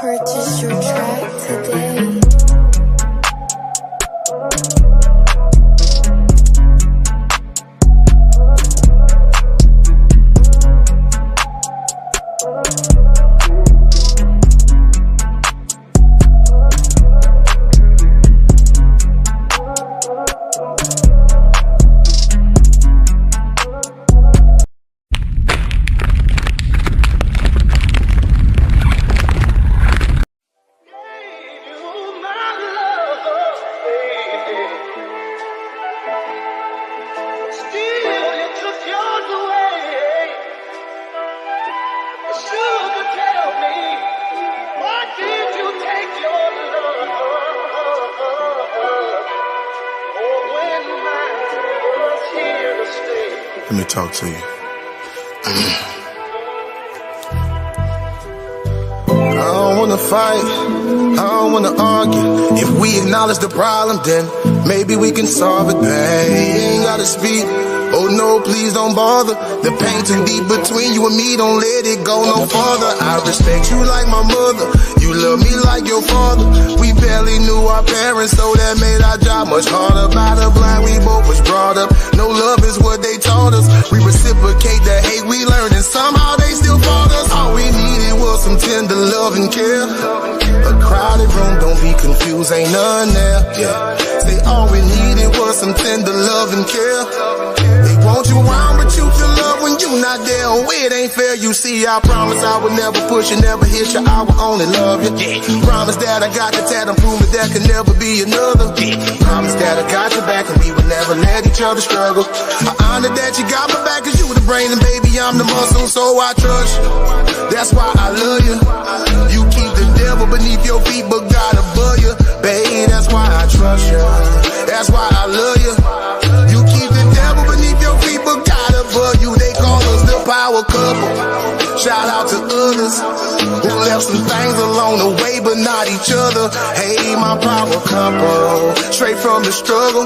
Purchase your track today. Let me talk to you. I don't wanna fight, I don't wanna argue. If we acknowledge the problem, then maybe we can solve it, babe. You ain't gotta speak, oh no, please don't bother. The pain too deep between you and me, don't let it go no further. I respect you like my mother, you love me like your father. We barely knew our parents, so that made our job much harder. By the blind, we both was brought up, no love is what they taught us. We reciprocate the hate we learned, and somehow they still fought us. All we needed was some tender love and care. A crowded room, don't be confused, ain't none there. Yeah. Say all we needed was some tender love and care. They want you around, but you feel love when you not there. Oh, it ain't fair, you see, I promise I would never push you, never hit you, I will only love you. Promise that I got the tat and prove that there can never be another. Promise that I got your back and we would never let each other struggle. I honor that you got my back, cause you the brain and baby I'm the muscle, so I trust you. That's why I love you. You keep the devil beneath your feet, but God above you. Babe, that's why I trust you. That's why I love you. You keep the devil beneath your feet, but God above you. They call us the power couple. Shout out to others who left some things along the way, but not each other. Hey, my power couple, straight from the struggle.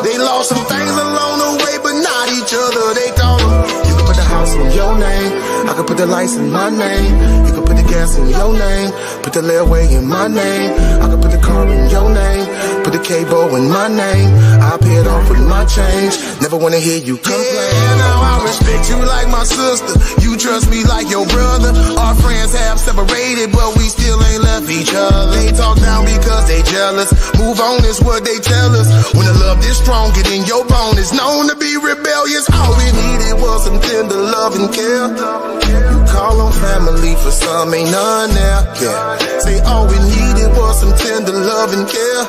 They lost some things along the way, but not each other. They call them. You can put the house in your name, I can put the lights in my name. You can put the gas in your name, put the layaway in my name. I can put the car in your name, put the cable in my name. I pay it off with my change, never wanna hear you complain. Yeah, now I respect you like my sister, you trust me like your brother. Our friends have separated, but we still ain't left each other. They talk down because they jealous, move on is what they tell us. When the love this strong, get in your bone, is known to be rebellious. All we needed was some tender love and care. You call on family, for some ain't none there. Yeah. Say all we needed was some tender love and care.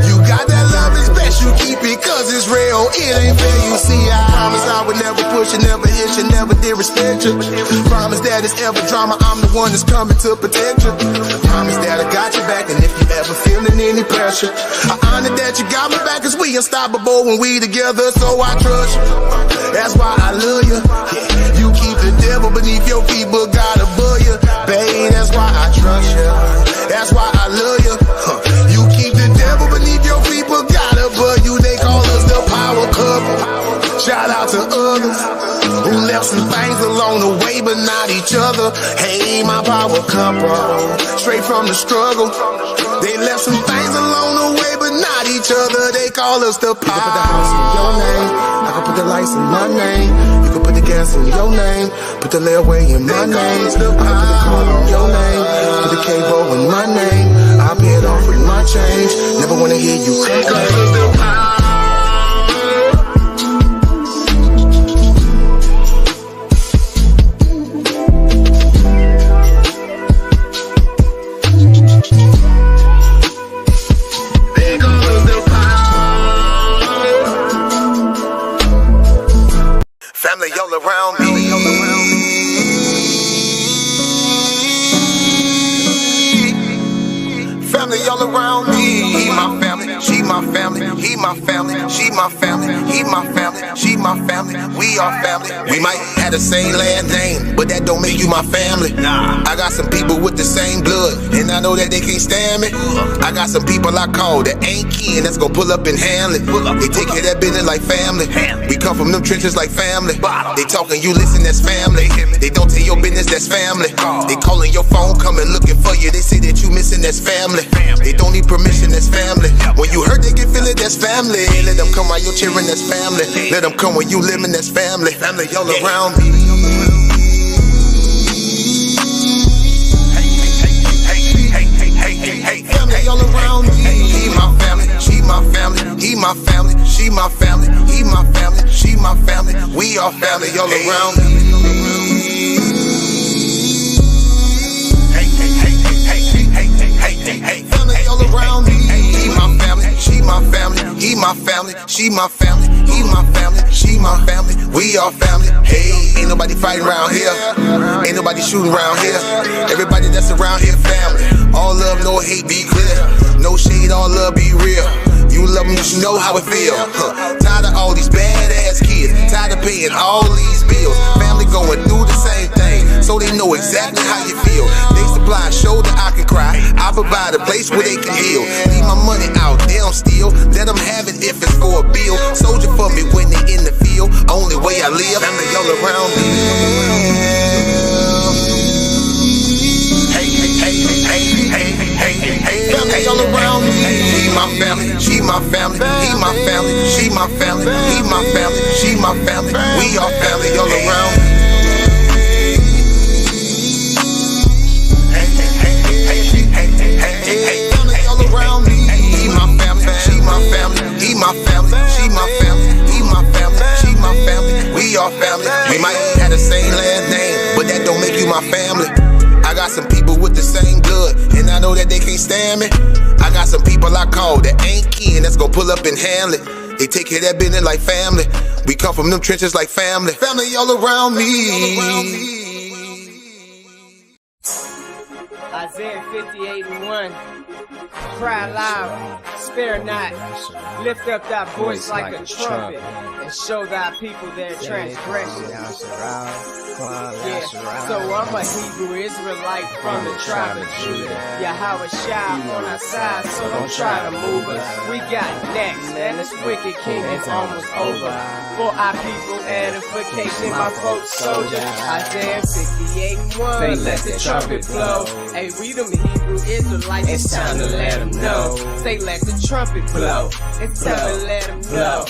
You got that love, it's best you keep it, cause it's real, it ain't fair. You see, I promise I would never push you, never hit you, never disrespect you. Promise that it's ever drama, I'm the one that's coming to protect you. Promise that I got your back, and if you ever feeling any pressure, I honor that you got my back, cause we unstoppable when we together, so I trust you. That's why I love you. You keep the devil beneath your feet, but God above you. Babe, that's why I trust you. That's why I love you. You keep the devil beneath your feet, but God above you. They call us the power couple. Shout out to others who left some things along the way, but not each other. Hey, my power couple, straight from the struggle. They left some things along the way, but not each other. They call us the power. You can put the house in your name, I can put the lights in my name. You can put the gas in your name, put the layaway in my name. I can put the car in your name, put the cable in my name. I pay it off with my change, never wanna hear you complain. Family all around me. Family all around me. He my family, she my family, he my family, she my family, he my family. family, she my family, we are family. We might have the same last name, but that don't make you my family. I got some people with the same blood, and I know that they can't stand me. I got some people I call that ain't kin, that's gonna pull up and handle it. They take care of that business like family. We come from them trenches like family. They talking, you listen, that's family. They don't tell your business, that's family. They calling your phone, coming looking for you. They say that you missing, that's family. They don't need permission, that's family. When you hurt, they can feel it, that's family. Let them come while you're cheering, that's family. Let them come when you living, that's family. Family all around me. Family all around me. He my family, she my family. He my family, she my family. He my family, she my family. We are family all around me. Family all around me. He my family, she my family. He my family, she my family. He my family, she my family. We are family. Hey, ain't nobody fighting around here. Ain't nobody shooting around here. Everybody that's around here, family. All love, no hate, be clear. No shade, all love, be real. You love them, you should know how it feel. Tired of all these badass kids. Tired of paying all these bills. Family going through the same thing, so they know exactly how you feel. They supply a shoulder I can cry. I provide a place where they can heal. Leave my money out, they don't steal. Let them have it if it's for a bill. Soldier for me when they in the field. Only way I live, family all around me. Family all around me. He my family, she my family. He my family, she my family. He my family, she my family. We are family all around me. Family all around me. He my family, she my family. He my family, she my family. He my family, she my family. We are family. We might have the same last name, but that don't make you my family. I got some people with the same blood, and I know that they can't stand me. I got some people I call that ain't kin, that's gonna pull up and handle it. They take care of that business like family. We come from them trenches like family. Family all around me. Isaiah 58:1. Cry loud, spare not. Lift up thy voice like a trumpet, and show thy people their transgression. Yeah, so I'm a Hebrew Israelite from the tribe of Judah. Yahawashi on our side, so don't try to move us. We got next, man, this wicked king is almost over. For our people, edification, my folks, soldiers. Isaiah 58:1. Say let the trumpet blow. Hey, we them Hebrew Israelites, it's time to let them know. Say let the trumpet blow. It's time to let them blow.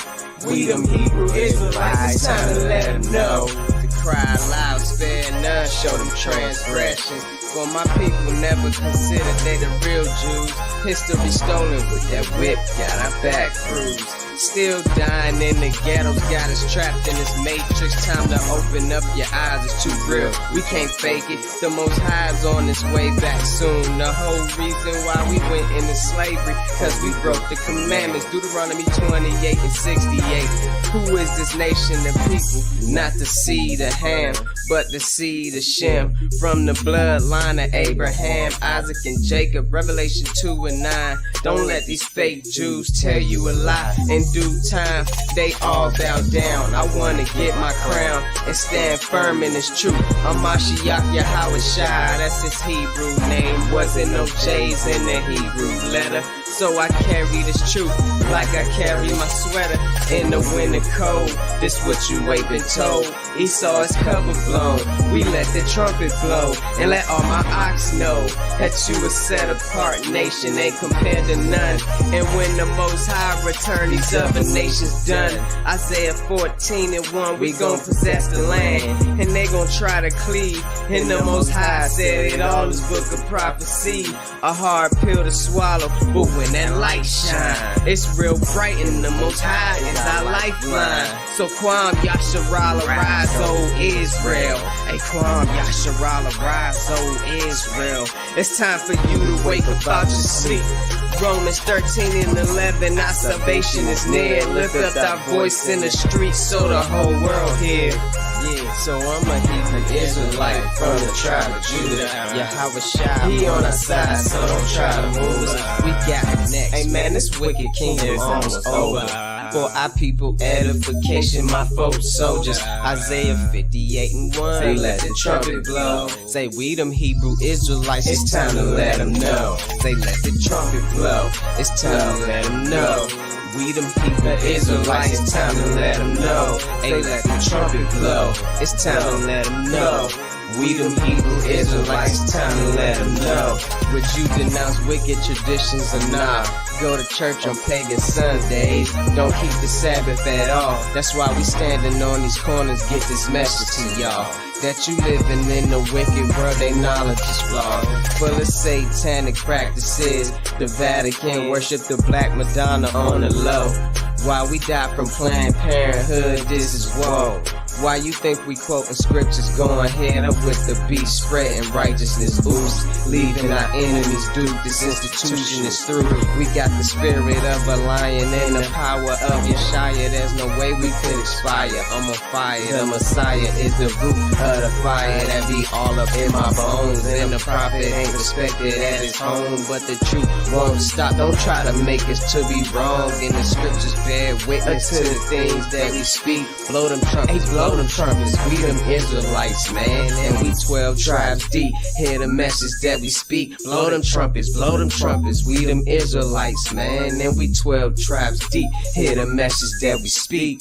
We them Hebrew Israelites, it's time to let them know. To cry loud, spare none, show them transgressions. For my people never consider they the real Jews. History stolen with that whip, got our back bruised. Still dying in the ghettos, got us trapped in this matrix. Time to open up your eyes, it's too real. We can't fake it. The Most High's on his way back soon. The whole reason why we went into slavery, cause we broke the commandments. Deuteronomy 28 and 68. Who is this nation of people? Not the seed of Ham, but the seed of Shem. From the bloodline of Abraham, Isaac, and Jacob. Revelation 2 and 9. Don't let these fake Jews tell you a lie. In due time, they all bow down. I wanna get my crown and stand firm in this truth. Ha Mashayach Yahawashi, that's his Hebrew name. Wasn't no J's in the Hebrew letter. So I carry this truth like I carry my sweater in the winter cold. This what you ain't been told. Esau's cover blown. We let the trumpet blow and let all my ox know that you a set apart nation, ain't compared to none. And when the Most High return, these other nations done. Isaiah 14:1, we gon' possess the land, and they gon' try to cleave. And the Most High said it all is book of prophecy, a hard pill to swallow, but when that light shine, it's real bright, and the Most High is our lifeline. So Quam Yasharala, rise, O Israel. Hey, Quam Yasharala, rise, O Israel. It's time for you to wake up out your sleep. Romans 13:11, our salvation is near. Lift up thy voice in the streets so the whole world hear. Yeah, so I'm a Hebrew Israelite from the tribe of Judah. Yahawashi, he on our side, so don't try to move us. We got it next. Hey man, this wicked kingdom is almost over. For our people, edification, my folk soldiers. Isaiah 58:1. Say, let the trumpet blow. Say, we them Hebrew Israelites, it's time to let them know. Say, let the trumpet blow. It's time to let them know. We them Hebrew Israelites, it's time to let them know. Hey, let the trumpet blow. It's time to let them know. We them Hebrew Israelites, it's time to let them know. Would you denounce wicked traditions or not? Go to church on pagan Sundays, don't keep the Sabbath at all. That's why we standing on these corners, get this message to y'all. That you living in a wicked world, they knowledge is flawed. Full of satanic practices, the Vatican worship the Black Madonna on the low. While we die from Planned Parenthood, this is woe. Why you think we quoting scriptures, going head up with the beast, spreading righteousness, oops, leaving our enemies duped. This institution is through. We got the spirit of a lion and the power of Yeshaya. There's no way we could expire. I'm on fire. The Messiah is the root of the fire that be all up in my bones. And the prophet ain't respected at his home, but the truth won't stop. Don't try to make us to be wrong. And the scriptures bear witness to the things that we speak. Blow them trumpets, blow them trumpets, we them Israelites, man, and we 12 tribes deep. Hear the message that we speak. Blow them trumpets, we them Israelites, man, and we 12 tribes deep. Hear the message that we speak.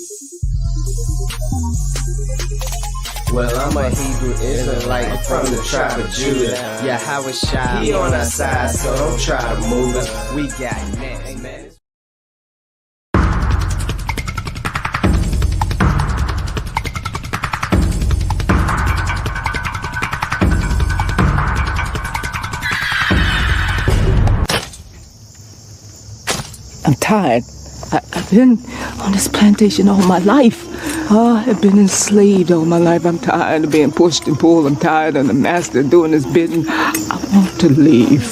Well, I'm a Hebrew Israelite from the tribe of Judah. Yahawashi, he on our side, so don't try to move us. We got next, man. I'm tired. I've been on this plantation all my life. I've been enslaved all my life. I'm tired of being pushed and pulled. I'm tired of the master doing his bidding. I want to leave.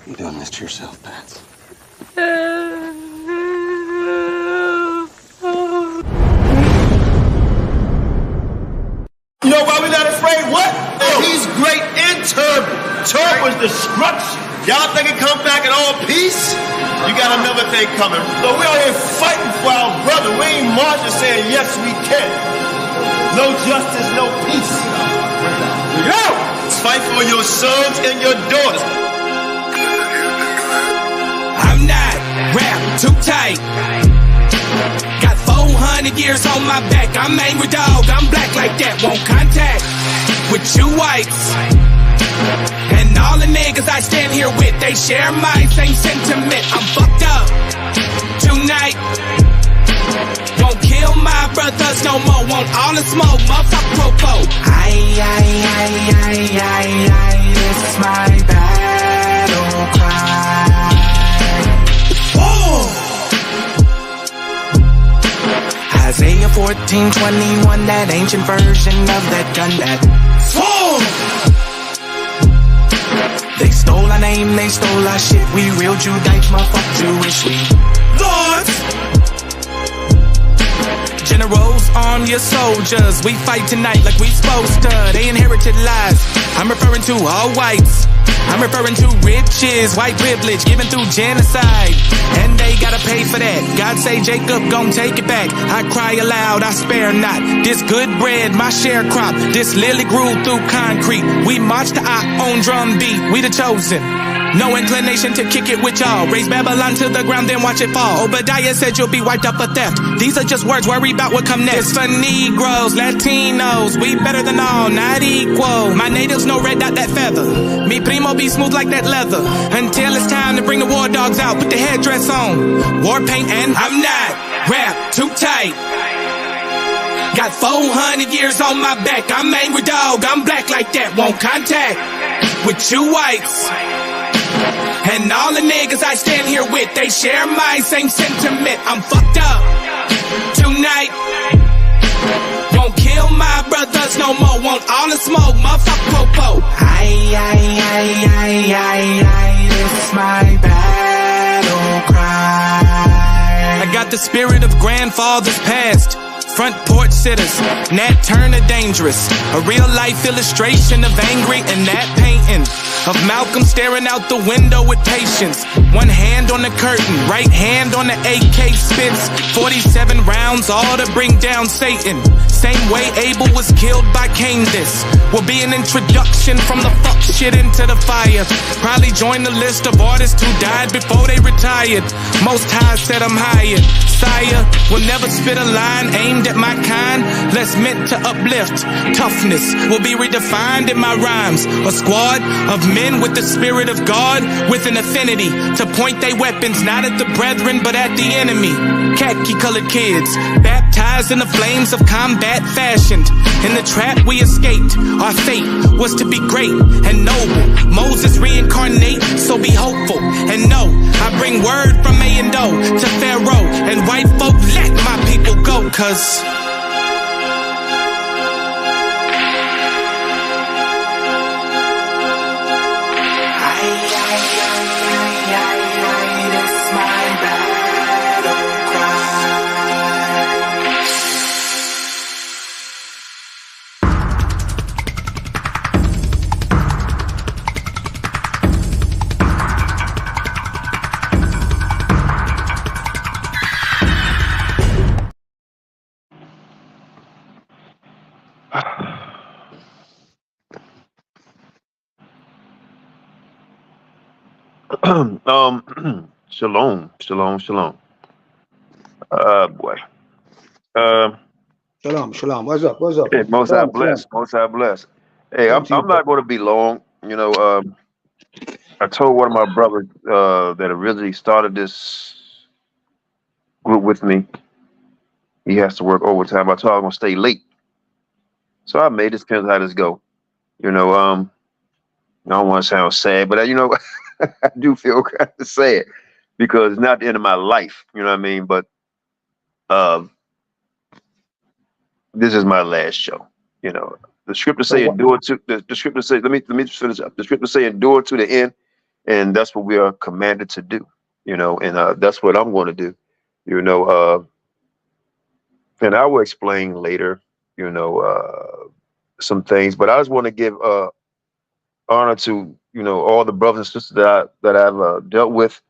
You done this to yourself, Pats. You know why we not afraid? What? He's great and terrible. Terrible is destruction. Y'all think it come back in all peace? You got another thing coming. So we out here fighting for our brother. We ain't marching saying yes we can. No justice, no peace. Go! Let's fight for your sons and your daughters. I'm not wrapped too tight. Got 400 years on my back. I'm angry dog. I'm black like that. Won't contact with you whites. And all the niggas I stand here with, they share my same sentiment. I'm fucked up tonight. Won't kill my brothers no more. Want all the smoke. Motherfucker popo. This is my battle cry. Isaiah 14:21, that ancient version of that gun that they stole our name, they stole our shit. We real Judites, motherfucker Jewish. We lords, generals, arm your soldiers. We fight tonight like we supposed to. They inherited lies. I'm referring to all whites. I'm referring to riches, white privilege, given through genocide. And they gotta pay for that. God say Jacob gon' take it back. I cry aloud, I spare not. This good bread, my sharecrop. This lily grew through concrete. We march to our own drum beat. We the chosen. No inclination to kick it with y'all. Raise Babylon to the ground, then watch it fall. Obadiah said you'll be wiped up for theft. These are just words, worry about what come next. It's for Negroes, Latinos, we better than all, not equal. My natives no red dot that feather. Me primo be smooth like that leather. Until it's time to bring the war dogs out, put the headdress on. War paint and I'm not wrapped too tight. Got 400 years on my back. I'm angry dog, I'm black like that. Won't contact with you whites. And all the niggas I stand here with, they share my same sentiment. I'm fucked up tonight. Won't kill my brothers no more. Want all the smoke, motherfucker popo. This is my bad. the spirit of grandfathers past. Front porch sitters, Nat Turner dangerous. A real life illustration of angry and that painting. Of Malcolm staring out the window with patience. One hand on the curtain, right hand on the AK spits. 47 rounds, all to bring down Satan. Same way Abel was killed by Cain. This will be an introduction from the fuck shit into the fire. Probably join the list of artists who died before they retired. Most High said I'm hired. Sire will never spit a line aimed at my kind, less meant to uplift. Toughness will be redefined in my rhymes. A squad of men with the spirit of God, with an affinity to point their weapons not at the brethren but at the enemy. Khaki colored kids, baptized in the flames of combat, fashioned in the trap we escaped. Our fate was to be great and noble. Moses reincarnate, so be hopeful and know I bring word from A and O to Pharaoh and white folk. Let my people go, cause it's my battle cry. Shalom. Boy. Shalom. What's up? Hey, most I bless. Hey, I'm not going to be long. You know, I told one of my brothers that originally started this group with me. He has to work overtime. I told him I'm going to stay late. So I made this, depends how this go. You know, I don't want to sound sad, but you know, I do feel kind of sad because it's not the end of my life. You know what I mean? But this is my last show. You know, the scriptures say endure to the scriptures say. Let me just finish up. The scriptures say endure to the end, and that's what we are commanded to do. You know, and that's what I'm going to do. You know, and I will explain later. You know, some things, but I just want to give honor to, you know, all the brothers and sisters that I've dealt with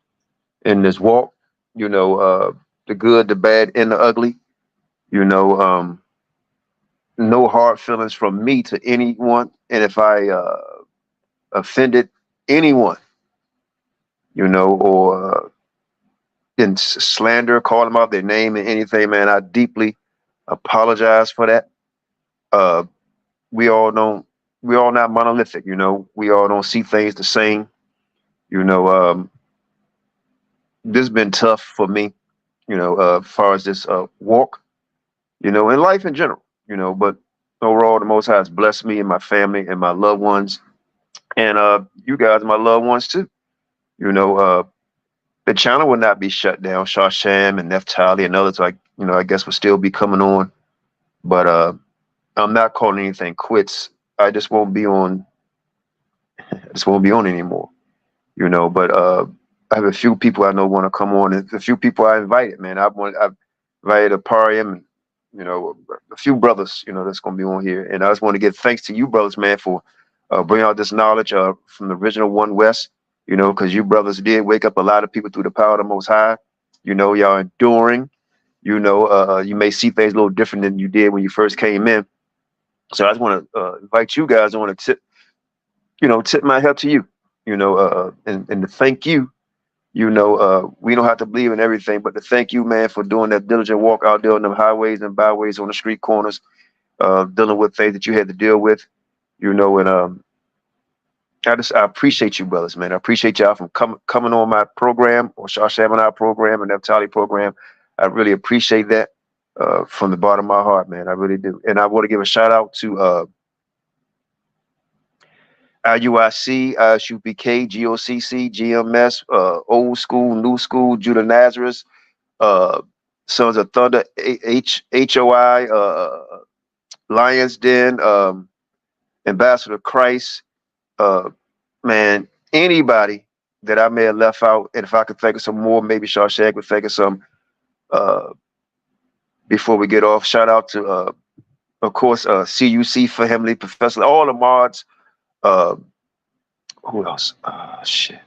in this walk. You know, the good, the bad, and the ugly. You know, no hard feelings from me to anyone, and if I offended anyone, you know, or in slander, call them out their name and anything, man, I deeply apologize for that. We all not monolithic, you know. We all don't see things the same. You know, this has been tough for me, you know, as far as this walk, you know, and life in general, you know, but overall the Most High has blessed me and my family and my loved ones. And you guys are my loved ones too. You know, the channel will not be shut down. Shasham and Naphtali and others, like, you know, I guess will still be coming on. But I'm not calling anything quits. I just won't be on. Anymore, you know. But I have a few people I know want to come on, and a few people I invited. Man, I've invited Aparium and, you know, a few brothers, you know, that's going to be on here. And I just want to give thanks to you brothers, man, for bringing out this knowledge from the original One West. You know, because you brothers did wake up a lot of people through the power of the Most High. You know, y'all enduring. You know, you may see things a little different than you did when you first came in. So I just want to invite you guys. I want to tip my hat to you, you know, and to thank you. You know, we don't have to believe in everything, but to thank you, man, for doing that diligent walk out there on the highways and byways, on the street corners, dealing with things that you had to deal with, you know. And I appreciate you, brothers, man. I appreciate y'all from coming on my program, or Shasham and our program, and Naphtali program. I really appreciate that from the bottom of my heart, man. I really do. And I want to give a shout out to IUIC, ISUPK, GOCC, GMS, Old School, New School, Judah Nazareth, Sons of Thunder, HOI, Lions Den, Ambassador Christ, man, anybody that I may have left out, and if I could think of some more, maybe Shawshank would think of some. Before we get off, shout out to of course CUC for Family Professor, all the mods. Who else? Shit.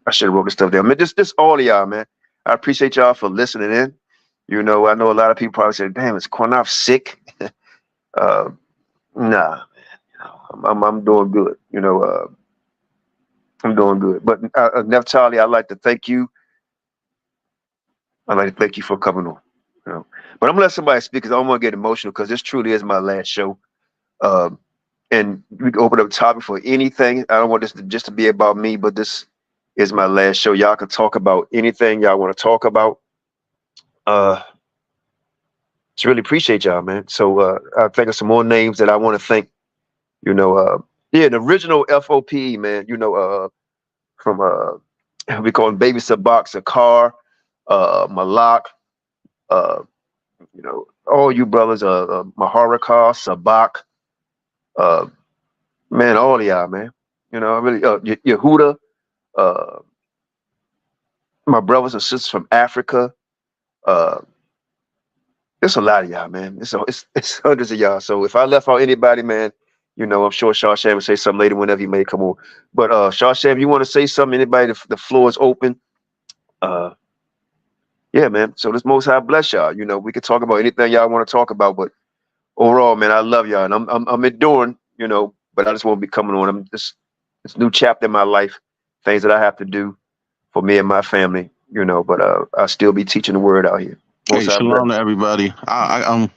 I should have wrote this stuff down. Man, just all of y'all, man. I appreciate y'all for listening in. You know, I know a lot of people probably say, "Damn, is Qanath sick?" Nah, man. I'm doing good. You know, I'm doing good. But Neftali, I'd like to thank you. I'd like to thank you for coming on. You know, but I'm gonna let somebody speak because I don't want to get emotional because this truly is my last show. And we can open up topic for anything. I don't want this just to be about me, but this is my last show. Y'all can talk about anything y'all want to talk about. Just really appreciate y'all, man. So I think of some more names that I want to thank. You know, yeah, the original F.O.P.E, man. You know, from we call him Baby Sabak, Sakar, Malak, you know, all you brothers, Maharakar, Sabak, man, all of y'all, man. You know, I really, Yehuda, my brothers and sisters from Africa. There's a lot of y'all, man. It's hundreds of y'all. So if I left out anybody, man, you know, I'm sure Shawshan will say something later whenever he may come on. But Shawshan, you want to say something? Anybody? The floor is open. Yeah, man. So this Most High bless y'all. You know, we could talk about anything y'all want to talk about, but overall, man, I love y'all, and I'm enduring. You know, but I just won't be coming on. I'm just this new chapter in my life, things that I have to do for me and my family. You know, but I'll still be teaching the word out here. Hey, shalom to everybody. I'll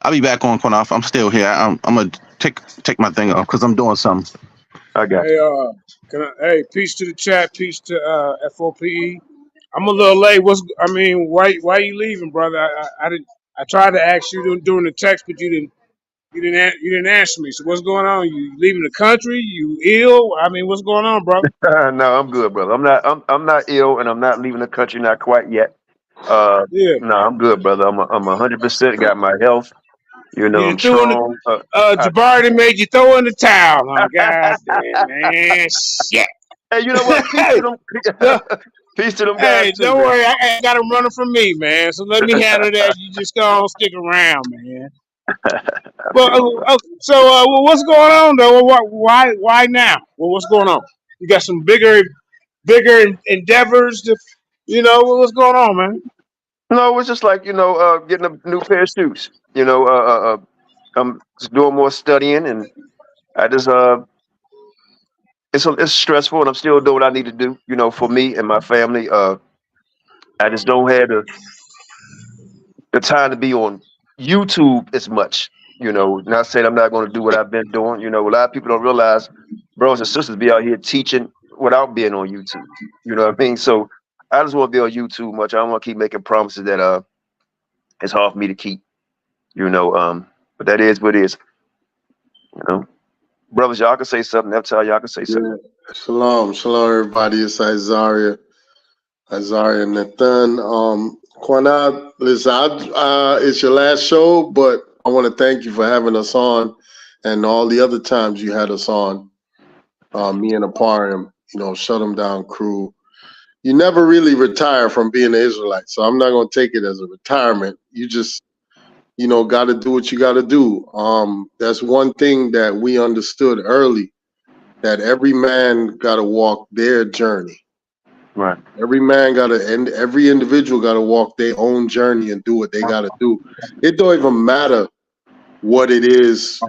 be back on Qanath. I'm still here. I'm gonna take my thing off because I'm doing something. I got you. Hey, peace to the chat. Peace to F.O.P.E. I'm a little late. Why you leaving, brother? I didn't. I tried to ask you during the text, but you didn't answer me. So what's going on? You leaving the country? You ill? I mean, what's going on, brother? No, I'm good, brother. I'm not ill, and I'm not leaving the country, not quite yet. Yeah. No, I'm good, brother. I'm 100%. Got my health. You know, I'm strong. Jabari made you throw in the towel, huh? God damn, man. Shit. Hey, you know what? Peace to them. Peace to them guys Hey, too, don't man. worry. I got him running from me, man. So let me handle that. You just gonna stick around, man. Well, what's going on though? Why now? Well, what's going on? You got some bigger endeavors. What's going on, man? No, it's just like, you know, getting a new pair of shoes. You know, I'm just doing more studying, and I just it's stressful, and I'm still doing what I need to do. You know, for me and my family. I just don't have the time to be on YouTube as much. You know, not saying I'm not going to do what I've been doing. You know, a lot of people don't realize brothers and sisters be out here teaching without being on YouTube. You know what I mean? So I just want to be on YouTube much. I don't want to keep making promises that it's hard for me to keep. You know, but that is what it is. You know, brothers, y'all can say something. That's how y'all can say something. Shalom, everybody. It's Isaiah Nathan. Qanath, listen, it's your last show, but I want to thank you for having us on, and all the other times you had us on. Me and Aparim, Shut 'em Down crew. You never really retire from being an Israelite, so I'm not going to take it as a retirement. You just, got to do what you got to do. That's one thing that we understood early, that every man got to walk their journey. Right. Every man and every individual got to walk their own journey and do what they got to do. It don't even matter what it is,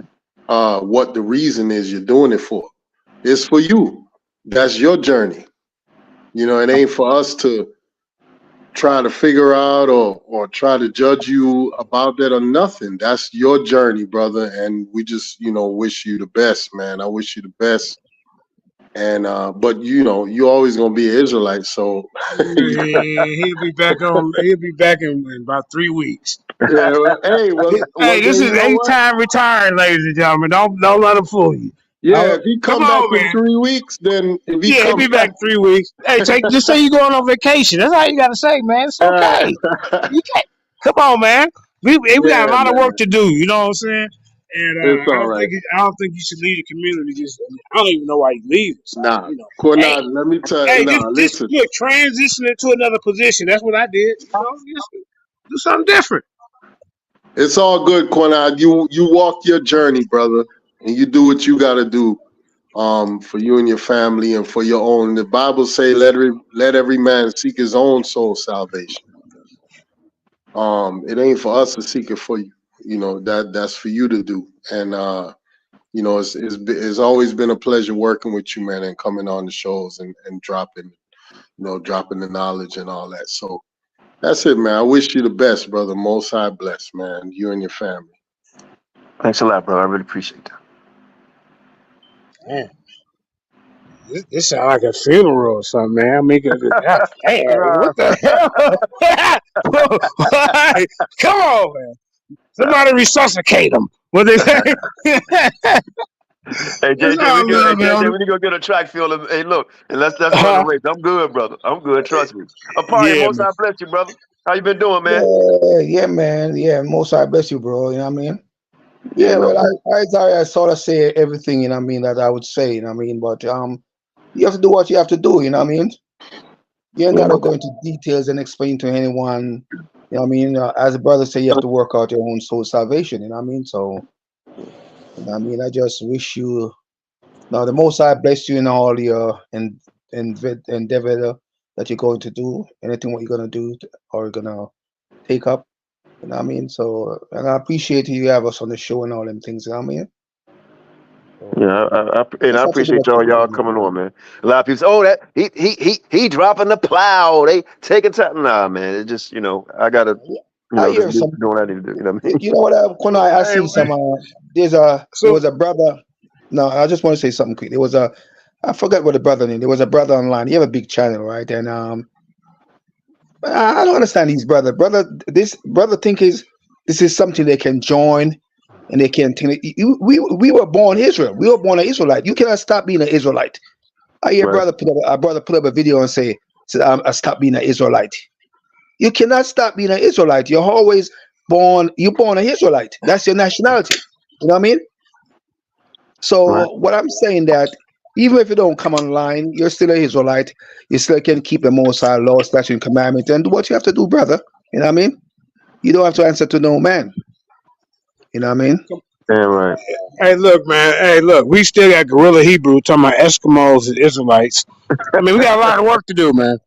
what the reason is you're doing it for. It's for you. That's your journey. It ain't for us to try to figure out or try to judge you about that or nothing. That's your journey, brother. And we just, wish you the best, man. I wish you the best. And but you always gonna be an Israelite, so he'll be back in about 3 weeks. Yeah, Hey, this is 8-time retiring, ladies and gentlemen. Don't let him fool you. Yeah, if he come back on, in 3 weeks, then he'll be back 3 weeks. Hey, just say you're going on vacation. That's all you gotta say, man. It's okay. You can't. Come on, man. We got a lot of work to do. You know what I'm saying? And It's I all don't right. think you should leave the community. I don't even know why you leave. So, Nah, you know, hey, Qanath, let me tell you. hey, Nah, just listen. look, transition into another position. That's what I did. You know, just do something different. It's all good, Qanath. You walk your journey, brother, and you do what you got to do for you and your family and for your own. The Bible say, let every man seek his own soul salvation. It ain't for us to seek it for you. You know, that's for you to do. And you know, it's always been a pleasure working with you, man, and coming on the shows and dropping the knowledge and all that. So that's it, man. I wish you the best, brother. Most High bless, man. You and your family. Thanks a lot, bro. I really appreciate that. Man, this sound like a funeral or something, man. I mean, God damn, what the hell? Come on, man. Somebody resuscitate him. What they say? Hey It's JJ, all love, man. we need to go get a track field. Hey, look, and let's run the race. I'm good, brother. I'm good. Trust me. Apart, Yeah, most man. I bless you, brother. How you been doing, man? Yeah, man. Yeah, most I bless you, bro. You know what I mean? Yeah, Yeah, no well, doubt. I sort of say everything, you know what I mean, that I would say, you know what I mean? But you have to do what you have to do, you know what I mean? You ain't Yeah, got no to go doubt. into details and explain to anyone, you know what I mean? As the brother say, you have to work out your own soul salvation, you know what I mean? So, you know what I mean? I just wish you, now the Most High bless you in all your endeavor that you're going to do, anything what you're going to do or you're going to take up. You know what I mean? So, and I appreciate you have us on the show and all them things. You know what I mean? So, Yeah, I just have to do appreciate what you have to y'all do, coming man. on, man. A lot of people say, "Oh, that he dropping the plow. They taking time." Nah, man. It just I gotta I just hear do some. what I need to do. You know what I mean? You know what? When I Hey, see some. man. There So, was a brother. No, I just want to say something quick. There was I forgot what the brother name. There was a brother online. He have a big channel, right? And I don't understand these this brother think this is something they can join and they can think. We were born Israel. We were born an Israelite. You cannot stop being an Israelite. I hear Right. brother put up a video and say, I stopped being an Israelite. You cannot stop being an Israelite. You're always born an Israelite. That's your nationality. You know what I mean? Right. So what I'm saying that even if you don't come online, you're still an Israelite. You still can keep the Most High law, statute, and commandment, and do what you have to do, brother. You know what I mean? You don't have to answer to no man. You know what I mean? Damn right. hey, look, man. Hey, look, we still got Gorilla Hebrew talking about Eskimos and Israelites. I mean, we got a lot of work to do, man.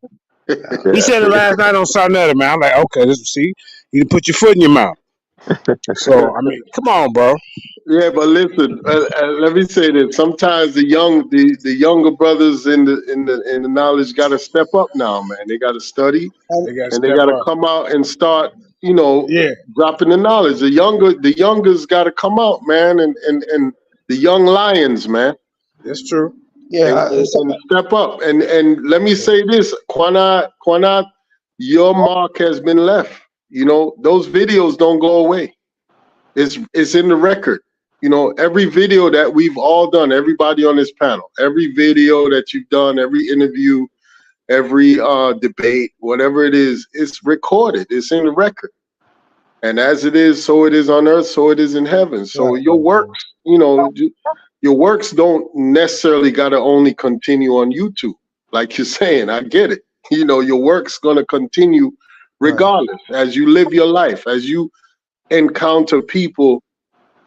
He Yeah. said it last night on Sunday, man. I'm like, okay, see, you put your foot in your mouth. So, I mean, come on, bro. Yeah, but listen, let me say this. Sometimes the younger brothers in the knowledge got to step up now, man. They got to study And They got to and they step got to up. come out and start, Yeah, dropping the knowledge. The youngers got to come out, man, and the young lions, man, that's true. yeah, and step up. And let me say this, Qanath, your mark has been left. Those videos don't go away. It's in the record. Every video that we've all done, everybody on this panel, every video that you've done, every interview, every debate, whatever it is, it's recorded. It's in the record. And as it is, so it is on earth, so it is in heaven. So right, your works, your works don't necessarily got to only continue on YouTube. Like you're saying, I get it. Your work's going to continue right. regardless as you live your life, as you encounter people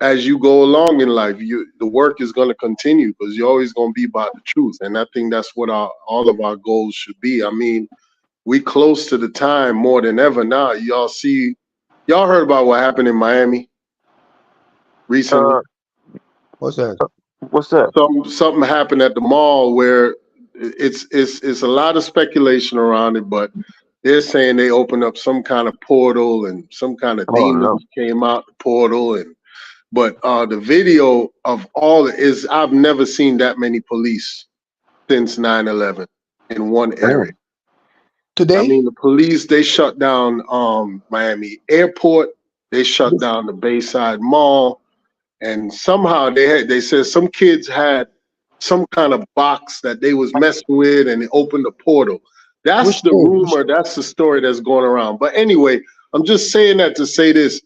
as you go along in life. The work is going to continue because you're always going to be about the truth. And I think that's what all of our goals should be. I mean, we close to the time more than ever now. Y'all heard about what happened in Miami recently? What's that? What's that? Something happened at the mall where it's a lot of speculation around it, but they're saying they opened up some kind of portal and some kind of Oh no. demons came out the portal. But the video of all is, I've never seen that many police since 9/11 in one area. I Today? mean, the police, they shut down Miami Airport, they shut down the Bayside Mall, and somehow they said some kids had some kind of box that they was messing with and it opened a portal. That's Which the day? rumor, that's the story that's going around. But anyway, I'm just saying that to say this.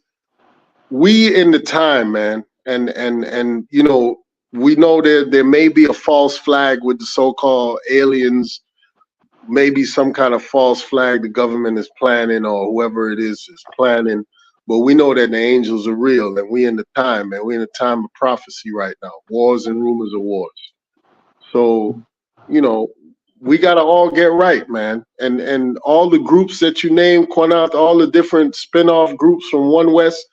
We in the time, man, and you know, we know that there may be a false flag with the so-called aliens, maybe some kind of false flag the government is planning or whoever it is planning. But we know that the angels are real, and we in the time, man. We're in a time of prophecy right now, wars and rumors of wars. So, you know, we gotta all get right, man. And all the groups that you named, Qanath, all the different spin-off groups from One West,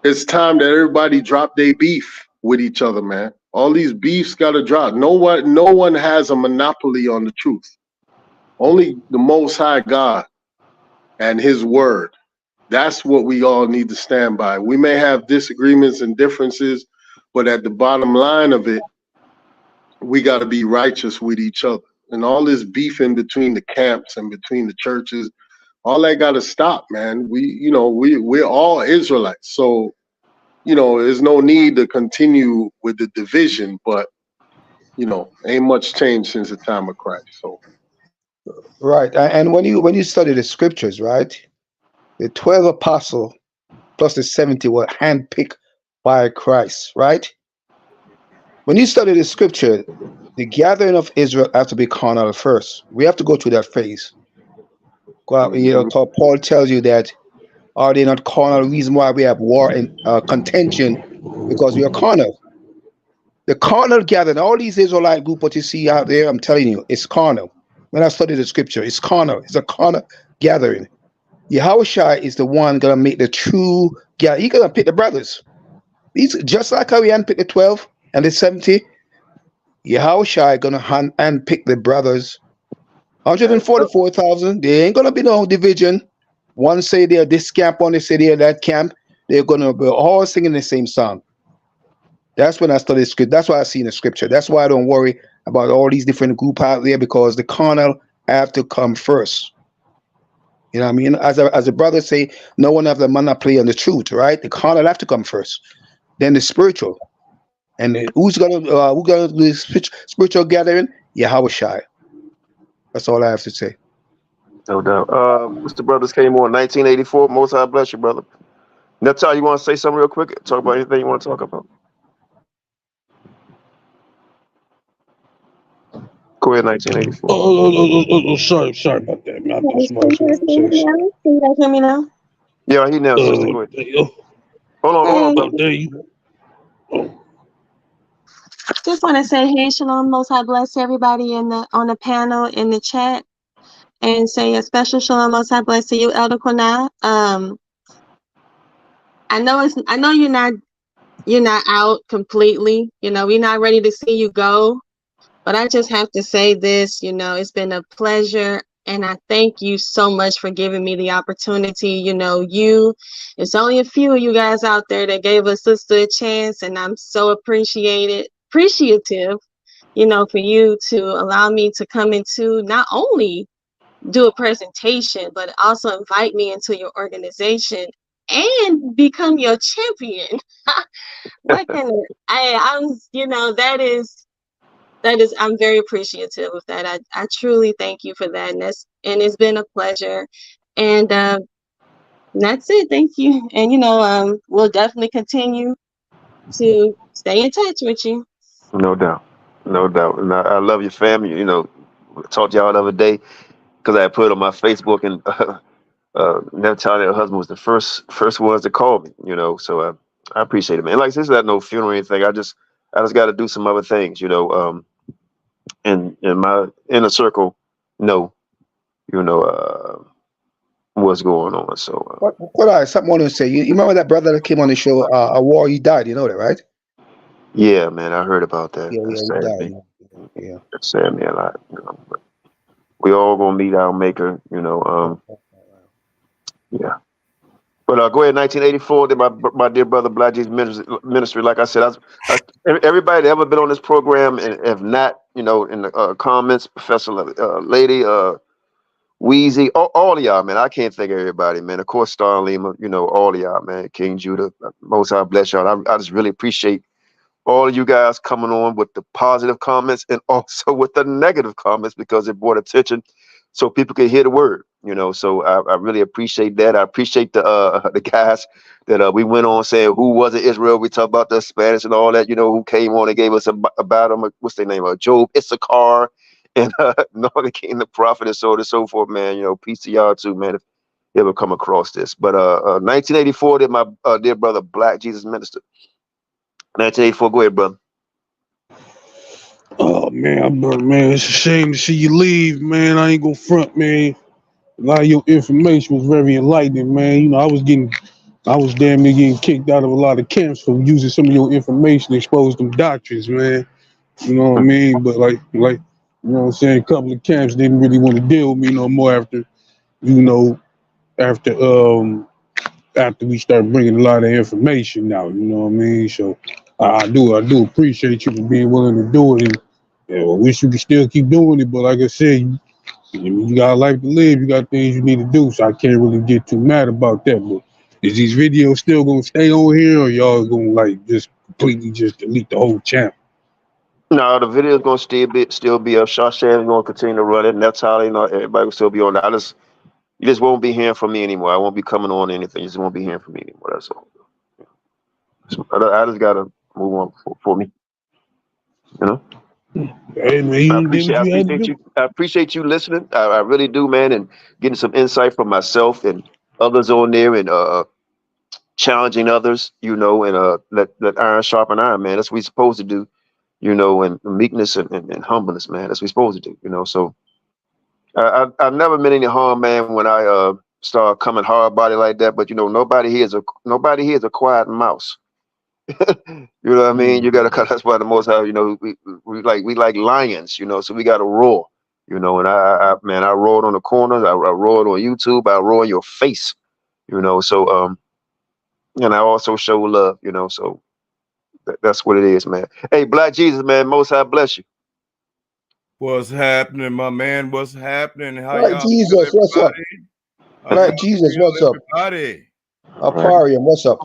it's time that everybody drop their beef with each other, man. All these beefs gotta drop. No one has a monopoly on the truth. Only the Most High God and His Word. That's what we all need to stand by. We may have disagreements and differences, but at the bottom line of it, we got to be righteous with each other. And all this beefing between the camps and between the churches, all that got to stop, man. We're all Israelites. So, you know, there's no need to continue with the division, but, you know, ain't much changed since the time of Christ. So, right. And when you study the scriptures, right, the 12 apostles plus the 70 were handpicked by Christ, right? When you study the scripture, the gathering of Israel have to be carnal first. We have to go through that phase. You know, Paul tells you that, are they not carnal? The reason why we have war and contention, because we are carnal. The carnal gathering, all these Israelite group what you see out there, I'm telling you, it's carnal. When I study the scripture, it's carnal. It's a carnal gathering. Yahawashi is the one gonna make the true gathering. He's gonna pick the brothers. He's just like how he handpicked the 12 and the 70. Yahawashi gonna handpick the brothers. 144,000. There ain't gonna be no division. One say they're this camp, one say they're that camp. They're gonna be all singing the same song. That's when I study scripture. That's why I see in the scripture. That's why I don't worry about all these different groups out there, because the carnal have to come first. You know what I mean? As a brother say, no one have the monopoly on the truth, right? The carnal have to come first, then the spiritual. And who's gonna do this spiritual gathering? Yahawashi. That's all I have to say. No doubt. Mr. Brothers came on 1984. Most High bless you, brother. Natal, you want to say something real quick? Talk about anything you want to talk about? Go ahead, 1984. Sorry about that. Man, Can you guys hear me now? Yeah, he now, sister. Go ahead. Hold on, brother. There you Just want to say, hey, shalom, most high bless everybody on the panel, in the chat, and say a special shalom, most high bless to you, Elder Qanath. I know you're not out completely. You know, we're not ready to see you go, but I just have to say this. You know, it's been a pleasure, and I thank you so much for giving me the opportunity. You know, it's only a few of you guys out there that gave a sister a chance, and I'm so appreciative, you know, for you to allow me to come into not only do a presentation, but also invite me into your organization and become your champion. What can I'm, you know, that is, I'm very appreciative of that. I truly thank you for that. And it's been a pleasure. And that's it. Thank you. And, you know, we'll definitely continue to stay in touch with you. No doubt. No doubt. And I love your family. You know, I talked to y'all the other day because I put it on my Facebook, and Natal, her husband, was the first ones to call me, you know, so I appreciate it, man. Like, this is not no funeral or anything. I just got to do some other things, you know, and my inner circle know, you know, what's going on. So, What I something I want to say. You remember that brother that came on the show, a war, he died, you know that, right? yeah, man, I heard about that. Yeah, That's he sad, died. man. Yeah. That's sad, man. You know, but we all gonna meet our maker, you know. Yeah. But go ahead, 1984. Then my dear brother Black Jesus ministry. Like I said, everybody that ever been on this program, and if not, you know, in the comments, Professor Lady, Wheezy, all of y'all, man. I can't think of everybody, man. Of course, Star Lima, you know, all of y'all, man. King Judah, Most High bless y'all. I just really appreciate all of you guys coming on with the positive comments and also with the negative comments, because it brought attention so people can hear the word. You know, so I really appreciate that. I appreciate the guys that we went on saying who was it Israel. We talked about the Spanish and all that. You know, who came on and gave us about them. What's their name? Job Issachar and Northern King, the prophet, and so on and so forth. Man, you know, peace to y'all too, man. If you ever come across this, but 1984, did my dear brother Black Jesus Minister. 1984, go ahead, brother. Oh man, it's a shame to see you leave, man. I ain't gonna front, man. A lot of your information was very enlightening, man. You know, I was damn near getting kicked out of a lot of camps for using some of your information to expose them doctrines, man. You know what I mean? But like, you know what I'm saying? A couple of camps didn't really want to deal with me no more after, you know, after we started bringing a lot of information out. You know what I mean? So I do appreciate you for being willing to do it. And I wish you could still keep doing it, but like I said, you got a life to live. You got things you need to do, so I can't really get too mad about that. But is these videos still gonna stay on here, or y'all gonna like just completely just delete the whole channel? No, the video is gonna still be up. Shawshank is gonna continue to run it, and that's how, you know, everybody will still be on that. You just won't be hearing from me anymore. I won't be coming on anything. You just won't be hearing from me anymore. That's all. So I just gotta move on for me. You know. Hey man, you did what you had to do. I appreciate you listening. I really do, man, and getting some insight from myself and others on there, and challenging others. You know, and let iron sharpen iron, man. That's what we're supposed to do. You know, and meekness and humbleness, man. That's what we're supposed to do. You know, so I've never meant any harm, man, when I start coming hard body like that. But you know, nobody here is a quiet mouse. You know what I mean? You gotta cut. That's why the Most High, you know, we like lions. You know, so we gotta roar. You know, and I roared on the corners. I roared on YouTube. I roar in your face. You know, so and I also show love. You know, so that's what it is, man. Hey, Black Jesus, man, Most High bless you. What's happening, my man? What's happening? How Right, y'all Jesus, feel, what's up? Right, Jesus, what's up? Everybody. Aparium, what's up?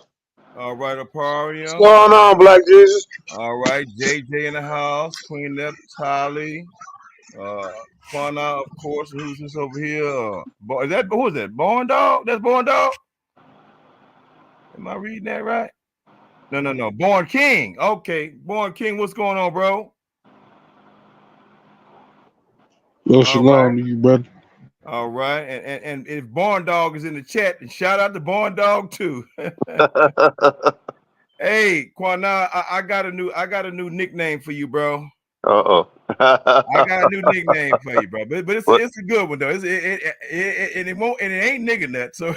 All right, Aparium. What's going on, Black Jesus? All right, JJ in the house, Queen Neptali, Qanath, of course. Who's this over here? Who is that? Born Dog? That's Born Dog? Am I reading that right? No. Born King. Okay, Born King. What's going on, bro? Well, shalom to you, brother. All right, and if Born Dog is in the chat, and shout out to Born Dog too. Hey, Qanath, I got a new nickname for you, bro. I got a new nickname for you, bro. But it's a good one though. It ain't nigga nut. So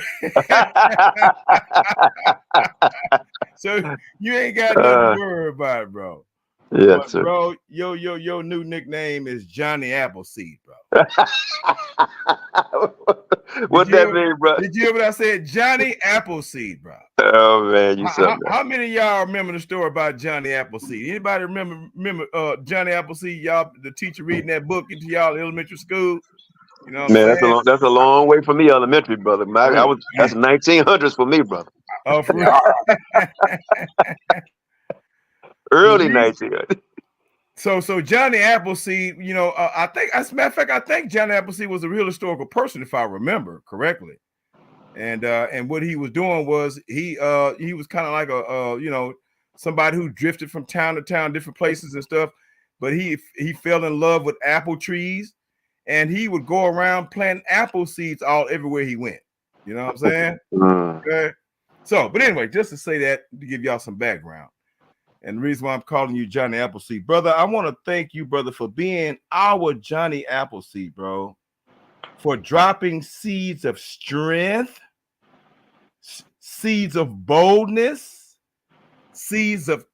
so you ain't got nothing to worry about, bro. Yeah, but, bro. Your new nickname is Johnny Appleseed, bro. What that mean, bro? Did you hear what I said? Johnny Appleseed, bro. Oh man, you something. How many of y'all remember the story about Johnny Appleseed? Anybody remember Johnny Appleseed? Y'all, the teacher reading that book into y'all elementary school. You know what Man, I'm saying? that's a long way for me, elementary, brother. That's 1900s for me, brother. Oh, for real? Early 1900s. So Johnny Appleseed, you know, I think, as a matter of fact, I think Johnny Appleseed was a real historical person, if I remember correctly. And what he was doing was he was kind of like a you know, somebody who drifted from town to town, different places and stuff. But he fell in love with apple trees, and he would go around planting apple seeds everywhere he went. You know what I'm saying? Okay. So, but anyway, just to say that, to give y'all some background. And the reason why I'm calling you Johnny Appleseed, brother, I want to thank you, brother, for being our Johnny Appleseed, bro, for dropping seeds of strength, seeds of boldness, seeds of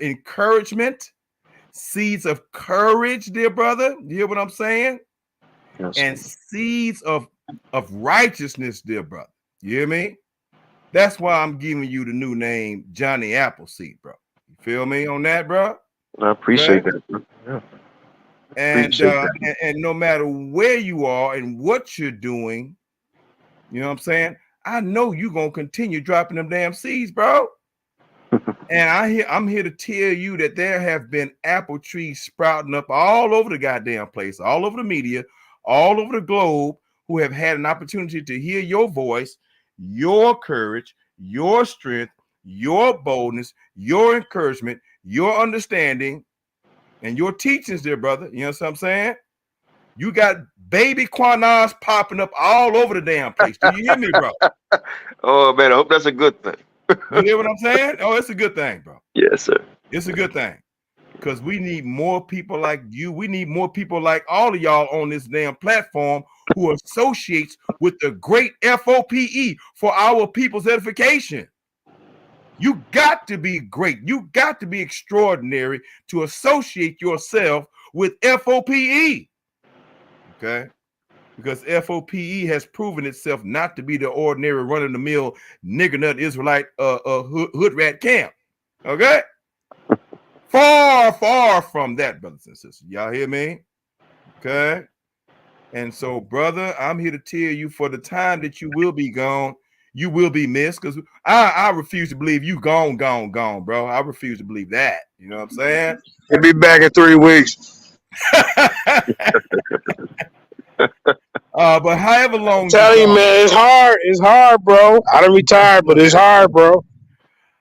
encouragement, seeds of courage, dear brother. You hear what I'm saying? Yes, and seeds of righteousness, dear brother. You hear me? That's why I'm giving you the new name, Johnny Appleseed, bro. You feel me on that, bro? I appreciate that, bro. Yeah. And no matter where you are and what you're doing, you know what I'm saying? I know you're gonna continue dropping them damn seeds, bro. And I'm here to tell you that there have been apple trees sprouting up all over the goddamn place, all over the media, all over the globe, who have had an opportunity to hear your voice, your courage, your strength, your boldness, your encouragement, your understanding, and your teachings, dear brother. You know what I'm saying? You got baby Qanath popping up all over the damn place. Do you hear me, bro? Oh man, I hope that's a good thing. You hear what I'm saying? Oh, it's a good thing, bro. Yes, sir. It's a good thing. Because we need more people like you. We need more people like all of y'all on this damn platform who associates with the great F.O.P.E. for our people's edification. You got to be great. You got to be extraordinary to associate yourself with F.O.P.E. Okay? Because F.O.P.E. has proven itself not to be the ordinary run-of-the-mill nigger nut Israelite hood rat camp. Okay? Far, far from that, brothers and sisters. Y'all hear me? Okay? And so, brother, I'm here to tell you for the time that you will be gone, you will be missed, because I refuse to believe you gone, bro. I refuse to believe that. You know what I'm saying? He'll be back in 3 weeks. But however long Tell you, man, it's hard. It's hard, bro. I done retired, but it's hard, bro.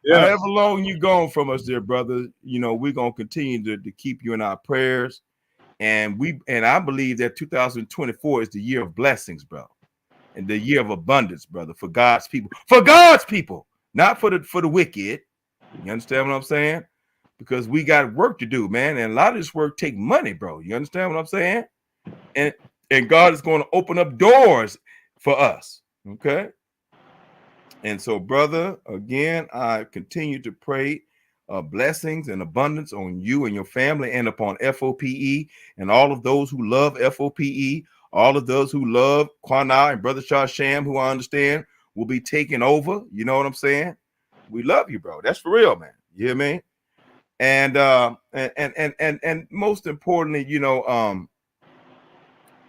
Yeah. However long you gone from us, dear brother, you know, we're gonna continue to keep you in our prayers. And I believe that 2024 is the year of blessings, bro. And the year of abundance, brother, for God's people. For God's people, not for the wicked. You understand what I'm saying? Because we got work to do, man. And a lot of this work take money, bro. You understand what I'm saying? And God is going to open up doors for us. Okay. And so, brother, again, I continue to pray blessings and abundance on you and your family and upon F.O.P.E. and all of those who love F.O.P.E., all of those who love Qanath and Brother Sham, who I understand will be taking over. You know what I'm saying? We love you, bro. That's for real, man. You hear me? And most importantly, you know,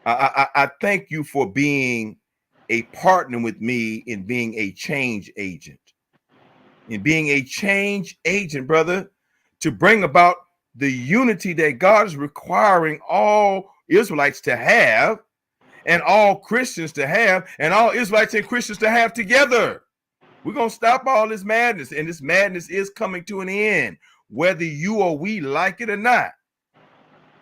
I thank you for being a partner with me in being a change agent. In being a change agent, brother, to bring about the unity that God is requiring all Israelites to have, and all Christians to have, and all Israelites and Christians to have together. We're going to stop all this madness, and this madness is coming to an end, whether you or we like it or not.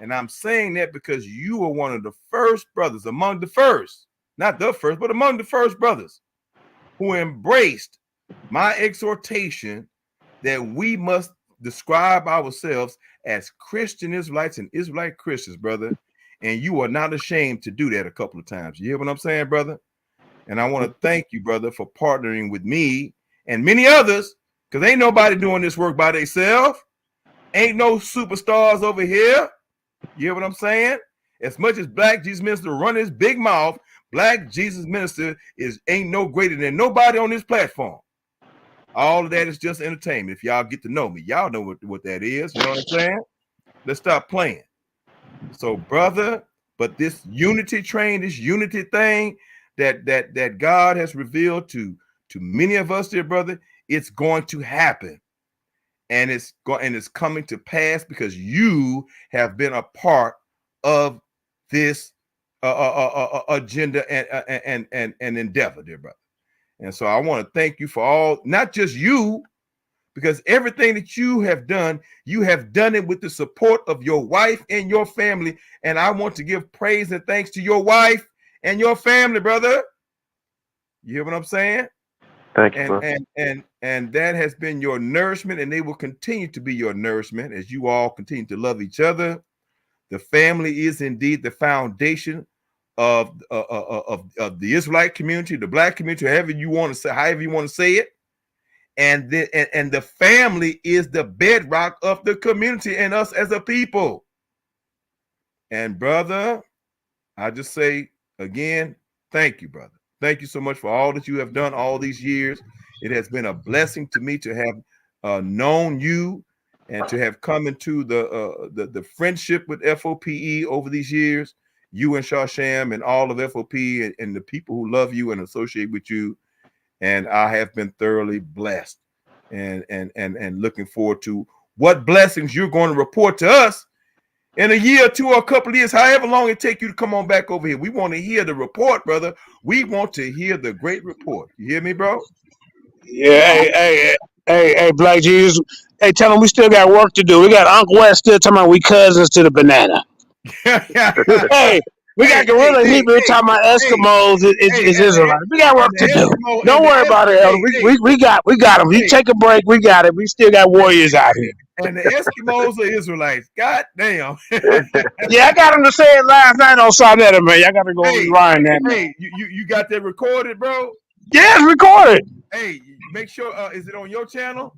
And I'm saying that because you are one of the first brothers, among the first, not the first, but among the first brothers who embraced my exhortation that we must describe ourselves as Christian Israelites and Israelite Christians, brother. And you are not ashamed to do that a couple of times. You hear what I'm saying, brother? And I want to thank you, brother, for partnering with me and many others, because ain't nobody doing this work by themselves. Ain't no superstars over here. You hear what I'm saying? As much as Black Jesus Minister run his big mouth, Black Jesus Minister ain't no greater than nobody on this platform. All of that is just entertainment. If y'all get to know me, y'all know what that is. You know what I'm saying? Let's stop playing. So, brother, but this unity train, this unity thing that God has revealed to many of us, dear brother, it's going to happen. And it's coming to pass because you have been a part of this agenda and endeavor, dear brother. And so I want to thank you for all, not just you, because everything that you have done it with the support of your wife and your family. And I want to give praise and thanks to your wife and your family, brother. You hear what I'm saying? Thank you, bro. And that has been your nourishment, and they will continue to be your nourishment as you all continue to love each other. The family is indeed the foundation of the Israelite community, the Black community, however you want to say it. And the family is the bedrock of the community and us as a people. And brother, I just say again, thank you, brother. Thank you so much for all that you have done all these years. It has been a blessing to me to have known you and to have come into the friendship with F.O.P.E. over these years. You and Sham and all of F.O.P.E. and the people who love you and associate with you. And I have been thoroughly blessed and looking forward to what blessings you're going to report to us In a year or two or a couple of years, however long it take you to come on back over here. We want to hear the report, brother. We want to hear the great report. You hear me, bro? Yeah, hey, Black Jesus. Hey, tell him we still got work to do. We got Uncle West still talking about we cousins to the banana. Hey, we got Gorilla Hebrew talking about Eskimos is Israelites. We got work to do. Don't worry about it, Elder. We got them. You take a break. We got it. We still got warriors out here. And the Eskimos are Israelites. God damn. Yeah, I got him to say it last night on Sonetta, man. I got to go rewind that. Hey, you got that recorded, bro? Yeah, it's recorded. Hey, make sure. Is it on your channel?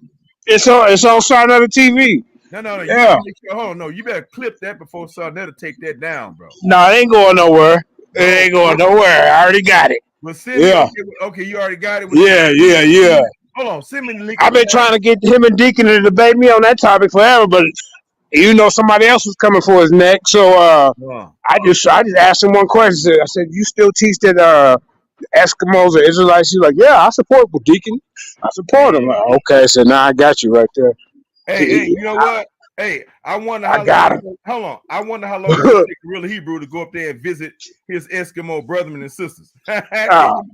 It's on Sonetta TV. No. Yeah. You better make sure. Hold on, no. You better clip that before Sonetta take that down, bro. No, it ain't going nowhere. It ain't going nowhere. I already got it. Well, send me. Okay, you already got it. Yeah. Hold on, send me the link. I've been trying to get him and Deacon to debate me on that topic forever, but you know somebody else was coming for his neck. So I just asked him one question. I said, "You still teach that Eskimos or Israelites?" He's like, "Yeah, I support with Deacon. I support him." Like, okay, so now I got you right there. Hey, you know what? Hey, I wonder how long. Hold on. I wonder how long it's gonna take Gorilla Hebrew to go up there and visit his Eskimo brethren and sisters. Come on.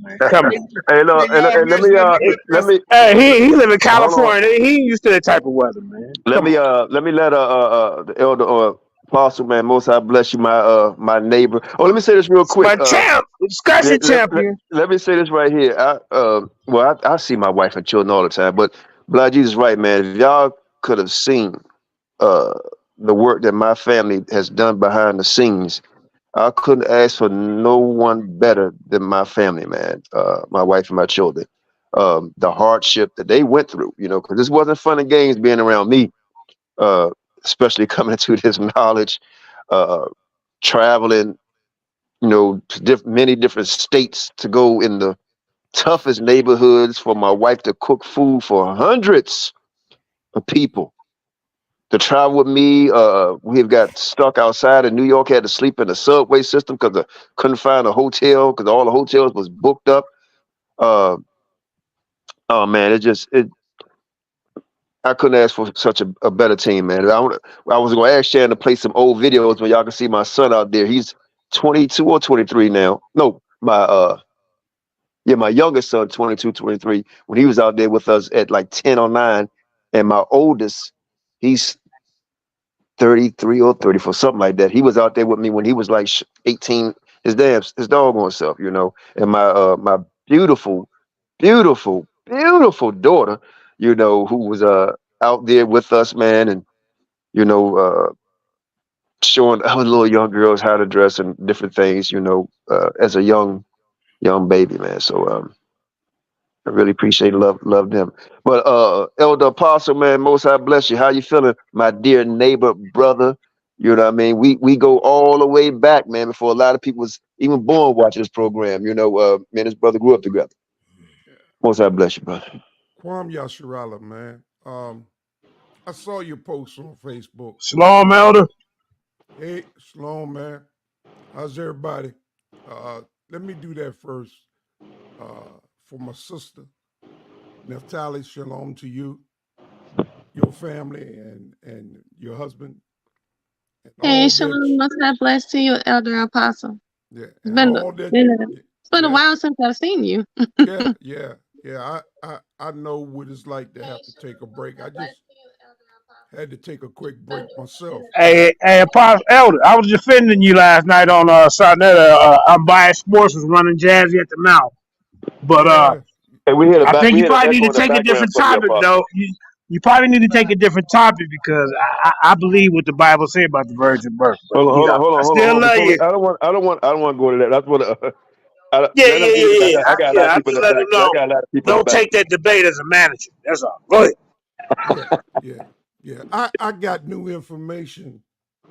Hey, look, and let me. Hey, he live in California. He ain't used to that type of weather, man. Let me let the elder or apostle, man, most high bless you, my neighbor. Oh, let me say this real quick. My champ, discussion champion. Let me say this right here. I see my wife and children all the time, but Blood Jesus right, man. If y'all could have seen the work that my family has done behind the scenes, I couldn't ask for no one better than my family, man. My wife and my children. The hardship that they went through, because this wasn't fun and games being around me, especially coming into this knowledge, traveling, to many different states to go in the toughest neighborhoods for my wife to cook food for hundreds of people. To travel with me, we've got stuck outside in New York, had to sleep in the subway system because I couldn't find a hotel because all the hotels was booked up. Oh man, I couldn't ask for such a better team, man. I was going to ask Shannon to play some old videos, but y'all can see my son out there. He's 22 or 23 now. No, my youngest son, 22, 23, when he was out there with us at like 10 or 9, and my oldest, he's 33 or 34, something like that. He was out there with me when he was like 18, his doggone self, and my beautiful, beautiful, beautiful daughter, who was out there with us, man, and showing other little young girls how to dress and different things, as a young baby, man. So I really appreciate love them. But Elder Apostle, man, most high bless you. How you feeling, my dear neighbor, brother? You know what I mean? We go all the way back, man, before a lot of people was even born watching this program. Me and his brother grew up together. Most high bless you, brother. Kwam Yasharala, man. I saw your post on Facebook. Shalom, Elder. Hey, shalom, man. How's everybody? Let me do that first. For my sister, Naphtali, shalom to you, your family, and your husband. Hey, shalom, most God bless to you, Elder Apostle. Yeah, It's been a while since I've seen you. yeah. I know what it's like to have to take a break. I just had to take a quick break myself. Hey, Apostle Elder, I was defending you last night on Sonetta. Unbiased Sports was running Jazzy at the mouth, but hey, I think you probably need to take a different topic, though. You probably need to take a different topic because I believe what the Bible says about the virgin birth. But, Hold on. I still love you. I don't want to go to that. That's what. Yeah. I got a lot of people in the back. I got a lot of people in the Don't back. take that debate as a manager. That's all. Go ahead. Yeah. I got new information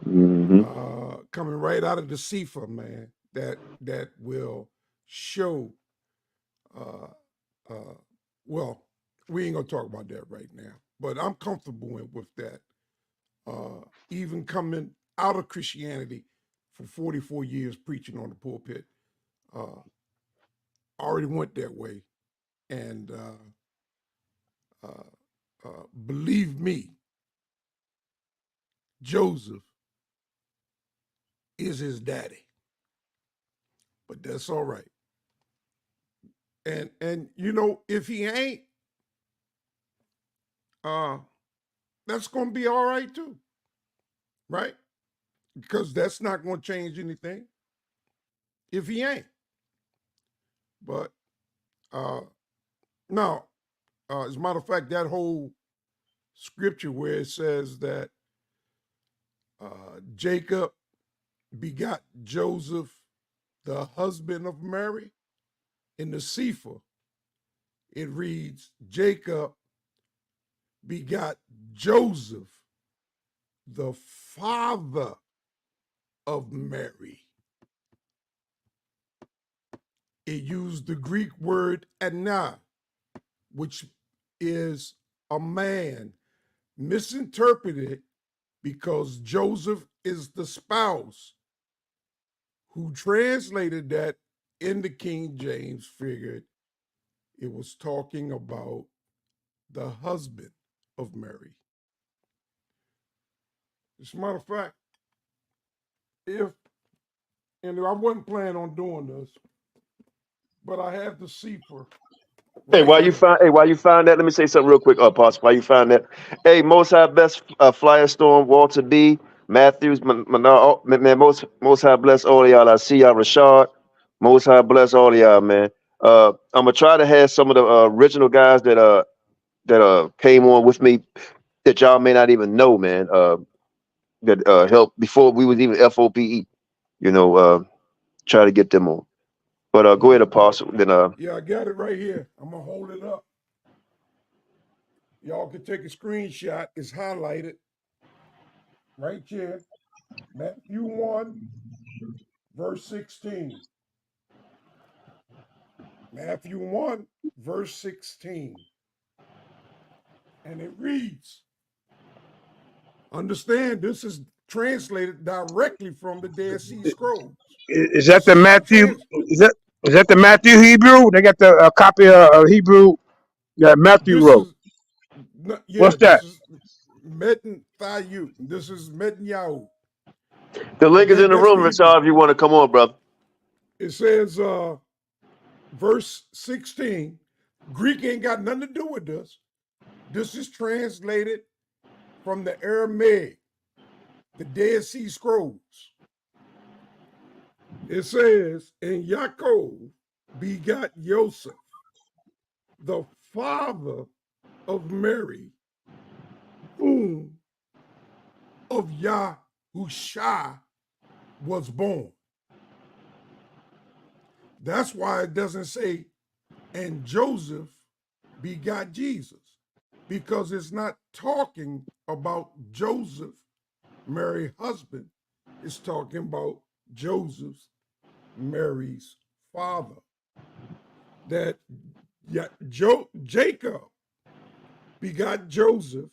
coming right out of the CFA, man. That will show. Well, we ain't gonna talk about that right now, but I'm comfortable with that. Even coming out of Christianity for 44 years preaching on the pulpit, already went that way. And believe me, Joseph is his daddy. But that's all right. And you know, if he ain't, that's gonna be all right too. Right? Because that's not gonna change anything if he ain't. But now, as a matter of fact, that whole scripture where it says that Jacob begot Joseph, the husband of Mary, in the Sefer, it reads, Jacob begot Joseph, the father of Mary. It used the Greek word anah, which is a man, misinterpreted because Joseph is the spouse, who translated that in the King James figured it was talking about the husband of Mary. As a matter of fact, and I wasn't planning on doing this, but I have the Sefer Hey, right here. while you find that, let me say something real quick, Apostle. While you find that, hey, Most High bless Flyer Storm, Walter D, Matthews, Menard, man, most High bless all of y'all. I see y'all, Rashard. Most High bless all of y'all, man. I'm gonna try to have some of the original guys that came on with me that y'all may not even know, man. That helped before we was even F.O.P.E. You know, try to get them on. But go ahead, Apostle. Then Yeah, I got it right here. I'm gonna hold it up. Y'all can take a screenshot. It's highlighted right here. Matthew 1, verse 16. Matthew 1, verse 16. And it reads, understand this is translated directly from the Dead Sea Scrolls. Is that This the is the Matthew? Is that the Matthew Hebrew? They got the copy of Hebrew that Matthew this wrote. is yeah, What's that? this is Metin Thayu. This is Netanyahu. the link And is in the that's room, the Hebrew. Rashard. If you want to come on, brother. It says verse 16. Greek ain't got nothing to do with this. This is translated from the Aramaic, the Dead Sea Scrolls. It says, and Yaakov begot Joseph, the father of Mary, whom of Yahusha was born. That's why it doesn't say, and Joseph begot Jesus, because it's not talking about Joseph, Mary's husband. It's talking about Joseph's, Mary's father. That Jacob begot Joseph,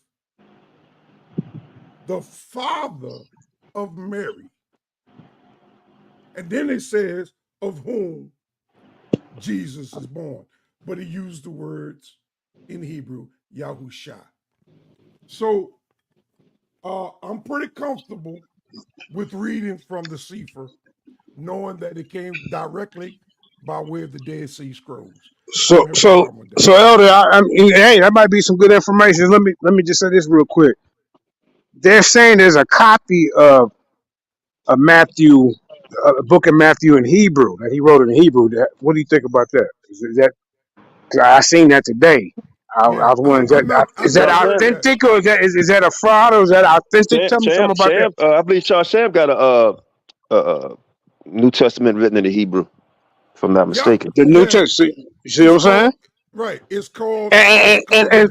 the father of Mary. And then it says, of whom Jesus is born. But he used the words in Hebrew, Yahusha. So I'm pretty comfortable with reading from the Sefer, knowing that it came directly by way of the Dead Sea Scrolls. I So don't have a so problem with that. so Elder, I mean, hey, that might be some good information. Let me just say this real quick. They're saying there's a copy of Matthew, a book of Matthew in Hebrew that he wrote in Hebrew. What do you think about that? Is that 'cause I seen that today? I Yeah, was wondering, I've is that never heard that. authentic or is that a fraud or is that authentic? Tell me something about that. Sham, I believe Charles Sham got a New Testament written in the Hebrew, if I'm not Yeah, mistaken. The New yeah. Testament. You see what It's I'm saying? called right. It's called the And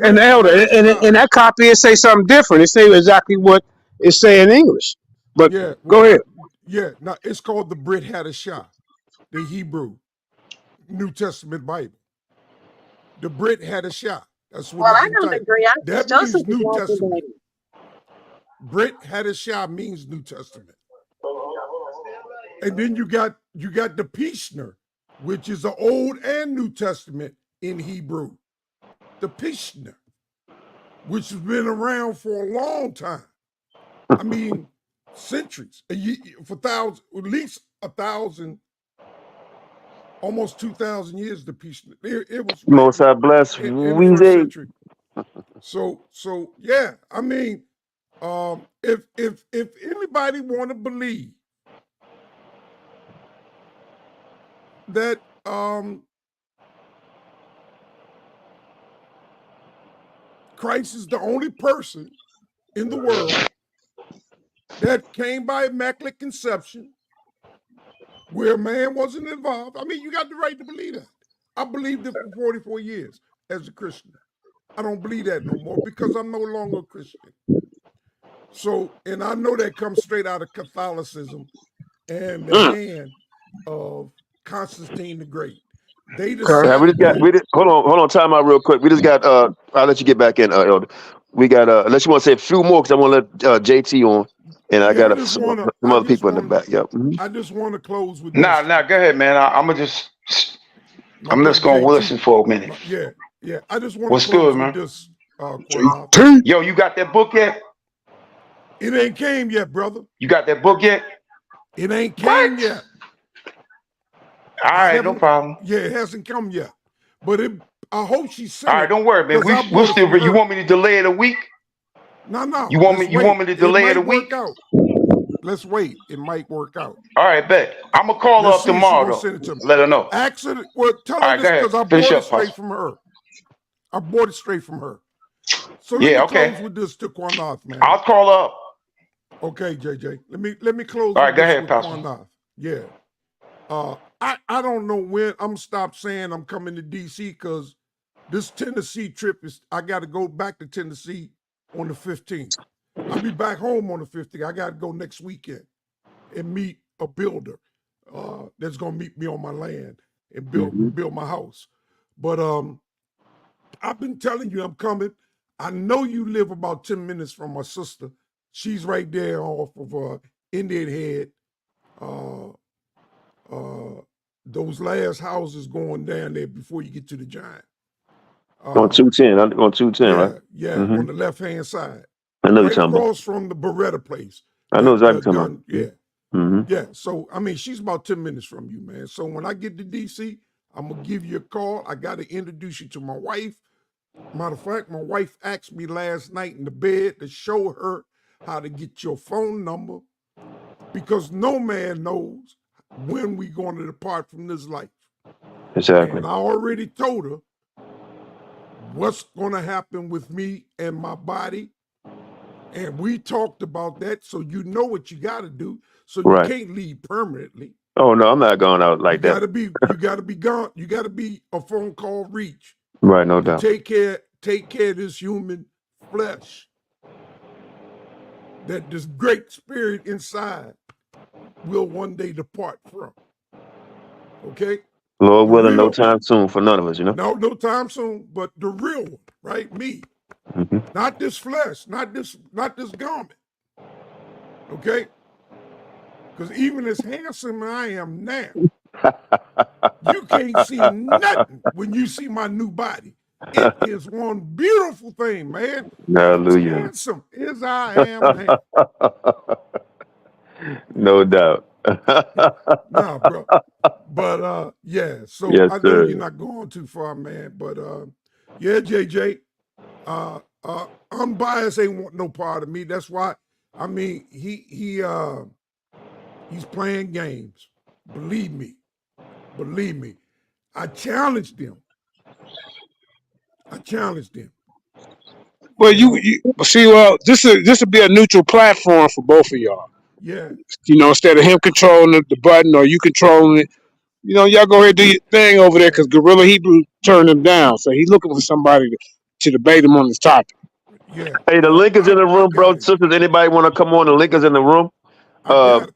Brit Elder, Hadashah. in that copy, it say something different. It say exactly what it say in English. But Yeah, go ahead. yeah. No, it's called the Brit Hadashah, the Hebrew New Testament Bible. The Brit Hadashah. That's what Well, it's I don't entitled. agree. I think That Joseph means is New more Testament. related. Brit Hadashah means New Testament. And then you got the Pishner, which is the Old and New Testament in Hebrew. The Pishner, which has been around for a long time. I mean, centuries, for thousands, at least 1,000, almost 2,000 years. The peace, it was Most written High bless. in the first Weezy. century. So yeah, I mean, if anybody want to believe that Christ is the only person in the world that came by immaculate conception, where man wasn't involved, I mean, you got the right to believe that. I believed it for 44 years as a Christian. I don't believe that no more because I'm no longer a Christian. So, and I know that comes straight out of Catholicism and the hand of Constantine the Great. They decided hold on, time out real quick. We just got I'll let you get back in, Elder. We got unless you want to say a few more, because I want to let JT on, and I got some other people in the back. Yep. I just want to close with Nah, this. go ahead, man. I'm just gonna listen for a minute. Yeah. I just want What's to close good, with man? this. Qanath. Yo, you got that book yet? It ain't came yet, brother. You got that book yet? It ain't came yet. All right, no problem. Yeah, it hasn't come yet. But I hope she sent All right, don't worry, man. We'll still. You want me to delay it a week? No. You want me to delay it a week? Out. Let's wait. It might work out. All right, bet. I'm gonna call her up tomorrow. Let her know. Ask her. Well, tell her this because I bought it straight from her. I bought it straight from her. So let me close with this to Qanath, man. I'll call her up. Okay, JJ. Let me close. All right, with go this ahead, with Pastor. Qanath. Yeah. I don't know when I'm stop saying I'm coming to DC because this Tennessee trip I got to go back to Tennessee on the 15th. I'll be back home on the 15th. I got to go next weekend and meet a builder that's gonna meet me on my land and build my house. But I've been telling you I'm coming. I know you live about 10 minutes from my sister. She's right there off of Indian Head. Those last houses going down there before you get to the Giant. On 210, on 210, right? Yeah, on the left-hand side. I know right you're talking across from the Beretta place. I know exactly what you're talking about. Yeah. Yeah, so, I mean, she's about 10 minutes from you, man. So when I get to D.C., I'm going to give you a call. I got to introduce you to my wife. Matter of fact, my wife asked me last night in the bed to show her how to get your phone number because no man knows when we're going to depart from this life. Exactly. And I already told her what's going to happen with me and my body. And we talked about that, so you know what you got to do. So you can't leave permanently. Oh no, I'm not going out like that. You got to be gone. You got to be a phone call reach. Right, no doubt. Take care of this human flesh. That this great spirit inside will one day depart from. Okay? Lord willing, no time soon for none of us, you know? No time soon, but the real one, right? Me. Not this flesh, not this garment. Okay? Because even as handsome as I am now, you can't see nothing when you see my new body. It is one beautiful thing, man. Hallelujah. As handsome as I am now. No doubt. Nah, bro. But yeah, so yes, I know sir. you're not going too far, man. But yeah, JJ, unbiased ain't want no part of me. That's why, I mean, he's playing games. Believe me. I challenged him. Well, you see, well, this would be a neutral platform for both of y'all. Yeah. You know, instead of him controlling the button or you controlling it, you know, y'all go ahead and do your thing over there because Gorilla Hebrew turned him down. So he's looking for somebody to debate him on this topic. Yeah. Hey, the link is in the room, bro. Sisters, anybody want to come on? The link is in the room. Go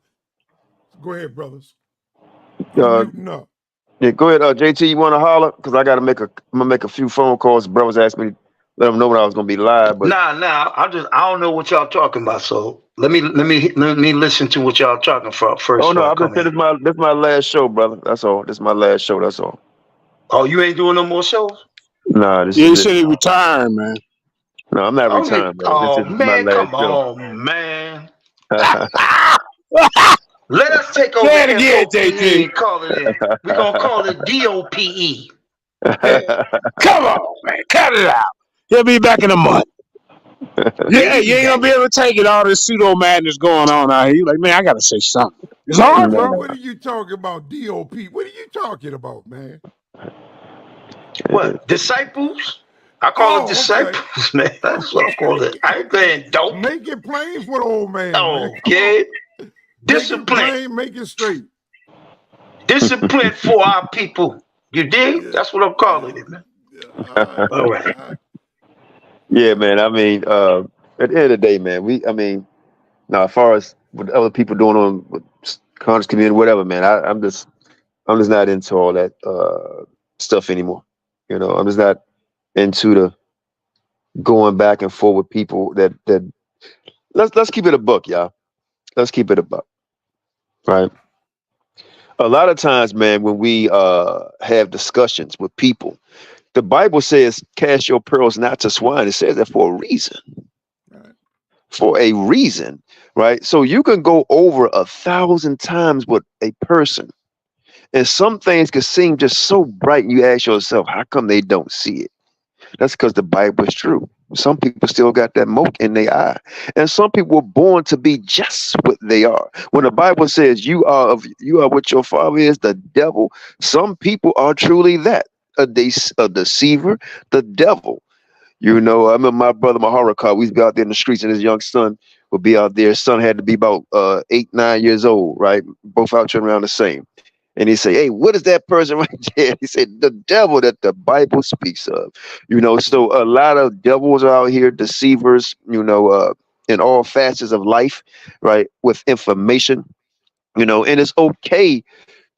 ahead, brothers. I'm muting up. Yeah, go ahead, JT. You want to holler? Because I'm gonna make a few phone calls. Brothers asked me to let them know when I was gonna be live. But Nah. I don't know what y'all talking about. So let me listen to what y'all talking about first. Oh no, I'm just saying this is my last show, brother. That's all. This is my last show. That's all. Oh, you ain't doing no more shows? Nah, this you is said it. he retired, man. No, I'm not retired, man. This is my last come show. on, man. Let us take over Say it again, F.O.P.E. JT. and call it in. We're gonna call it D.O.P.E. Come on, man. Cut it out. He'll be back in a month. Yeah, you ain't gonna be able to take it. All this pseudo madness going on out here. You like, man, I gotta say something. It's hard, bro. What are you talking about, DOP? What are you talking about, man? What? Disciples? I call it disciples, man. That's what I call it. I ain't playing dope. Make it plain for the old man. Okay. Discipline. Make it straight. Discipline for our people. You dig? That's what I'm calling it, man. All right. Yeah, man. I mean, at the end of the day, man, now as far as what other people doing on with conscious community, whatever, man, I'm just not into all that stuff anymore. You know, I'm just not into the going back and forth with people that let's keep it a buck, y'all. Let's keep it a buck. Right. A lot of times, man, when we have discussions with people, the Bible says, cast your pearls not to swine. It says that for a reason. Right. For a reason, right? So you can go over 1,000 times with a person, and some things can seem just so bright, and you ask yourself, how come they don't see it? That's because the Bible is true. Some people still got that mote in their eye, and some people were born to be just what they are. When the Bible says you are what your father is, the devil, some people are truly that, a deceiver, the devil. You know, I remember my brother Maharakar, we'd be out there in the streets, and his young son would be out there. His son had to be about 8, 9 years old, right? Both out turning around the same. And he say, hey, what is that person right there? He said, the devil that the Bible speaks of. You know, so a lot of devils are out here, deceivers, you know, in all facets of life, right? With information, you know, and it's okay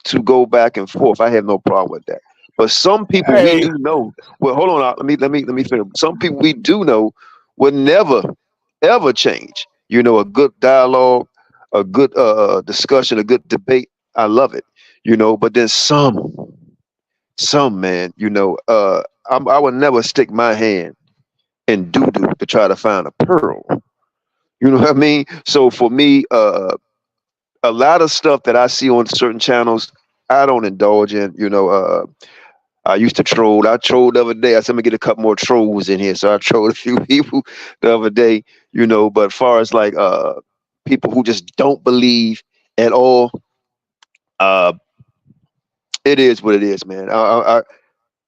to go back and forth. I have no problem with that. But some people we do know. Well, hold on. Let me finish. Some people we do know will never, ever change. You know, a good dialogue, a good discussion, a good debate. I love it. You know, but then some man, you know, I would never stick my hand in doo-doo to try to find a pearl. You know what I mean? So for me, a lot of stuff that I see on certain channels, I don't indulge in. You know, I used to troll. I trolled the other day. I said, let me get a couple more trolls in here. So I trolled a few people the other day, you know, but as far as like people who just don't believe at all, it is what it is, man.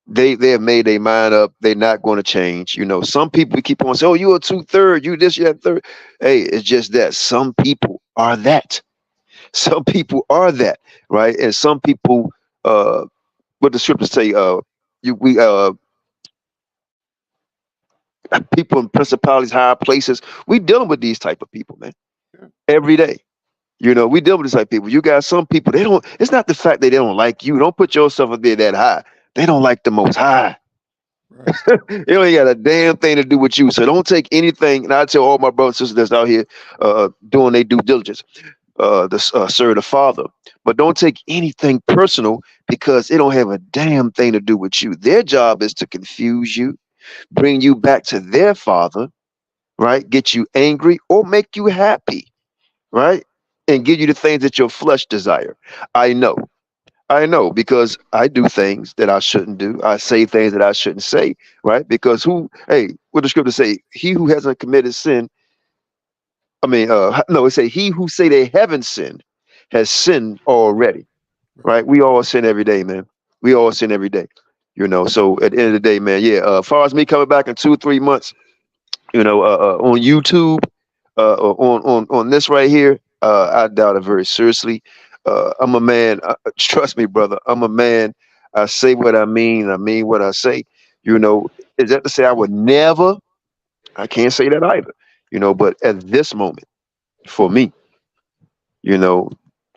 They have made their mind up. They're not going to change. You know, some people keep on saying, oh, you're a 2/3, you this, you that third. Hey, it's just that some people are that. Some people are that, right? And some people, what the scriptures say, people in principalities, high places, we dealing with these type of people, man, every day. You know, we deal with this type of people. You got some people, it's not the fact that they don't like you. Don't put yourself up there that high. They don't like the most high. Right. It ain't got a damn thing to do with you. So don't take anything. And I tell all my brothers and sisters that's out here doing their due diligence, serve the Father. But don't take anything personal because it don't have a damn thing to do with you. Their job is to confuse you, bring you back to their Father, right? Get you angry or make you happy, right? And give you the things that your flesh desire. I know because I do things that I shouldn't do. I say things that I shouldn't say, right? Because what the scripture say? He who hasn't committed sin, it say he who say they haven't sinned has sinned already, right? We all sin every day, man. We all sin every day, you know. So at the end of the day, man, as far as me coming back in 2-3 months, you know, on YouTube, on this right here, I doubt it very seriously. I'm a man. Trust me, brother. I'm a man. I say what I mean. I mean what I say. You know, is that to say I would never? I can't say that either. You know, but at this moment, for me, you know,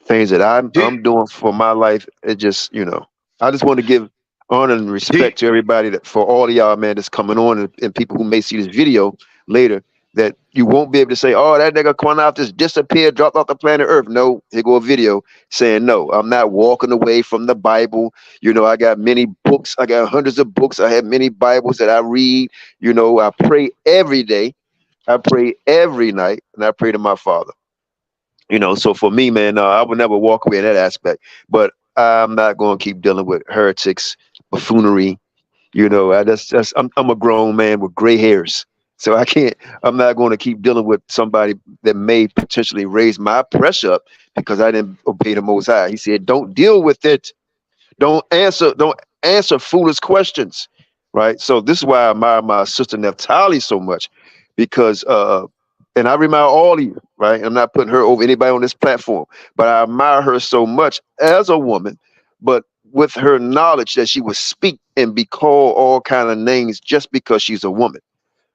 things that I'm doing for my life, it just, you know, I just want to give honor and respect to everybody that for all of y'all, man, that's coming on and people who may see this video later. That you won't be able to say, oh, that nigga Qanath just disappeared, dropped off the planet Earth. No, here go a video saying, no, I'm not walking away from the Bible. You know, I got many books. I got hundreds of books. I have many Bibles that I read. You know, I pray every day. I pray every night, and I pray to my Father. You know, so for me, man, I would never walk away in that aspect. But I'm not going to keep dealing with heretics, buffoonery. You know, I'm a grown man with gray hairs, so I'm not going to keep dealing with somebody that may potentially raise my pressure up because I didn't obey the Most High. He said, "Don't deal with it. Don't answer foolish questions." Right. So this is why I admire my sister Naphtali so much, because and I admire all of you, right? I'm not putting her over anybody on this platform, but I admire her so much as a woman, but with her knowledge that she would speak and be called all kind of names just because she's a woman,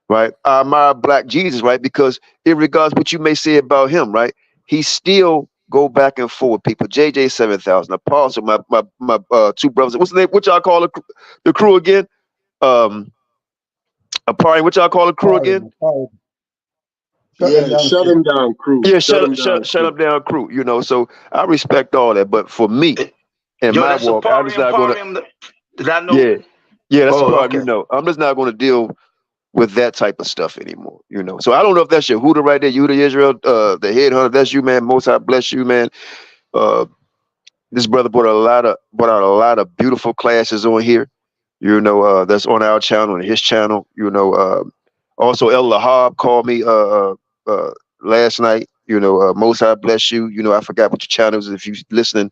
right? I admire Black Jesus, right? Because irregardless what you may say about him, right? He still go back and forth with people. JJ 7000, Apostle, my two brothers. What's the name? What y'all call the crew again? A party. What y'all call the crew again? Shut him down, crew. Yeah, shut him down, crew. You know, so I respect all that, but for me and my walk, I'm just not gonna. Did I know? Yeah, that's Oh, part. okay. You know, I'm just not going to deal with that type of stuff anymore. You know, so I don't know if that's your Huda right there, Yehuda Israel, the headhunter. That's you, man. Most High bless you, man. This brother brought out a lot of beautiful classes on here. You know, that's on our channel and his channel. You know, also El Lahab called me last night. You know, Most High bless you. You know, I forgot what your channel is. If you're listening,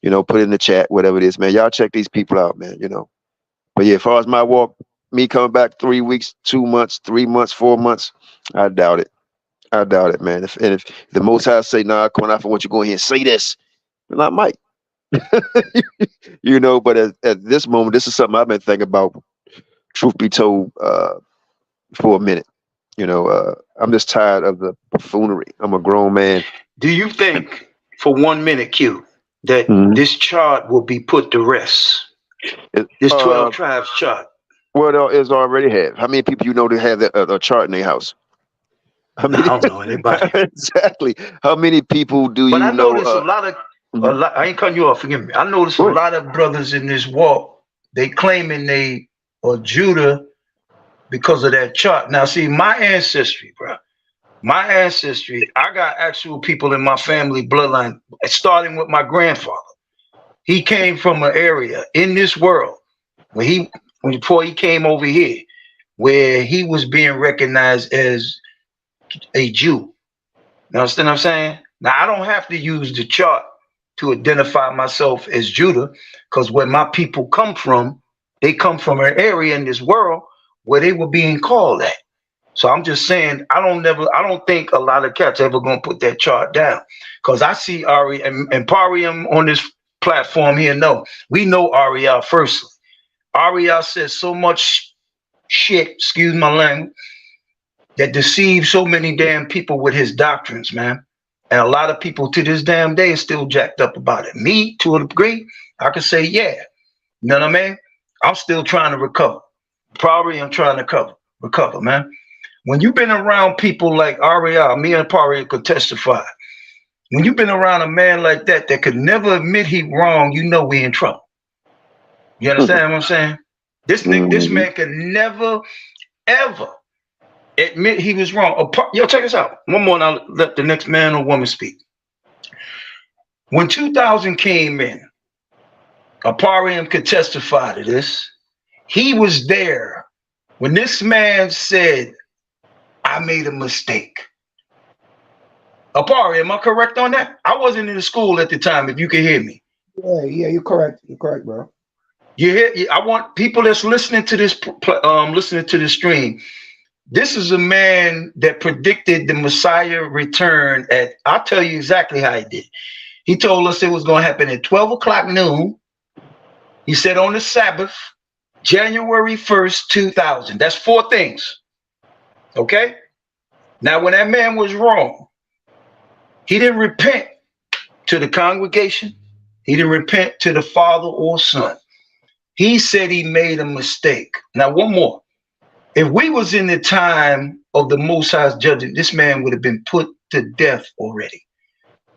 you know, put it in the chat, whatever it is, man. Y'all check these people out, man. You know, but yeah, as far as my walk, me coming back 3 weeks, 2 months, 3 months, 4 months, I doubt it. I doubt it, man. If the Most High say, "Nah, Qanath, I want you to go in here and say this," and I might. You know, but at this moment, this is something I've been thinking about, truth be told, for a minute. You know, I'm just tired of the buffoonery. I'm a grown man. Do you think, for 1 minute, Q, that this chart will be put to rest? This 12 tribes chart. Well, it's already have. How many people you know that have a chart in their house? I don't know anybody. Exactly. How many people do you know? But I notice a lot of. I ain't cutting you off. Forgive me. I notice a lot of brothers in this walk. They claiming they are Judah because of that chart. Now, see, my ancestry, bro. My ancestry. I got actual people in my family bloodline, starting with my grandfather. He came from an area in this world before he came over here, where he was being recognized as a Jew. You understand what I'm saying? Now, I don't have to use the chart to identify myself as Judah, because where my people come from, they come from an area in this world where they were being called that. So I'm just saying, I don't think a lot of cats ever gonna put that chart down, because I see Ari and Parium on this platform here. No, we know Ariel firstly. Ariel says so much shit, excuse my language, that deceives so many damn people with his doctrines, man. And a lot of people to this damn day is still jacked up about it. Me, to a degree, I could say, yeah. You know what I mean? I'm still trying to recover. Probably I'm trying to recover, man. When you've been around people like Ariel, me and Pari could testify. When you've been around a man like that could never admit he wrong, you know we in trouble. You understand what I'm saying? This man can never, ever admit he was wrong. Yo, check this out. One more and I'll let the next man or woman speak. When 2000 came in, Aparium could testify to this. He was there when this man said, "I made a mistake." Apari, am I correct on that? I wasn't in the school at the time, if you can hear me. Yeah, you're correct. You're correct, bro. You hear? I want people that's listening to this stream. This is a man that predicted the Messiah return I'll tell you exactly how he did. He told us it was going to happen at 12 o'clock noon. He said on the Sabbath, January 1st, 2000. That's 4 things. Okay? Now, when that man was wrong, he didn't repent to the congregation. He didn't repent to the father or son. He said he made a mistake. Now, one more. If we was in the time of the Most High's judgment, this man would have been put to death already.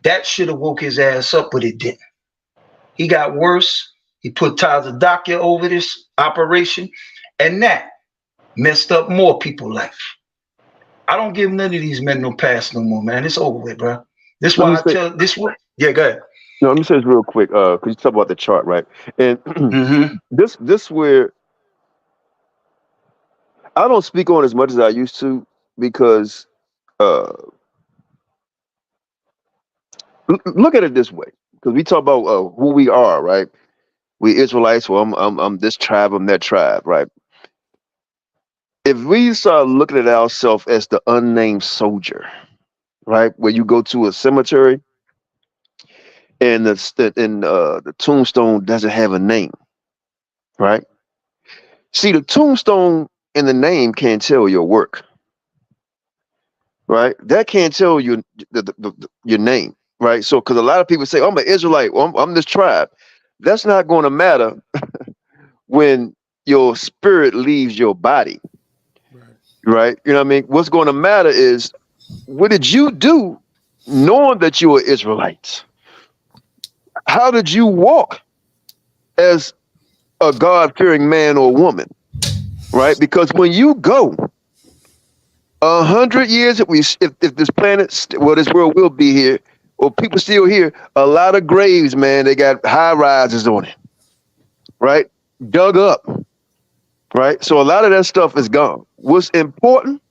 That should have woke his ass up, but it didn't. He got worse. He put Tazadakia over this operation, and that messed up more people's life. I don't give none of these men no pass no more, man. It's over with, bro. This Let me why I say, tell this one. Yeah, go ahead. no, let me say this real quick, because you talk about the chart, right? And Mm-hmm. this where I don't speak on as much as I used to because look at it this way, because we talk about who we are, right? We Israelites. Well, I'm this tribe. I'm that tribe, right? If we start looking at ourselves as the unnamed soldier, right, where you go to a cemetery and the tombstone doesn't have a name, right? See, the tombstone and the name can't tell your work, right? That can't tell you your name, right? So, because a lot of people say, "I'm an Israelite. Well, I'm this tribe." That's not going to matter when your spirit leaves your body, right? You know what I mean? What's going to matter is what did you do, knowing that you were Israelites? How did you walk as a God-fearing man or woman, right? Because when you go 100 years, if this planet, well, this world will be here, or people still here, a lot of graves, man, they got high rises on it, right? Dug up, right? So a lot of that stuff is gone. What's important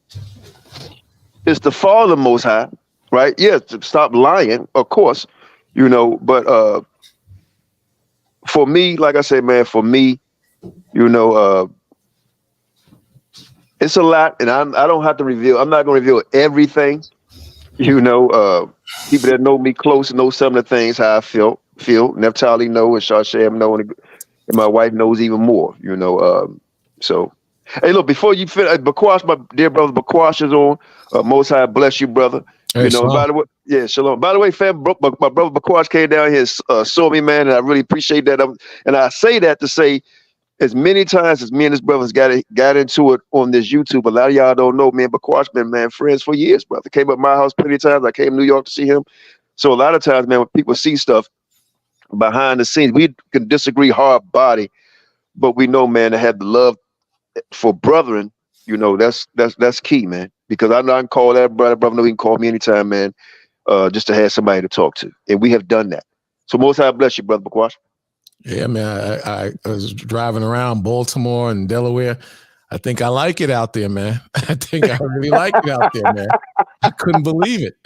is to follow the Most High, right? Yes, to stop lying, of course, you know, but for me, like I said, man, for me, you know, it's a lot, and I don't have to reveal. I'm not going to reveal everything. You know, people that know me close know some of the things how I feel. Neftali know, and Shasham know, and my wife knows even more. You know, so hey, look, before you finish, Bakwash, my dear brother Bakwash is on. Most High bless you, brother. Hey, you know, shalom. by the way, yeah, shalom. By the way, fam, my brother Bakwash came down here, saw me, man, and I really appreciate that. And I say that to say, as many times as me and his brothers got into it on this YouTube, a lot of y'all don't know, man, but Quash been, man, friends for years, brother. Came up my house plenty of times. I came to New York to see him. So a lot of times, man, when people see stuff behind the scenes, we can disagree hard body, but we know, man, to have the love for brethren, you know, that's key, man. Because I know I can call that brother know he can call me anytime, man, just to have somebody to talk to. And we have done that. So most High bless you, brother Bakwash. Yeah, man. I was driving around Baltimore and Delaware. I think I like it out there, man. I think I really like it out there, man. I couldn't believe it.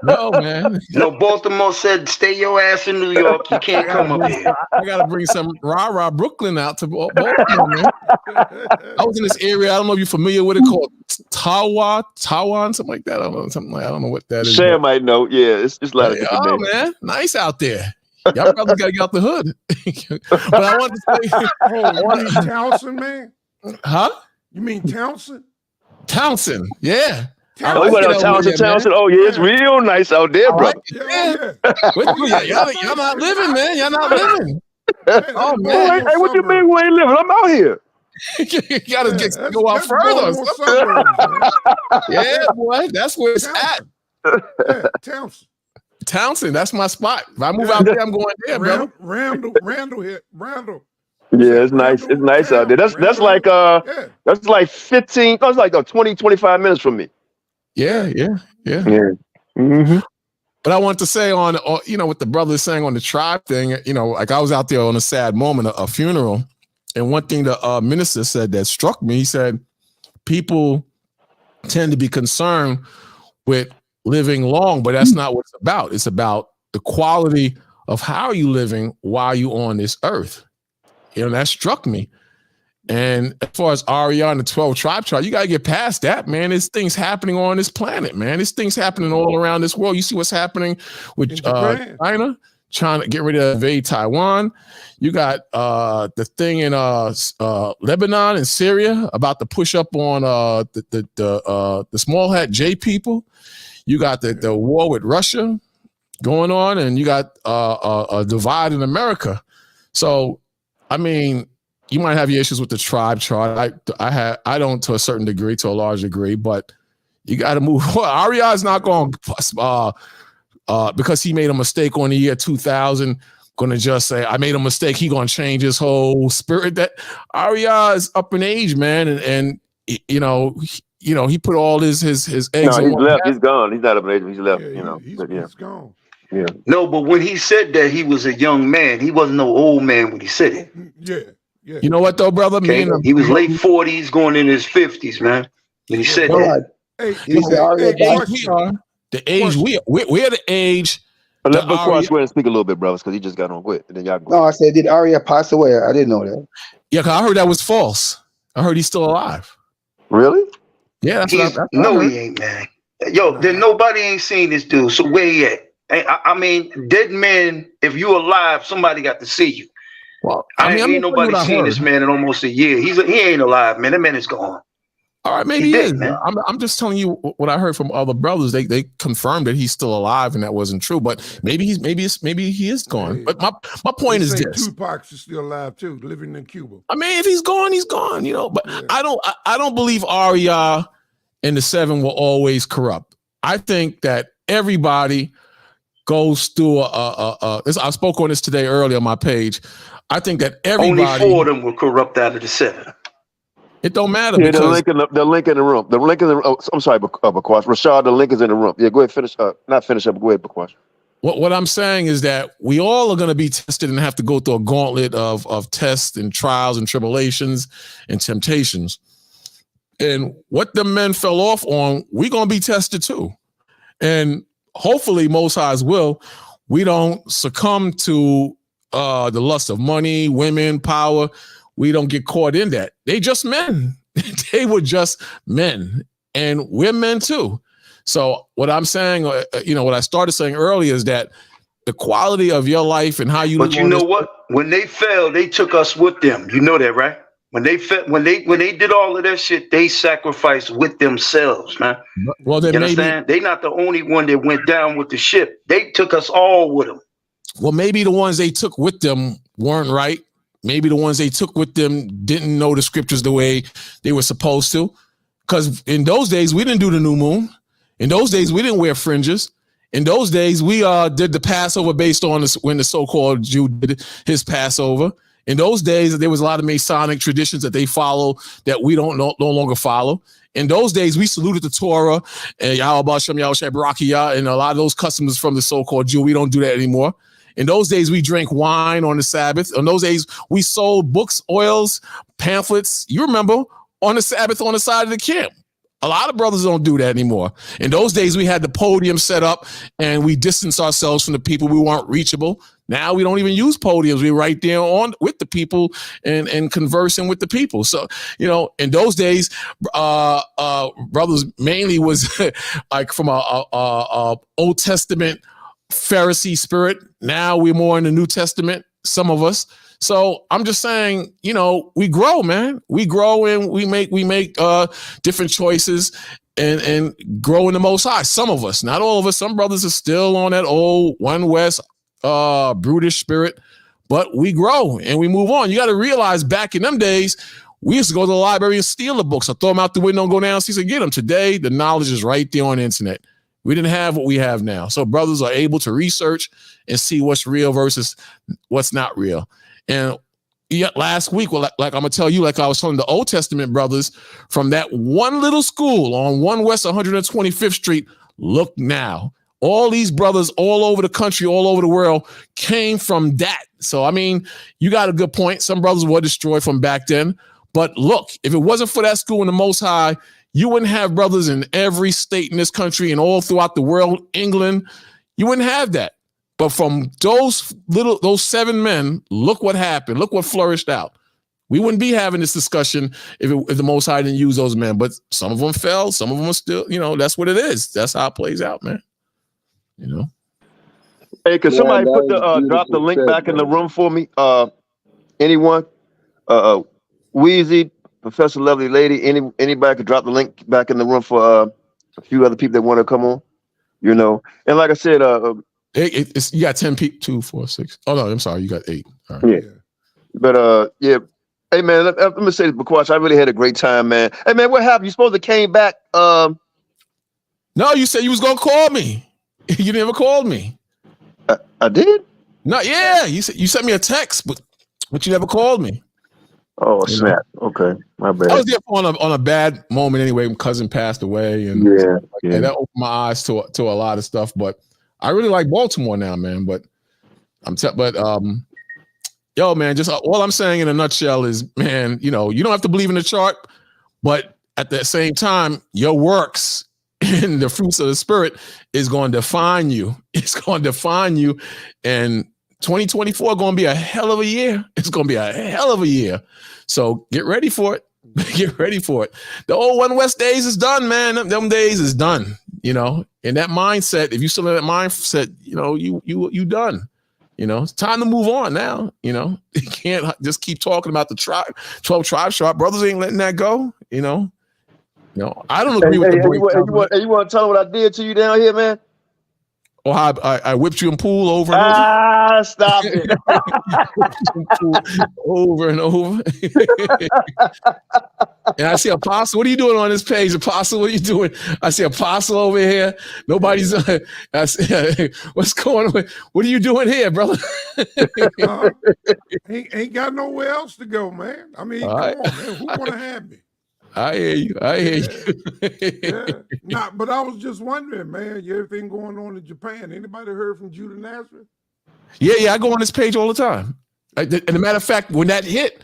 No, man. No, Baltimore said, "Stay your ass in New York. You can't come up here." I gotta bring some rah-rah Brooklyn out to Baltimore, man. I was in this area. I don't know if you're familiar with it, called Tawan, something like that. I don't know, I don't know what that is. Sam might know. Yeah, it's a lot of different names. Man, nice out there. Y'all brothers gotta get out the hood. But I want to say, you mean Townsend, man? Huh? You mean Townsend? Townsend, yeah. Oh, you went out Townsend. Oh, yeah, it's real nice out there, bro. Yeah. Y'all not living, man. Y'all not living. Oh, man. Hey, what you mean we ain't living? I'm out here. You gotta go out further. Yeah, boy, that's where it's at. Townsend. Townsend, that's my spot. If I move out there, I'm going there, brother. Randall. Yeah, it's nice. It's nice out there. That's like 15. That's like 20, 25 minutes from me. Yeah. Mm-hmm. But I want to say on what the brother is saying on the tribe thing, like I was out there on a sad moment, a funeral, and one thing the minister said that struck me, he said, people tend to be concerned with living long, but that's not what it's about. It's about the quality of how you living while you on this earth. That struck me. And as far as AREA and the 12 tribe chart, you got to get past that, man. There's things happening on this planet, man. There's things happening all around this world. You see what's happening with China, trying to get rid of invade Taiwan. You got the thing in Lebanon and Syria about to push up on the small hat J people. You got the war with Russia going on, and you got a divide in America. So, I mean, you might have your issues with the tribe chart. I don't to a certain degree, to a large degree, but you got to move. AREA is not going because he made a mistake on the year 2000. Going to just say I made a mistake. He going to change his whole spirit. That AREA is up in age, man, and you know, he put all his eggs No, in he's one left. basket. He's gone. He's not up in age. He's left. Yeah, You know. he's But yeah. gone. Yeah. No, but when he said that, he was a young man. He wasn't no old man when he said it. Yeah. You know what though, brother? Okay, he was late 40s, going in his 50s, man. When he said that. Hey, the age we're the age. Let Baquash go ahead and speak a little bit, brothers, because he just got on quick. And then y'all go. No, I said, did Aria pass away? I didn't know that. Yeah, cause I heard that was false. I heard he's still alive. Really? Yeah, that's what I No, heard. he ain't, man. Yo, then nobody ain't seen this dude. So where he at? I mean, dead men, if you alive, somebody got to see you. Well, I mean, ain't nobody seen this man in almost a year. He ain't alive, man. That man is gone. All right, maybe he is. Man. I'm just telling you what I heard from other brothers. They confirmed that he's still alive, and that wasn't true. But maybe he is gone. Hey, but my point is this: Tupac's is still alive too, living in Cuba. I mean, if he's gone, he's gone. You know. But yeah. I don't believe Aria and the seven were always corrupt. I think that everybody goes through I spoke on this today earlier on my page. I think that everybody. Only 4 of them were corrupt out of the 7. It don't matter. Yeah, because the link in the room. The link in the room. I'm sorry, Baquash. Rashad, the link is in the room. Yeah, go ahead, finish up. Not finish up, go ahead, Baquash. What I'm saying is that we all are going to be tested and have to go through a gauntlet of tests and trials and tribulations and temptations. And what the men fell off on, we're going to be tested too. And hopefully, Most High's will, we don't succumb to the lust of money, women, power. We don't get caught in that. They just men. They were just men. And we're men too. So what I'm saying, what I started saying earlier is that the quality of your life and how you live. But you know what? When they fell, they took us with them. You know that, right? When they did all of that shit, they sacrificed with themselves, man. Well, then you understand? They not the only one that went down with the ship. They took us all with them. Well, maybe the ones they took with them weren't right. Maybe the ones they took with them didn't know the scriptures the way they were supposed to. Because in those days, we didn't do the new moon. In those days, we didn't wear fringes. In those days, we did the Passover based on when the so-called Jew did his Passover. In those days, there was a lot of Masonic traditions that they follow that we don't no longer follow. In those days, we saluted the Torah and Yahawashi and a lot of those customs from the so-called Jew. We don't do that anymore. In those days, we drank wine on the Sabbath. In those days, we sold books, oils, pamphlets. You remember, on the Sabbath on the side of the camp. A lot of brothers don't do that anymore. In those days, we had the podium set up and we distanced ourselves from the people. We weren't reachable. Now we don't even use podiums. We're right there on with the people and conversing with the people. So, in those days, brothers mainly was like from a Old Testament Pharisee spirit. Now we're more in the New Testament, some of us. So I'm just saying, we grow, man. We grow and we make different choices and grow in the Most High. Some of us, not all of us. Some brothers are still on that old One West brutish spirit, but we grow and we move on. You got to realize back in them days, we used to go to the library and steal the books. I throw them out the window and go downstairs and get them. Today, the knowledge is right there on the internet. We didn't have what we have now. So brothers are able to research and see what's real versus what's not real. And last week, like I'm going to tell you, like I was telling the Old Testament brothers from that one little school on 1 West 125th Street, look now. All these brothers all over the country, all over the world came from that. So, I mean, you got a good point. Some brothers were destroyed from back then. But look, if it wasn't for that school in the Most High, you wouldn't have brothers in every state in this country and all throughout the world, England. You wouldn't have that. But from those 7 men, look what happened. Look what flourished out. We wouldn't be having this discussion if the Most High didn't use those men. But some of them fell. Some of them are still, that's what it is. That's how it plays out, man. Hey, can somebody put drop the link back in the room for me? Anyone? Weezy, Professor Lovely Lady, anybody could drop the link back in the room for a few other people that want to come on, And like I said, you got 10 people, 2, 4, 6. Oh no, I'm sorry, you got 8. All right. Yeah, but yeah. Hey man, let me say this, Baquash, I really had a great time, man. Hey man, what happened? You supposed to came back? No, you said you was gonna call me. You never called me. I did. No, yeah, you sent me a text, but you never called me. Oh snap! Okay, my I bad. was there on a bad moment anyway. My cousin passed away, and that opened my eyes to a lot of stuff. But I really like Baltimore now, man. But yo, man, just all I'm saying in a nutshell is, man, you don't have to believe in the chart, but at the same time, your works and the fruits of the Spirit is going to define you. It's going to define you, and 2024 going to be a hell of a year. It's going to be a hell of a year. So get ready for it. Get ready for it. The old One West days is done, man. Them days is done. In that mindset, if you still in that mindset, you done. It's time to move on now. You can't just keep talking about the 12 tribes. Brothers ain't letting that go. I don't agree with the breakdown. You want to tell them what I did to you down here, man? Or how I whipped you in pool over and over. Stop it. Over and over. And I see Apostle. What are you doing on this page, Apostle? What are you doing? I see Apostle over here. Nobody's. What's going on? What are you doing here, brother? Ain't got nowhere else to go, man. I mean, come on, man. Who want to have me? I hear you. Yeah. But I was just wondering, man, everything going on in Japan. Anybody heard from Judah Nazareth? Yeah. I go on this page all the time. And a matter of fact, when that hit,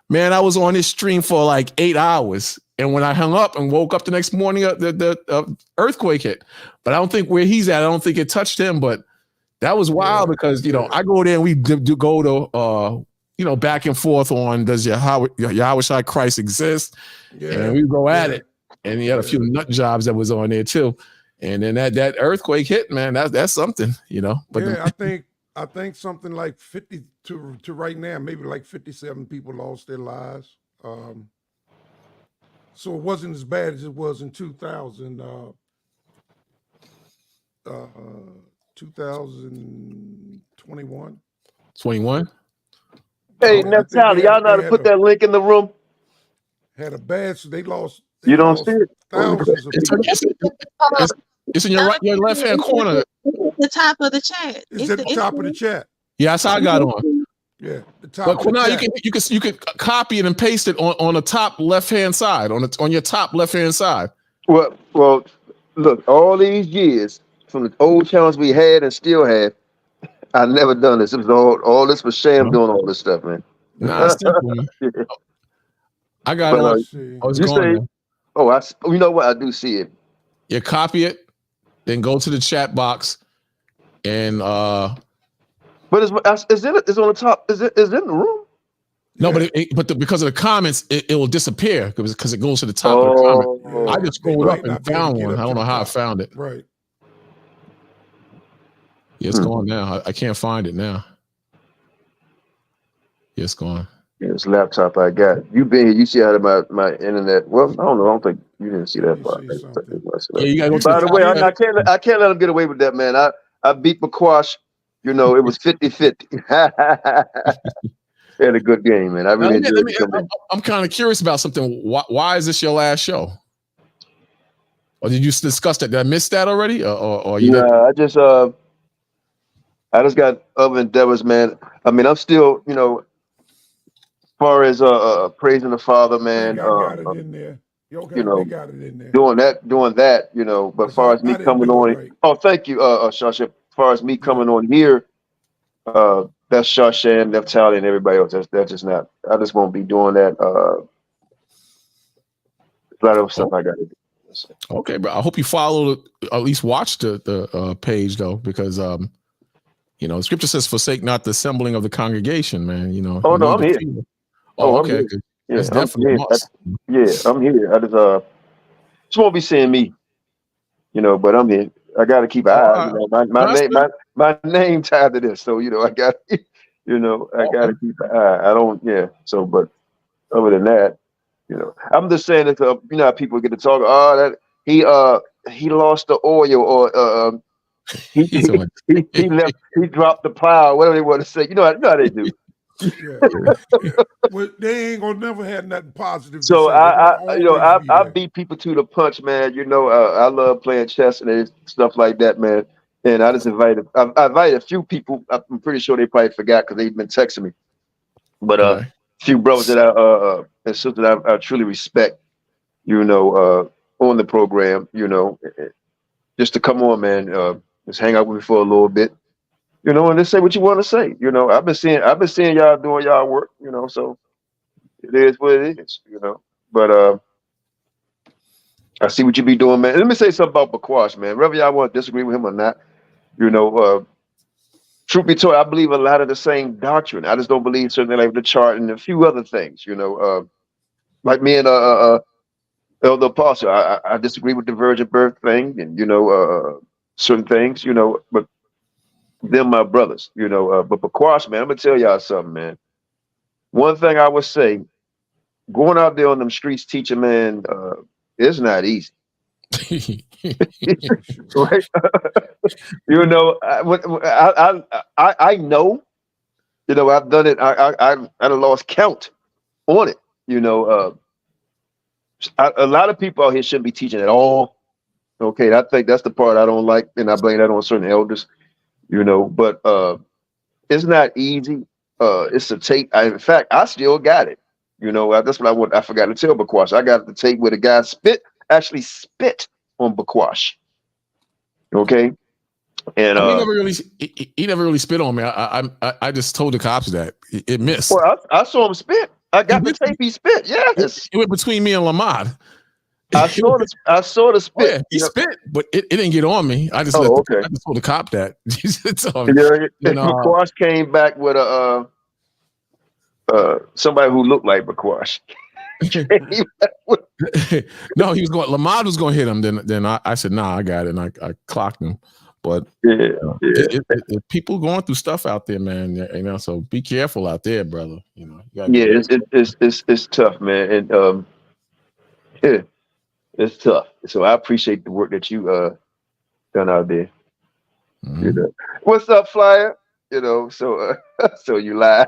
man, I was on this stream for like 8 hours. And when I hung up and woke up the next morning, the earthquake hit. But I don't think where he's at, I don't think it touched him. But that was wild because, I go there and we do go to, back and forth on does Yahawashi Christ exist? Yeah. And we go at it. And he had a few nut jobs that was on there too. And then that earthquake hit, man, that's something, But I think something like 50 to right now, maybe like 57 people lost their lives. So it wasn't as bad as it was in 2021. Hey, Natalie, y'all know how to put that link in the room? Had a bad, so they lost. You don't see it? Thousands of people. It's in your left hand corner. The top of the chat. It's at the top of the chat. Yeah, that's how I got on. Yeah, the top. But Qanath, you can copy it and paste it on the top left hand side, on your top left hand side. Well, look, all these years from the old channels we had and still have, I never done this. It was all this was sham doing all this stuff, man. Nah, it's simple, man. I got it. You know what? I do see it. You copy it, then go to the chat box, and but it's on the top. Is it in the room? No, but because of the comments, it will disappear because it goes to the top of the comment. I just scrolled up and found one. I don't know how I found it. Right. Yeah, it's gone now. I can't find it now. Yeah, it's gone. Yeah, this laptop I got. You been here. You see how my internet. Well, I don't know. I don't think you didn't see that part. Yeah, you gotta go. By the way, I can't let them get away with that, man. I beat McQuash. It was 50-50. They had a good game, man. I really enjoyed it. I'm kind of curious about something. Why is this your last show? Or did you discuss that? Did I miss that already? Or you? Yeah, I just got other endeavors, man. I mean, I'm still, as far as praising the Father, man. Got it in there. Okay, got it in there. Doing that, But as far as me coming on, thank you, Shasha. As far as me coming on here, that's Shasha, Neftali, and everybody else. That's just not. I just won't be doing that. A lot of stuff I got to do. Okay, but I hope you follow, at least watch the page though, because the scripture says, "Forsake not the assembling of the congregation," man. Oh no, I'm here. Okay, good. Yeah, that's definitely I'm here. I just won't be seeing me, but I'm here. I got to keep an eye. My name tied to this, so I got, I got to keep an eye. I don't, So, but other than that, I'm just saying that how people get to talk. Oh, that he lost the oil, or he left, he dropped the plow, whatever they want to say. You know how they do. Well, they ain't gonna never have nothing positive. So I beat people to the punch, man. I love playing chess and stuff like that, man. And I just I invited a few people. I'm pretty sure they probably forgot because they've been texting me. But few brothers that I and sisters that I truly respect, you know, on the program, you know, just to come on, man, just hang out with me for a little bit, you know, and just say what you want to say. You know, I've been seeing y'all doing y'all work, you know, so it is what it is, you know. But I see what you be doing, man. Let me say something about Bakwash, man. Whether y'all want to disagree with him or not, you know, truth be told, I believe a lot of the same doctrine. I just don't believe certainly like the chart and a few other things, you know. Like me and Elder Apostle, I disagree with the virgin birth thing, and you know, certain things, you know, but them my brothers, you know. But Bakwash, man, I'm gonna tell y'all something, man. One thing I would say, going out there on them streets teaching, man, it's not easy. Right? You know, I know, you know, I've done it. I lost count on it. You know, a lot of people out here shouldn't be teaching at all. Okay, I think that's the part I don't like, and I blame that on certain elders. You know, but it's not easy. It's a tape. In fact, I still got it. You know, that's what I forgot to tell Bakwash. I got the tape where the guy actually spit on Bakwash. Okay. And he never really spit on me. I just told the cops that it missed. Well, I saw him spit. I got the tape. He spit. Yes. It went between me and Lamont. I saw the spit. Oh, yeah, he spit, but it didn't get on me. I just I just told the cop that. Bakwash came back with a somebody who looked like Bakwash. No, he was going. Lamont was going to hit him. Then I said, "Nah, I got it." And I clocked him. But people going through stuff out there, man. You know, so be careful out there, brother. You know. It's tough, man, and it's tough. So I appreciate the work that you done out there. Mm-hmm. You know, what's up, Flyer? You know, so so you lie.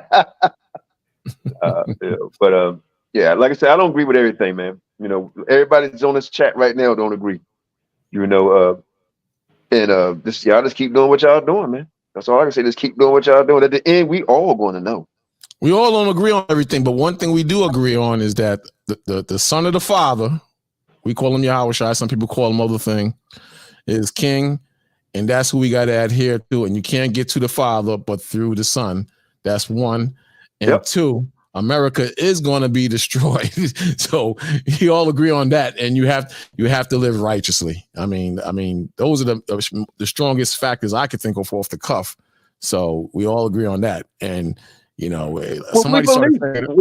You know, but yeah, like I said, I don't agree with everything, man. You know, everybody's on this chat right now don't agree. You know, and y'all just keep doing what y'all doing, man. That's all I can say. Just keep doing what y'all doing. At the end, we all going to know. We all don't agree on everything, but one thing we do agree on is that the son of the Father, we call him Yahawashi, some people call him other thing, is king, and that's who we got to adhere to. And you can't get to the Father but through the Son. That's one. And two, America is going to be destroyed. So you all agree on that, and you have to live righteously. I mean, those are the strongest factors I could think of off the cuff. So we all agree on that, and you know, we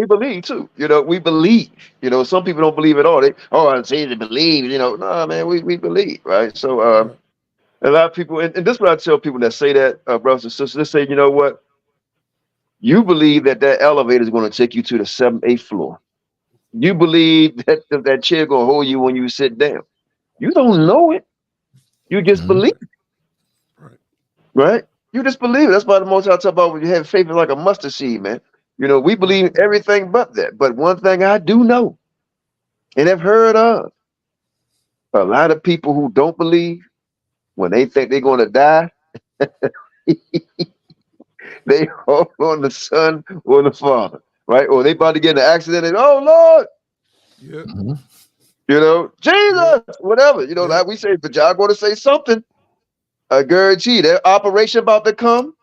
believe too. You know, we believe. You know, some people don't believe at all. I say they believe. You know, no, man, we believe, right? So a lot of people, and this is what I tell people that say that, brothers and sisters, they say, you know what? You believe that elevator is going to take you to the 7th, 8th floor. You believe that chair going to hold you when you sit down. You don't know it. You just believe it. Right? You just believe it. That's why the most I talk about when you have faith is like a mustard seed, man. You know, we believe everything but that. But one thing I do know and have heard of, a lot of people who don't believe, when they think they're going to die, they hold on the Son or the Father, right? Or they about to get in an accident and, oh, Lord. Yeah. You know, Jesus, whatever. You know, like we say, but y'all going to say something. I guarantee that operation about to come,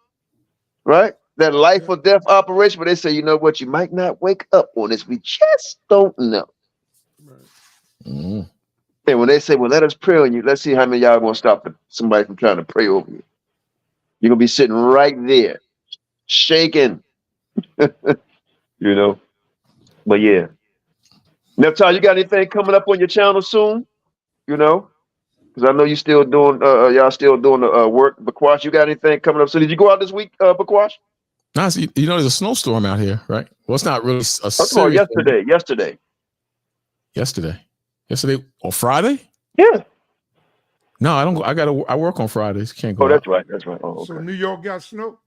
right? That life or death operation, but they say, you know what, you might not wake up on this. We just don't know. And when they say, well, let us pray on you, let's see how many of y'all going to stop somebody from trying to pray over you. You're going to be sitting right there, shaking, you know. But yeah. Now, Ty, you got anything coming up on your channel soon? You know? Because I know you still doing, y'all still doing the work. Bakwash, you got anything coming up? So did you go out this week, Bakwash? No, see, you know, there's a snowstorm out here, right? Well, it's not really a serious Yesterday or Friday? Yeah. No, I don't go. I work on Fridays. Can't go. Oh, that's right. That's right. Oh, okay. So New York got snow?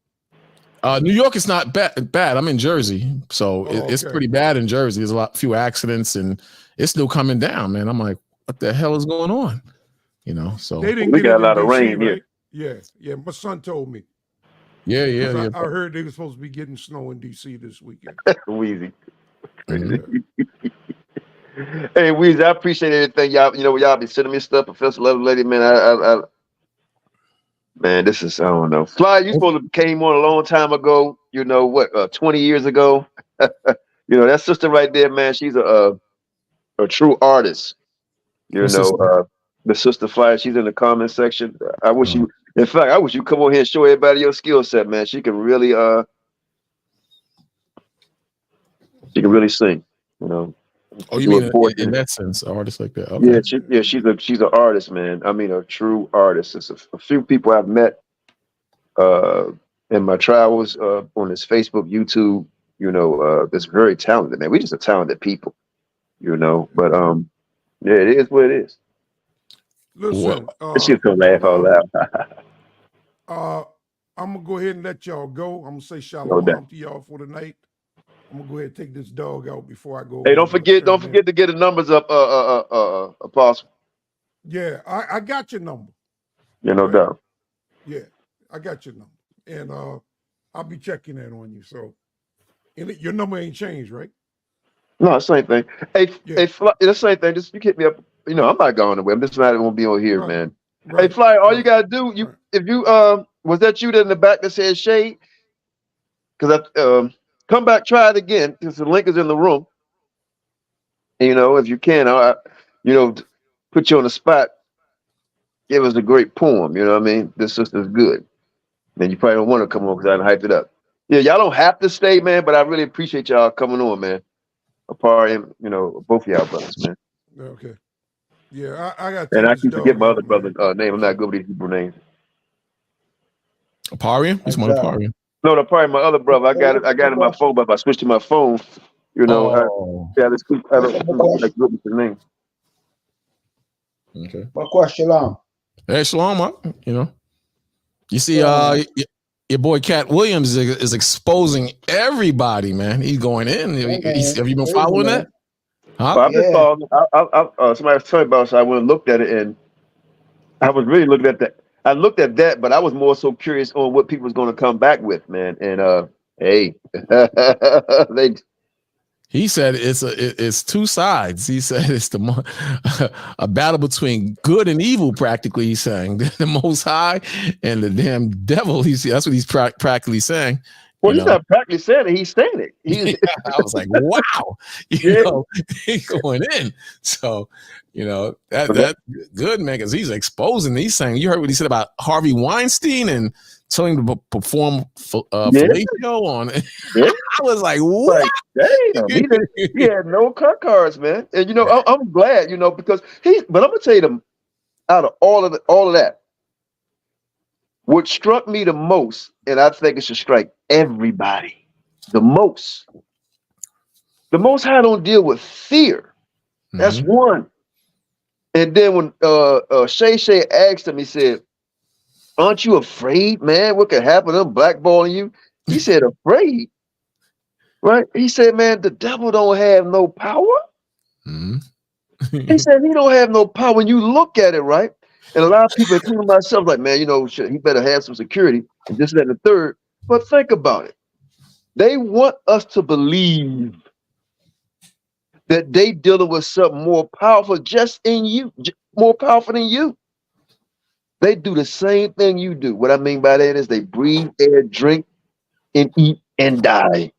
New York is not bad. I'm in Jersey, so it's pretty bad in Jersey. There's few accidents, and it's still coming down, man. I'm like, what the hell is going on? You know, so they didn't we get got a lot of rain right? here. Yeah. My son told me. Yeah, yeah, 'Cause yeah. I heard they were supposed to be getting snow in DC this weekend. Weezy. Hey, Weezy, I appreciate everything y'all. You know, y'all be sending me stuff. Professor Love Lady, man. Man, this is, I don't know. Fly, you supposed to came on a long time ago. You know what? 20 years ago. You know that sister right there, man. She's a true artist. You What's know, this? the sister Fly. She's in the comment section. I wish you. In fact, I wish you come over here and show everybody your skill set, man. She can really sing. You know. Oh, you Do mean it in poetry. that sense, artists like that? Yeah, Okay. she's an artist, man. I mean, a true artist. It's a few people I've met in my travels on this Facebook, YouTube. You know, that's very talented, man. We just are talented people, you know. But yeah, it is what it is. Listen, She's gonna laugh out loud. I'm gonna go ahead and let y'all go. I'm gonna say No shalom doubt. to y'all for the night. I'm gonna go ahead and take this dog out before I go. Hey, don't home and forget turn in. to get the numbers up, Apostle. Yeah, I got your number. Yeah, no doubt. Yeah, I got your number, and I'll be checking that on you. So, and your number ain't changed, right? No, same thing. Hey, Fly, the same thing. Just you hit me up. You know, I'm not going away. I'm just not gonna be on here, man. Hey, Fly, all you gotta do, if you was that you that in the back that said shade? Because I come back, try it again. Because the link is in the room. And, you know, if you can, you know, put you on the spot. Give us a great poem. You know what I mean? This sister's good. Then you probably don't want to come on because I done hyped it up. Yeah, y'all don't have to stay, man. But I really appreciate y'all coming on, man. Apart, you know, both of y'all brothers, man. Okay. Yeah, I got to And take I this keep forgetting dog my out, other brother's name. I'm not good with these Hebrew names. Aparian? He's one Aparian. No, probably my other brother. I got it in my phone, but if I switch to my phone, you know, I don't like good with the name. Okay. What question, Hey, Shalom, you know. You see, your boy Cat Williams is exposing everybody, man. He's going in. Have you been following that? Huh? Well, I've been following. Somebody was telling me about it, so I went and looked at it, and I was really looking at that. I looked at that, but I was more so curious on what people was going to come back with, man. And hey, He said it's two sides. He said it's a battle between good and evil. Practically, he's saying the Most High and the damn devil. That's what he's practically saying. Well, he's not practically saying it. He's saying it. I was like, wow, you know, he's going in. So, you know, that good, man, because he's exposing. He's saying, you heard what he said about Harvey Weinstein and telling him to perform fellatio on. I was like, what? Damn, he had no cut cards, man. And you know, I'm glad, you know, because but I'm gonna tell you, out of all of that, what struck me the most, and I think it should strike everybody, the most High don't deal with fear. That's one. And then when Shay asked him, he said, "Aren't you afraid, man? What could happen to them blackballing you?" He said, "Afraid." Right? He said, "Man, the devil don't have no power." He said, "He don't have no power." When you look at it, right? And a lot of people, including myself, like, man, you know, he better have some security and this, that, and the third. But think about it. They want us to believe that they dealing with something more powerful just in you, more powerful than you. They do the same thing you do. What I mean by that is they breathe, air, drink, and eat and die.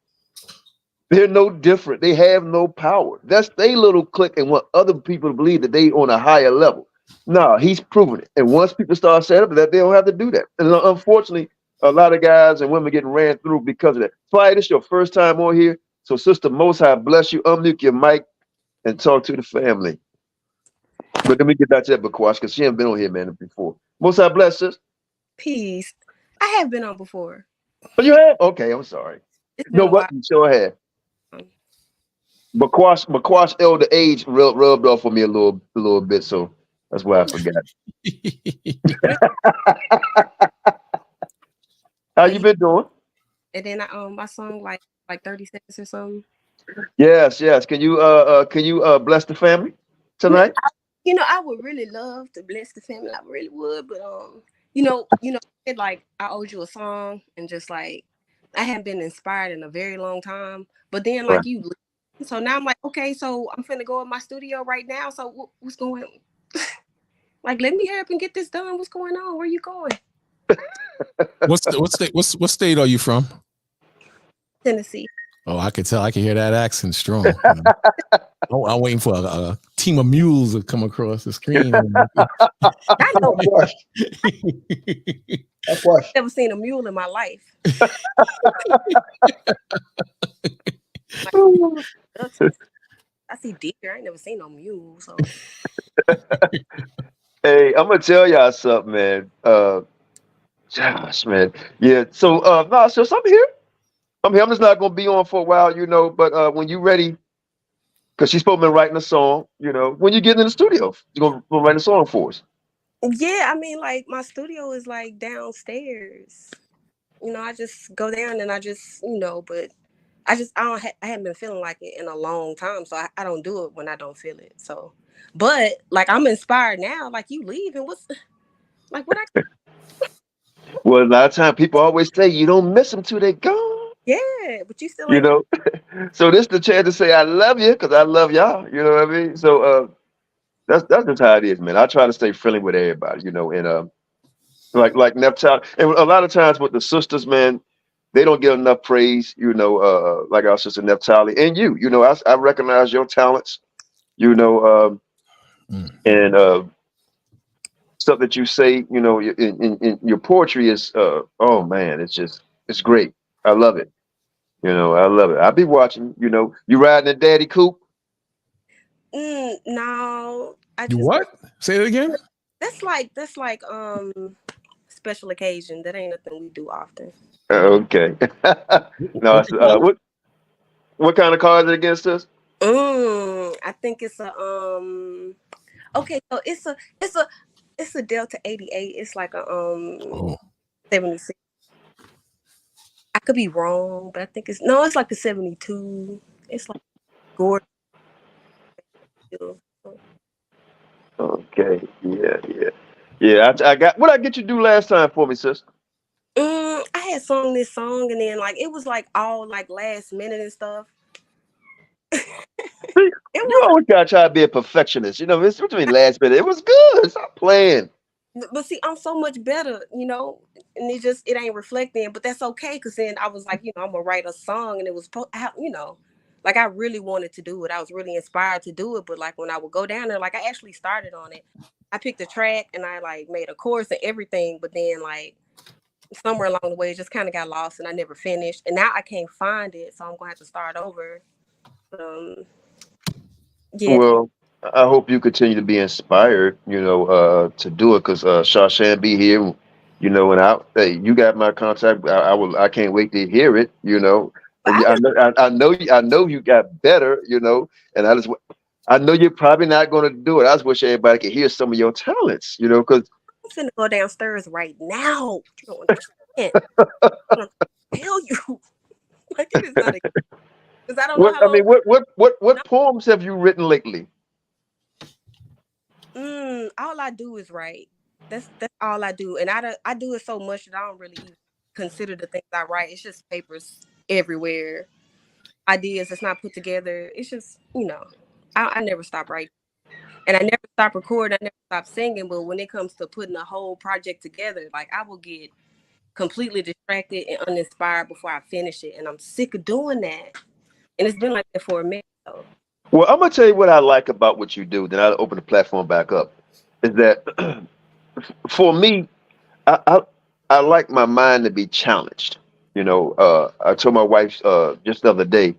They're no different. They have no power. That's their little clique and want other people to believe that they on a higher level. No, he's proven it. And once people start setting up that, they don't have to do that. And unfortunately, a lot of guys and women getting ran through because of that. Fly, this is your first time on here. So Sister Most High bless you. Unmute your mic and talk to the family. But let me get back to that Bakwash, because she hasn't been on here, man, before. Most High bless, sis. Peace. I have been on before. Oh, you have? Okay, I'm sorry. No, what? You sure have. Bakwash elder age rubbed off on me a little bit, so that's why I forgot. How you been doing? And then my song like 30 seconds or something. Yes. Can you bless the family tonight? I would really love to bless the family. I really would, but it like I owed you a song and just like I hadn't been inspired in a very long time. But then Right. like you, so now I'm like, okay, so I'm finna go in my studio right now. So what's going? Like, let me hurry up and get this done. What's going on? Where you going? What state are you from? Tennessee. Oh, I could tell. I can hear that accent strong. I'm waiting for a team of mules to come across the screen. I know. I've never seen a mule in my life. I see deer. I ain't never seen no mule. So Hey, I'm gonna tell y'all something, man. Gosh, man. Yeah. So, no, so I'm here. I'm here. I'm just not gonna be on for a while, you know. But when you ready, because she's supposed to be writing a song, you know. When you get in the studio, you're gonna write a song for us. yeah, I mean, like my studio is like downstairs. You know, I just go down and I just, but I haven't been feeling like it in a long time, so I don't do it when I don't feel it. So, but like I'm inspired now. Like you leave and what's like what I. Well, a lot of times people always say you don't miss them till they gone. Yeah, but you still You ain't. know. So this the chance to say I love you because I love y'all. You know what I mean? So that's just how it is, man. I try to stay friendly with everybody, you know, and like Neptile, and a lot of times with the sisters, man, they don't get enough praise, you know, like our sister Neptali and you know, I recognize your talents, you know, and stuff that you say, you know, in your poetry is, oh man, it's great. I love it. You know, I love it. I'll be watching, you know, you riding a daddy coupe. No, I You just. what? Say it again. That's like special occasion. That ain't nothing we do often. Okay. No, what kind of car is it against us? I think it's a okay, so it's a Delta 88. It's like a 76. I could be wrong, but I think it's like a 72. It's like gorgeous. Okay. Yeah. I got what I get you to do last time for me, sis. I had sung this song and then like it was like all like last minute and stuff. You always gotta try to be a perfectionist. You know, it's between last minute. It was good. Stop playing. But see, I'm so much better, and it ain't reflecting. But that's okay, because then I was like, I'm gonna write a song, and it was, like I really wanted to do it. I was really inspired to do it. But like when I would go down there, like I actually started on it. I picked a track and I like made a chorus and everything. But then like somewhere along the way, it just kind of got lost and I never finished. And now I can't find it, so I'm gonna have to start over. Yeah. Well, I hope you continue to be inspired, you know, to do it because Shashan be here, you know, and you got my contact. I can't wait to hear it, you know. And I know you got better, you know, and I know you're probably not going to do it. I just wish everybody could hear some of your talents, you know, because I'm finna go downstairs right now. You don't understand. I'm gonna tell you, like it is not because I don't know how long. What poems have you written lately? All I do is write. That's all I do, and I do it so much that I don't really even consider the things I write. It's just papers everywhere, ideas that's not put together. It's just I never stop writing, and I never stop recording. I never stop singing. But when it comes to putting a whole project together, like I will get completely distracted and uninspired before I finish it, and I'm sick of doing that. And it's been like that for a minute. So. Well, I'm gonna tell you what I like about what you do. Then I'll open the platform back up. Is that for me? I like my mind to be challenged. You know, I told my wife just the other day.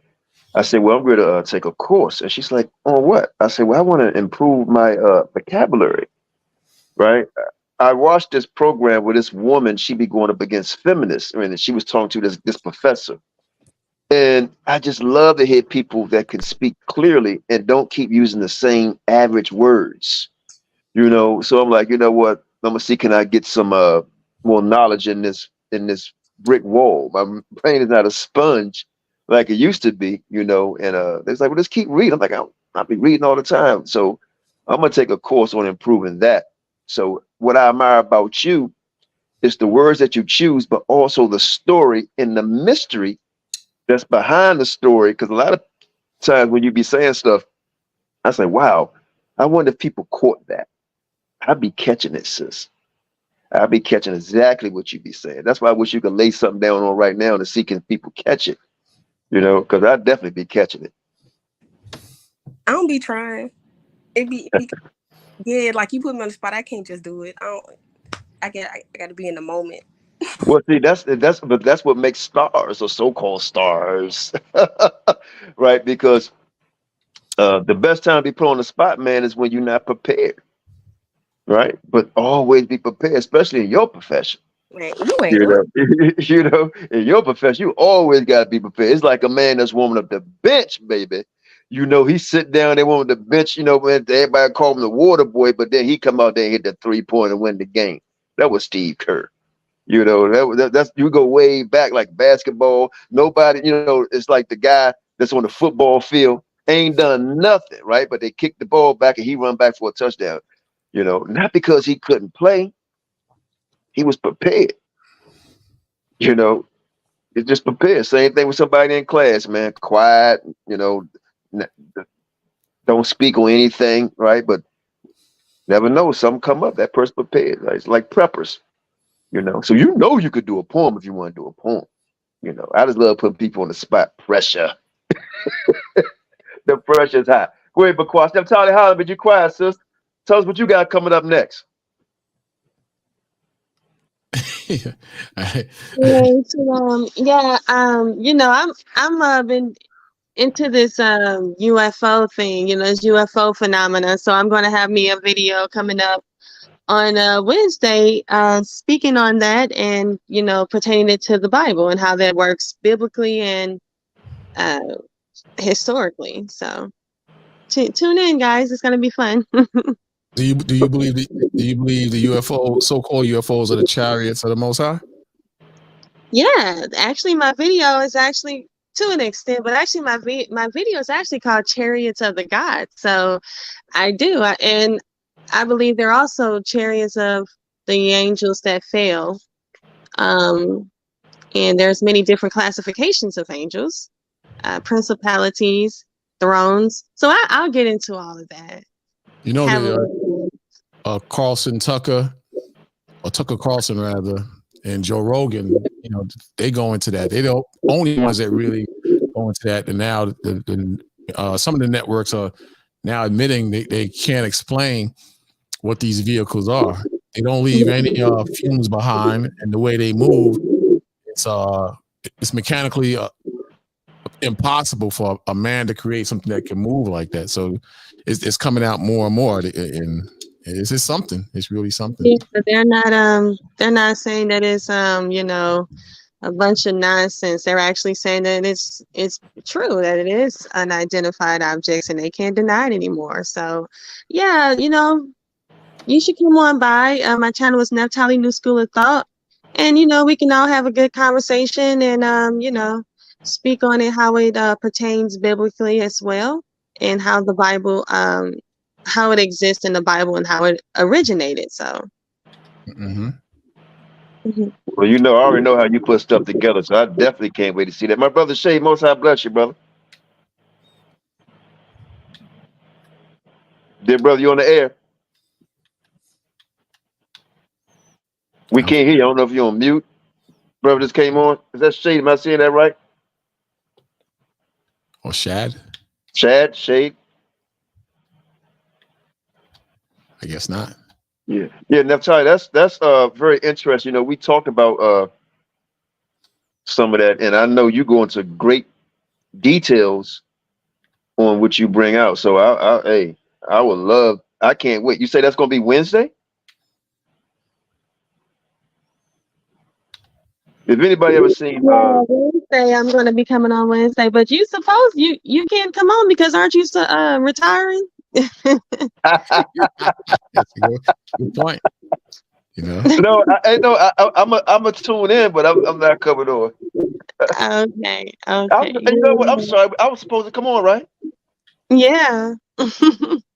I said, "Well, I'm going to take a course," and she's like, "On what?" I said, "Well, I want to improve my vocabulary." Right? I watched this program with this woman. She be going up against feminists. I mean, she was talking to this professor. And I just love to hear people that can speak clearly and don't keep using the same average words, you know. So I'm like, you know what? I'm gonna see, can I get some more knowledge in this brick wall? My brain is not a sponge like it used to be, you know. And it's like, well, just keep reading. I'm like, I'll be reading all the time. So I'm gonna take a course on improving that. So what I admire about you It's the words that you choose, but also the story and the mystery that's behind the story. Because a lot of times when you be saying stuff, I say, wow, I wonder if people caught that. I'd be catching it, sis. I'd be catching exactly what you be saying. That's why I wish you could lay something down on right now to see can people catch it. You know, because I'd definitely be catching it. I don't be trying. Yeah, like you put me on the spot. I can't just do it. I got to be in the moment. Well, see, that's what makes stars or so-called stars, right? Because the best time to be put on the spot, man, is when you're not prepared, right? But always be prepared, especially in your profession. Man, you ain't You lying. know, you know, in your profession, you always got to be prepared. It's like a man that's warming up the bench, baby. You know, he sit down, they warm the bench, you know, man, everybody call him the water boy, but then he come out there and hit the 3-point and win the game. That was Steve Kerr. You know, that's you go way back like basketball. Nobody, you know, it's like the guy that's on the football field ain't done nothing, right? But they kick the ball back and he run back for a touchdown. You know, not because he couldn't play, he was prepared. You know, it's just prepared. Same thing with somebody in class, man. Quiet, you know, don't speak on anything, right? But never know, something come up. That person prepared. Right? It's like preppers. You know, so you know you could do a poem if you want to do a poem. You know, I just love putting people on the spot. Pressure. The pressure's high. Go ahead, Bakwash. I'm tired of hollering, but you quiet, sis. Tell us what you got coming up next. You know, I'm been into this UFO thing, you know, this UFO phenomena. So I'm going to have me a video coming up on Wednesday, speaking on that and, you know, pertaining it to the Bible and how that works biblically and historically. So tune in, guys. It's going to be fun. Do you believe the UFO, so-called UFOs, are the chariots of the Most High? Yeah, actually, my video is actually, to an extent, but actually my video is actually called Chariots of the Gods. So I do, and I believe they're also chariots of the angels that fell. And there's many different classifications of angels, principalities, thrones. So I'll get into all of that. You know, Carlson Tucker, or Tucker Carlson rather, and Joe Rogan, you know, they go into that. They're the only ones that really go into that. And now some of the networks are now admitting they can't explain what these vehicles are. They don't leave any fumes behind, and the way they move, it's mechanically impossible for a man to create something that can move like that. So it's coming out more and more, and it's something. It's really something. Yeah, but they're not saying that it's you know, a bunch of nonsense. They're actually saying that it's true, that it is unidentified objects, and they can't deny it anymore. So yeah, you know, you should come on by. My channel is Naphtali New School of Thought, and you know, we can all have a good conversation and you know, speak on it, how it pertains biblically as well, and how the Bible how it exists in the Bible and how it originated. So Well, you know, I already know how you put stuff together, so I definitely can't wait to see that. My brother Shay, Most High bless you, brother. Dear brother, you on the air? We can't hear you. I don't know if you're on mute. Brother just came on. Is that Shade? Am I seeing that right? Or Shad? Shade? I guess not. Yeah. Yeah, Naphtali, that's very interesting. You know, we talked about some of that, and I know you go into great details on what you bring out. So I would love, I can't wait. You say that's gonna be Wednesday? If anybody ever seen Wednesday, I'm going to be coming on Wednesday, but you suppose you can't come on because aren't you retiring? That's a good point. You know. No, I'm a tune in, but I'm not coming on. Okay. You know what? I'm sorry. I was supposed to come on, right? Yeah.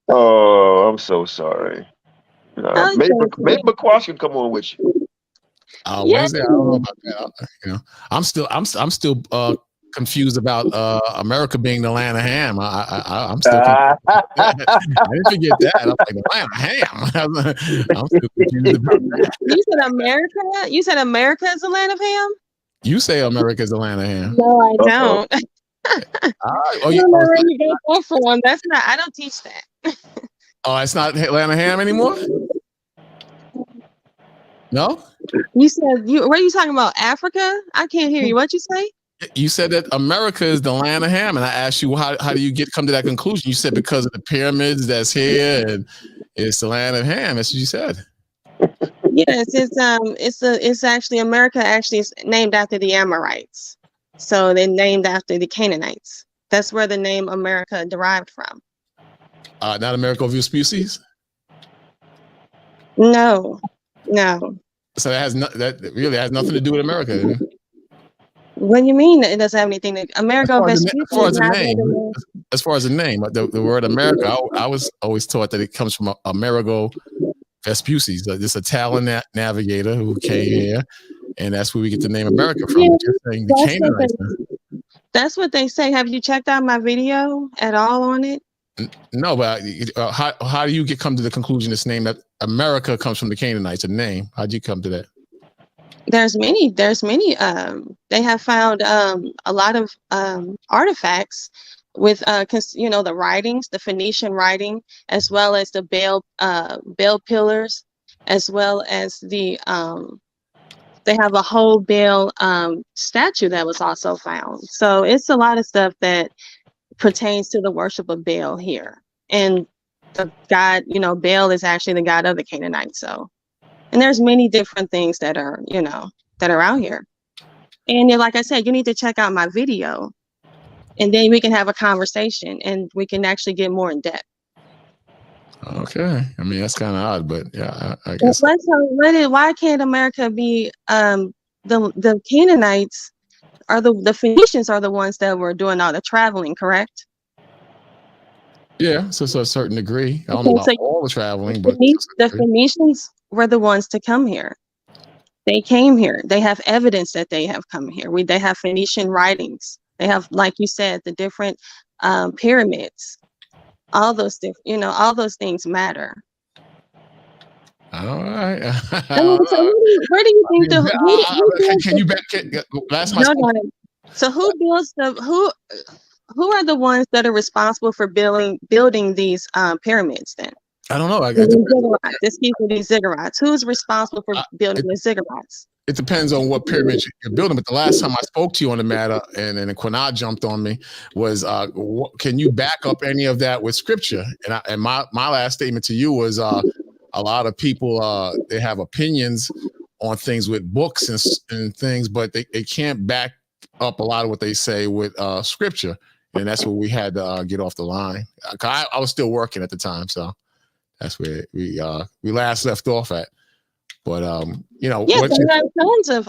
Oh, I'm so sorry. Maybe McQuash can come on with you. Wednesday, I don't know about that. You know, I'm still confused about America being the land of ham. I'm still confused. I didn't forget that. I'm like, the land of ham. I'm still confused about that. You said America? You said America is the land of ham? You say America is the land of ham. No, I don't. Oh, I don't know where you got that from. That's not. I don't teach that. Oh, it's not land of ham anymore? No? You said Were you talking about Africa? I can't hear you. What'd you say? You said that America is the land of ham, and I asked you how do you come to that conclusion? You said because of the pyramids that's here, and it's the land of ham. That's what you said. Yes, it's actually America. Actually, is named after the Amorites, so they're named after the Canaanites. That's where the name America derived from. Not America of your species. No. So that really has nothing to do with America. What do you mean it doesn't have anything to America? As far as the name, the word America, I was always taught that it comes from Amerigo Vespucci, this Italian navigator who came here, and that's where we get the name America from. Yeah, Just saying the Canaanites. That's what they say. Have you checked out my video at all on it? No, but how do you come to the conclusion this name that America comes from the Canaanites? A name? How'd you come to that? There's many. They have found a lot of artifacts with the writings, the Phoenician writing, as well as the Baal pillars, as well as the they have a whole Baal statue that was also found. So it's a lot of stuff that pertains to the worship of Baal here, and the god, Baal is actually the god of the Canaanites. So. And there's many different things that are, that are out here. And like I said, you need to check out my video, and then we can have a conversation and we can actually get more in depth. Okay. I mean, that's kind of odd, but yeah, I guess. Why can't America be the Canaanites are the Phoenicians are the ones that were doing all the traveling, correct? Yeah, so to a certain degree. I don't know about all the traveling, but the Phoenicians were the ones to come here. They came here. They have evidence that they have come here. They have Phoenician writings. They have, like you said, the different pyramids. All those all those things matter. All right. So where do you think can you back? Last my So who builds who are the ones that are responsible for building these pyramids then? I don't know. These ziggurats. Who's responsible for building the ziggurats? It depends on what pyramid you're building. But the last time I spoke to you on the matter, and then Qanath jumped on me, was can you back up any of that with scripture? And my last statement to you was a lot of people they have opinions on things with books and things, but they can't back up a lot of what they say with scripture. And that's where we had to get off the line. I was still working at the time, so that's where we last left off at. But yes,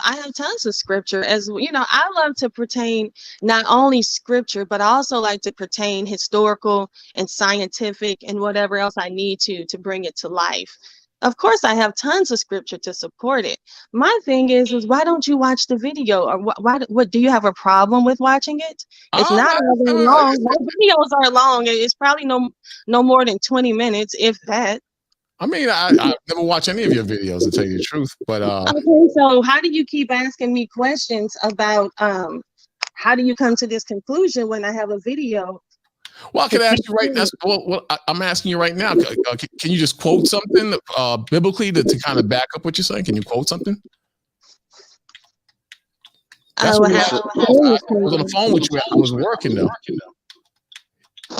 I have tons of scripture. As I love to pertain not only scripture, but I also like to pertain historical and scientific and whatever else I need to bring it to life. Of course, I have tons of scripture to support it. My thing is why don't you watch the video? Or what do you have a problem with watching it? It's not very long. My videos are long. It's probably no more than 20 minutes, if that. I mean, I never watch any of your videos, to tell you the truth. But okay, so how do you keep asking me questions about how do you come to this conclusion when I have a video? Well, I could ask you right now. Well, I'm asking you right now. Can you just quote something biblically to kind of back up what you're saying? Can you quote something? I was on the phone with you. I was working though.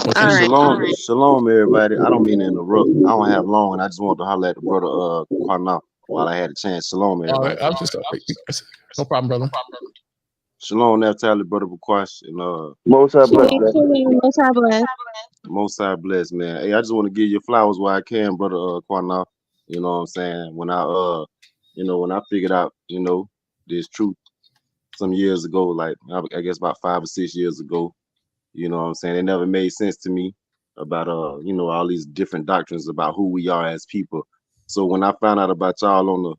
Okay. Shalom, everybody. I don't mean to interrupt. I don't have long, and I just want to holler at the brother Qanath while I had a chance. Shalom, everybody. No problem, brother. Shalom, Naphtali, brother Bukwash, and Most High bless. Most High bless, man. Hey, I just want to give you flowers while I can, brother Qanath. You know what I'm saying? When I figured out, this truth some years ago, like I guess about 5 or 6 years ago. You know what I'm saying? It never made sense to me about all these different doctrines about who we are as people. So when I found out about y'all on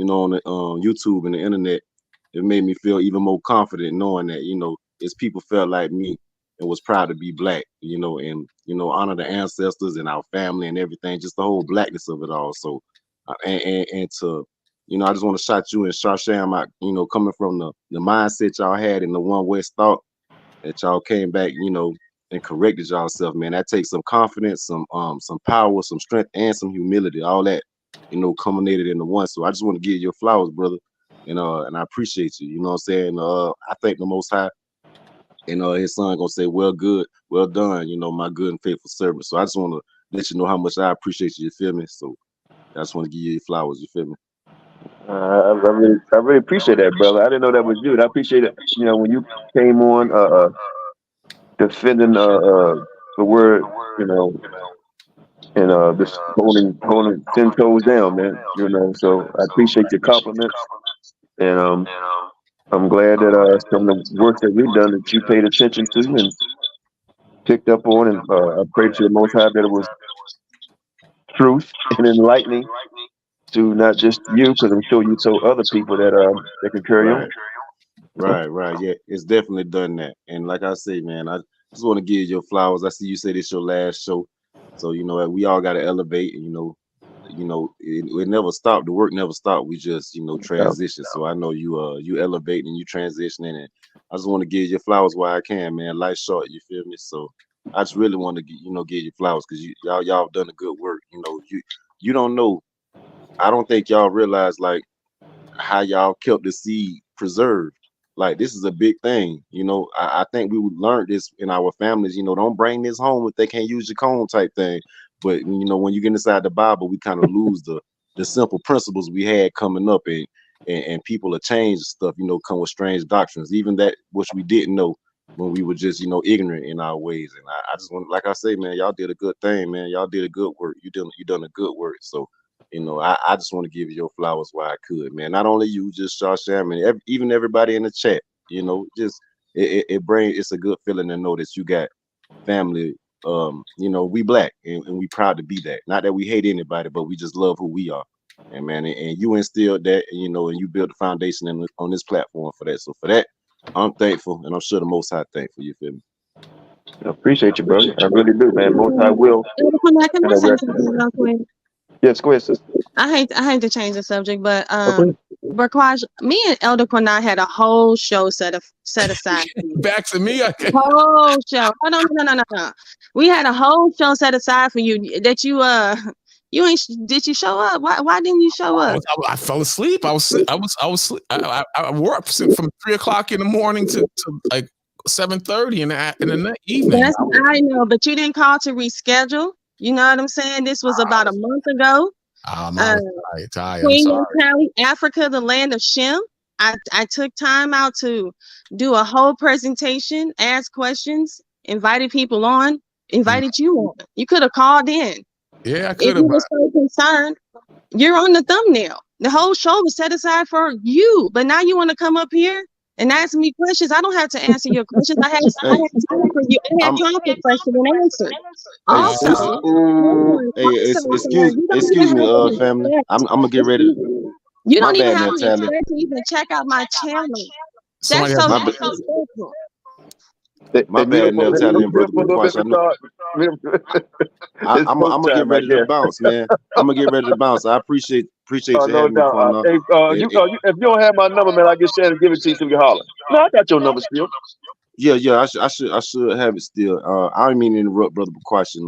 on the YouTube and the internet, it made me feel even more confident knowing that, it's people felt like me and was proud to be black, and honor the ancestors and our family and everything, just the whole blackness of it all. So and to I just want to shout you and Shasham out, coming from the mindset y'all had and the one West thought that y'all came back, and corrected yourself, man. That takes some confidence, some power, some strength, and some humility. All that, culminated into one. So I just want to give you your flowers, brother, and I appreciate you. You know what I'm saying? I thank the Most High, and His Son gonna say, "Well, good, well done." My good and faithful servant. So I just want to let you know how much I appreciate you. You feel me? So I just want to give you your flowers. You feel me? I really appreciate that, brother. I didn't know that was you. And I appreciate it. When you came on, defending the word, and just holding 10 toes down, man. So I appreciate your compliments, and I'm glad that some of the work that we've done that you paid attention to and picked up on, and I pray to the Most High that it was truth and enlightening to not just you, because I'm sure you told other people that can carry on. Right. Yeah, it's definitely done that. And like I say, man, I just want to give you your flowers. I see you said it's your last show, so we all got to elevate. And it never stopped. The work never stopped. We just transition. So I know you elevating and you transitioning, and I just want to give you your flowers while I can, man. Life's short, you feel me? So I just really want to give you flowers because y'all done a good work. You don't know. I don't think y'all realize like how y'all kept the seed preserved. Like this is a big thing. I think we would learn this in our families. Don't bring this home if they can't use your comb type thing. But when you get inside the Bible, we kind of lose the simple principles we had coming up, and people are changed stuff. Come with strange doctrines, even that which we didn't know when we were just ignorant in our ways. And I just want, like I say, man, y'all did a good thing, man. Y'all did a good work. You done a good work. So. I just want to give you your flowers while I could, man. Not only you, just Shasham, and even everybody in the chat. Just it's a good feeling to know that you got family. We black and we proud to be that. Not that we hate anybody, but we just love who we are. And man, and you instilled that, and you built the foundation on this platform for that. So for that, I'm thankful, and I'm sure the Most High thankful. You feel me? I appreciate you, brother. I really do, man. Most High will. Can I say something real quick? Yes, go ahead, sister. I hate to change the subject, but Burquaj, me and Elder Qanath had a whole show set aside. Back to me. Whole show. Oh, no. We had a whole show set aside for you that you ain't. Did you show up? Why didn't you show up? I fell asleep. I worked from 3 o'clock in the morning to like 7:30 in the evening. Yes, I know, but you didn't call to reschedule. You know what I'm saying? This was about a month ago. Queen Mentality, Africa, the land of Shem. I took time out to do a whole presentation, ask questions, invited people on, invited you on. You could have called in. Yeah, I could have. If you were so concerned, you're on the thumbnail. The whole show was set aside for you, but now you want to come up here and ask me questions. I don't have to answer your questions. I had time for you. I had time for question and answer. Also, excuse me, family. I'm gonna get ready. You don't even have the respect to even check out my channel. That's so disrespectful. My bad, Italian brother. I'm gonna get ready to bounce, man. I'm gonna get ready to bounce. I appreciate you having me. If you don't have my number, man, I get Shannon give it to you so you can holler. No, I got your number still. Yeah. I should have it still. I don't mean to interrupt, brother. Question,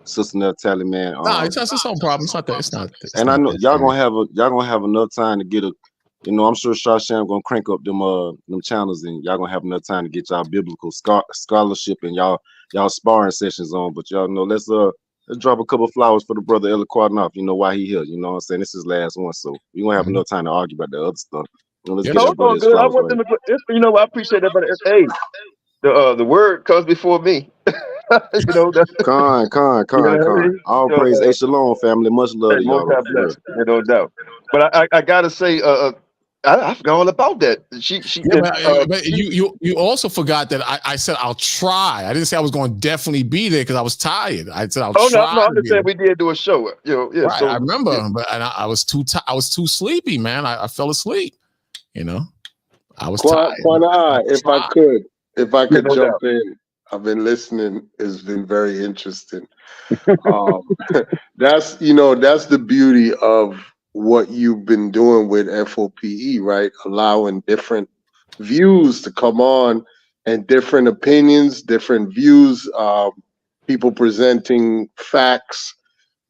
sister Natalie, man. No, it's no problem. It's not that. It's not. And I know y'all gonna have enough time to get a. I'm sure Shasham gonna crank up them channels, and y'all gonna have enough time to get y'all biblical scholarship and y'all sparring sessions on. But y'all know, let's drop a couple of flowers for the brother Elder Qanath. Why he here? You know what I'm saying? This is his last one, so we gonna have enough time to argue about the other stuff. Let's get that brother his flowers. I appreciate that, but hey, the word comes before me. Con. All praise, Shalom, family. Much love to y'all. No doubt. But I gotta say, I forgot all about that. She Yeah, but you also forgot that I said I'll try. I didn't say I was going to definitely be there because I was tired. I said I'll try. No, I understand we did do a show. Yeah. Right, So I remember, yeah. but I was too I was too sleepy, man. I fell asleep. I was tired. Qanath, if I could no jump doubt. in, I've been listening. It's been very interesting. That's the beauty of what you've been doing with F.O.P.E, right? Allowing different views to come on and different opinions, different views, people presenting facts.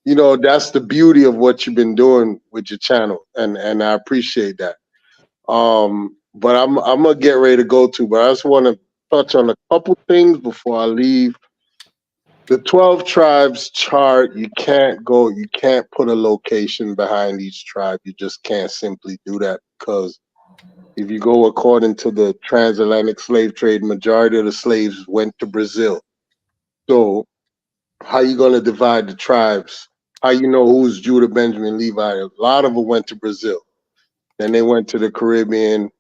That's the beauty of what you've been doing with your channel, and I appreciate that. But I'm gonna get ready to go to, but I just want to touch on a couple things before I leave. The 12 tribes chart, you can't put a location behind each tribe. You just can't simply do that, because if you go according to the transatlantic slave trade, majority of the slaves went to Brazil. So how you gonna divide the tribes? How you know who's Judah, Benjamin, Levi? A lot of them went to Brazil. Then they went to the Caribbean,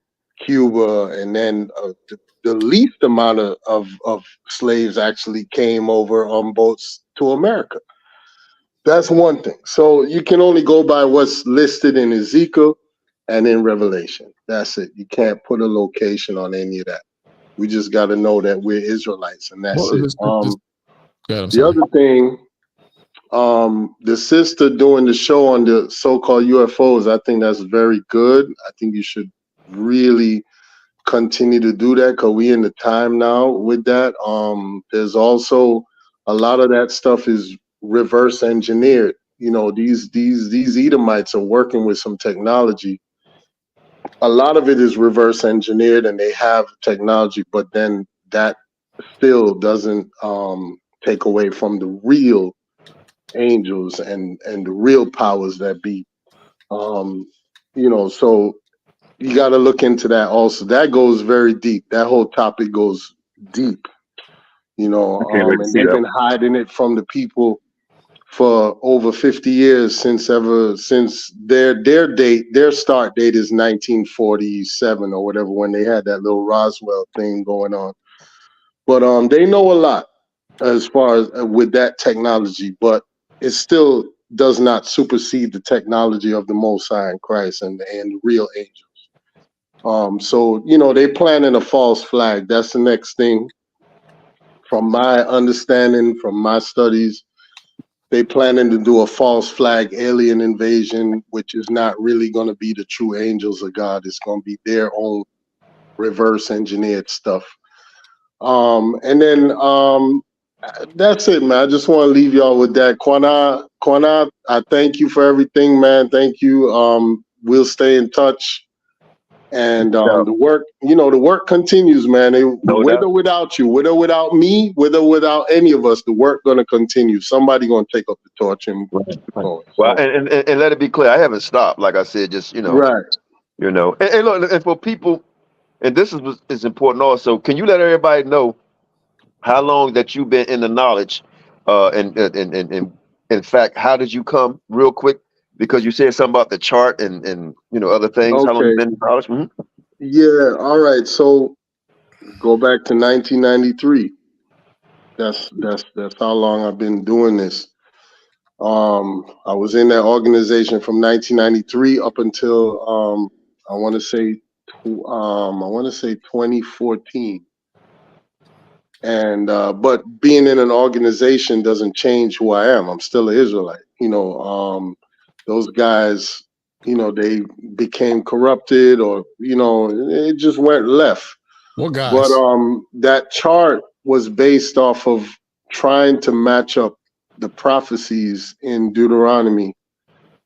Cuba, and then the least amount of slaves actually came over on boats to America. That's one thing. So you can only go by what's listed in Ezekiel and in Revelation. That's it. You can't put a location on any of that. We just got to know that we're Israelites, and that's it. The other thing, the sister doing the show on the so-called UFOs, I think that's very good. I think you should really continue to do that, because we in the time now with that. There's also a lot of that stuff is reverse engineered. These Edomites are working with some technology. A lot of it is reverse engineered, and they have technology, but then that still doesn't take away from the real angels and the real powers that be. So you got to look into that also. That goes very deep. That whole topic goes deep, and they've been hiding it from the people for over 50 years, since their start date is 1947 or whatever, when they had that little Roswell thing going on. But they know a lot as far as with that technology, but it still does not supersede the technology of the Most High in Christ and real angels. So they planning a false flag. That's the next thing. From my understanding, from my studies, they planning to do a false flag alien invasion, which is not really going to be the true angels of God. It's going to be their own reverse engineered stuff. And then that's it, man. I just want to leave y'all with that. Qanath, I thank you for everything, man. Thank you. We'll stay in touch. And the work continues, man. With or without you, with or without me, with or without any of us, the work gonna continue. Somebody gonna take up the torch and keep it going. Well, and let it be clear, I haven't stopped. Like I said, just right. And look, and for people, and this is important also. Can you let everybody know how long that you've been in the knowledge? And in fact, how did you come, real quick? Because you said something about the chart and other things. Okay. How long you been in college? Mm-hmm. Yeah. All right. So go back to 1993. That's how long I've been doing this. I was in that organization from 1993 up until I want to say 2014. And but being in an organization doesn't change who I am. I'm still an Israelite. Those guys, they became corrupted, or it just went left. What guys? But that chart was based off of trying to match up the prophecies in Deuteronomy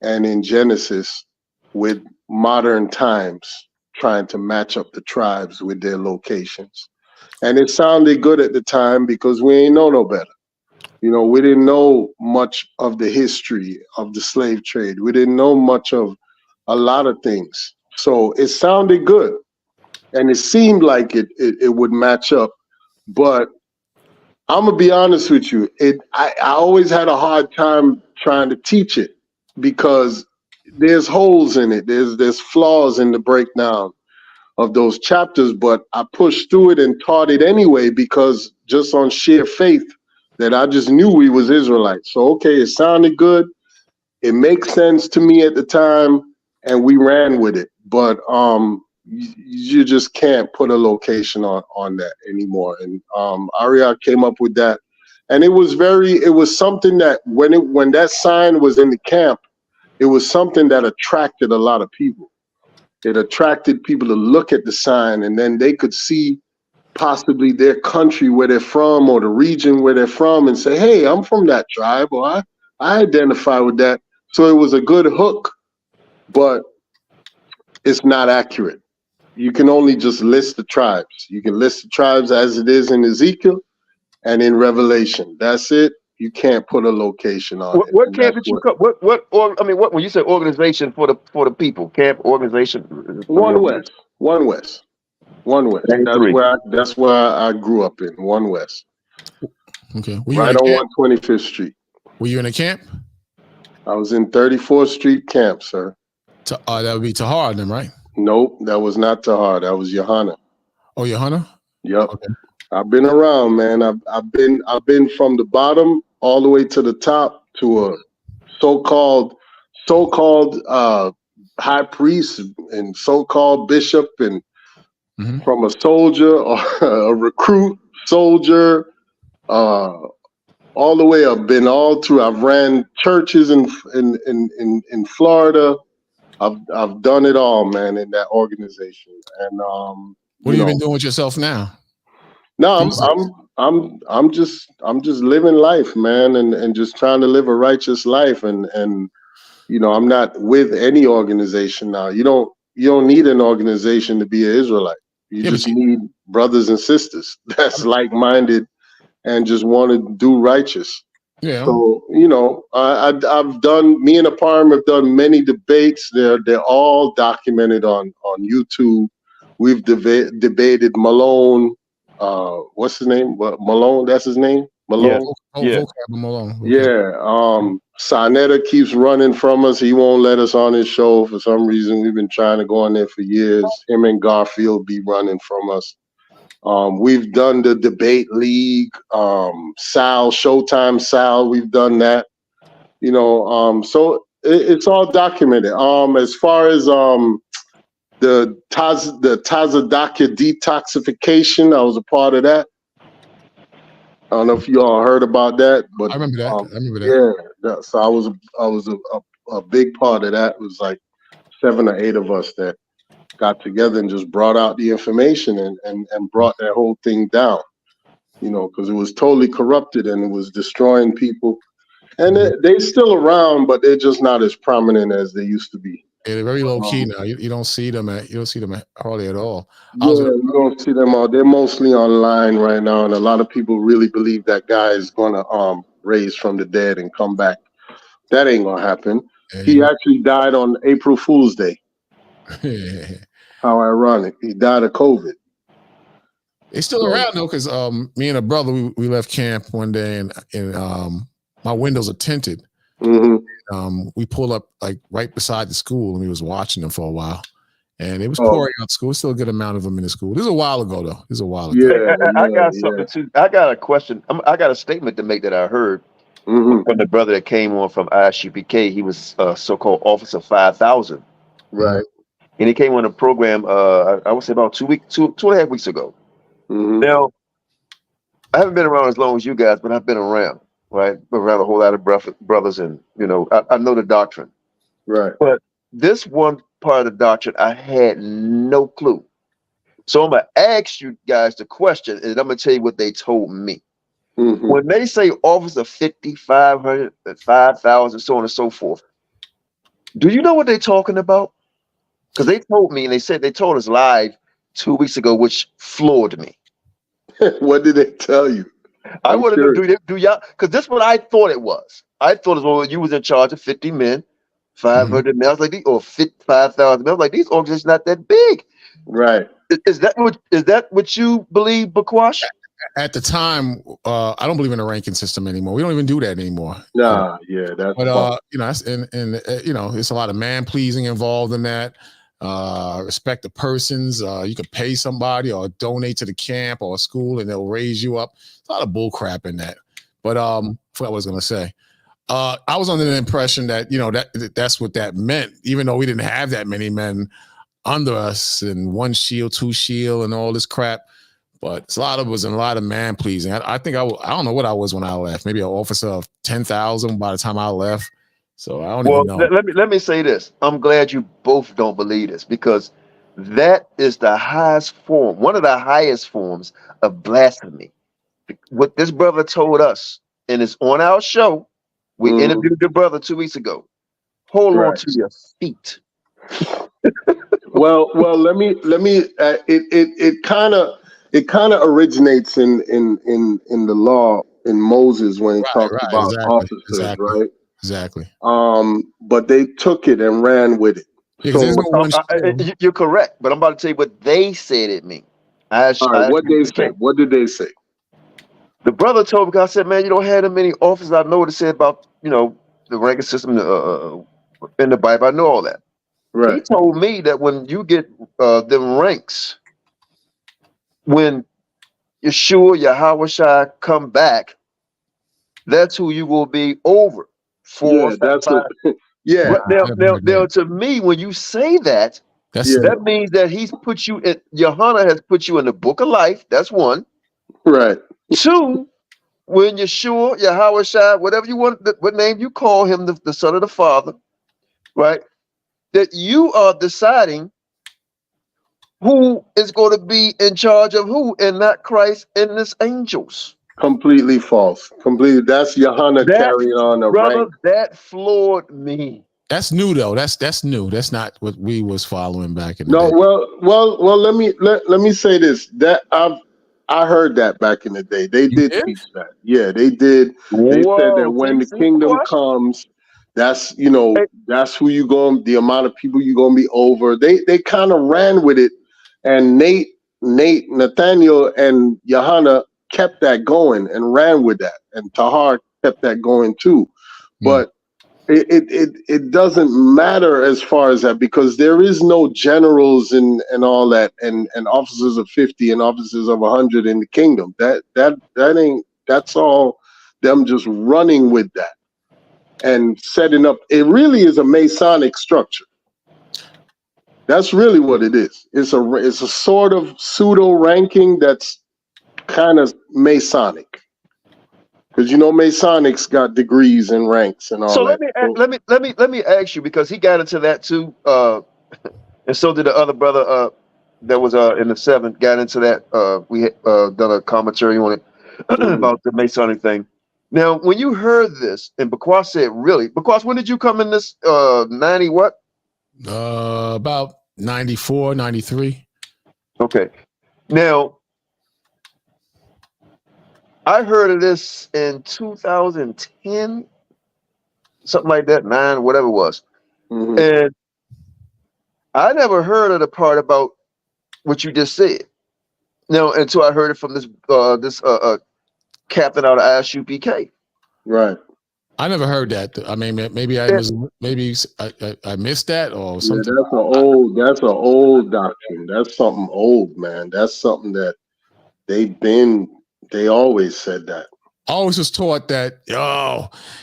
and in Genesis with modern times, trying to match up the tribes with their locations. And it sounded good at the time because we ain't know no better. We didn't know much of the history of the slave trade. We didn't know much of a lot of things. So it sounded good. And it seemed like it would match up. But I'm going to be honest with you. I always had a hard time trying to teach it, because there's holes in it. There's flaws in the breakdown of those chapters, but I pushed through it and taught it anyway because just on sheer faith that I just knew we was Israelites. So okay, it sounded good. It makes sense to me at the time, and we ran with it. But you just can't put a location on that anymore. And Aria came up with that, and it was something that when that sign was in the camp, it was something that attracted a lot of people. It attracted people to look at the sign, and then they could see possibly their country where they're from or the region where they're from and say, hey, I'm from that tribe, or I identify with that. So it was a good hook, but it's not accurate. You can only just list the tribes. You can list the tribes as it is in Ezekiel and in Revelation. That's it. You can't put a location on it. What camp did you come? What when you say organization for the people, camp organization? One West. That's where I grew up in. One West. Okay. Right on 125th Street. Were you in a camp? I was in 34th Street camp, sir. That would be Tahar then, right? Nope, that was not Tahar. That was Johanna. Oh, Johanna? Yep. Okay. I've been around, man. I've been from the bottom all the way to the top to a so-called high priest and so-called bishop, and from a soldier or a recruit soldier, all the way up. Been all through. I've ran churches in Florida. I've done it all, man, in that organization. And what have you been doing with yourself now? No, I'm just living life, man, and just trying to live a righteous life. And I'm not with any organization now. You don't need an organization to be an Israelite. You just need brothers and sisters that's like-minded and just want to do righteous. Yeah. So I've done. Me and Aparm have done many debates. They're all documented on YouTube. We've debated Malone. What's his name? Malone. That's his name. Malone. Yeah. Malone. Okay. Yeah. Sinetta keeps running from us. He won't let us on his show for some reason. We've been trying to go on there for years. Him and Garfield be running from us. We've done the debate league, Showtime Sal, we've done that, so it's all documented. As far as the Tazadakia detoxification, I was a part of that. I don't know if you all heard about that, but I remember that. Yeah, so I was a big part of that. It was like 7 or 8 of us that got together and just brought out the information and brought that whole thing down, because it was totally corrupted and it was destroying people. And they're still around, but they're just not as prominent as they used to be. Yeah, they're very low key now. You don't see them hardly at all. Yeah, you don't see them all. They're mostly online right now, and a lot of people really believe that guy is gonna raise from the dead and come back. That ain't gonna happen. Yeah, he actually died on April Fool's Day. How ironic. He died of COVID. It's still around though, because me and a brother, we left camp one day and my windows are tinted. We pulled up like right beside the school and we was watching them for a while. And it was pouring out school. Still a good amount of them in the school. This is a while ago though. Yeah, I got something too. I got a question. I got a statement to make that I heard from the brother that came on from ISUPK. He was so-called Officer 5000. Right. And he came on a program, I would say about 2 and a half weeks ago. Now, I haven't been around as long as you guys, but I've been around, right? Around a whole lot of brothers, and I know the doctrine. Right. But this one part of the doctrine, I had no clue. So I'm going to ask you guys the question, and I'm going to tell you what they told me. When they say Officer 50, 500, 5,000, so on and so forth, do you know what they're talking about? Because they told me, and they told us live 2 weeks ago, which floored me. What did they tell you? I wanted to do y'all, because this is what I thought it was. I thought it was, you was in charge of 50 men, 500 men. I was like, or 5,000 men. I was like, these organizations not that big. Right. Is that what you believe, Bakwash? At the time, I don't believe in a ranking system anymore. We don't even do that anymore. Nah, yeah, that's But you know, that's and you know, it's a lot of man pleasing involved in that. Respect the persons. You could pay somebody or donate to the camp or a school, and they'll raise you up. It's a lot of bull crap in that. But I forgot what I was gonna say. I was under the impression that, you know, that's what that meant, even though we didn't have that many men under us and 1 shield, 2 shield, and all this crap. But a lot of man pleasing. I think I don't know what I was when I left. Maybe an officer of 10,000 by the time I left. So I don't even know. Let me say this. I'm glad you both don't believe this, because that is the highest form, one of the highest forms of blasphemy. What this brother told us, and it's on our show. We interviewed the brother 2 weeks ago. Hold on to your feet. well, let me. It kind of originates in the law in Moses when he talks about officers, right? Exactly. But they took it and ran with it. So you're correct, but I'm about to tell you what they said it means. What they say? What did they say? The brother told me, I said, man, you don't have that many officers. I know what it said about, you know, the ranking system in the Bible. I know all that. Right. He told me that when you get them ranks, when Yeshua, Yahawashi come back, that's who you will be over. Now, to me, when you say that, that means that he's put you in, Yohana has put you in the book of life. That's one. Right. 2, when Yeshua, Yahawashi, whatever you want, what name you call him, the Son of the Father, right? That you are deciding who is going to be in charge of who, and not Christ and his angels. Completely false. Completely. That's Yohana carrying on a rank. That floored me. That's new though. That's new. That's not what we was following back in the day. Well. Let me say this. That I heard that back in the day. They did teach that. Yeah, they did. They said that when the kingdom comes, that's that's who you going. The amount of people you gonna be over. They kind of ran with it, and Nathaniel, and Yohana kept that going and ran with that, and Tahar kept that going too. But it doesn't matter as far as that, because there is no generals and all that, and officers of 50 and officers of 100 in the kingdom. That's all them just running with that and setting up. It really is a Masonic structure. That's really what it is. It's a sort of pseudo ranking that's kind of Masonic. Because Masonics got degrees and ranks and all so that. Let me ask you, because he got into that too, and so did the other brother that was in the 7th, got into that. We had done a commentary on it about the Masonic thing. Now, when you heard this, and Bakwas said, really, Bakwas, when did you come in this 90 what? About 94, 93. Okay. Now, I heard of this in 2010, something like that, 9, whatever it was. And I never heard of the part about what you just said. No, until I heard it from this captain out of ISUPK. Right. I never heard that. I mean, maybe I missed that or something. Yeah, that's an old doctrine. That's something old, man. That's something that they always said that. I always was taught that,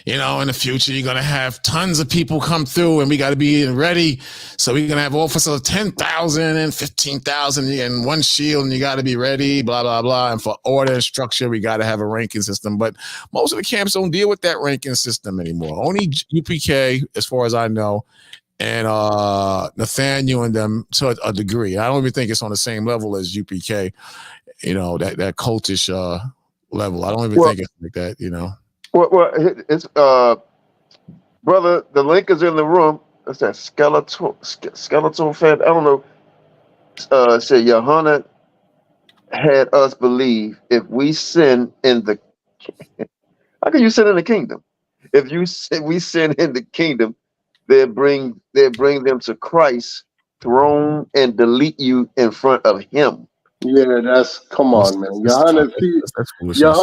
in the future, you're going to have tons of people come through and we got to be ready. So we're going to have officers of 10,000 and 15,000 and 1 shield, and you got to be ready, blah, blah, blah. And for order and structure, we got to have a ranking system. But most of the camps don't deal with that ranking system anymore. Only UPK, as far as I know, and Nathaniel and them to a degree. I don't even think it's on the same level as UPK, that cultish level. I don't even think it's like that, Well, it's brother, the link is in the room. It's that skeletal fan. I don't know. Say Yohana had us believe if we sin in the how can you sin in the kingdom? If we sin in the kingdom, they bring them to Christ's throne and delete you in front of him. Yeah, come on, man. That's foolishness.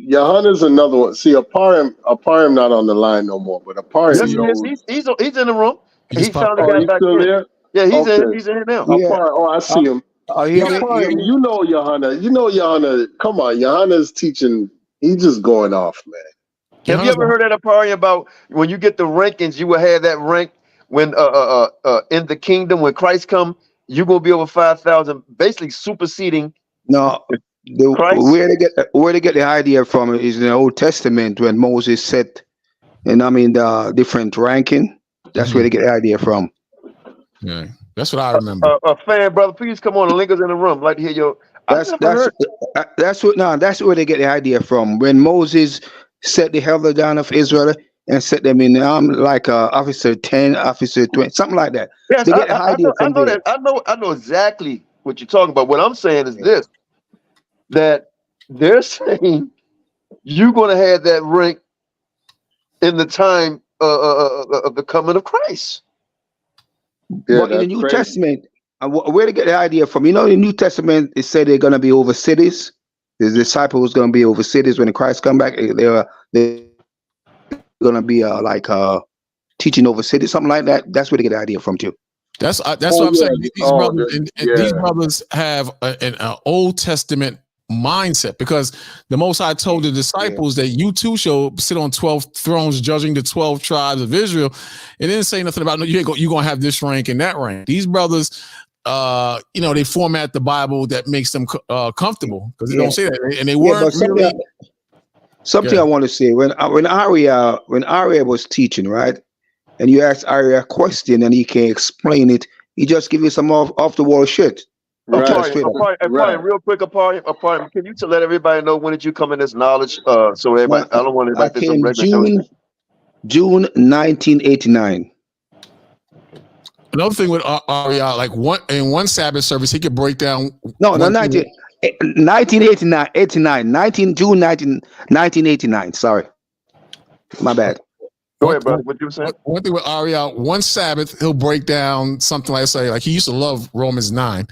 Johanna's another one. See, Aparim not on the line no more, but Aparim Yes, he is. knows. He's in the room. He finally Oh, got he's back still in. there? Yeah, he's Okay. in. He's in here now. Yeah. Aparim, I see him. He only, Aparim, you know Johanna. You know Johanna. Come on, Johanna's teaching. He's just going off, man. Have you ever heard that Apari about when you get the rankings, you will have that rank when in the kingdom when Christ come, you're gonna be over 5,000, basically superseding no, Christ. where they get the idea from is in the Old Testament when Moses set, and I mean the different ranking. That's where they get the idea from. Yeah, that's what I remember. Fan brother, please come on. The link is in the room. I'd like to hear your. That's where they get the idea from. When Moses set the elder down of Israel and set them in like officer 10, officer 20, something like that. Yes, They get the idea from know there. that. I know exactly what you're talking about. What I'm saying is this: that they're saying you're going to have that rank in the time of the coming of Christ. Yeah, but in the New Testament, where they get the idea from? You know, in the New Testament, it said they're going to be over cities. The disciples going to be over cities when Christ come back. They're going to be teaching over cities, something like that. That's where they get the idea from too. That's what I'm saying. These brothers have an Old Testament mindset, because the Most High told the disciples that you too shall sit on 12 thrones judging the 12 tribes of Israel. It didn't say nothing about you're gonna have this rank and that rank. These brothers, they format the Bible that makes them comfortable, because they don't say that, and they weren't really. Something I want to say when Aria was teaching, right, and you ask Aria a question and he can explain it, he just give you some off the wall shit. Apart, real quick, apart, can you let everybody know when did you come in this knowledge? So everybody, I don't want to like this some regular. June 1989. Another thing with Aria, like one Sabbath service, he could break down. No, 1989, June 1989. Sorry, my bad. Go ahead, brother. What you were saying? One thing with Aria, one Sabbath, he'll break down something like he used to love Romans 9,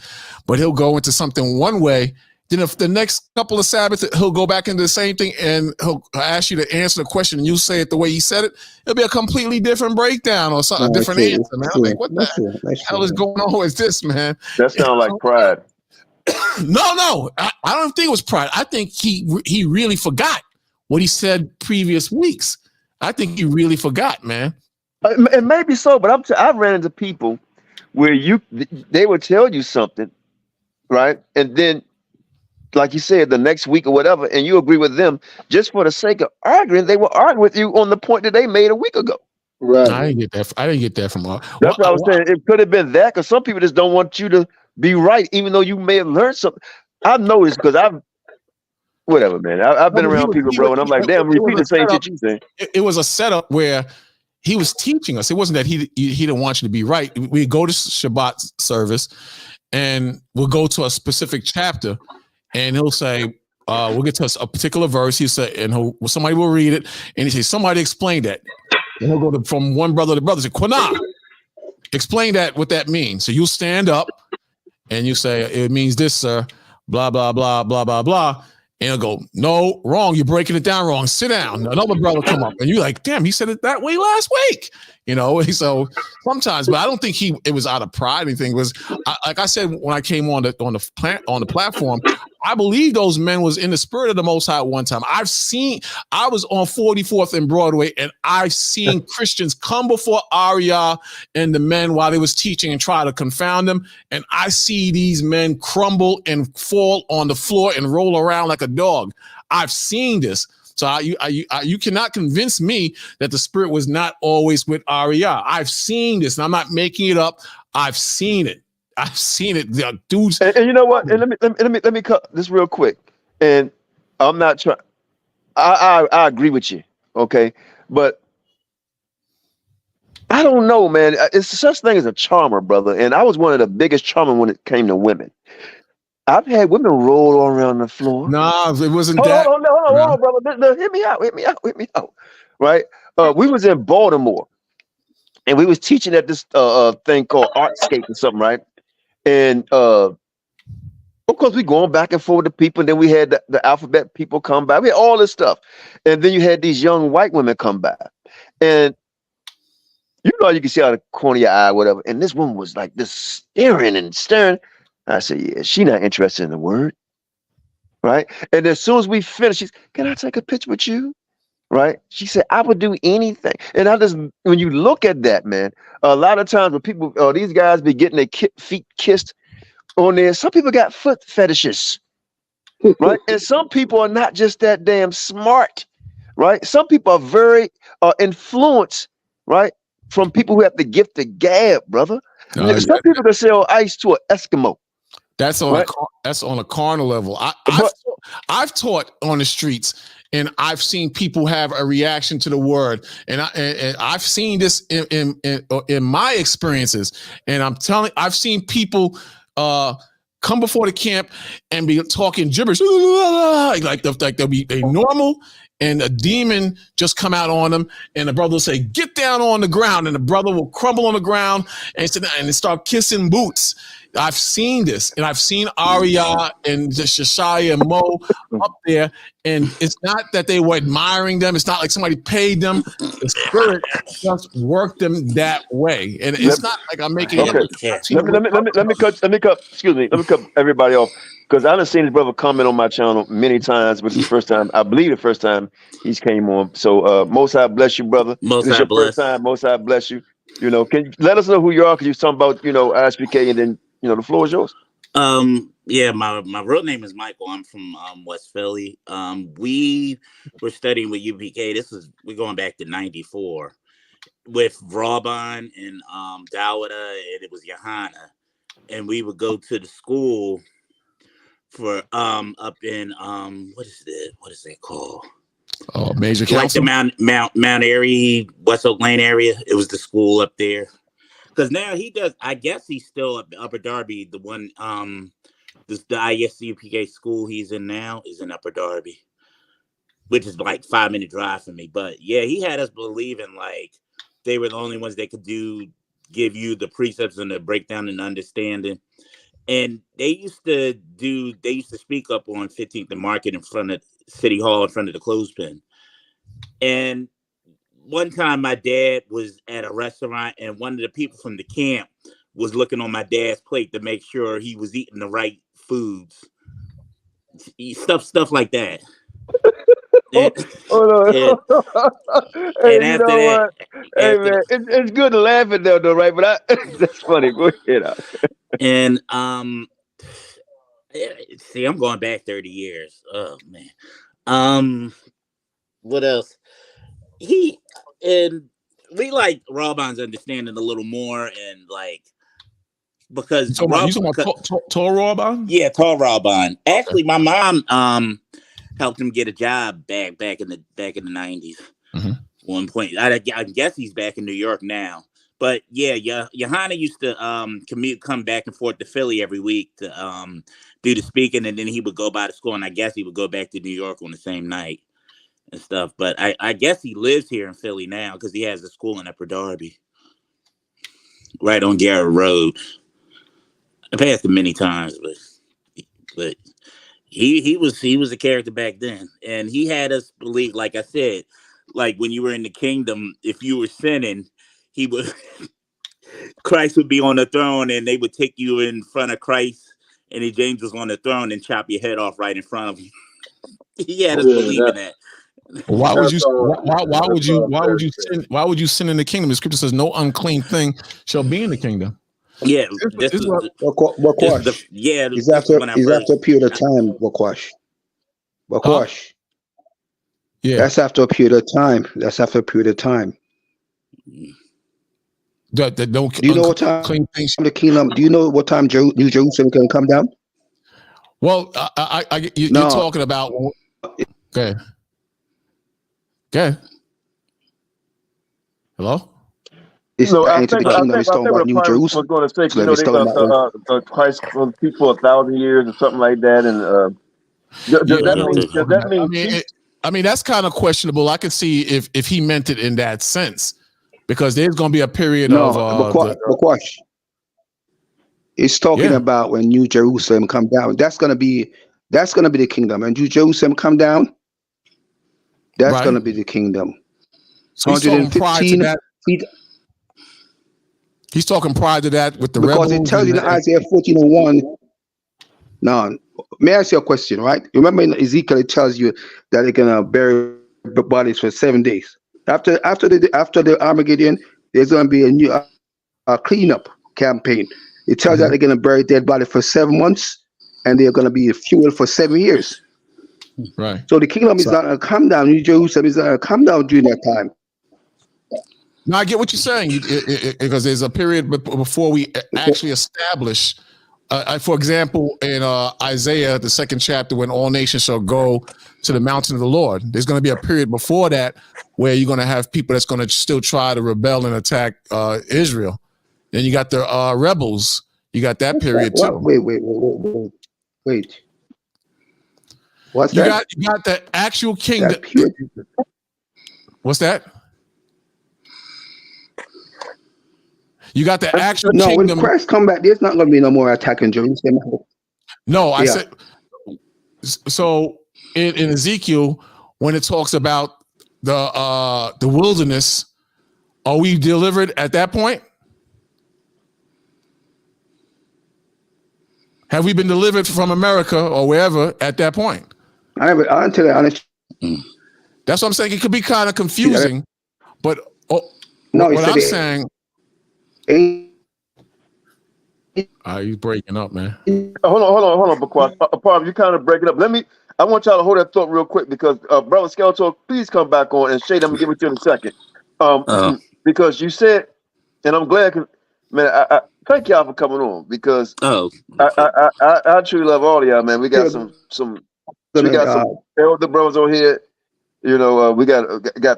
but he'll go into something one way. Then if the next couple of Sabbaths, he'll go back into the same thing and he'll ask you to answer the question and you say it the way he said it. It'll be a completely different breakdown or something, a different answer, man. I'm like, what the hell is going on with this, man? That sounds like pride. No, I don't think it was pride. I think he really forgot what he said previous weeks. I think he really forgot, man. It may be so, but I've ran into people where they would tell you something, right? And then, like you said, the next week or whatever, and you agree with them just for the sake of arguing. They will argue with you on the point that they made a week ago. Right. I didn't get that from. That's what I was saying. It could have been that, because some people just don't want you to be right, even though you may have learned something. I've noticed, because whatever, man. I've been around people, bro, and I'm like, damn, repeat the same shit you say. It was a setup where he was teaching us. It wasn't that he didn't want you to be right. We go to Shabbat service, and we'll go to a specific chapter, and he'll say, we'll get to a particular verse. He said, and somebody will read it, and he says, somebody explain that. And he'll go from one brother to brother. Say, Qanath, explain that, what that means. So you stand up, and you say, it means this, sir. Blah blah blah blah blah blah. And he'll go, no, wrong. You're breaking it down wrong. Sit down. Another brother come up, and you're like, damn, he said it that way last week. So sometimes, but I don't think it was out of pride. Anything. It was like I said when I came on the platform. I believe those men was in the spirit of the Most High at one time. I was on 44th and Broadway, and I've seen Christians come before Aria and the men while they was teaching and try to confound them. And I see these men crumble and fall on the floor and roll around like a dog. I've seen this. So you cannot convince me that the spirit was not always with Aria. I've seen this, and I'm not making it up. I've seen it. The dudes. And you know what? And let me cut this real quick. And I'm not trying. I agree with you. Okay, but I don't know, man. It's such thing as a charmer, brother. And I was one of the biggest charmers when it came to women. I've had women roll around the floor. Nah, it wasn't hold that. Hold on, brother. Hit me out. Right? We was in Baltimore, and we was teaching at this thing called Artscape or something, right? And Of course, we going back and forth with the people. And then we had the alphabet people come by. We had all this stuff. And then you had these young white women come by. And you know, you can see out of the corner of your eye, whatever. And this woman was like this staring and staring. I said, yeah, she not interested in the word. Right. And as soon as we finished, she's, can I take a picture with you? Right. She said, I would do anything. And I just, when you look at that, man, a lot of times when people, these guys be getting their feet kissed on there, some people got foot fetishes. Right. And some people are not just that damn smart. Right. Some people are very influenced. Right. From people who have the gift of gab, brother. Some people can sell ice to an Eskimo. That's on that's on a carnal level. I've taught on the streets, and I've seen people have a reaction to the word, and I've seen this in my experiences. And I'm telling, I've seen people come before the camp and be talking gibberish, like they'll be normal, and a demon just come out on them, and the brother will say, "Get down on the ground," and the brother will crumble on the ground and start kissing boots. I've seen this, and I've seen Aria and Shashaya and Mo up there, and it's not that they were admiring them. It's not like somebody paid them. The spirit just worked them that way, and it's not like I'm making it. Let me cut everybody off, because I've seen this brother comment on my channel many times, which is the first time, I believe, the first time he's came on. So Most High bless you, brother. Most This is High your bless. first time. Most High bless you. You know, can you let us know who you are? Because you're talking about, ISPK, and then the floor is yours. Yeah, my real name is Michael. I'm from West Philly. We were studying with UPK. We're going back to '94 with Rawbon and Dawada, and it was Johanna, and we would go to the school for up in what is it called? Oh, Major Like Council? the Mount Airy, West Oak Lane area. It was the school up there. Because now he does, I guess he's still up Upper Darby. The one, the ISUPK school he's in now is in Upper Darby, which is like 5-minute drive for me. But yeah, he had us believing like they were the only ones that could give you the precepts and the breakdown and understanding. And they used to speak up on 15th and Market in front of City Hall, in front of the clothespin. And one time my dad was at a restaurant, and one of the people from the camp was looking on my dad's plate to make sure he was eating the right foods. Stuff like that. And, Hey, you know what? Hey, man, it's good to laugh at them, though, right? But that's funny. Go ahead. And see, I'm going back 30 years. Oh man. What else? We like Rawbon's understanding a little more, and like because you talking about Tall Rawbon? Yeah, Tall Rawbon. Actually, my mom helped him get a job back in the 90s. Mm-hmm. One point, I guess he's back in New York now. But yeah, Johanna used to come back and forth to Philly every week to do the speaking, and then he would go by the school, and I guess he would go back to New York on the same night and stuff. But I guess he lives here in Philly now because he has a school in Upper Darby, right on Garrett Road. I passed him many times, but he was a character back then, and he had us believe, like I said, like when you were in the kingdom, if you were sinning, Christ would be on the throne, and they would take you in front of Christ, and the angels on the throne and chop your head off right in front of him. He had us believing that. Why would you sin in the kingdom? The scripture says no unclean thing shall be in the kingdom. Yeah, It's after a period of time, Wakwash. Yeah, that's after a period of time. That don't. Do you know what time the kingdom? Do you know what time New Jerusalem can come down? Well, you're talking about. Okay. Hello. I think what the Bible was going to say, Christ was people 1,000 years or something like that, and does that mean? I mean, that's kind of questionable. I could see if he meant it in that sense, because there's going to be a period of. It's talking Yeah. about when New Jerusalem come down. That's gonna be the kingdom. And New Jerusalem come down, that's Right. gonna be the kingdom. So he's talking prior to 115 that. feet, He's talking prior to that with the because it rebels tells you in and Isaiah 14:1. Now, may I ask you a question, right? Remember in Ezekiel, it tells you that they're gonna bury the bodies for 7 days. After the Armageddon, there's gonna be a new cleanup campaign. It tells that they're gonna bury dead body for 7 months, and they're gonna be fueled for 7 years. right. So the kingdom is not gonna come down. New Jerusalem is not gonna come down during that time. No, I get what you're saying, because there's a period before we actually establish. For example, in Isaiah, the 2nd chapter, when all nations shall go to the mountain of the Lord, there's going to be a period before that where you're going to have people that's going to still try to rebel and attack Israel. Then you got the rebels. You got that period too. Wait. What's You that? got the actual kingdom. What's that? You got the actual kingdom. When Christ come back, there's not going to be no more attacking Jerusalem. No, I said. So in Ezekiel, when it talks about the wilderness, are we delivered at that point? Have we been delivered from America or wherever at that point? I'll tell you honest. That's what I'm saying. It could be kind of confusing, but No, what I'm saying. Are you breaking up, man? Hold on, Bob, you kind of break it up. I want y'all to hold that thought real quick, because Brother Skeletor, please come back on, and Shade, I'm gonna give it to you in a second. Because you said, and I'm glad, man. I thank y'all for coming on, because I truly love all of y'all, man. We got some elder brothers on here. You know, we got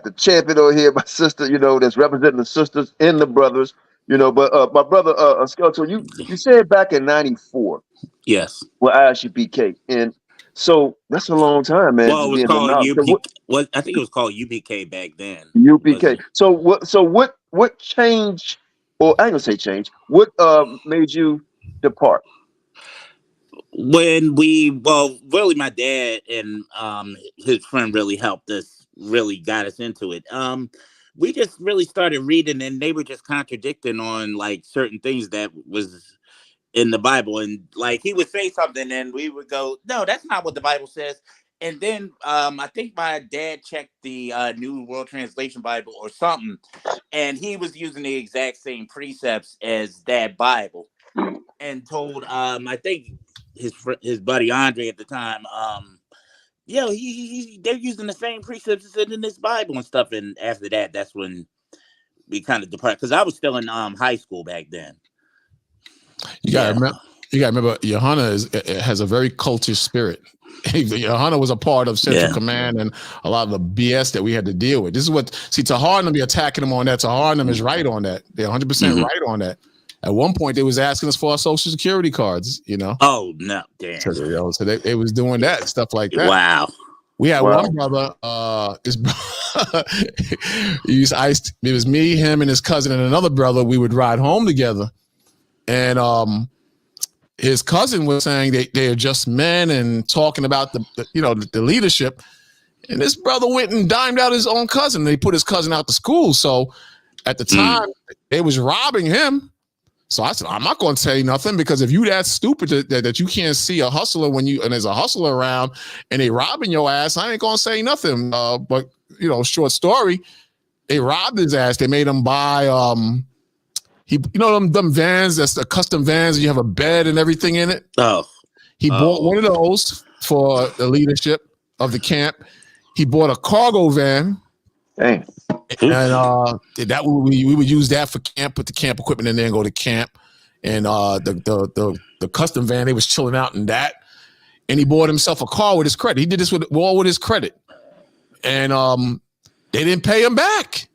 the champion over here, my sister. You know, that's representing the sisters and the brothers. You know, but my brother Skeletor, you said back in '94. Yes. Well, ISUPK, and so that's a long time, man. Well, it was called UPK. I think it was called UPK back then. UPK. So what changed? Or I ain't gonna say change. What made you depart? When really my dad and his friend really helped us, really got us into it. We just really started reading, and they were just contradicting on like certain things that was in the Bible, and like he would say something and we would go, no, that's not what the Bible says. And then I think my dad checked the New World Translation Bible or something, and he was using the exact same precepts as that Bible, and told I think his buddy Andre at the time, they're using the same precepts as in this Bible and stuff. And after that, that's when we kind of departed, because I was still in high school back then. You gotta remember, Johanna has a very cultish spirit. Johanna was a part of Central Command and a lot of the BS that we had to deal with. This is what, to Harlem be attacking them on that. To Harlem is right on that. They're 100% right on that. At one point, they was asking us for our Social Security cards. You know. Oh no, damn. So they was doing that stuff like that. Wow. We had one brother. It was me, him, and his cousin, and another brother. We would ride home together. And his cousin was saying they're just men and talking about the leadership. And this brother went and dimed out his own cousin. They put his cousin out to school. So at the time, they was robbing him. So I said, I'm not going to say nothing, because if you that stupid that you can't see a hustler and there's a hustler around and they robbing your ass, I ain't going to say nothing. But short story, they robbed his ass. They made him buy them vans, that's the custom vans, you have a bed and everything in it. He bought one of those for the leadership of the camp. He bought a cargo van. Dang. And that we would use that for camp, put the camp equipment in there and go to camp. And the custom van, they was chilling out in that. And he bought himself a car with his credit. He did this all with his credit. And they didn't pay him back.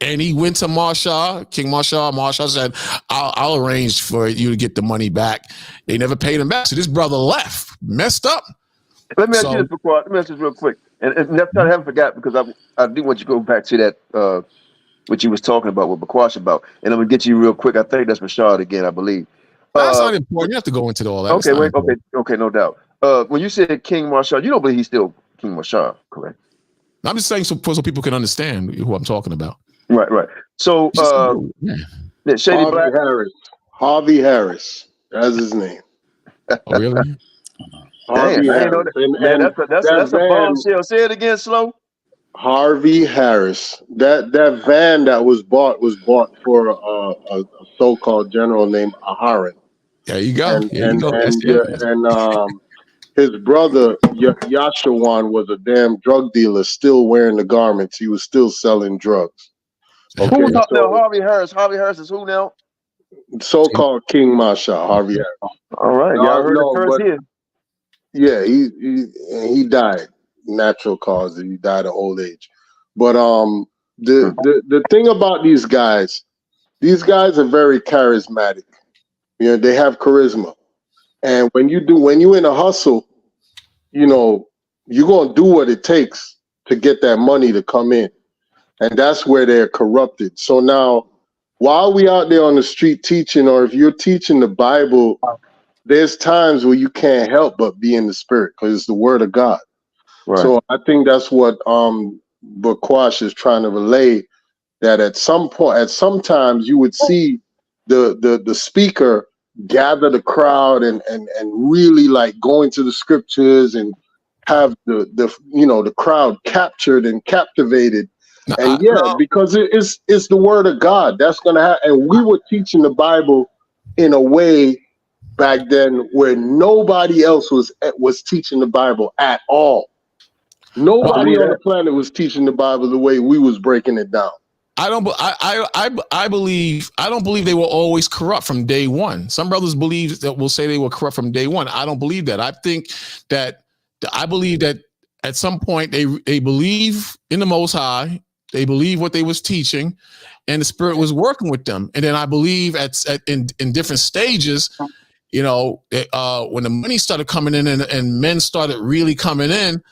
And he went to King Marshall. Marshall said, I'll arrange for you to get the money back. They never paid him back. So this brother left, messed up. Let me ask you this real quick. And next time I haven't forgot, because I do want you to go back to that, what you was talking about, what Bakwash about. And I'm going to get you real quick. I think that's Rashad again, I believe. That's not important. You don't have to go into all that. Okay, wait. Okay, no doubt. When you said King Mashayach, you don't believe he's still King Mashayach, correct? I'm just saying so people can understand who I'm talking about. Right. So, Shady Black. Harvey Harris. That's his name. Oh, really? Harvey Damn, I ain't know Harris. that. Man, that's a bombshell. Say it again, slow. Harvey Harris. That van that was bought for a so-called general named Aharon. There you go. And his brother Yashawan was a damn drug dealer, still wearing the garments. He was still selling drugs. Okay, Who's up there? Harvey Harris. Harvey Harris is who now? So-called King Masha, Harvey Harris. All right, y'all heard it first here. Yeah, he died natural causes. He died of old age. But the thing about these guys are very charismatic. You know, they have charisma. And when you in a hustle, you know, you're gonna do what it takes to get that money to come in. And that's where they're corrupted. So now, while we out there on the street teaching, or if you're teaching the Bible, there's times where you can't help but be in the spirit because it's the word of God. Right. So I think that's what Bakwash is trying to relay, that at some times you would see the speaker gather the crowd and really like go into the scriptures and have the crowd captured and captivated. And because it's the word of God that's gonna happen. And we were teaching the Bible in a way back then where nobody else was teaching the Bible at all. Nobody on the planet was teaching the Bible the way we was breaking it down. I don't believe they were always corrupt from day one. Some brothers will say they were corrupt from day one. I don't believe that. I believe that at some point they believe in the Most High. They believe what they was teaching, and the Spirit was working with them. And then I believe in different stages, you know, when the money started coming in and men started really coming in,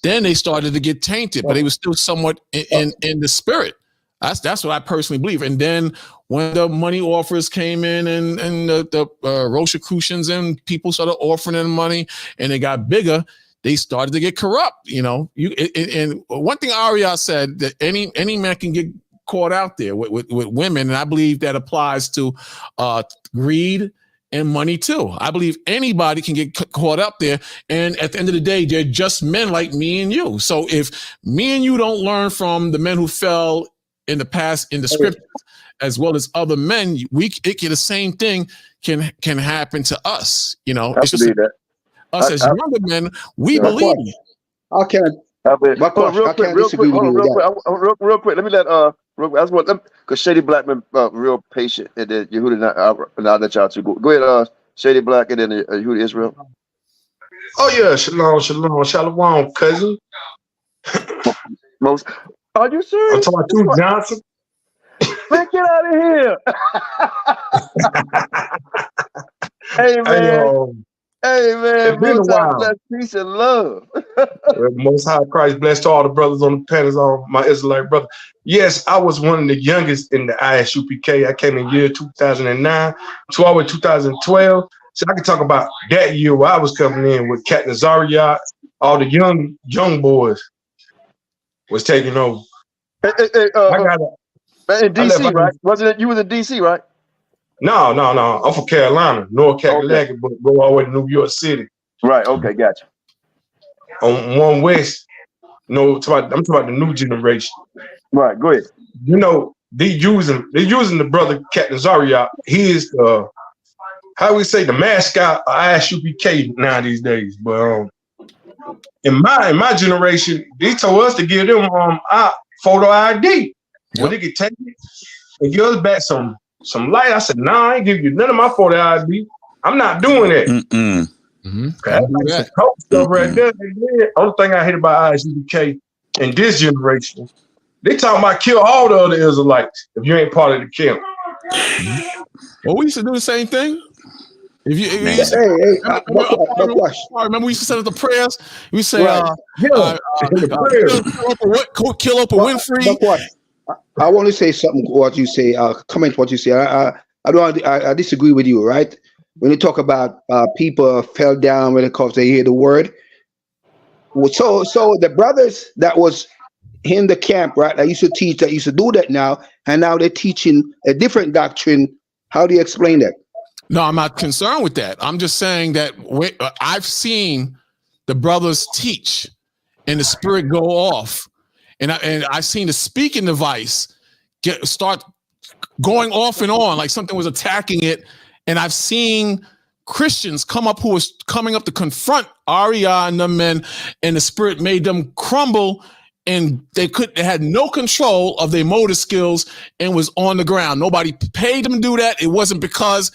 then they started to get tainted, but they were still somewhat in the Spirit. That's what I personally believe. And then when the money offers came in and the Rosicrucians and people started offering them money and they got bigger, they started to get corrupt. You know, and one thing Aria said, that any man can get caught out there with women, and I believe that applies to greed and money too. I believe anybody can get caught up there, and at the end of the day, they're just men like me and you. So if me and you don't learn from the men who fell in the past in the scriptures, as well as other men, the same thing can happen to us. You know, it's just us as younger men, we believe. I can't. Real quick. Let me let because Shady Black been real patient, and then Yehuda, and I'll let y'all two go. Go ahead, Shady Black, and then Yehuda Israel. Oh yeah, shalom, cousin. Are you serious? I'm talking to Johnson. Man, get out of here! Hey man. It's been a while. Bless, peace and love. Most High Christ bless to all the brothers on the panels, all my Israelite brothers. Yes, I was one of the youngest in the ISUPK. I came in year 2009, 2012. So I can talk about that year where I was coming in with Cat Nazariot, all the young boys was taking over. In DC, right? Wasn't it? You was in DC, right? No. I'm from Carolina, North Carolina, but go all the way to New York City. Right. Okay, gotcha. On one West, I'm talking about the new generation. Right. Go ahead. You know, they're using the brother Captain Zaria. He is how we say, the mascot of ISUPK now these days. But in my generation, they told us to give them our photo ID. When they get taken and give us back some light. I said, nah, I ain't give you none of my photo ID. I'm not doing that. That's stuff right there. Only thing I hate about ISUPK in this generation, they talking about kill all the other Israelites if you ain't part of the camp. Well, we used to do the same thing. Remember we used to set up the prayers. We say, kill Oprah Winfrey. I want to say something. What you say, comment what you say. I disagree with you, right? when you talk about people fell down when it comes to hear the word. So the brothers that was in the camp, right, that used to teach, that used to do that now, and now they're teaching a different doctrine. How do you explain that? No, I'm not concerned with that. I'm just saying that I've seen the brothers teach and the spirit go off, and I've seen the speaking device start going off and on like something was attacking it, and I've seen Christians come up who was coming up to confront Aria and the men, and the spirit made them crumble, and they had no control of their motor skills and was on the ground. Nobody paid them to do that. It wasn't because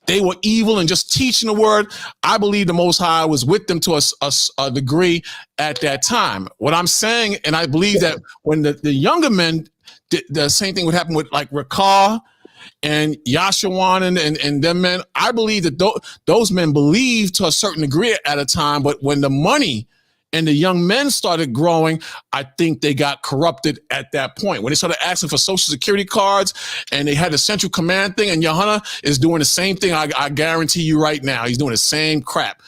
they were evil and just teaching the word. I believe the Most High was with them to a degree at that time. What I'm saying, and I believe that when the younger men, the same thing would happen with like Rakah and Yashawan and them men. I believe that those men believed to a certain degree at a time, but when the money and the young men started growing, I think they got corrupted at that point. When they started asking for social security cards and they had the central command thing, and Johanna is doing the same thing, I guarantee you right now, he's doing the same crap.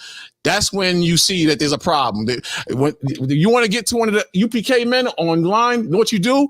That's when you see that there's a problem. When you want to get to one of the UPK men online, know what you do?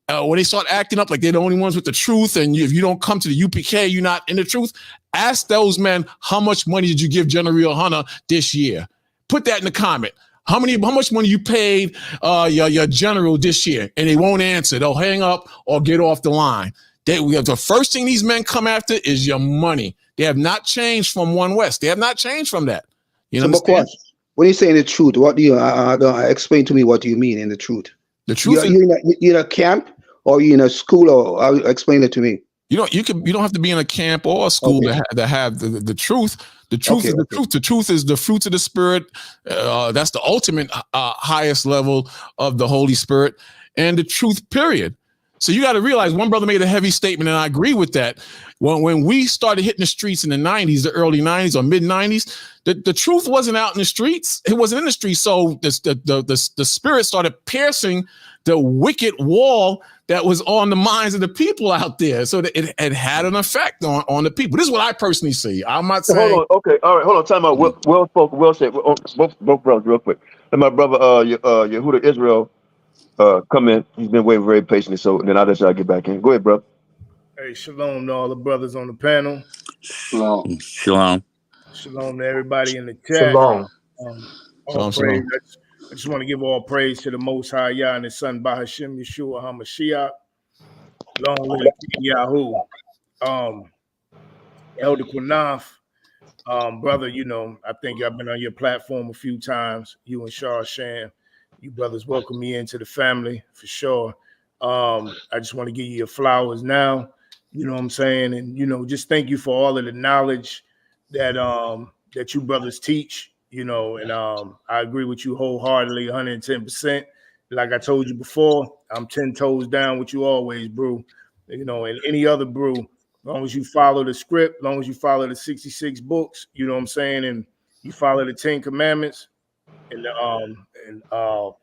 When they start acting up like they're the only ones with the truth, and if you don't come to the UPK, you're not in the truth. Ask those men, how much money did you give General Hunter this year? Put that in the comment. How much money you paid your general this year? And they won't answer. They'll hang up or get off the line. The first thing these men come after is your money. They have not changed from One West. They have not changed from that. You know what I'm saying? When you say in the truth, what do you explain to me? What do you mean in the truth? The truth you're in a camp, or you in a school, or explain it to me. You don't have to be in a camp or a school to have the truth. The truth is the truth. The truth is the fruits of the Spirit. That's the ultimate highest level of the Holy Spirit, and the truth, period. So you got to realize, one brother made a heavy statement, and I agree with that. When we started hitting the streets in the 90s, the early 90s or mid 90s, the truth wasn't out in the streets. It wasn't in the streets. So the Spirit started piercing the wicked wall that was on the minds of the people out there. So that it had an effect on the people. This is what I personally see. I'm not saying. Hold on. Okay. All right. Hold on. Time out. Well spoken. Well said. Both brothers, real quick. And my brother, Yehuda Israel, come in. He's been waiting very patiently. So then I'll let y'all get back in. Go ahead, bro. Hey, shalom to all the brothers on the panel. Shalom. Shalom. Shalom to everybody in the chat. Shalom. Shalom. I just want to give all praise to the Most High Yah and His Son Bahashim Yeshua Ha Mashayach. Long live King Yahoo. Elder Qanath, brother, I think I've been on your platform a few times. You and Shah Sham, you brothers welcome me into the family for sure. I just want to give you your flowers now. You know what I'm saying? And, just thank you for all of the knowledge that you brothers teach. And I agree with you wholeheartedly, 110%. Like I told you before, I'm 10 toes down with you always, brew. And any other brew, as long as you follow the script, as long as you follow the 66 books, you know what I'm saying, and you follow the 10 commandments and all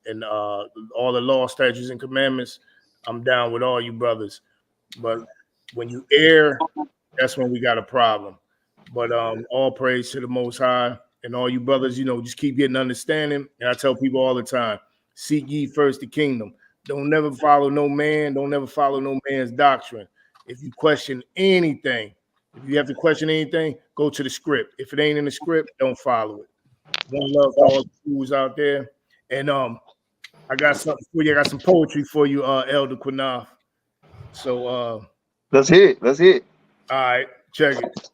the law, statutes, and commandments, I'm down with all you brothers. But when you err, that's when we got a problem. But all praise to the Most High, and all you brothers, just keep getting understanding. And I tell people all the time, seek ye first the kingdom. Don't never follow no man. Don't never follow no man's doctrine. If you question anything, if you have to question anything, go to the script. If it ain't in the script, don't follow it. One love to all the fools out there. And I got something for you. I got some poetry for you, Elder Qanath. So let's hear it. Let's hear it. All right, check it.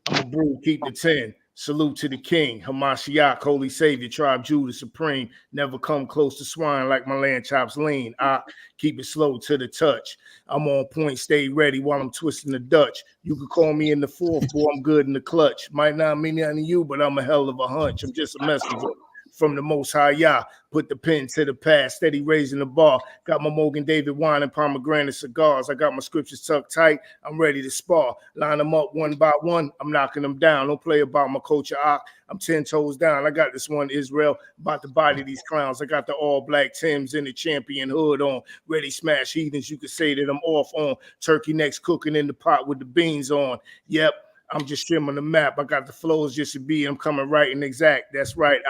I'm a brew, keep the 10. Salute to the king, Ha Mashayach, holy savior, tribe Judah supreme. Never come close to swine like my land chops lean. I keep it slow to the touch. I'm on point, stay ready while I'm twisting the Dutch. You could call me in the fourth, boy, I'm good in the clutch. Might not mean nothing to you, but I'm a hell of a hunch. I'm just a messenger from the Most High Yah. Put the pen to the past, steady raising the bar. Got my Morgan David wine and pomegranate cigars. I got my scriptures tucked tight. I'm ready to spar. Line them up one by one. I'm knocking them down. Don't play about my culture. I'm 10 toes down. I got this one, Israel, about to body these clowns. I got the all black Timbs and the champion hood on. Ready smash heathens. You could say that I'm off on. Turkey necks cooking in the pot with the beans on. Yep. I'm just shimming the map. I got the flows just to be. I'm coming right and exact. That's right.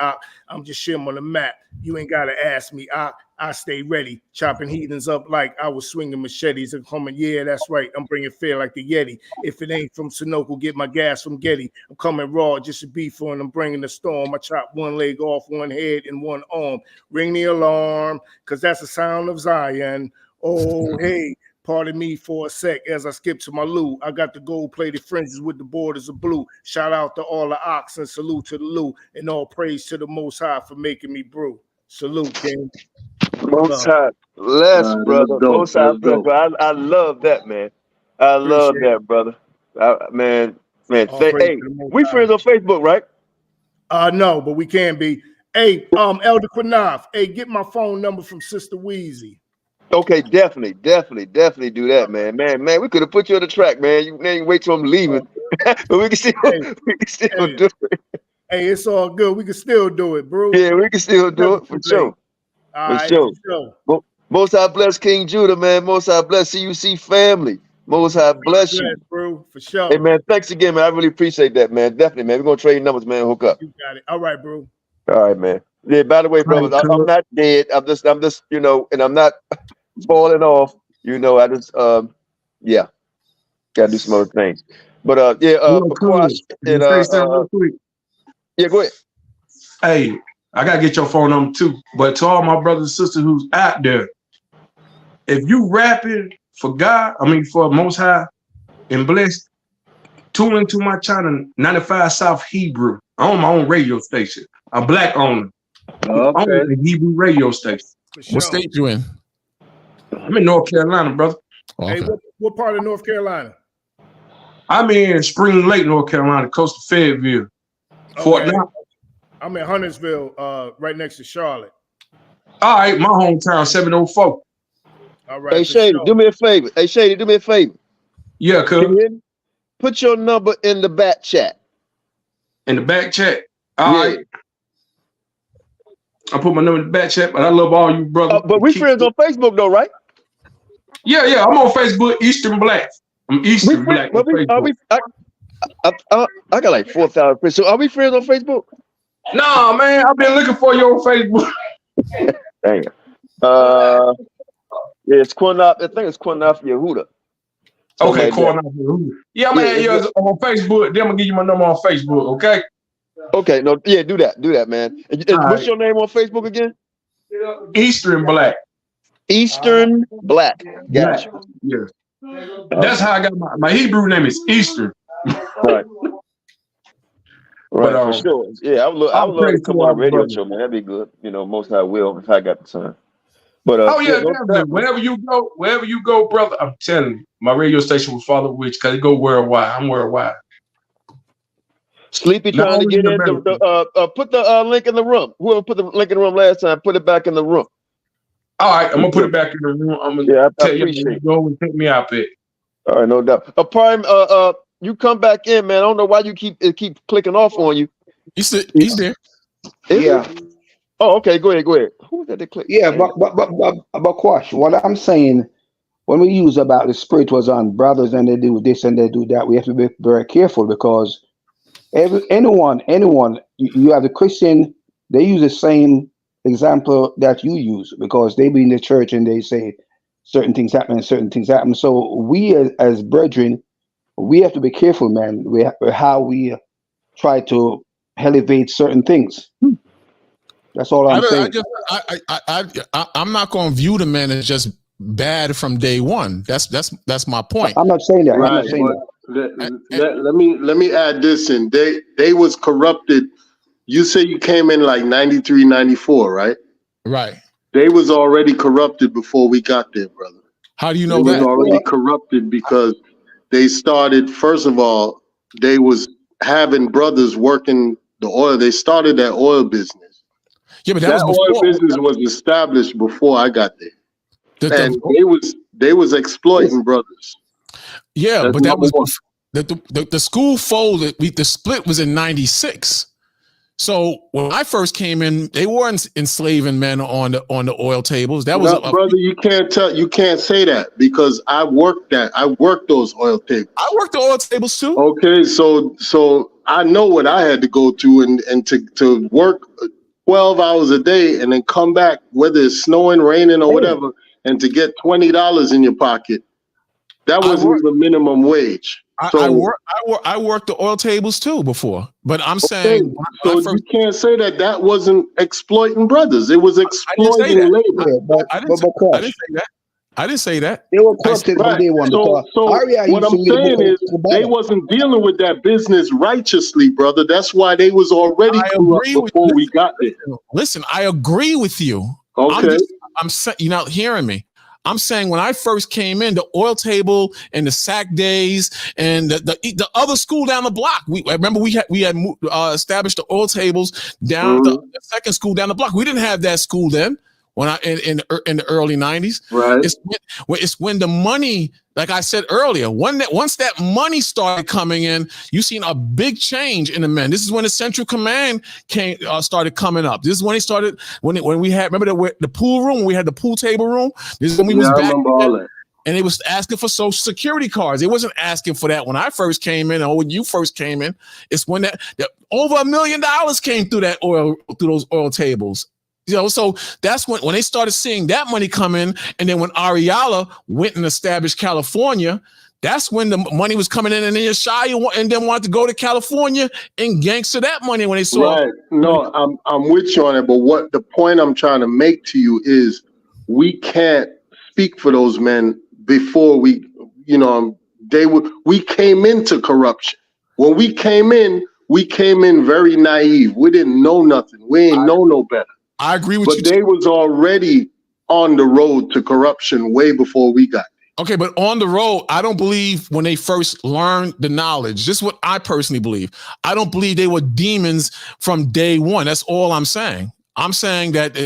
I'm just shimming the map. You ain't got to ask me. I stay ready. Chopping heathens up like I was swinging machetes and coming. Yeah, that's right. I'm bringing fear like the Yeti. If it ain't from Sunoco, get my gas from Getty. I'm coming raw just to be for, and I'm bringing the storm. I chop one leg off, one head, and one arm. Ring the alarm, because that's the sound of Zion. Oh, hey. Pardon me for a sec as I skip to my loo. I got the gold-plated fringes with the borders of blue. Shout out to all the ox and salute to the Lou. And all praise to the Most High for making me brew. Salute, King. Most High bless, brother. Most High bless, bro. I love that, man. I love that, brother. Man. Hey, we friends on Facebook, right? No, but we can be. Hey, Elder Qanath, hey, get my phone number from Sister Weezy. Okay, definitely do that, man. Man, we could have put you on the track, man. You wait till I'm leaving, but we can still do it. Hey, it's all good. We can still do it, bro. Yeah, we can still do it for sure. For sure. Most High bless King Judah, man. Most High bless CUC family. Most High bless you, bro. For sure. Hey, man, thanks again, man. I really appreciate that, man. Definitely, man. We're gonna trade numbers, man. Hook up. You got it. All right, bro. All right, man. Yeah. By the way, brothers, I'm not dead. I'm just, and I'm not falling off. I just, yeah, gotta do some other things. But before I real quick. Yeah, go ahead. Hey, I gotta get your phone number too. But to all my brothers and sisters who's out there, if you rapping for God, for Most High and blessed, tune into my channel, 95 South Hebrew. I own my own radio station. I'm black owner. I own the Hebrew radio station. What state you in? I'm in North Carolina, brother. Okay. Hey, what part of North Carolina? I'm in Spring Lake, North Carolina, close to Fayetteville. Fort Knox. I'm in Huntersville, right next to Charlotte. All right, my hometown, 704. All right. Hey, Shady, do me a favor. Yeah, cuz. Put your number in the back chat. In the back chat? All right. I put my number in the back chat, but I love all you brothers. But we friends on Facebook, though, right? Yeah. I'm on Facebook, Eastern Black. I'm Eastern Black on Facebook. I got like 4,000 friends. So are we friends on Facebook? No, man. I've been looking for you on Facebook. Dang. Yeah, it's Qanath. I think it's Qanath Yehuda. Okay, Qanath Yehuda. Yeah, I'm gonna add you on Facebook. Then I'm gonna give you my number on Facebook. Okay. Okay. No. Yeah. Do that, man. What's your name on Facebook again? Eastern Black. Eastern Black. Gotcha. Yeah. That's how I got my Hebrew name is Eastern. Right. Right, for sure. Yeah, I would love to come on a radio show, man. That'd be good. Most High will if I got the time. But definitely. Wherever you go, brother, I'm telling you, my radio station will follow which because it go worldwide. I'm worldwide. Sleepy trying to get in. Put the link in the room. Whoever put the link in the room last time, put it back in the room. All right, I'm gonna put it back in the room. I'm gonna tell you to go and take me out there. All right, no doubt. Prime, you come back in, man. I don't know why you keep clicking off on you. He's there. Yeah. Oh, okay. Go ahead. Who was that that clicked? Yeah, but Quash, what I'm saying, when we use about the spirit was on brothers and they do this and they do that, we have to be very careful because anyone, you have the Christian, they use the same example that you use because they be in the church and they say certain things happen and certain things happen. So we as brethren, we have to be careful, man, how we try to elevate certain things. That's all I'm saying. I'm not going to view the man as just bad from day one. That's my point. I'm not saying that. Right, I'm not saying that. Let me add this in. They was corrupted. You say you came in like 93, 94, right? Right. They was already corrupted before we got there, brother. How do you know that? They was already corrupted because they started, first of all, they was having brothers working the oil. They started that oil business. Yeah, but that That was oil before. business was established before I got there, and The- they was exploiting brothers. yeah, That's but that number was one. the school folded. The split was in '96. So when I first came in, they weren't enslaving men on the oil tables. That was No, brother, you can't say that because I worked those oil tables. I worked the oil tables too. Okay, so I know what I had to go through and to work 12 hours a day and then come back, whether it's snowing, raining, or whatever, and to get $20 in your pocket. That wasn't even minimum wage. I worked the oil tables too before, but I'm saying so you can't say that wasn't exploiting brothers. It was exploiting labor. I didn't say that. I didn't say that. They were corrupted from day one. So what I'm saying is they wasn't dealing with that business righteously, brother. That's why they was already corrupt before we got there. Listen, I agree with you. Okay. You're not hearing me. I'm saying when I first came in, the oil table and the sack days and the other school down the block. I remember we had established the oil tables down the second school down the block. We didn't have that school then. When in the early '90s, right? It's when the money, like I said earlier, once that money started coming in, you seen a big change in the men. This is when the Central Command started coming up. This is when he started when we had the pool room. When we had the pool table room. This is when we was back. I remember all that. And they was asking for Social Security cards. It wasn't asking for that when I first came in or when you first came in. It's when that over $1 million came through those oil tables. You know, so that's when they started seeing that money come in, and then when Ariala went and established California, that's when the money was coming in, and then Yeshaya and then wanted to go to California and gangster that money when they saw. Right. No, I'm with you on it, but what the point I'm trying to make to you is we can't speak for those men before we came into corruption. When we came in very naive. We didn't know nothing. We ain't know no better. I agree with you. But they was already on the road to corruption way before we got there. Okay, but on the road, I don't believe when they first learned the knowledge. This is what I personally believe. I don't believe they were demons from day one. That's all I'm saying. I'm saying that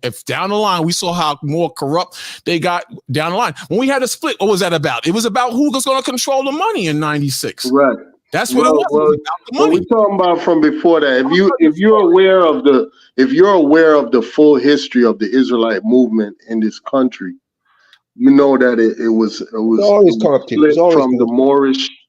if down the line we saw how more corrupt they got down the line. When we had a split, what was that about? It was about who was going to control the money in '96. Right. That's what it was. Well, it was about the money. We're talking about from before that. If you're aware of the full history of the Israelite movement in this country, you know that it was always corrupted. It was always from the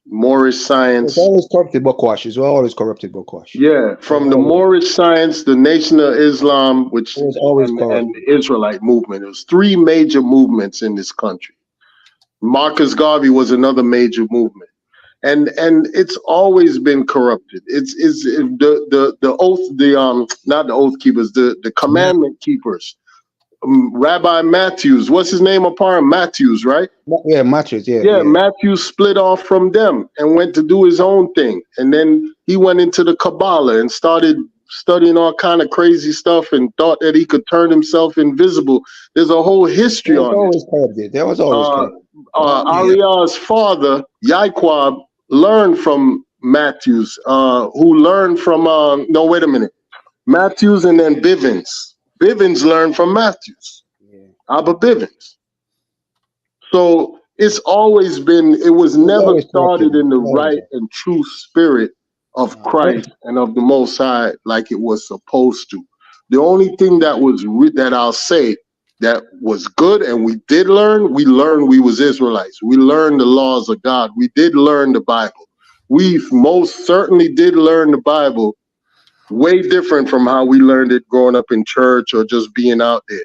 Moorish science. It's always corrupted Bokwash. It's always corrupted Bokwash. Yeah, from the Moorish science, the Nation of Islam, which was always and the Israelite movement. It was three major movements in this country. Marcus Garvey was another major movement. And it's always been corrupted. It's the oath, not the oath keepers, the commandment keepers. Rabbi Matthews, what's his name apart? Matthews, right? Yeah, Matthews, yeah. Yeah, Matthews split off from them and went to do his own thing. And then he went into the Kabbalah and started studying all kind of crazy stuff and thought that he could turn himself invisible. There's a whole history on it. There was always Ariel's father, Yaquab, learned from Matthews, who learned from, Matthews and then Bivens. Bivens learned from Matthews, Abba Bivens. So it's always been, it was never started in the right and true spirit of Christ and of the Most High like it was supposed to. The only thing that I'll say that was good and we learned we was Israelites. We learned the laws of God. We did learn the Bible. We most certainly did learn the Bible way different from how we learned it growing up in church or just being out there.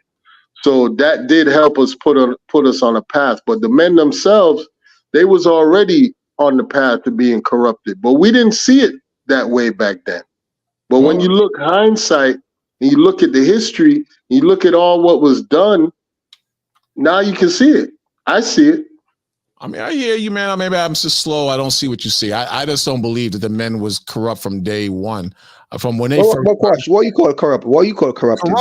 So that did help us put us on a path. But the men themselves, they was already on the path to being corrupted. But we didn't see it that way back then. But when you look hindsight and you look at the history, and you look at all what was done, now you can see it. I see it. I mean, I hear you, man. Maybe I'm just slow. I don't see what you see. I just don't believe that the men was corrupt from day one. From when they first. What you call corrupt? What you call corrupted?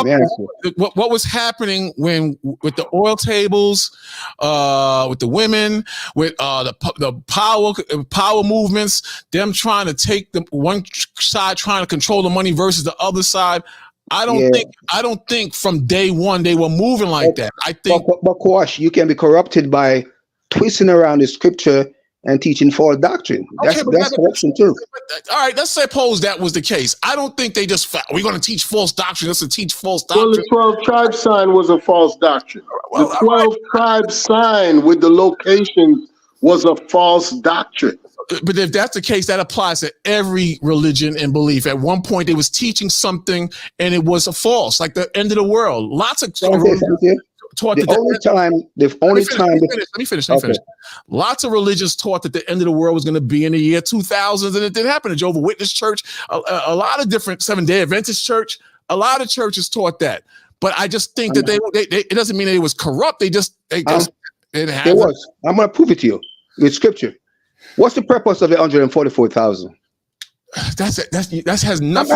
What was happening with the oil tables, with the women, with the power movements, them trying to take the one side trying to control the money versus the other side. I don't think from day one they were moving like that. I think, but Quash, you can be corrupted by twisting around the scripture and teaching false doctrine. That's corruption too. All right, let's suppose that was the case. I don't think they just we're going to teach false doctrine. Let's teach false doctrine. Well, the 12 tribe sign was a false doctrine. The 12 tribe sign with the location was a false doctrine. But if that's the case, that applies to every religion and belief. At one point, they was teaching something and it was a false, like the end of the world. Lots of taught Let me finish. Lots of religions taught that the end of the world was going to be in the year 2000, and it didn't happen. The Jehovah's Witness Church, a lot of different Seventh-day Adventist Church, a lot of churches taught that. But I just think that they it doesn't mean that it was corrupt. They just it was. I'm going to prove it to you with scripture. What's the purpose of the 144,000? That has nothing.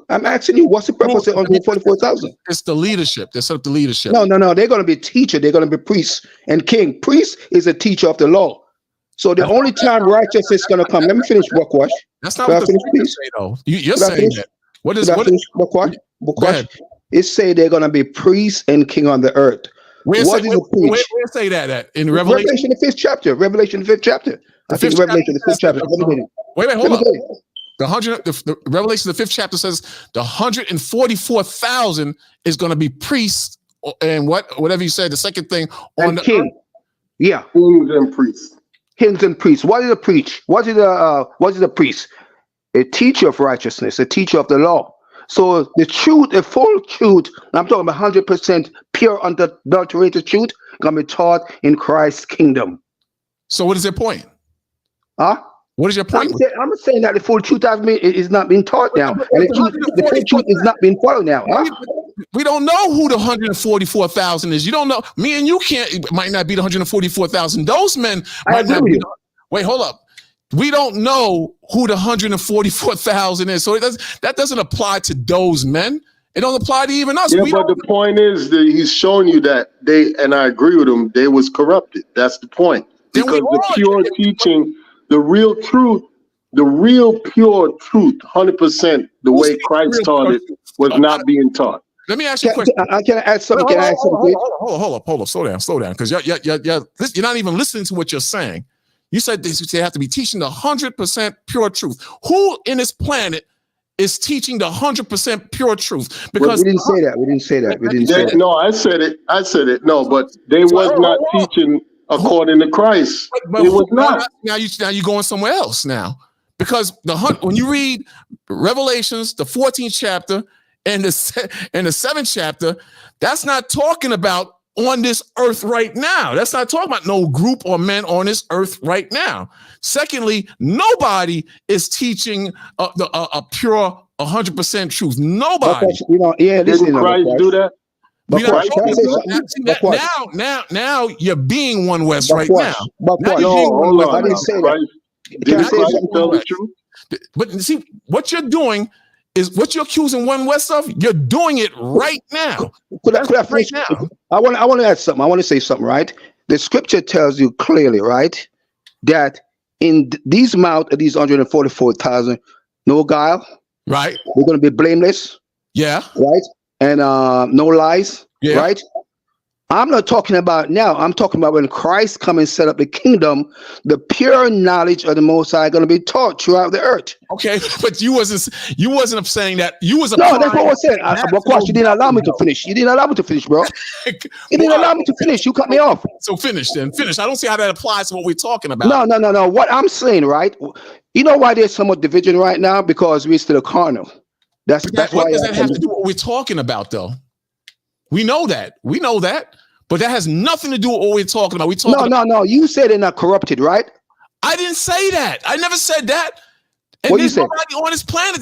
I'm asking you. What's the purpose of 144,000? It's the leadership. They set up the leadership. No. They're going to be teacher. They're going to be priests and king. Priest is a teacher of the law. So the only time righteousness is going to come. Let me finish, Buckwash. That's not what the scriptures say, though. You're saying that. What is Buckwash? It say they're going to be priests and king on the earth. Where say that at? In Revelation? Revelation, the 5th chapter. Revelation, the 5th chapter. Revelation, the 5th chapter. Wait, hold up. The Revelation, the 5th chapter says the 144,000 is going to be priests and whatever you said. The second thing on and the king, kings and priests. Kings and priests. What is a preach? What is a priest? A teacher of righteousness, a teacher of the law. So the truth, the full truth, I'm talking about 100% pure, unadulterated truth, going to be taught in Christ's kingdom. So what is their point? Huh? What is your point? I'm saying that the full truth is not being taught now. And the full truth is not being followed now. Huh? We don't know who the 144,000 is. You don't know. Me and you might not be the 144,000. Those men might not be. Wait, hold up. We don't know who the 144,000 is. So that doesn't apply to those men. It don't apply to even us. Yeah, but the point is that he's showing you that and I agree with him, they was corrupted. That's the point. Because the pure teaching, the real truth, the real pure truth, 100%, the way Christ taught it, was not being taught. Let me ask you a question. Can I add something? Hold up. Slow down. Because you're not even listening to what you're saying. You said they have to be teaching the 100% pure truth. Who in this planet is teaching the 100% pure truth? Because we didn't say that. We didn't say that. No, I said it. No, but they was not teaching according to Christ. But it was not. Now you're going somewhere else now. Because when you read Revelations, the 14th chapter and the 7th chapter, that's not talking about on this earth right now. That's not talking about no group or men on this earth right now. Secondly, nobody is teaching a pure 100% truth. Nobody. Didn't Christ do that? Now you're being One West right now. I didn't say that. Did Christ tell the truth? But see, what you're doing is what you're accusing One West of. You're doing it right now. I want to add something. I want to say something, right? The scripture tells you clearly, right, that in these mouth of these 144,000, no guile. Right. We're going to be blameless. Yeah. Right. And no lies. Yeah. Right. I'm not talking about now. I'm talking about when Christ come and set up the kingdom, the pure knowledge of the Most High going to be taught throughout the earth. Okay, but you wasn't saying that. You was no. That's what I said. Of course, you didn't allow me to finish. You didn't allow me to finish, bro. You didn't allow me to finish. You cut me off. So finish then. Finish. I don't see how that applies to what we're talking about. No. What I'm saying, right? You know why there's so much division right now? Because we're still carnal. That's why. What does that have to do with what we're talking about, though? We know that. But that has nothing to do with what we're talking about. No. You said they're not corrupted, right? I didn't say that. I never said that. And what there's nobody on this planet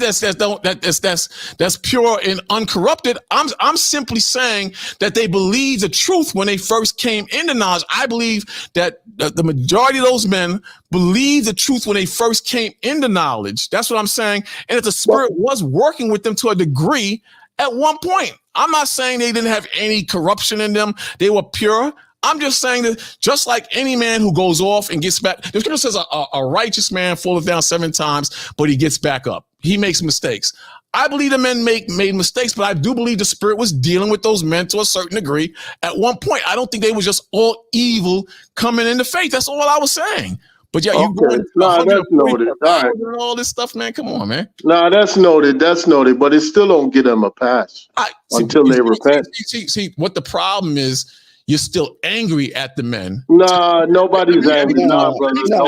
that's pure and uncorrupted. I'm simply saying that they believe the truth when they first came into knowledge. I believe that the majority of those men believe the truth when they first came into knowledge. That's what I'm saying. And that the Spirit was working with them to a degree at one point. I'm not saying they didn't have any corruption in them. They were pure. I'm just saying that just like any man who goes off and gets back, the scripture says a righteous man falleth down 7 times, but he gets back up. He makes mistakes. I believe the men made mistakes, but I do believe the Spirit was dealing with those men to a certain degree at one point. I don't think they was just all evil coming into faith. That's all I was saying. But yeah, you go into Nah, that's noted. All right. and all this stuff, man. Come on, man. Nah, that's noted. That's noted. But it still don't get them a pass until they repent. See, what the problem is, you're still angry at the men. Nah, nobody's angry. Nah, brother. No.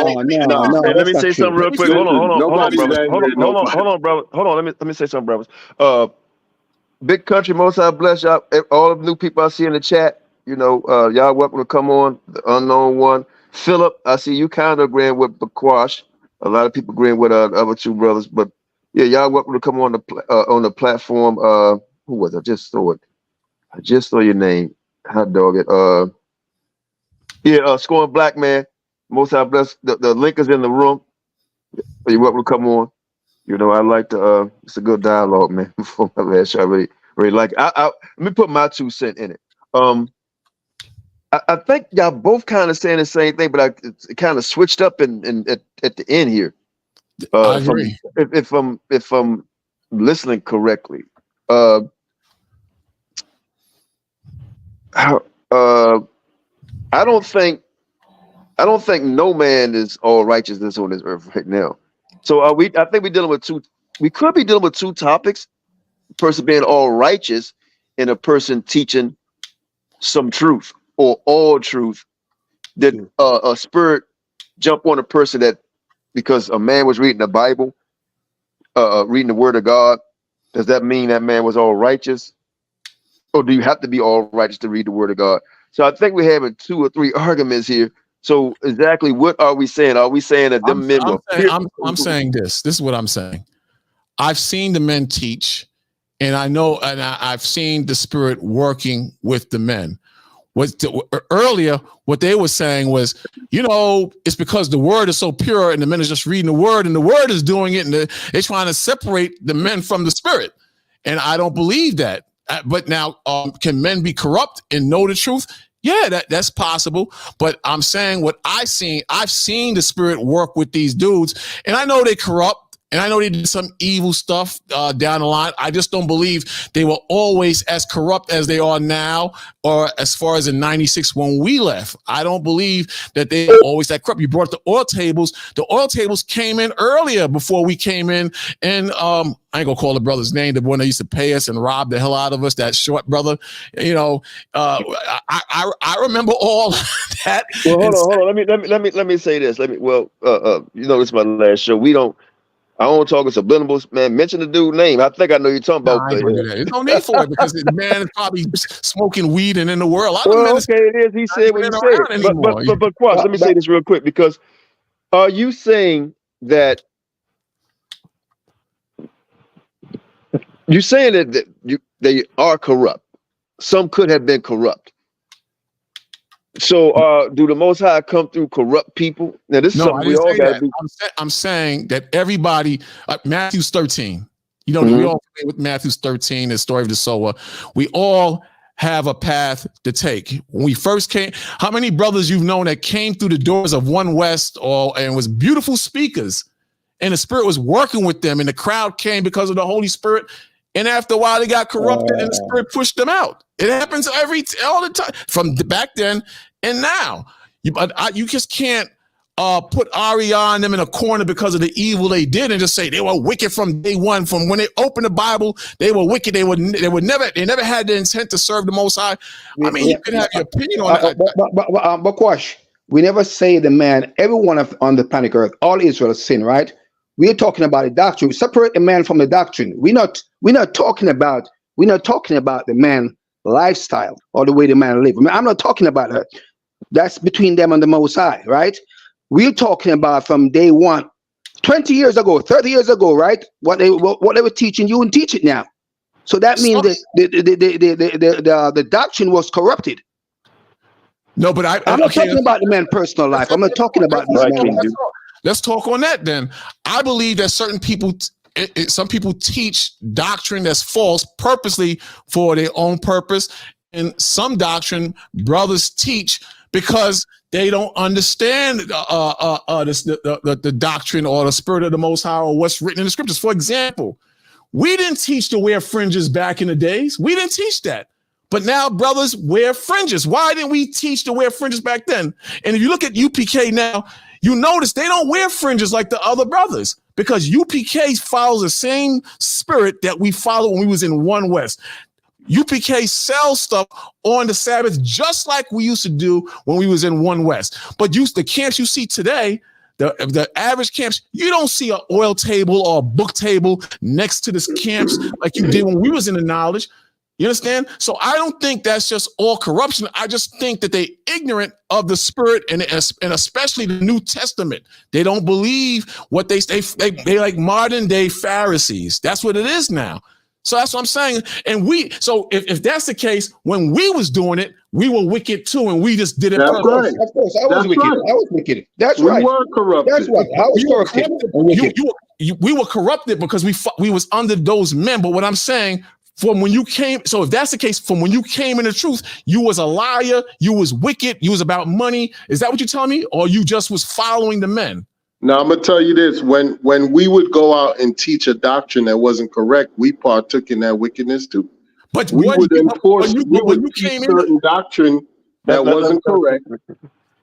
Hey, let me say something real quick. Hold on, Nobody's brother. angry at nobody. Hold on, brother. Hold on. Let me say something, brothers. Big country, most High bless y'all. All the new people I see in the chat, you know, y'all welcome to come on. The unknown one, Philip. I see you kind of agreeing with Bakwash. A lot of people agreeing with the other two brothers, but yeah, y'all welcome to come on the platform. Who was it? I just saw your name. Hot dog it. Scoring Black Man. Most High bless. The link is in the room. You're welcome to come on. You know, I like to. It's a good dialogue, man. Before my last show, I really like it. Let me put my 2 cents in it. I think y'all both kind of saying the same thing, but it kind of switched up at the end here. I agree. If I'm listening correctly. I don't think no man is all righteousness on this earth right now. So I think we're dealing with two. We could be dealing with two topics: a person being all righteous and a person teaching some truth or all truth. That a spirit jump on a person that because a man was reading the Bible, reading the Word of God. Does that mean that man was all righteous? Or do you have to be all righteous to read the Word of God? So I think we're having 2 or 3 arguments here. So exactly what are we saying? Are we saying that them men were? I'm saying this. This is what I'm saying. I've seen the men teach, and I know, and I've seen the Spirit working with the men. Earlier, what they were saying was, you know, it's because the Word is so pure, and the men is just reading the Word, and the Word is doing it, and they're trying to separate the men from the Spirit. And I don't believe that. But now, can men be corrupt and know the truth? Yeah, that's possible. But I'm saying what I've seen the Spirit work with these dudes, and I know they corrupt, and I know they did some evil stuff down the line. I just don't believe they were always as corrupt as they are now, or as far as in '96 when we left. I don't believe that they were always that corrupt. You brought the oil tables. The oil tables came in earlier before we came in, and I ain't gonna call the brother's name, the one that used to pay us and rob the hell out of us, that short brother. You know, I remember all that. Well, hold on. Let me say this. You know, this is my last show. I don't talk in subliminals, man. Mention the dude's name. I think I know you're talking about. I ain't gonna do that. There's no need for it because the man is probably smoking weed and in the world. Okay, it is. He said what he said. But Quas, let me say this real quick, because are you saying that you're saying that they are corrupt? Some could have been corrupt. So do the Most High come through corrupt people? Now this is something we all got to do. I'm saying that everybody, Matthew 13, you know, we all familiar with Matthew 13, the story of the sower. We all have a path to take. When we first came, how many brothers you've known that came through the doors of One West and was beautiful speakers, and the Spirit was working with them, and the crowd came because of the Holy Spirit, and after a while they got corrupted and the Spirit pushed them out. It happens all the time, from back then and now. You just can't put AREA and them in a corner because of the evil they did and just say they were wicked from day one. From when they opened the Bible, they were wicked. They never had the intent to serve the Most High. I mean, you can have your opinion on that. But Quash, we never say the man, everyone on the planet Earth, all Israel sin, right? We're talking about a doctrine. We separate the man from the doctrine. We're not talking about the man lifestyle or the way the man live. I mean, I'm not talking about that. That's between them and the Most High, right? We're talking about from day one, 20 years ago, 30 years ago, right? What they were teaching you and teach it now. So that means that the doctrine was corrupted. No, but I'm not talking about the man's personal life. I'm not talking about this man. Let's talk on that then. I believe that some people teach doctrine that's false purposely for their own purpose, and some doctrine brothers teach because they don't understand the doctrine or the Spirit of the Most High or what's written in the scriptures. For example, We didn't teach to wear fringes back in the days. We didn't teach that. But now brothers wear fringes. Why didn't we teach to wear fringes back then? And if you look at UPK now, you notice they don't wear fringes like the other brothers because UPK follows the same spirit that we followed when we was in One West. UPK sells stuff on the Sabbath just like we used to do when we was in One West. But the camps you see today, the average camps, you don't see an oil table or a book table next to the camps like you did when we was in the knowledge. You understand? So I don't think that's just all corruption. I just think that they ignorant of the spirit and especially the New Testament. They don't believe what they like modern day Pharisees. That's what it is now. So that's what I'm saying. And so if that's the case, when we was doing it, we were wicked too, and we just did it. That's right. Of course, I was wicked. Right. I was wicked. That's we right. We were corrupted. That's right. I was corrupted. We were corrupted because we was under those men. But what I'm saying, from when you came, so if that's the case, from when you came in the truth, you was a liar, you was wicked, you was about money. Is that what you're telling me? Or you just was following the men? Now, I'm going to tell you this. When we would go out and teach a doctrine that wasn't correct, we partook in that wickedness too. But we would enforce certain doctrine that wasn't correct.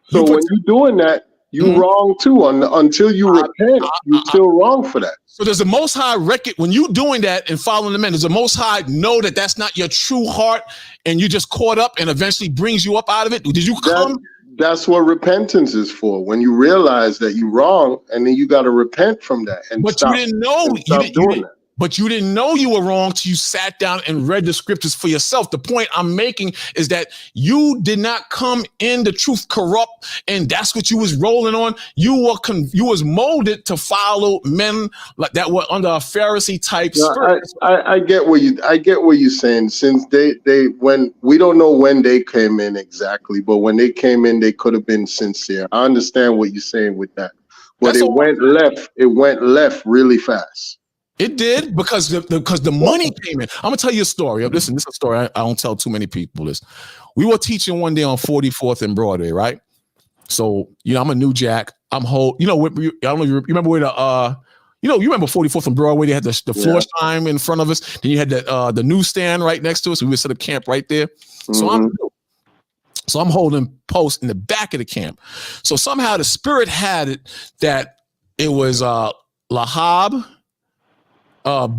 So when you're doing that, you're wrong too. Until you repent, you're still wrong for that. So does the Most High reckon when you doing that and following the men, does the Most High know that that's not your true heart and you just caught up and eventually brings you up out of it? Did you come? That's what repentance is for. When you realize that you're wrong, and then you got to repent from that. And but you didn't know doing that. But you didn't know you were wrong till you sat down and read the scriptures for yourself. The point I'm making is that you did not come in the truth corrupt, and that's what you was rolling on. You was molded to follow men like that were under a Pharisee type spirit. I get what you're saying. Since when we don't know when they came in exactly, but when they came in, they could have been sincere. I understand what you're saying with that, but it went left. It went left really fast. It did because the money came in. I'm gonna tell you a story. Listen, this is a story I don't tell too many people this. We were teaching one day on 44th and Broadway, right? So I'm a new jack. I don't know if you remember where you remember 44th and Broadway. They had the floor time in front of us. Then you had the newsstand right next to us. We would set up camp right there. So I'm holding post in the back of the camp. So somehow the spirit had it that it was Lahab,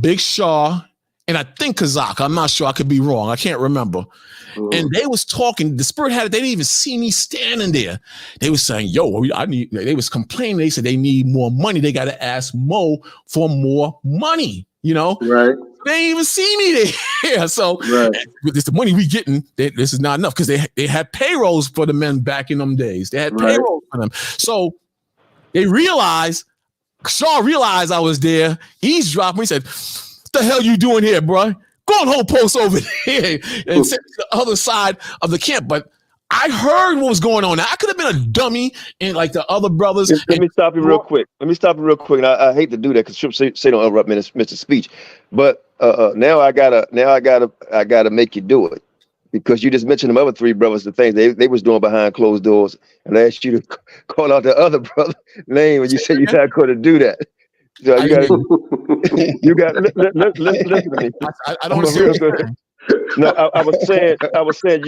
Big Shaw, and I think Kazak. I'm not sure. I could be wrong. I can't remember. And they was talking. The spirit had it. They didn't even see me standing there. They was saying, "Yo, they was complaining. They said they need more money. They got to ask Mo for more money." Right? They didn't even see me there. So with this the money we getting, this is not enough because they had payrolls for the men back in them days. They had payrolls for them. So they realized. Shaw realized I was there. Eavesdropping. He said, "What the hell you doing here, bro? Go on hold post over here and sit to the other side of the camp." But I heard what was going on. Now, I could have been a dummy and like the other brothers. Let me stop you real quick. And I hate to do that because Scripture say don't interrupt Mr. Speech. But now I gotta make you do it. Because you just mentioned them other three brothers, the things they was doing behind closed doors, and I asked you to call out the other brother name, and you said you're not going to do that. So you got listen to me. I don't understand. No, I was saying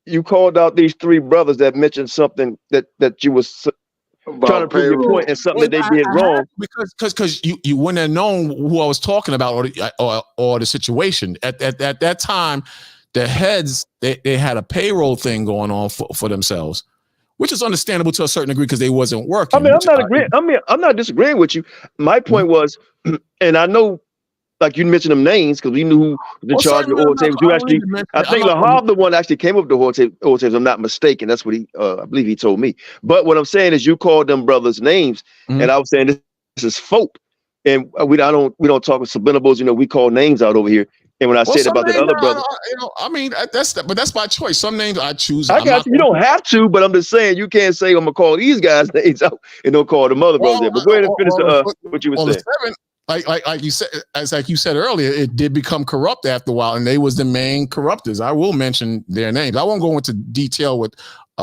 you called out these three brothers that mentioned something that you was trying to prove your point and something that they did wrong. Because you wouldn't have known who I was talking about or the situation at that time. The heads, they had a payroll thing going on for themselves, which is understandable to a certain degree because they wasn't working. I mean, I'm not disagreeing with you. My point was, and I know, like you mentioned them names because we knew who the charge of the oil tables. I think Lahab, the one actually came up with the oil tables. I'm not mistaken. That's what I believe he told me. But what I'm saying is, you called them brothers names, and I was saying this is F.O.P.E, and we don't talk with subliminals. We call names out over here. And when I said about the other brother, that's my choice. Some names I choose. I got you. You don't have to, but I'm just saying you can't say I'm gonna call these guys names out and don't call the mother brothers there. But go ahead and finish what you were saying. Like you said earlier, it did become corrupt after a while, and they was the main corruptors. I will mention their names. I won't go into detail with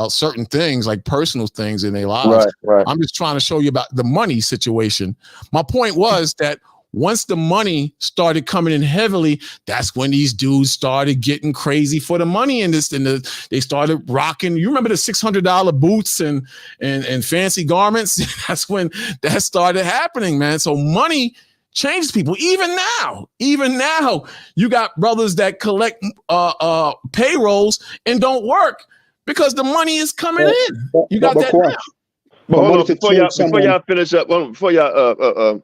certain things like personal things in their lives. Right. I'm just trying to show you about the money situation. My point was that once the money started coming in heavily, that's when these dudes started getting crazy for the money in this. They started rocking. You remember the $600 boots and fancy garments? That's when that started happening, man. So money changes people. Even now, you got brothers that collect payrolls and don't work because the money is coming in. You got that now. But hold on, before y'all finish up, before y'all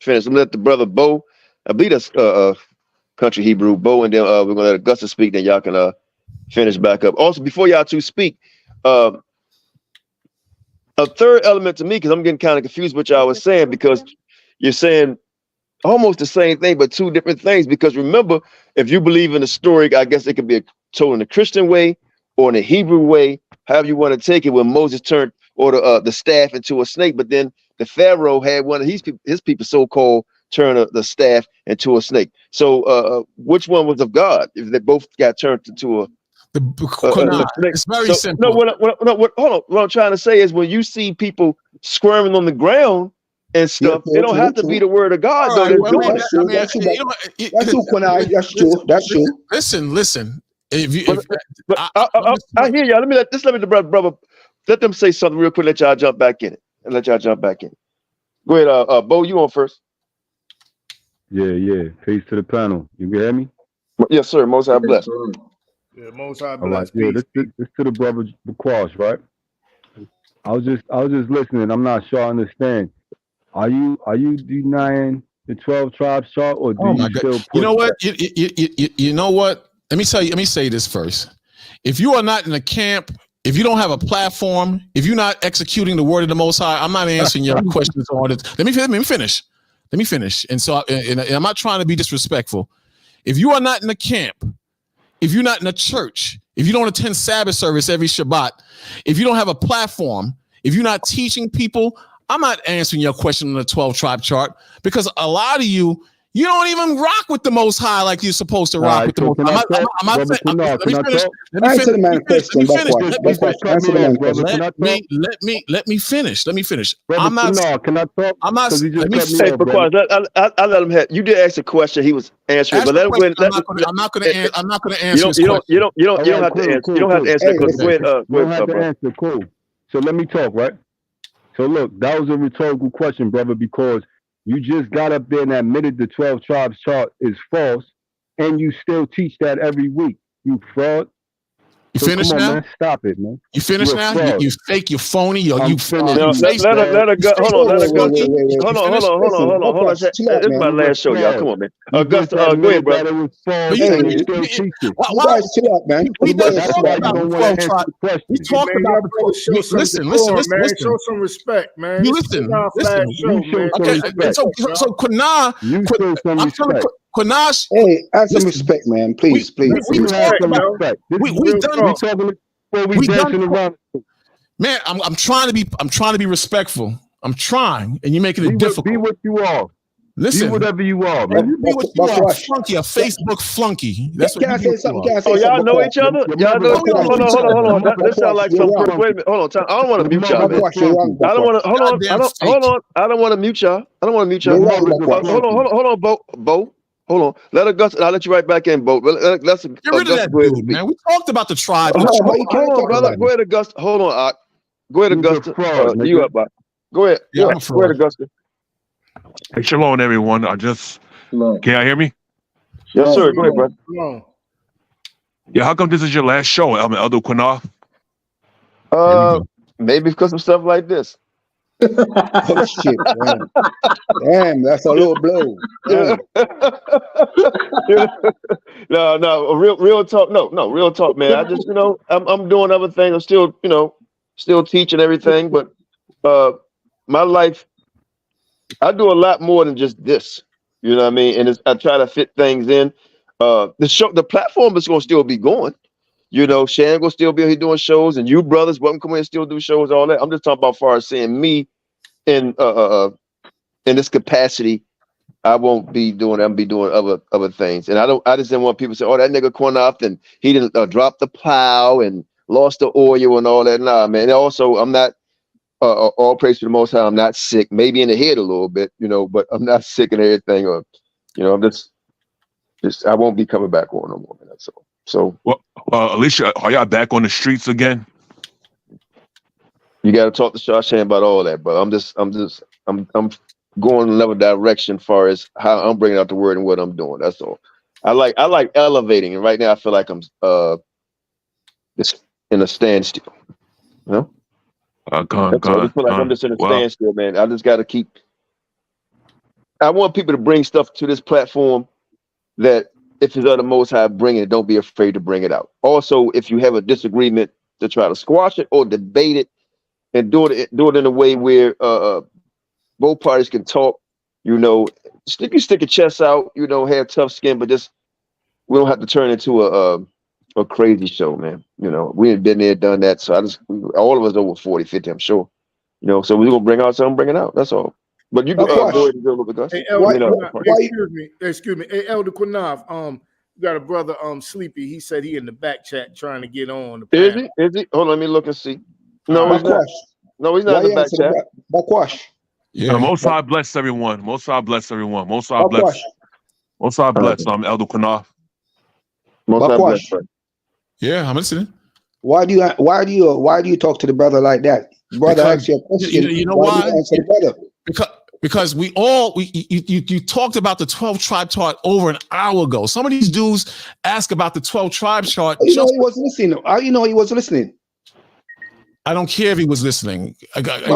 finish, I'm gonna let the brother Bo, I believe that's country Hebrew, Bo, and then we're gonna let Augusta speak, then y'all can finish back up. Also, before y'all two speak, a third element to me, because I'm getting kind of confused what y'all was saying, because you're saying almost the same thing, but two different things. Because remember, if you believe in the story, I guess it could be told in the Christian way or in the Hebrew way, however you want to take it, when Moses turned the staff into a snake, but then the Pharaoh had one of his people so-called turn the staff into a snake. So which one was of God? If they both got turned into a snake? It's very simple. Hold on. What I'm trying to say is when you see people squirming on the ground and stuff, it don't have to be the word of God. That's true. That's true. Listen. I hear y'all. Let me let the brother. Let them say something real quick. Let y'all jump back in it. Go ahead, Bo. You on first? Yeah. Peace to the panel. You can hear me? Yes, sir. Most High bless. Yeah, Most High Right. bless. Yeah, this to the brother Quash, right? I was just listening. I'm not sure I understand. Are you denying the 12 tribes chart, or do you still push? You know what? You know what? Let me say this first. If you are not in a camp, if you don't have a platform, if you're not executing the word of the Most High, I'm not answering your questions on it. Let me finish. And so, and I'm not trying to be disrespectful. If you are not in a camp, if you're not in a church, if you don't attend Sabbath service every Shabbat, if you don't have a platform, if you're not teaching people, I'm not answering your question on the 12 tribe chart, because a lot of you don't even rock with the Most High like you're supposed to rock with the Most High. Let me finish. I'm not. Can I talk? I let him have. You did ask a question. He was answering, but let him win. I'm not going to answer. You don't have to answer. You don't have to answer the question. Go ahead, bro. Answer. Cool. So let me talk, right? So look, that was a rhetorical question, brother, because you just got up there and admitted the 12 tribes chart is false, and you still teach that every week. You fraud. You finished now? Man, stop it, man. You finished now? You fake, you phony, or you finished. Let her go. Hold on. This is my last show, y'all. Come on, man. Augusta, go ahead, brother. You guys chill out, man. We talked about listen. Show some respect, man. You listen. Okay, so Qanath. Hey, have some respect, man. Please. We dancing around. Man, I'm trying to be respectful. I'm trying, and you're making it difficult. Be what you are. Listen, be whatever you are, man. You be what you are. Flunky, a Facebook flunky. That's what you do. Y'all know each other? Y'all know each other? Hold on. This sounds like some. Wait a minute. Hold on. I don't want to mute y'all. I don't want to. Hold on. I don't want to mute y'all. Hold on, Bo. Hold on. Let Augusta. I'll let you right back in, Bo. Let's get rid of that dude, man. We talked about the tribe. Hold on, brother. Go ahead, Augusta. Hold on, go ahead, Augusta. You up, Bob. Go ahead. Go ahead, Augusta. Hey, shalom, everyone. Can y'all hear me? Yes, sir. Go ahead, brother. Yeah, how come this is your last show, Elder Qanath? Maybe because of stuff like this. Oh shit, damn, that's a low blow. No, real talk. No, real talk, man. I just, I'm doing other things. I'm still, still teaching everything, but my life, I do a lot more than just this. You know what I mean? And I try to fit things in. The platform is gonna still be going. Shan will still be here doing shows, and you brothers, welcome, come in and still do shows, all that. I'm just talking about far as seeing me in this capacity. I won't be doing. I'm be doing other things, and I just didn't want people to say, "Oh, that nigga Qanath, and he didn't drop the plow and lost the oil and all that." Nah, man. And also, I'm not all praise to the Most High. I'm not sick, maybe in the head a little bit, you know, but I'm not sick and everything. Or, you know, I'm just I won't be coming back on no more. Man, that's all. So, well, Alicia, are y'all back on the streets again? You got to talk to Shashan about all that, but I'm going another direction as far as how I'm bringing out the word and what I'm doing. That's all. I like elevating, and right now I feel like I'm just in a standstill. You know? I just feel like I'm just in a standstill, man. I just got to keep. I want people to bring stuff to this platform that, if it's of the Most High, bring it. Don't be afraid to bring it out. Also, if you have a disagreement, to try to squash it or debate it, and do it in a way where both parties can talk. You know, stick your chest out. You know, have tough skin, but just we don't have to turn into a crazy show, man. You know, we ain't been there, done that. So all of us over 40, 50, I'm sure. You know, so we're gonna bring out something, bring it out. That's all. But you go ahead and do a little bit, Gus. Hey, excuse me. Hey, Elder Qanath, you got a brother Sleepy. He said he in the back chat trying to get on. Is he? Hold on, let me look and see. No, he's not. No, he's not in the back chat. Bakwash. Yeah. Most High bless everyone. Most High bless everyone. Most High bless. Most High bless. Elder Qanath. Most High bless. Yeah, I'm listening. Why do you talk to the brother like that? Brother asks you a question. You know why? Do you answer the brother? Because you talked about the 12 tribe chart over an hour ago. Some of these dudes ask about the 12 tribe chart. You know he was listening. How you know he was listening? I don't care if he was listening. I don't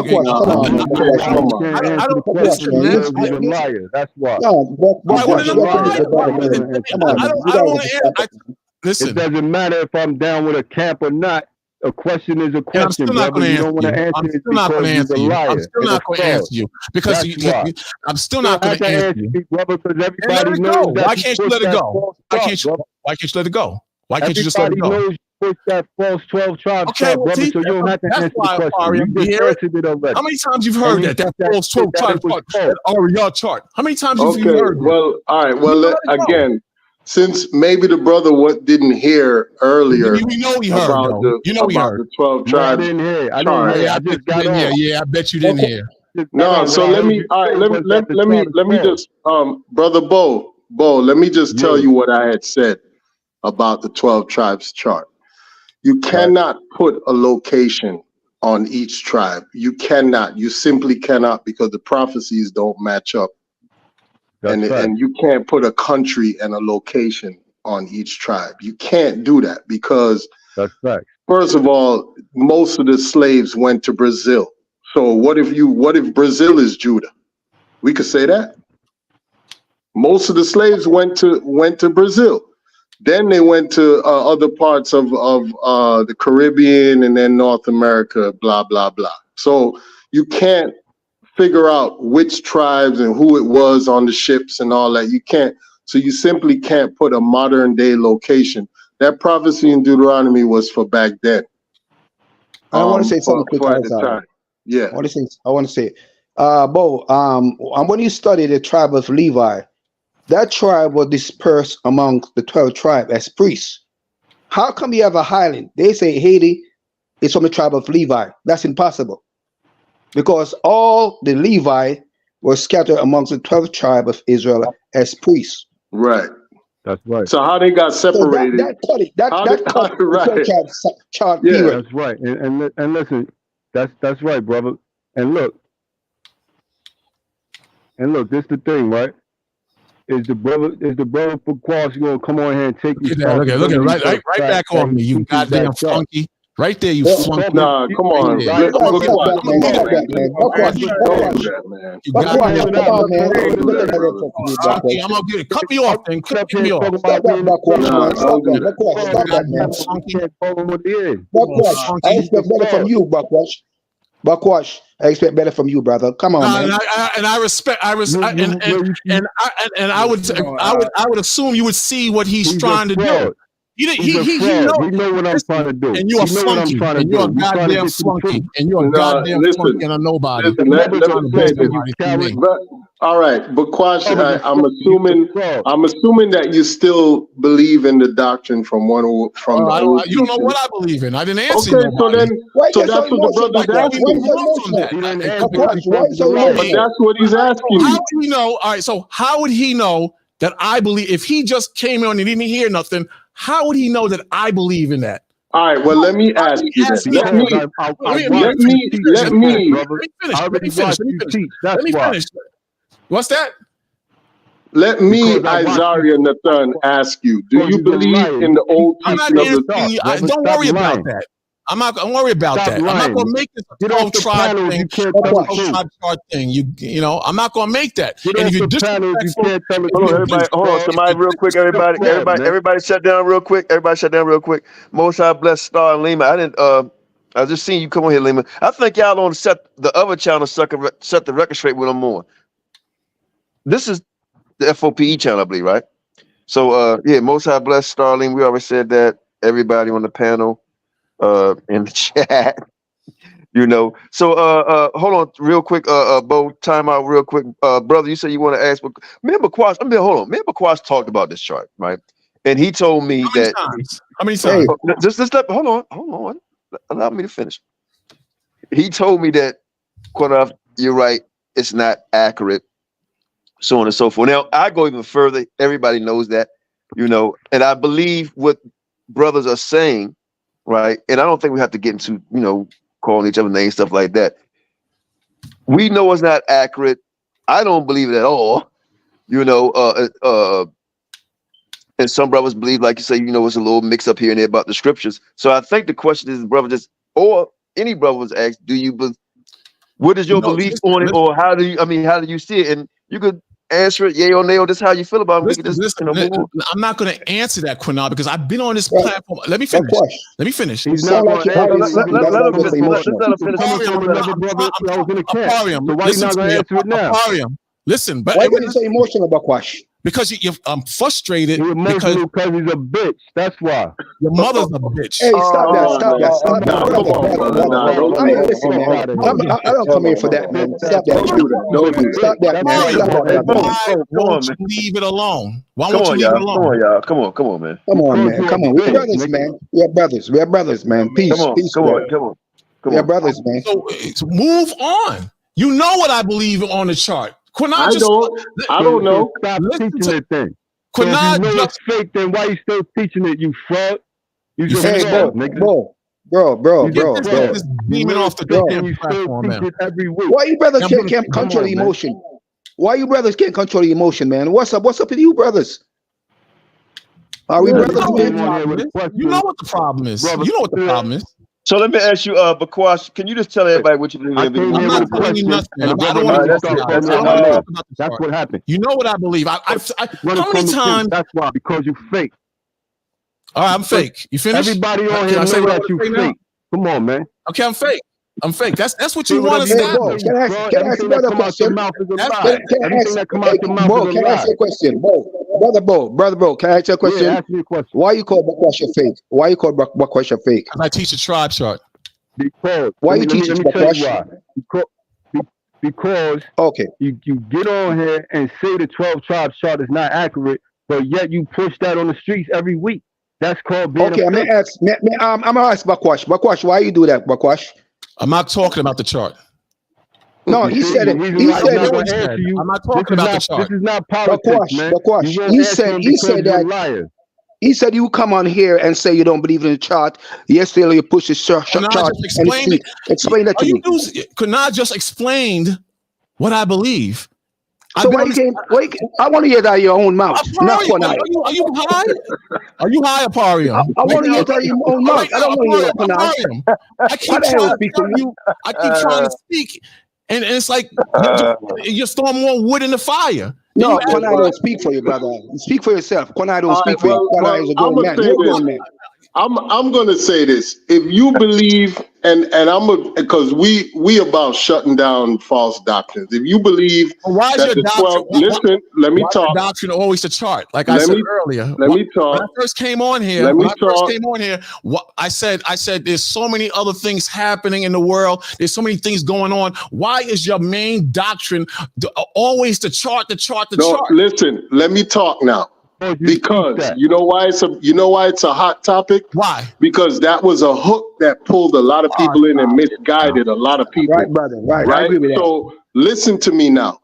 listen. It doesn't matter if I'm down with a camp or not. A question is a question, brother. You don't want to answer it because he's a liar. I'm still not going to answer you because I'm still not going to answer you, brother. Because everybody knows that. Why can't you let it go? Why can't you let it go? Why can't you just let it go? Everybody knows you push that false 12 tribes, brother. So you don't have to answer the question. You just answered it already. How many times you've heard that false 12 tribe chart, that AREA chart? How many times have you heard? Well, all right. Well, again. Since maybe the brother didn't hear earlier, we know he heard about the 12 tribes. I didn't hear. I just got on. Yeah, I bet you didn't hear. No, so let me just brother Bo, let me just tell you what I had said about the 12 tribes chart. You cannot put a location on each tribe. You cannot. You simply cannot, because the prophecies don't match up. And you can't put a country and a location on each tribe. You can't do that because, first of all, most of the slaves went to Brazil. So what if Brazil is Judah? We could say that. Most of the slaves went to Brazil. Then they went to other parts of the Caribbean and then North America, blah, blah, blah. So you can't figure out which tribes and who it was on the ships and all that. You can't. So you simply can't put a modern day location. That prophecy in Deuteronomy was for back then. I want to say something quick. Yeah. I want to say, Bo, when you study the tribe of Levi, that tribe was dispersed among the 12 tribes as priests. How come you have a highland? They say Haiti is from the tribe of Levi. That's impossible. Because all the Levi were scattered amongst the 12 tribes of Israel as priests. Right. That's right. So how they got separated? So that cut right. chart yeah, period. That's right. And listen, that's right, brother. And look, this the thing, right? Is the brother for Quas gonna come on here and take you? Look at right back on me, you goddamn flunky. Right there, you flunky. Nah, come on. I'm gonna get it. Cut me off, then. Cut me off. I expect better from you, Bakwash. I expect better from you, brother. Come on, man. And I respect. I would assume you would see what he's trying to do. He know what I'm trying to do. And you're a flunky. And you're a goddamn flunky. And you're a goddamn flunky and a nobody. All right, but Quash, I'm assuming that you still believe in the doctrine from the old. You don't know what I believe in. I didn't answer. Okay, so then, so that's what the brother's asking. But that's what he's asking. How would he know? All right, so how would he know that I believe? If he just came on and didn't hear nothing, how would he know that I believe in that? All right, well, let me ask you this. Let me finish. What's that? Let me, Isaiah Nathan, ask you, do you believe in the old teaching of the Torah? Don't worry about that. I'm not going to worry about that. I'm not going to make this a 12 tribe thing. You know, I'm not going to make that. And if you hold on, somebody real quick, everybody shut down real quick. Everybody shut down real quick. Most High bless Star and Lima. I just seen you come on here, Lima. I think y'all on set the other channel set the record straight with them more. This is the F.O.P.E channel, I believe, right? So yeah, Most High bless Starling. We already said that. Everybody on the panel, in the chat, you know. So hold on real quick, Bo, time out real quick. Brother, you said you want to ask, but remember Quash, remember Quash talked about this chart, right? And he told me that how many times? Just hold on. Allow me to finish. He told me that, Qanath, you're right, it's not accurate, so on and so forth. Now, I go even further. Everybody knows that, you know, and I believe what brothers are saying, right? And I don't think we have to get into, you know, calling each other names, stuff like that. We know it's not accurate. I don't believe it at all, you know, and some brothers believe, like you say, you know, it's a little mix up here and there about the scriptures. So I think the question is, brother, or any brother was asked, what is your belief on it, or how do you see it? And you could answer it, yay or nay, or just how you feel about it. I'm not going to answer that, Qanath, because I've been on this platform. Let me finish. He's not going to answer. Let him finish. Listen, but why are you so emotional about Quash? Because I'm frustrated. You're emotional because he's a bitch. That's why. Your mother's a bitch. Hey, stop that. Listen, man. I don't come here for that, man. Stop that, man. Why won't you leave it alone? Why won't you leave it alone? Come on, y'all. Come on, man. Come on, man. We're brothers, man. We're brothers, man. Peace. Come on. We're brothers, man. So move on. You know what I believe on the chart. I don't know. Stop teaching it then. So if you know it's fake, then why you still teaching it, you fraud? You just bro. Just beaming off the platform, man. Every week. Why you brothers can't control the emotion? Why you brothers can't control the emotion, man? What's up with you brothers? Are we brothers, man? You know what the problem is. You know what the problem is. So let me ask you, Bakwash, can you just tell everybody what you believe in? I'm not telling you nothing. That's what happened. You know what I believe. How many times? That's why, because you fake. All right, I'm fake. You finished? Everybody on here knows that you fake. Come on, man. Okay, I'm fake. That's what you want to establish. Can I ask you another question? Can I ask you a question? Brother, can I ask you a question? Yeah, ask me a question. Why you call Bakwash fake? Why you call Bakwash fake? I teach a tribe chart. Because why you teach Bakwash? Because okay, you get on here and say the 12 tribes chart is not accurate, but yet you push that on the streets every week. That's called being okay. I'm gonna ask Bakwash. Bakwash, why you do that, Bakwash? I'm not talking about the chart. No, he said it. He said it. I'm not talking about the chart. This is not politics, man. Bakwash, he said that. Liar. He said you come on here and say you don't believe in the chart. Yesterday you pushed the chart. Explain that to me. Qanath just explained what I believe. So I want to hear that out of your own mouth. Not Qanath. Are you high? Are you high, Aparium? I want to hear that out of your own mouth. I don't want to hear Qanath. I keep trying to speak, and it's like you're throwing more wood in the fire. No, Qanath don't speak for you, brother. Speak for yourself. Qanath don't speak for you. Qanath is a grown man. You're a grown man. I'm gonna say this. If you believe, and because we about shutting down false doctrines. If you believe Why is that your the doctrine? 12, listen, let me Why is talk. your doctrine always the chart? Like I Let said me earlier, let me when I talk. first came on here, Let me talk. I said there's so many other things happening in the world. There's so many things going on. Why is your main doctrine always the chart? No, listen. Let me talk now. Because you know why it's a hot topic? Why? Because that was a hook that pulled a lot of people in and misguided a lot of people. Right, brother. Right. I agree with that. So listen to me now.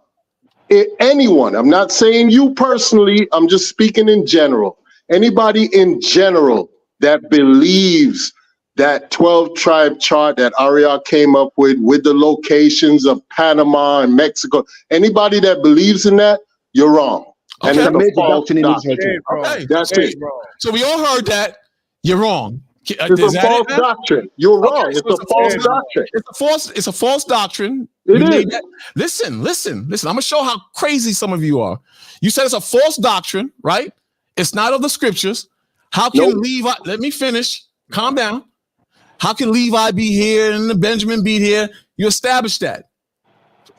Anyone, I'm not saying you personally, I'm just speaking in general. Anybody in general that believes that 12 tribe chart that AREA came up with the locations of Panama and Mexico, anybody that believes in that, you're wrong. Okay. And it's It's a a major false doctrine in doctrine. Israel too. Okay. That's it. So we all heard that. You're wrong. It's Is a that false it, man? doctrine. You're Okay, wrong. so It's a false doctrine. It's a false doctrine. It You made is. that. Listen. I'm gonna show how crazy some of you are. You said it's a false doctrine, right? It's not of the scriptures. How can Levi? Let me finish. Calm down. How can Levi be here and the Benjamin be here? You established that.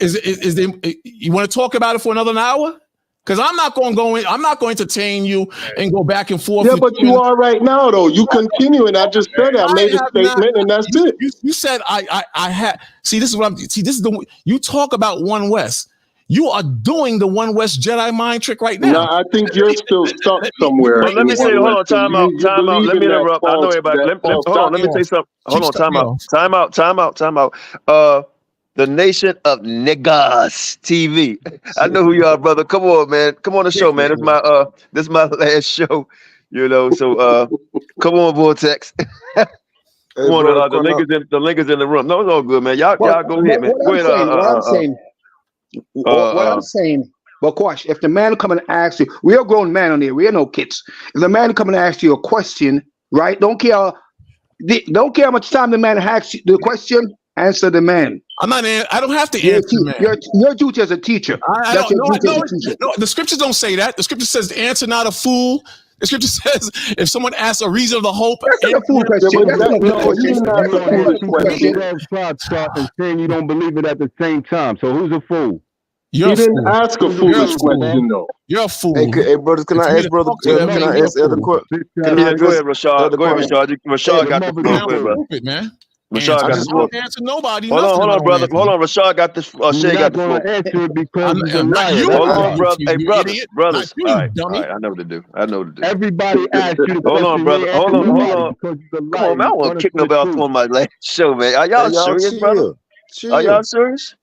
Is there, you want to talk about it for another hour? Because I'm not going to go in. I'm not going to entertain you and go back and forth. Yeah, but you are right now, though. You continue, and I just said I made a statement, and that's it. You said I had. See, this is what I'm. See, this is the. You talk about One West. You are doing the One West Jedi mind trick right now. No, I think you're still stuck somewhere. But let me say, hold on, time out. Let me interrupt. I know everybody. Hold on, let me say something. Hold on, time out. The Nation of Niggas TV. I know who you are, brother. Come on, man. Come on the show, man. This is my last show. You know, so come on, Vortex. Come on, the link is in the room. No, it's all good, man. Y'all go ahead, man. Go ahead. What I'm saying, but Quash, if the man come and ask you, we are grown men on here, we are no kids. If the man come and ask you a question, right? Don't care how much time the man asks you the question. Answer the man. I don't have to answer the man. Your duty as a teacher. That's your duty as a teacher. No, the scriptures don't say that. The scripture says, "Answer not a fool." The scripture says, "If someone asks a reason of the hope," that's not a fool question. That's not a fool question. And saying you don't believe it at the same time. So who's a fool? He didn't ask a foolish question, though. You're a fool. Hey, brothers, can I ask brother? Can I ask other question? Can I go ahead, Rashad. Go ahead, Rashad. Rashad got the floor, bro. Man. Rashad got the floor. Answer nobody. Hold on, brother. Hold on, Rashad got this. Shay got the floor. Answer it because he's a not liar. you. Hold on, brother. Hey, brothers. You, All right, dummy. I know what to do. Everybody asked you the Hold on, brother. Hold on. Because he's a Come liar. on, man. I want to kick nobody off on my last show, man. Are y'all serious, brother? Are y'all serious?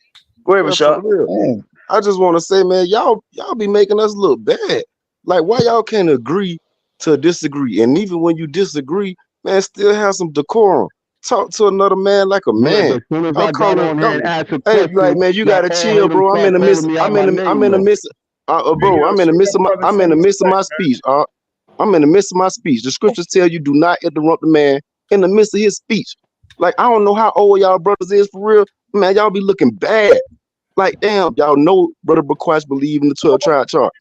Go ahead, Rashad. I just want to say, man, y'all be making us look bad. Like, why y'all can't agree to disagree? And even when you disagree, man, still have some decorum. Talk to another man like a man. As soon as I got on here and asked a Hey, question, like, man, you gotta chill, bro. I'm in the midst of my speech. I'm in the midst of my speech. The scriptures tell you do not interrupt the man in the midst of his speech. Like, I don't know how old y'all brothers is for real. Man, y'all be looking bad. Like, damn, y'all know Brother Baquash believe in the 12 tribe chart.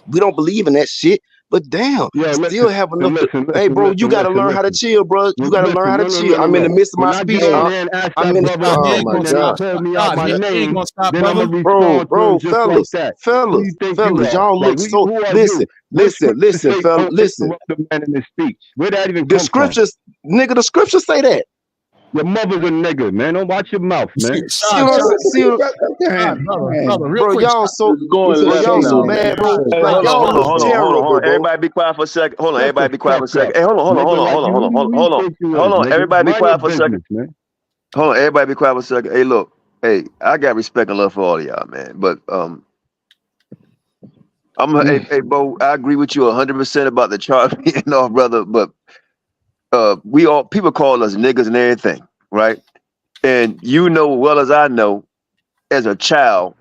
We don't believe in that shit, but damn, still have enough. Hey, bro, you gotta learn how to chill, bro. You gotta learn how to chill. I'm in the midst of my speech. I'm in the. Oh my god. Bro, fellas, y'all look so. Listen, fellas, listen. Where that even the scriptures, nigga, the scriptures say that. Your mother's a nigga, man. Don't watch your mouth, man. Bro, y'all so mad, bro. Like, y'all look terrible, bro. Everybody be quiet for a second. Hold on, everybody be quiet for a second. Hey, hold on. Everybody be quiet for a second. Hold on, everybody be quiet for a second. Hey, look. Hey, I got respect and love for all of y'all, man. But hey, Bo, I agree with you 100% about the chart being off, brother. But people call us niggas and everything, right? And you know well as I know, as a child,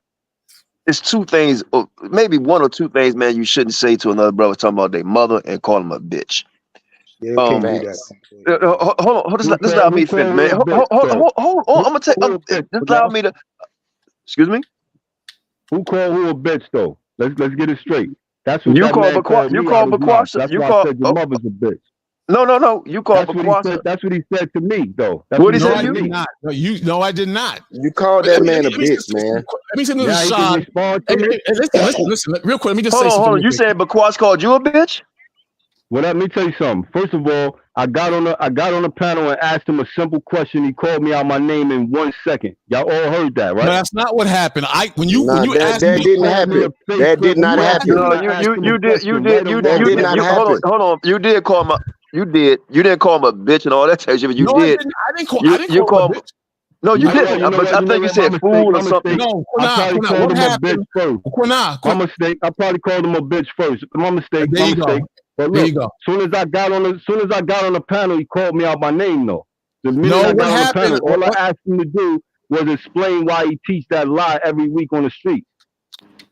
it's two things, or maybe one or two things, man, you shouldn't say to another brother talking about their mother and call them a bitch. Yeah, can't do that. Hold on, just allow me to finish, man. Hold on. I'm gonna take. Just allow me to. Excuse me. Who called who a bitch though? Let's get it straight. That's what you call Baquash. You call. I said your mother's a bitch. No. You called That's what he Baquasa. said. That's what he said to me, though. That's What he said said to to you? me. No, I did not. You called that man a bitch, man. Let me say this, Now he can Shad. respond to Hey, me. listen, real quick. Let me just Hold say on, something. hold on. You said Baquas called you a bitch? Well, let me tell you something. First of all, I got on the panel and asked him a simple question. He called me out my name in 1 second. Y'all all heard that, right? No, that's not what happened. When you asked that me, didn't happen. That did not happen. No, you did. Hold on. You did call him you didn't call him a bitch and all that type of shit, but you no, did. I didn't call him a bitch. No, you You know didn't. what, I think you said my fool or mistake, something. No, I probably Qanath, called what him happened? a bitch first. My mistake. I probably called him a bitch first. My mistake. There My you go. mistake. But There look, you go. soon as I got on the panel, he called me out by name though. The minute No, I what got on the happened? panel, all I asked him to do was explain why he teach that lie every week on the street.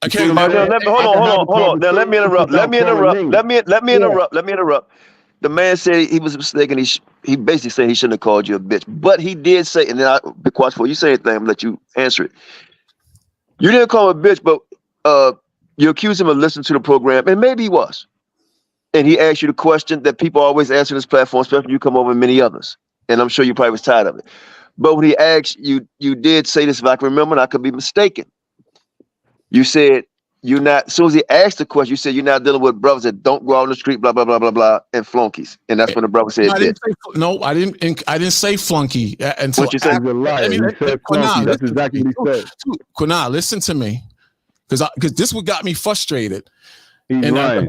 Okay, Hold on. Now let me interrupt. Let me interrupt. The man said he was mistaken. He basically said he shouldn't have called you a bitch, but he did say, and then before you say anything, I'm gonna let you answer it. You didn't call him a bitch, but you accused him of listening to the program, and maybe he was. And he asked you the question that people always ask on this platform, especially you come over and many others. And I'm sure you probably was tired of it. But when he asked you, you did say this, if I can remember, and I could be mistaken. You said you're not, as soon as he asked the question, you said you're not dealing with brothers that don't go out on the street, blah, blah, blah, blah, blah, and flunkies. And that's when the brother said I didn't say flunky until what you said? He's a liar. He said flunky. That's exactly what he said. Qanath, listen to me. Because this what got me frustrated. He's lying.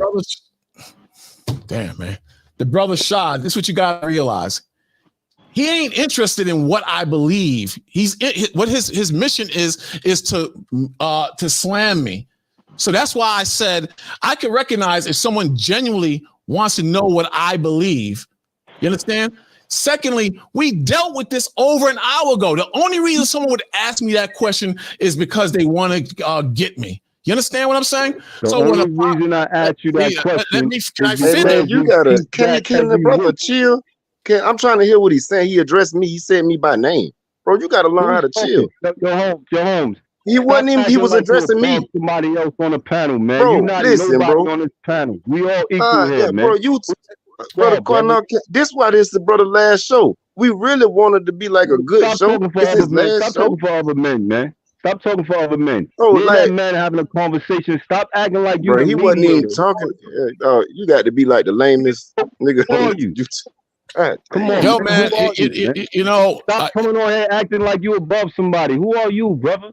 Damn, man. The brother Shad, this is what you got to realize. He ain't interested in what I believe. What his mission is to slam me. So that's why I said I can recognize if someone genuinely wants to know what I believe. You understand? Secondly, we dealt with this over an hour ago. The only reason someone would ask me that question is because they want to get me. You understand what I'm saying? The only reason I asked you that question Hey man, you gotta can the brother chill? I'm trying to hear what he's saying. He addressed me. He said me by name, bro. You gotta learn how to chill. Your Holmes. He wasn't even. He was addressing me. Somebody else on the panel, man. Bro, You're not listen, nobody bro. on this panel. We all equal here, man. Bro, brother Qanath, this why this the brother last show. We really wanted to be like a good Stop show. Talking for This other is men. last Stop show. talking for other men, man. Stop talking for other men. Bro, Me and that man having a conversation. Stop acting like you bro, the he wasn't even mediator. talking. You got to be like the lamest nigga. Who are you? Come on, yo, man. man. You know, stop coming on here acting like you above somebody. Who are you, brother?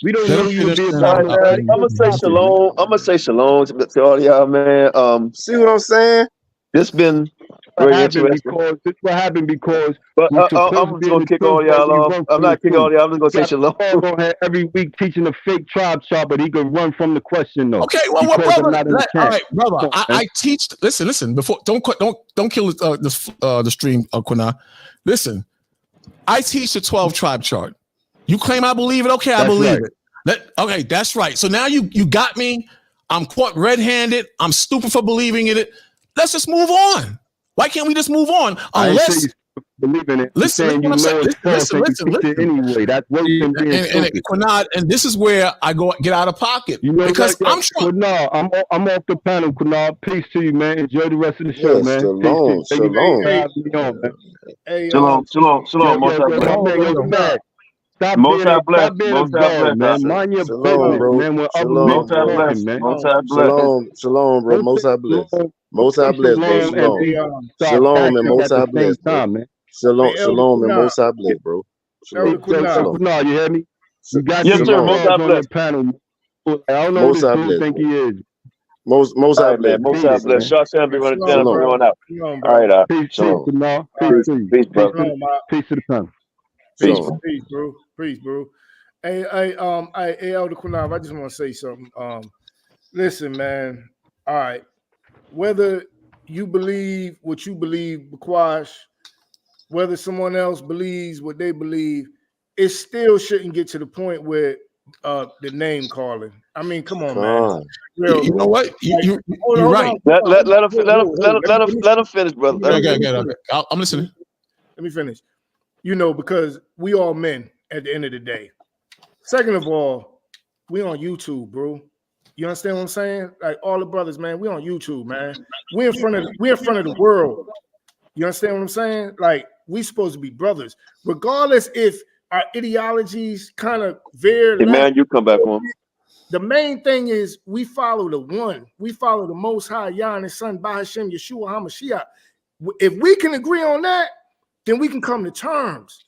We don't Let know him you to finish be then. above I'm gonna say shalom. I'm gonna say shalom to all y'all, man. See what I'm saying? This been What very happened interesting. what happened because But we supposed I'm to just be in gonna the kick truth, all but y'all we off. run I'm from the not kicking truth. all y'all. I'm just gonna say Got shalom. Paul on here every week teaching a fake tribe chart, but he could run from the question though. Okay, well, what because I'm brother? not in the All camp. right, brother. I teach. Listen. Before don't kill the stream, Qanath. Listen, I teach the 12 tribe chart. You claim I believe it. Okay, I believe it. Okay, that's right. So now you got me. I'm caught red-handed. I'm stupid for believing in it. Let's just move on. Why can't we just move on? Unless believe in it. Listen, saying you what I'm know saying. it's false and you teach it anyway. That's worse than being stupid. Qanath, and this is where I get out of pocket. You know because I'm off the panel, Qanath. Peace to you, man. Enjoy the rest of the show, man. Shalom, Peace to you. Thank you for having me on, man. Hey, Shalom. Most high bless. Stop Most high bless. being a Most high guard, bless. man. Mind your Shalom, business, bro. man. When other Shalom, men Most high bro. bless. talking, man. Most high bless. Shalom, bro. Most high bless. Most high bless, bro. Shalom. Shalom and most high bless, bro. Shalom and most high bless, bro. Shalom. Qanath, you hear me? You got Yes, these sir. Most high on bless. your panel. I don't know Most who high this bless, dude think bro. he is. Most All high right, bless. man. Most high bless. Short time be running down. I'm going out. All right, Peace, shalom. Qanath. Peace to you. Peace, brother. Peace to the panel. Peace, Peace, bro. Hey, Elder Qanath, I just want to say something. Listen, man. All right. Whether you believe what you believe, Bakwash, whether someone else believes what they believe, it still shouldn't get to the point where the name calling. I mean, come on, man. You know what? You're right. Let him finish, brother. Okay. I'm listening. Let me finish. You know, because we all men at the end of the day. Second of all, we on YouTube, bro. You understand what I'm saying? Like all the brothers, man, we on YouTube, man. We're in front of the world. You understand what I'm saying? Like we supposed to be brothers, regardless if our ideologies kind of veer Hey, left. man, you come back on. The main thing is we follow the one. We follow the Most High, Yah and His Son, Bahashem, Yeshua, Ha Mashayach. If we can agree on that, then we can come to terms.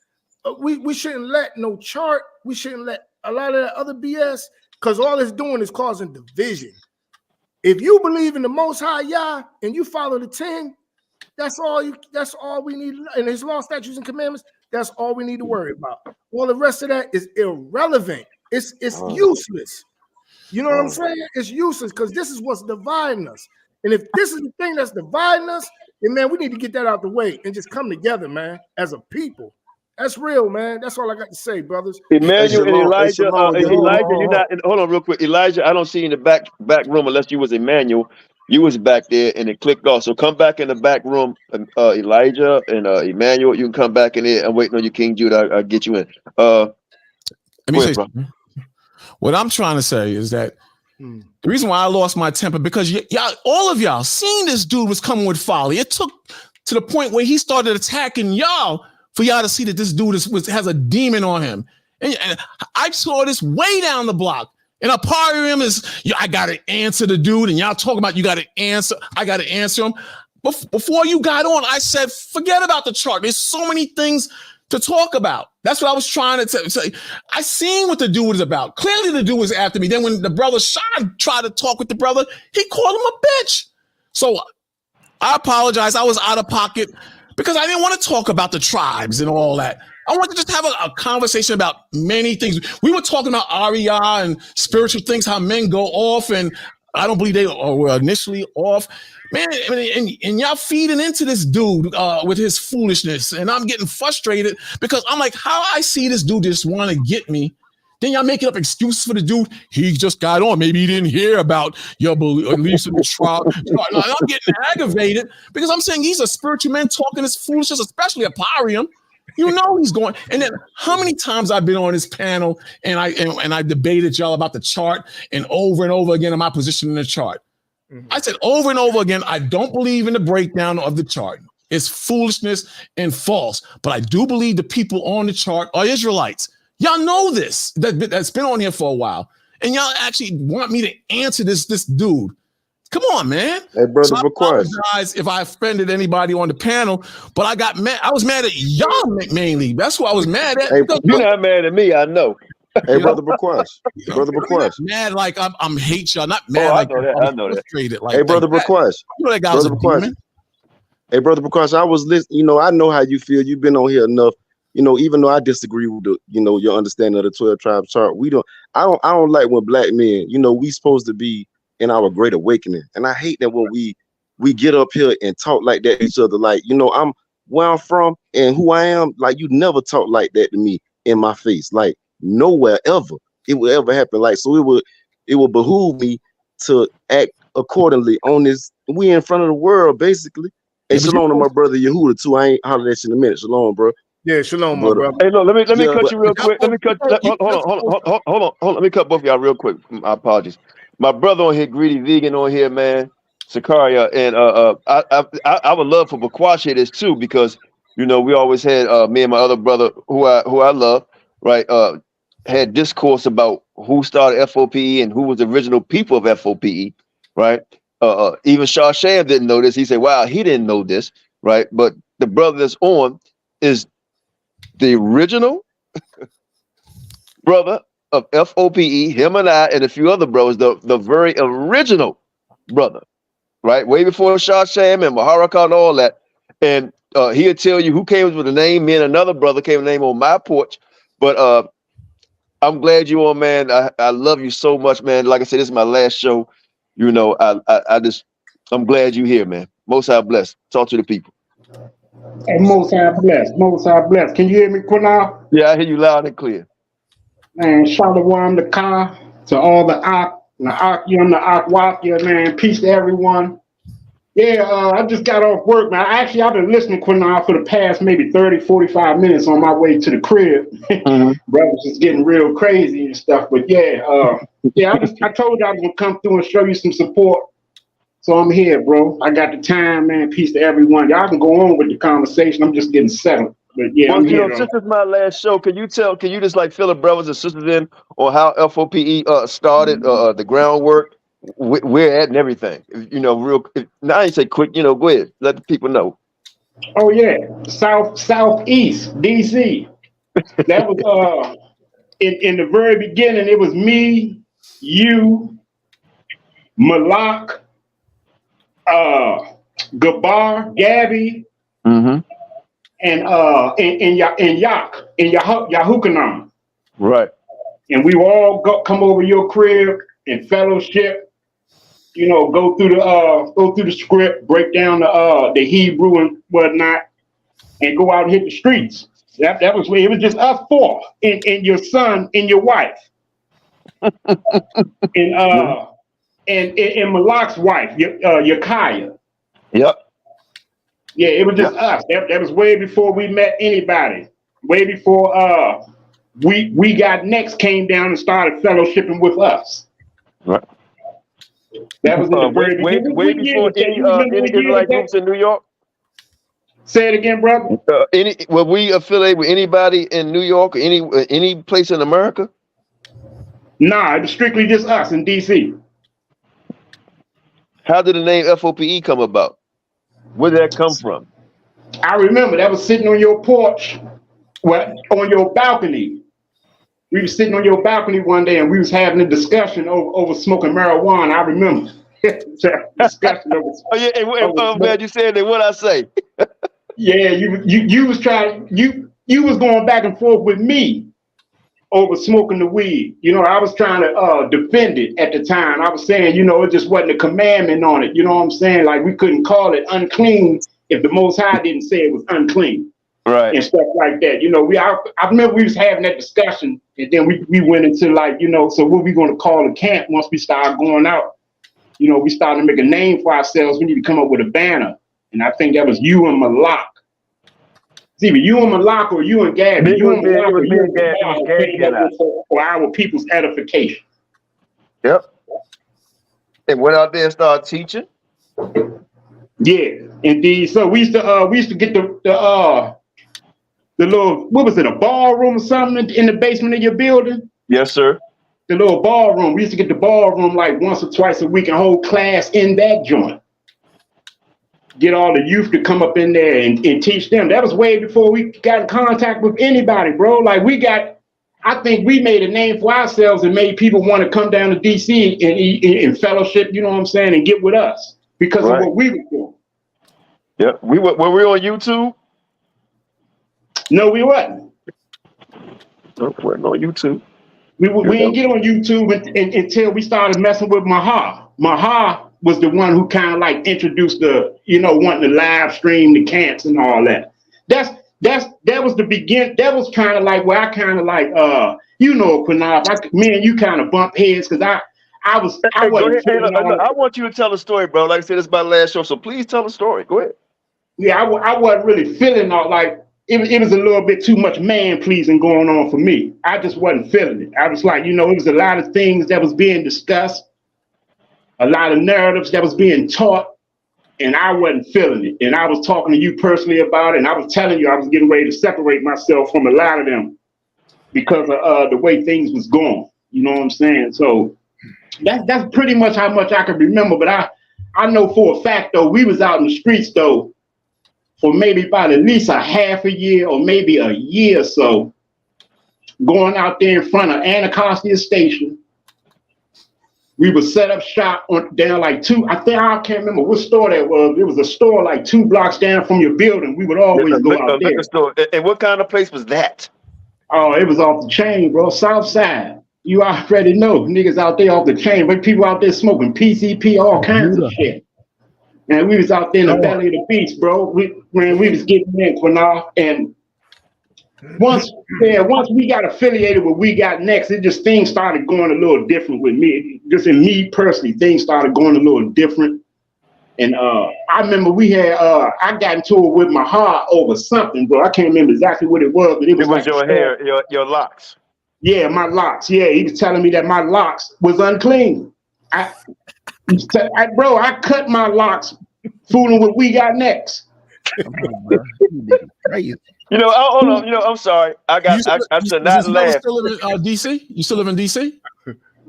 We shouldn't let no chart. We shouldn't let a lot of that other BS, because all it's doing is causing division. If you believe in the Most High Yah and you follow the 10, that's all we need. And His law, statutes, and commandments, that's all we need to worry about. All the rest of that is irrelevant. It's useless. You know what I'm saying? It's useless because this is what's dividing us. And if this is the thing that's dividing us, then man, we need to get that out the way and just come together, man, as a people. That's real, man. That's all I got to say, brothers. Emmanuel and Elijah, Elijah, you're not. Hold on, real quick, Elijah. I don't see you in the back room unless you was Emmanuel. You was back there and it clicked off. So come back in the back room, Elijah and Emmanuel. You can come back in there. I'm waiting on you, King Judah. I'll get you in. Let me say something. What I'm trying to say is that the reason why I lost my temper, because y'all, all of y'all seen this dude was coming with folly. It took to the point where he started attacking y'all for y'all to see that this dude has a demon on him. And I saw this way down the block. And a part of him is, I got to answer the dude. And y'all talking about you got to answer. I got to answer him. Before you got on, I said, forget about the chart. There's so many things to talk about. That's what I was trying to say. I seen what the dude was about. Clearly the dude was after me. Then when the brother Sean tried to talk with the brother, he called him a bitch. So I apologize. I was out of pocket because I didn't want to talk about the tribes and all that. I want to just have a conversation about many things. We were talking about Aria and spiritual things, how men go off, and I don't believe they were initially off. Man, and y'all feeding into this dude with his foolishness, and I'm getting frustrated because I'm like, how I see this dude just want to get me. Then y'all making up excuses for the dude. He just got on. Maybe he didn't hear about your beliefs in the trial. I'm getting aggravated because I'm saying he's a spiritual man talking this foolishness, especially Aparium. You know he's going. And then how many times I've been on this panel and I debated y'all about the chart and over again in my position in the chart. I said over and over again, I don't believe in the breakdown of the chart. It's foolishness and false. But I do believe the people on the chart are Israelites. Y'all know this. That's been on here for a while. And y'all actually want me to answer this dude. Come on, man. Hey, brother, so I apologize if I offended anybody on the panel, but I got mad. I was mad at y'all mainly. That's what I was mad at. Hey, you're not mad at me, I know. Hey, brother Bequest. Brother Bequest. Mad like I'm hate y'all. Not mad I like know that. I know that. like hey, brother Bequest. You know that guy was a demon. Hey, brother Bequest. I was listening. You know, I know how you feel. You've been on here enough. You know, even though I disagree with the, you know, your understanding of the 12 tribes chart, I don't like when black men, you know, we supposed to be in our great awakening. And I hate that when we get up here and talk like that to each other. Like, you know, I'm where I'm from and who I am. Like, you never talk like that to me in my face. Like, nowhere ever it will ever happen. Like, so it would behoove me to act accordingly on this. We in front of the world, basically. And shalom to my brother Yehuda too. I ain't holler at you in a minute. Shalom, bro. Yeah, shalom, my brother. Hey, look, let me cut you real quick. Let me cut. Hold on. Let me cut both of y'all real quick. My apologies. My brother on here, Greedy Vegan on here, man, Sakaria, and I would love for Bakwashi this too, because you know we always had me and my other brother who I love, right? Had discourse about who started F.O.P.E. and who was the original people of F.O.P.E. Right? Even Shasham didn't know this. He said, "Wow, he didn't know this." Right? But the brother that's on is the original brother of F.O.P.E., him and I and a few other brothers, the very original brother, right? Way before Shasham and Maharaka and all that. And he'll tell you who came with the name. Me and another brother came with the name on my porch. But I'm glad you on, man. I love you so much, man. Like I said, this is my last show. You know, I'm glad you're here, man. Most High bless. Talk to the people. Hey, Most High bless. Most High bless. Can you hear me, Qanath? Yeah, I hear you loud and clear. Man, Shalom the Ka, to all the Ak, the Akyam, the Akwak, yeah, man. Peace to everyone. Yeah, I just got off work, man. Actually, I've been listening to Qanath for the past maybe 30, 45 minutes on my way to the crib. Brothers just getting real crazy and stuff. But yeah, I told you I was gonna come through and show you some support. So I'm here, bro. I got the time, man. Peace to everyone. Y'all can go on with the conversation. I'm just getting settled. But yeah, Well, I'm you here. know, since it's my last show, can you just like fill the brothers and sisters in on how F.O.P.E. started, the groundwork, where at and everything? You know, now I say quick, you know, go ahead. Let the people know. Oh yeah, Southeast DC. That was in the very beginning. It was me, you, Malak, Gabar, Gabby, and Yahukanan. Right. And we all come over your crib and fellowship. You know, go through the script, break down the Hebrew and whatnot, and go out and hit the streets. That was where it was just us four and your son and your wife. and Malak's wife, Yakaya. Yep. Yeah, it was just us. That was way before we met anybody. Way before we got next came down and started fellowshipping with us. Right. That was in the very beginning. Way before any Israelite groups in New York. Say it again, brother. Were we affiliated with anybody in New York or any place in America? Nah, it was strictly just us in DC. How did the name F.O.P.E. come about? Where did that come from? I remember that was sitting on your porch, on your balcony. We were sitting on your balcony one day and we was having a discussion over smoking marijuana. I remember. Discussion over. Oh yeah, I'm glad you said that. What I say? Yeah, you was trying. You was going back and forth with me over smoking the weed. You know, I was trying to defend it at the time. I was saying, you know, it just wasn't a commandment on it. You know what I'm saying? Like we couldn't call it unclean if the Most High didn't say it was unclean. Right. And stuff like that. You know, I remember we was having that discussion, and then we went into like, you know, so what we going to call a camp once we start going out? You know, we started to make a name for ourselves. We need to come up with a banner. And I think that was you and Malak. It's either you and Malak or you and Gabby. You and Malak or you and Gabby for our people's edification. Yep. And went out there and started teaching. Yeah, indeed. So we used to get the little, what was it, a ballroom or something in the basement of your building? Yes, sir. The little ballroom. We used to get the ballroom like once or twice a week and hold class in that joint. Get all the youth to come up in there and teach them. That was way before we got in contact with anybody, bro. Like I think we made a name for ourselves and made people want to come down to DC and fellowship, you know what I'm saying, and get with us because of what we were doing. Yeah, were we on YouTube? No, we wasn't. No, we weren't on YouTube. We didn't get on YouTube until we started messing with Maha. Maha was the one who kind of like introduced the, you know, wanting to live stream the camps and all that. That was the begin. That was kind of like where I kind of like, you know, Qanath, me and you kind of bump heads because I want you to tell a story, bro. Like I said, it's my last show, so please tell a story. Go ahead. Yeah, I wasn't really feeling all like it was a little bit too much man pleasing going on for me. I just wasn't feeling it. I was like, you know, it was a lot of things that was being discussed, a lot of narratives that was being taught, and I wasn't feeling it. And I was talking to you personally about it, and I was telling you I was getting ready to separate myself from a lot of them because of the way things was going. You know what I'm saying? So that's pretty much how much I can remember. But I know for a fact though, we was out in the streets though for maybe about at least a half a year or maybe a year or so, going out there in front of Anacostia Station. We would set up shop down like I can't remember what store that was. It was a store like 2 blocks down from your building. We would always go out there. Store. And what kind of place was that? Oh, it was off the chain, bro. South side. You already know. Niggas out there off the chain. But people out there smoking PCP, all kinds of shit. And we was out there in the belly of the beast, bro. We was getting in Qanath. And once we got affiliated with We Got Next, things started going a little different with me. Just in me personally, things started going a little different. And I remember we had I got into it with my heart over something, bro. I can't remember exactly what it was, but it was like your hair, your locks. Yeah, my locks. Yeah, he was telling me that my locks was unclean. Bro, I cut my locks fooling with We Got Next. Crazy. You know, hold on. You know, I'm sorry. I should not laugh. Still live in DC? You still live in DC?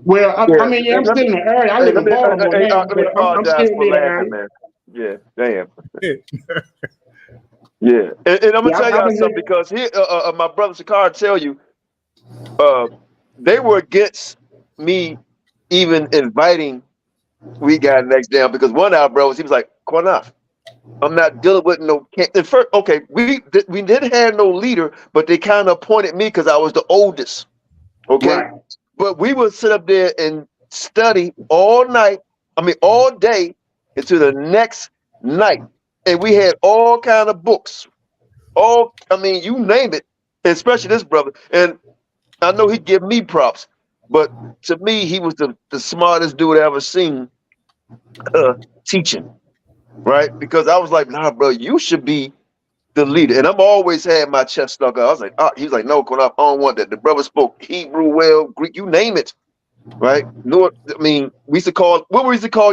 Well, I mean, yeah, I'm still in the area. I live in Baltimore now, but I'm still in the area. Man. Yeah, damn. Yeah, and I'm gonna tell y'all something because here, my brother Shakar tell you, they were against me even inviting We Got Next down because one of our brothers, he was like, Qanath, I'm not dealing with no. And first, okay, we didn't have no leader, but they kind of appointed me because I was the oldest. Okay, right. But we would sit up there and study all night. I mean, all day until the next night, and we had all kind of books. I mean, you name it, especially this brother. And I know he give me props, but to me, he was the smartest dude I ever seen teaching. Right? Because I was like, nah, bro, you should be the leader. And I'm always had my chest stuck out. I was like, he was like, no, Qanath, I don't want that. The brother spoke Hebrew well, Greek, you name it. Right? I mean, we used to call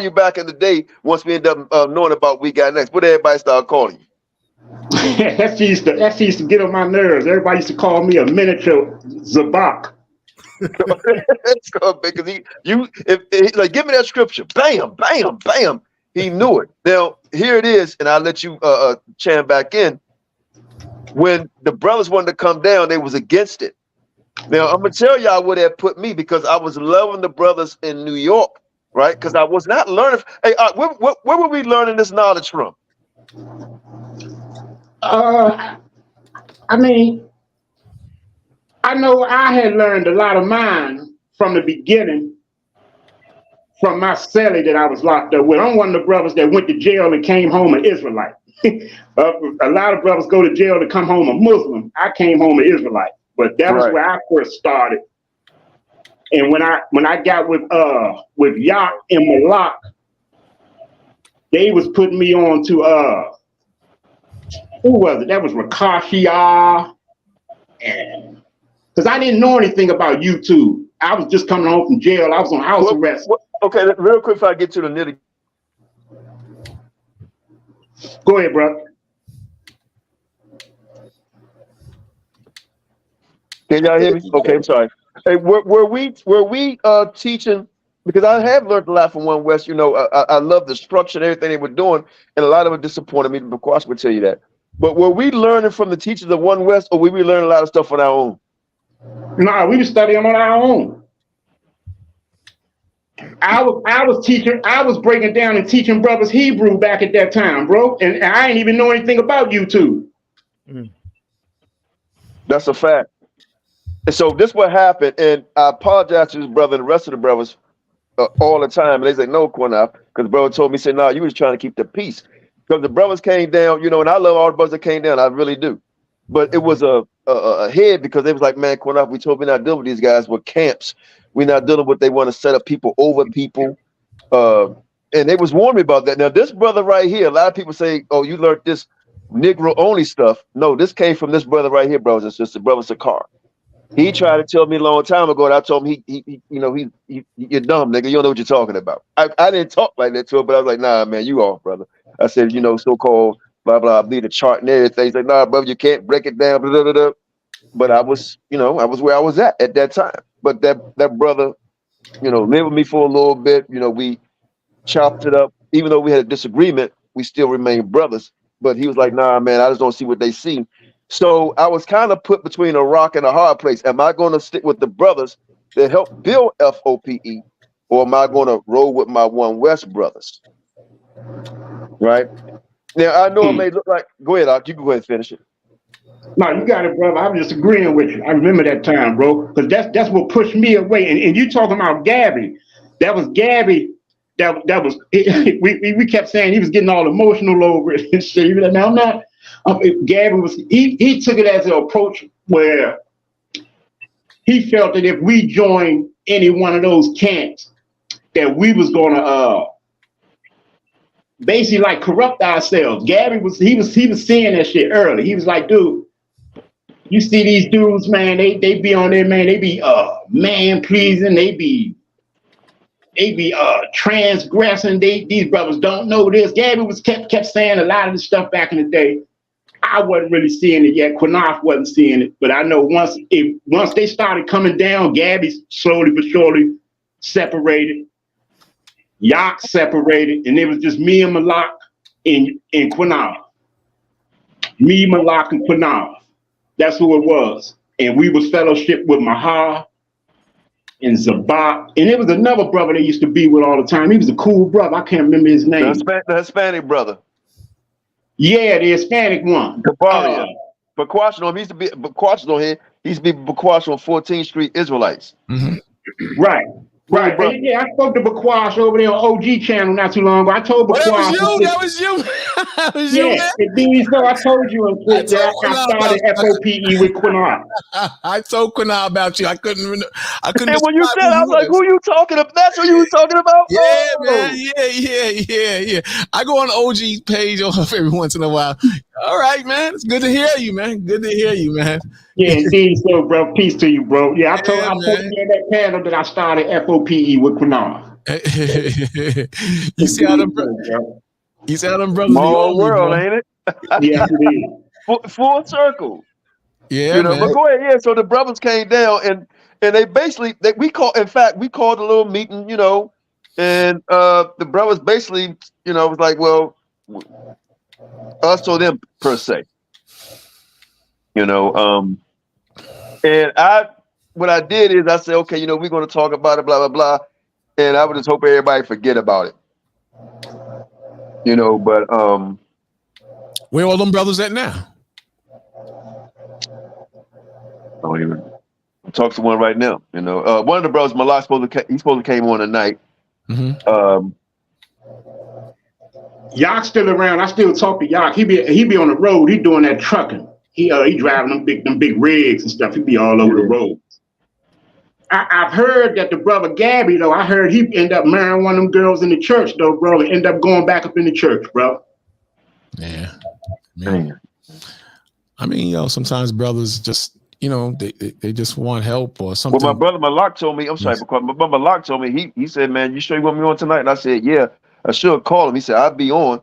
you back in the day once we ended up knowing about We Got Next. What everybody started calling you? That used to get on my nerves. Everybody used to call me a miniature Zabak. Because like, give me that scripture. Bam, bam, bam. He knew it. Now, here it is, and I'll let you chime back in. When the brothers wanted to come down, they was against it. Now, I'm going to tell y'all where that put me because I was loving the brothers in New York, right? Because I was not learning. Hey, where were we learning this knowledge from? I mean, I know I had learned a lot of mine from the beginning from my cellie that I was locked up with. I'm one of the brothers that went to jail and came home an Israelite. A lot of brothers go to jail to come home a Muslim. I came home an Israelite, but that was where I first started. And when I got with Yak and Malak, they was putting me on to who was it? That was Rakashia. And because I didn't know anything about YouTube. I was just coming home from jail. I was on house arrest. Okay, real quick before I get to the nitty. Go ahead, bro. Can y'all hear me? Okay, I'm sorry. Hey, were we teaching? Because I have learned a lot from One West. You know, I love the structure and everything they were doing, and a lot of it disappointed me. Of course, I would tell you that. But were we learning from the teachers of One West, or were we learning a lot of stuff on our own? No, we were studying on our own. I was teaching. I was breaking down and teaching brothers Hebrew back at that time, bro. And I didn't even know anything about YouTube. That's a fact. And so this what happened, and I apologize to this brother and the rest of the brothers all the time. And they say, no, Qanath, because the brother told me, said, no, you was trying to keep the peace. Because the brothers came down, you know, and I love all the brothers that came down, I really do. But it was a head because they was like, man, Qanath, we told me not dealing with these guys with camps. We're not dealing with they want to set up people over people. And they was warning me about that. Now, this brother right here, a lot of people say, oh, you learned this Negro only stuff. No, this came from this brother right here, brothers and sisters, brother Shakar. He tried to tell me a long time ago, and I told him, you're dumb, nigga. You don't know what you're talking about. I didn't talk like that to him, but I was like, nah, man, you off, brother. I said, you know, so-called blah, blah, I believe the chart and everything. He's like, nah, brother, you can't break it down, blah, blah, blah, blah. But I was, you know, I was where I was at that time. But that brother, you know, lived with me for a little bit. You know, we chopped it up. Even though we had a disagreement, we still remained brothers. But he was like, nah, man, I just don't see what they see. So I was kind of put between a rock and a hard place. Am I going to stick with the brothers that helped build F.O.P.E, or am I going to roll with my One West brothers? Right? Now, I know it may look like, go ahead, Ak, you can go ahead and finish it. No, you got it, brother. I'm just agreeing with you. I remember that time, bro, because that's what pushed me away. And you talking about Gabby. That was Gabby. That was, we kept saying he was getting all emotional over it and shit. Like, now, I'm not. Gabby was, he took it as an approach where he felt that if we joined any one of those camps, that we was gonna basically like corrupt ourselves. Gabby was seeing that shit early. He was like, dude, you see these dudes, man, they be on there, man, they be man pleasing, they be transgressing. These brothers don't know this. Gabby was kept saying a lot of this stuff back in the day. I wasn't really seeing it yet. Qanath wasn't seeing it, but I know once they started coming down, Gabby slowly but surely separated. Yak separated, and it was just me and Malak and Qanath. Me, Malak, and Qanath. That's who it was. And we was fellowship with Mahar and Zabak. And it was another brother that used to be with all the time. He was a cool brother. I can't remember his name. The Hispanic brother. Yeah, the Hispanic one. Kabaria. He used to be Baquash on here. He used to be Baquash on 14th Street Israelites. Mm-hmm. Right. Right. Yeah, I spoke to Baquash over there on OG channel not too long ago. I told Baquash. That was you. That was you. Yeah, indeed. So I told you I started F.O.P.E with Qanath. I told Qanath about you. I couldn't. And when you said, I was like, "Who you talking about?" That's who you was talking about. Yeah, man. Yeah. I go on the OG page every once in a while. All right, man. It's good to hear you, man. Good to hear you, man. Yeah, indeed. So, bro, peace to you, bro. Yeah, I told you in that panel that I started F.O.P.E with Qanath. You see how them brothers Small world, ain't it? Yeah, it is. Full circle. Yeah, man. But go ahead. Yeah, so the brothers came down and they basically we called a little meeting, and the brothers basically, was like, well, us or them per se. And what I did is I said, okay, we're going to talk about it, blah, blah, blah. And I would just hope everybody forget about it. But where all them brothers at now? I don't even talk to one right now. One of the brothers, Malak, he's supposed to came on tonight. Mm-hmm. Yak's still around. I still talk to Yak. He be on the road. He doing that trucking. He driving them big rigs and stuff. He be all over the road. I've heard that the brother Gabby, though, I heard he end up marrying one of them girls in the church, though, bro, and end up going back up in the church, bro. Yeah. Man. I mean, sometimes brothers just, they just want help or something. Well, my brother Malak told me, I'm sorry, because my brother Malak told me, he said, man, you sure you want me on tonight? And I said, yeah, I should call him. He said, I'll be on.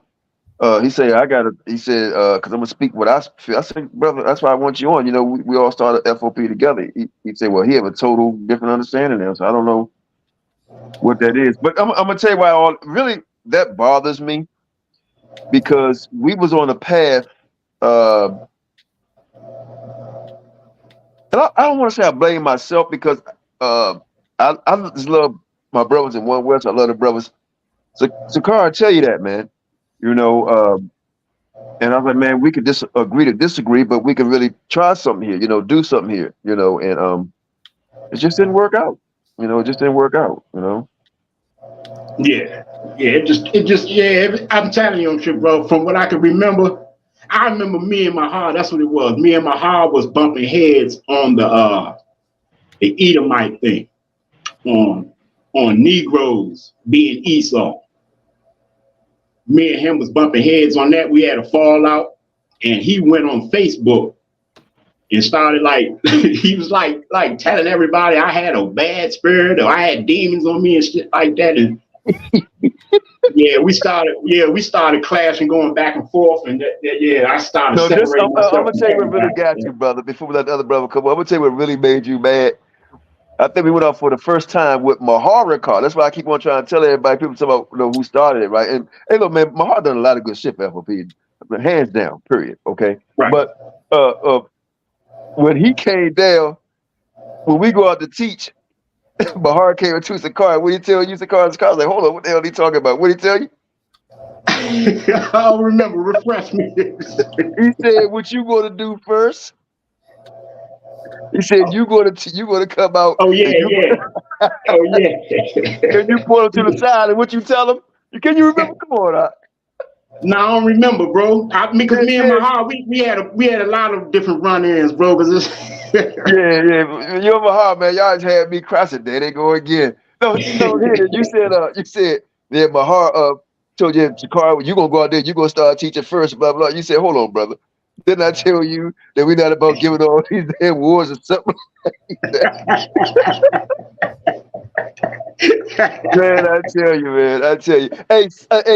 He said, because I'm going to speak what I feel. I said, brother, that's why I want you on. We all started F.O.P.E together. He said, well, he have a total different understanding now. So I don't know what that is. But I'm going to tell you why really that bothers me, because we was on a path. And I don't want to say I blame myself, because I just love my brothers in one West. I love the brothers. So Carl, I tell you that, man. And I was like, man, we could agree to disagree, but we could really try something here, do something here, and it just didn't work out. It just didn't work out, Yeah. I'm telling you, bro, from what I can remember, I remember me and Mahar, that's what it was. Me and Mahar was bumping heads on the Edomite thing, on Negroes being Esau. Me and him was bumping heads on that. We had a fallout, and he went on Facebook and started he was like telling everybody I had a bad spirit or I had demons on me and shit like that. And we started clashing, going back and forth, and I started separating myself. I'm gonna tell you what really got you, brother. Before we let the other brother come on, I'm gonna tell you what really made you mad. I think we went out for the first time with Mahar car. That's why I keep on trying to tell everybody. People talk about who started it, right? And hey, look, man, Mahar done a lot of good shit for F.O.P.E. Hands down, period. Okay, right. But when he came down, when we go out to teach, Mahar came into Sakar. What did he tell you, Sakar? I was like, hold on, what the hell are he talking about? What did he tell you? I don't remember. Refresh me. He said, "What you going to do first?" He said, "You going to come out." Oh yeah. Oh yeah. And you point him to the side, and what you tell him? Can you remember? Come on, No, I don't remember, bro. Because me and Mahar, we had a lot of different run-ins, bro. Yeah. You and Mahar, man, y'all just had me crossing. There they go again. No, you said, yeah, Mahar told you, Jakar, you gonna go out there, you gonna start teaching first, blah blah. You said, hold on, brother. Didn't I tell you that we're not about giving all these damn wars or something like that? Man, I tell you, man. I tell you. Hey,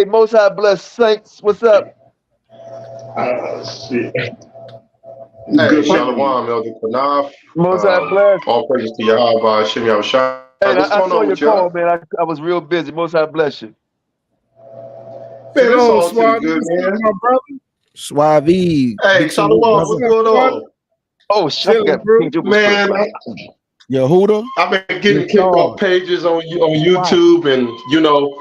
Most High blessed saints. What's up? Shit. Hey, Shalom, Elder Qanath. Most High blessed. All praises to Yahweh, Shem Yahawashi. Hey, What's I going saw on your with y'all? call, man. I was real busy. Most High bless you. Man, it's all too good, man. My brother. Suave. Hey, Shalom, what's going on? Oh, shit. I got man, Yehuda? I've been getting kicked off pages on YouTube, and you know,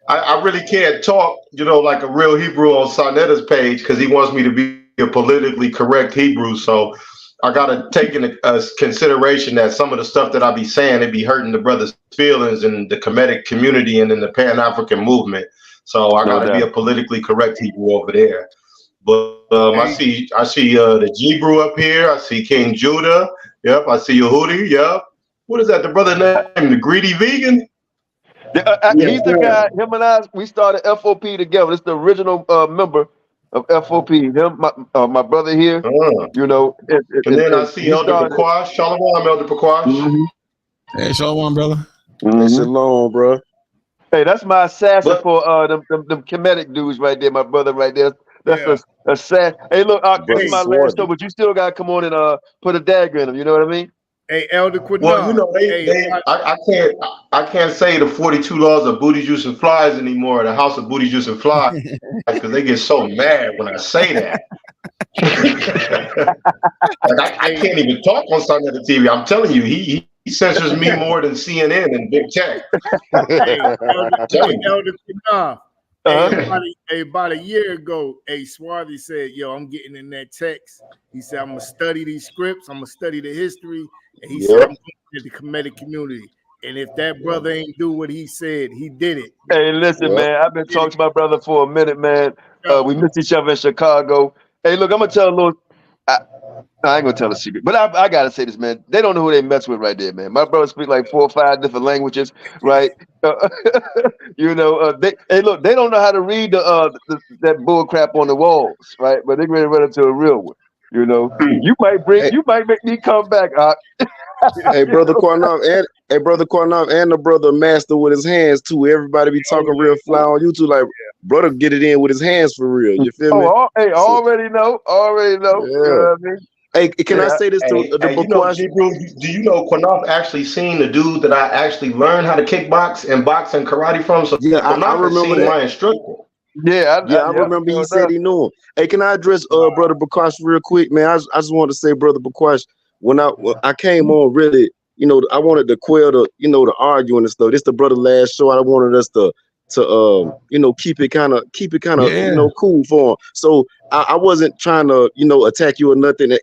I really can't talk, you know, like a real Hebrew on Sanetta's page because he wants me to be a politically correct Hebrew. So I got to take into consideration that some of the stuff that I be saying, it be hurting the brothers' feelings in the Kemetic community and in the Pan-African movement. So I got to be a politically correct Hebrew over there. But I see the Hebrew up here. I see King Judah. Yep. I see Yehudi. Yep. What is that? The brother name? The Greedy Vegan? He's the guy. Him and I, we started F.O.P.E together. It's the original member of F.O.P.E. Him, my brother here. You know. And then I see Elder Pequash. Shalom, Elder Pequash. Hey, shalom, brother. Hey, shalom, bro. Hey, that's my assassin for them Kemetic dudes right there, my brother right there. That's a sad. Hey, look, this is my last show, but you still gotta come on and put a dagger in him. You know what I mean? Hey, Elder Qanath. Well, you know, I can't say the 42 laws of booty juice and flies anymore. The House of Booty Juice and Flies, because they get so mad when I say that. Like I can't even talk on Sunday the TV. I'm telling you, he censors me more than CNN and Big Tech. Elder Qanath. About a year ago, Swarthy said, yo, I'm getting in that text. He said, I'm going to study these scripts. I'm going to study the history. And he said, I'm going to the Kemetic community. And if that brother ain't do what he said, he did it. Hey, listen, man, I've been talking to my brother for a minute, man. We missed each other in Chicago. Hey, look, I'm going to tell a little... I ain't gonna tell a secret, but I gotta say this, man. They don't know who they mess with right there, man. My brother speak like 4 or 5 different languages, right? You know, they don't know how to read that bull crap on the walls, right? But they ready to run into a real one. You know, you might make me come back. Hey, brother Qanath, and the brother Master with his hands too. Everybody be talking real fly on YouTube, like brother get it in with his hands for real. You feel me? Already know. You know what I mean? Hey, can I say this to the you know, do you know Qanath actually seen the dude that I actually learned how to kickbox and box and karate from? So yeah, I remember that. My instructor. I remember he said he knew him. Hey, can I address brother Bakash real quick, man? I just want to say, brother Bakash, when I came on, really, you know, I wanted to quell the arguing and stuff. This the brother last show. I wanted us to you know, keep it kind of you know, cool for him. So I wasn't trying to, you know, attack you or nothing. I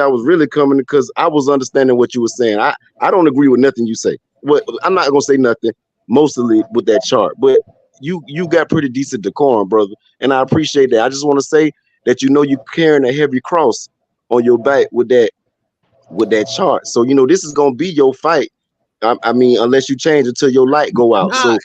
was really coming because I was understanding what you were saying. I don't agree with nothing you say. Well, I'm not gonna say nothing mostly with that chart, but you got pretty decent decorum, brother, and I appreciate that. I just want to say that, you know, you're carrying a heavy cross on your back with that chart. So, you know, this is gonna be your fight. I mean, unless you change until your light go out. So.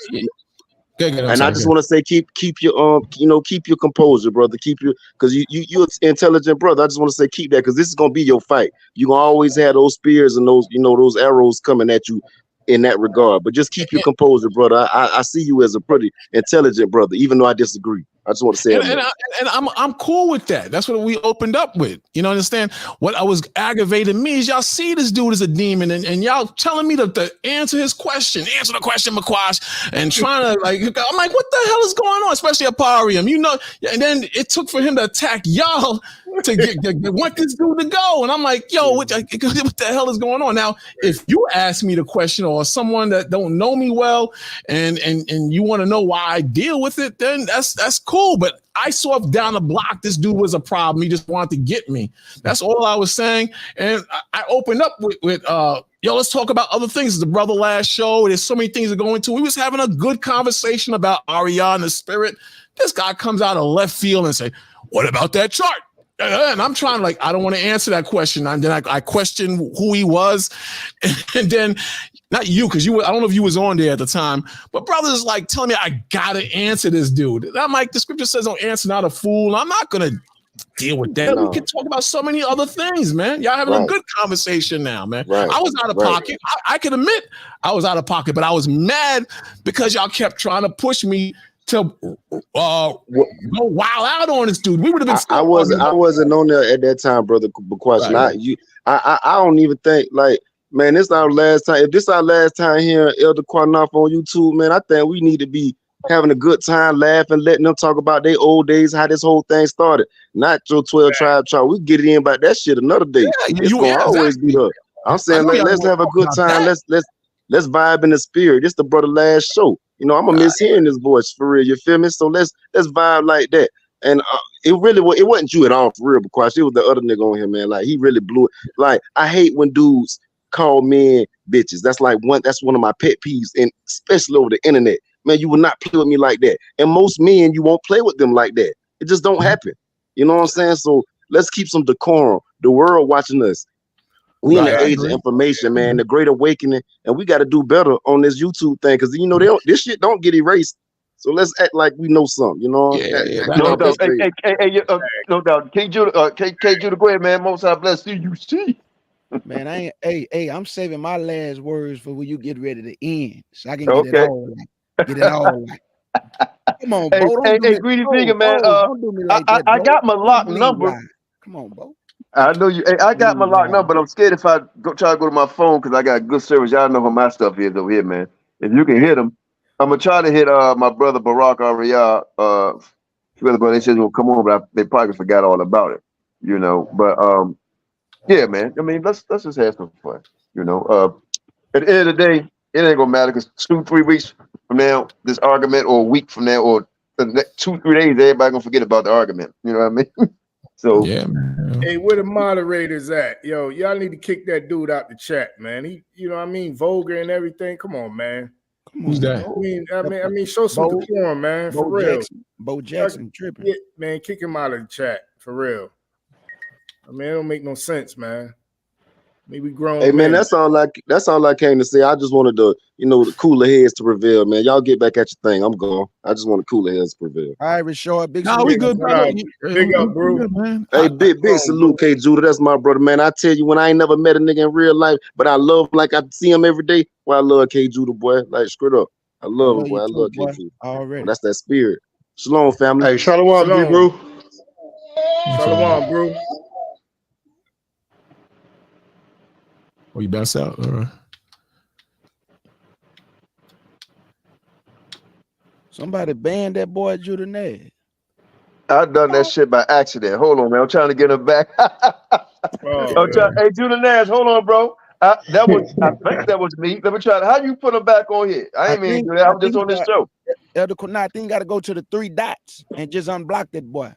And I just want to say, keep your keep your composure, brother. Keep your, because you're an intelligent brother. I just want to say, keep that, because this is gonna be your fight. You gonna always have those spears and those, you know, those arrows coming at you in that regard. But just keep your composure, brother. I see you as a pretty intelligent brother, even though I disagree. I just want to say and I'm cool with that. That's what we opened up with. You know, understand? What I was aggravating me is y'all see this dude as a demon, and y'all telling me to answer his question, answer the question, McQuash, and trying to like, I'm like, what the hell is going on? Especially Aparium, you know. And then it took for him to attack y'all to want this dude to go, and I'm like, yo, what the hell is going on? Now, if you ask me the question, or someone that don't know me well, and you want to know why I deal with it, then that's cool. But I saw down the block this dude was a problem. He just wanted to get me. That's all I was saying. And I opened up with yo, let's talk about other things. The brother last show, there's so many things to go into. We was having a good conversation about AREA and the spirit. This guy comes out of left field and say, what about that chart? And I'm trying, like, I don't want to answer that question. And then I question who he was. And then, not you, because I don't know if you was on there at the time, but brothers like telling me I gotta answer this dude. And I'm like, the scripture says don't answer not a fool. I'm not gonna deal with that. We can talk about so many other things, man. Y'all having a good conversation now, man. I was out of pocket. I can admit I was out of pocket, but I was mad because y'all kept trying to push me to go wild out on this dude. We would have been. I wasn't on there at that time, brother. Because not you. I don't even think like, man, this our last time. If this our last time hearing Elder Qanath on YouTube, man, I think we need to be having a good time, laughing, letting them talk about their old days, how this whole thing started. Not your 12 tribe chart. We get it in about that shit another day. It's gonna always be up. I'm saying let's have a good time. Let's vibe in the spirit. This the brother last show. You know, I'm gonna miss hearing his voice for real. You feel me? So let's vibe like that. And it wasn't you at all for real, because it was the other nigga on here, man. Like he really blew it. Like I hate when dudes call men bitches. That's one of my pet peeves, and especially over the internet. Man, you will not play with me like that. And most men, you won't play with them like that. It just don't happen. You know what I'm saying? So let's keep some decorum. The world watching us. We in the age of information, man. The Great Awakening, and we got to do better on this YouTube thing, because you know this shit don't get erased. So let's act like we know something. You know? No doubt. No doubt. King Judah, go ahead, man. Most High bless you. See. Man, I'm saving my last words for when you get ready to end, so I can get it all right. Get it all right. Come on, Bo. Hey, greedy figure, man. Don't do me like that, I Bo. got my lock number. Come on, Bo. I know you. Hey, I got my lock number, but I'm scared if I try to go to my phone, because I got good service. Y'all know who my stuff is over here, man. If you can hit them, I'm gonna try to hit my brother Barack Aria. They said he'll come on, but they probably forgot all about it. You know, but yeah, man. I mean, let's just have some fun. You know, at the end of the day, it ain't gonna matter, because 2-3 weeks from now, this argument, or a week from now, or the next 2-3 days, everybody gonna forget about the argument. You know what I mean? So yeah, man. Hey, where the moderators at? Yo, y'all need to kick that dude out the chat, man. He, you know what I mean, vulgar and everything. Come on, man. Who's that? I mean, show some decorum, man. For real. Bo Jackson tripping. Yeah, man, kick him out of the chat. For real. I mean, it don't make no sense, man. Maybe grown. Hey man, that's all I came to say. I just wanted the cooler heads to prevail, man. Y'all get back at your thing. I'm gone. I just want the cooler heads to prevail. All right, Rashard. Big we good, brother. Big up, bro. Hey, big salute, K. Judah. That's my brother, man. I tell you, when I ain't never met a nigga in real life, but I love him like I see him every day. Well, I love K. Judah, boy. Like straight up, I love him, boy. I love K. Judah. Already. That's that spirit. Shalom, family. Hey, shalom, bro. Shalom, bro. Oh, you bounce out? All right. Somebody banned that boy Judah Nash. I done that shit by accident. Hold on, man. I'm trying to get him back. Hey, Judah Nash, hold on, bro. I think that was me. Let me try. How you put him back on here? I ain't mean to do that. I'm just on this show. Elder Qanath, you got to go to the 3 dots and just unblock that boy.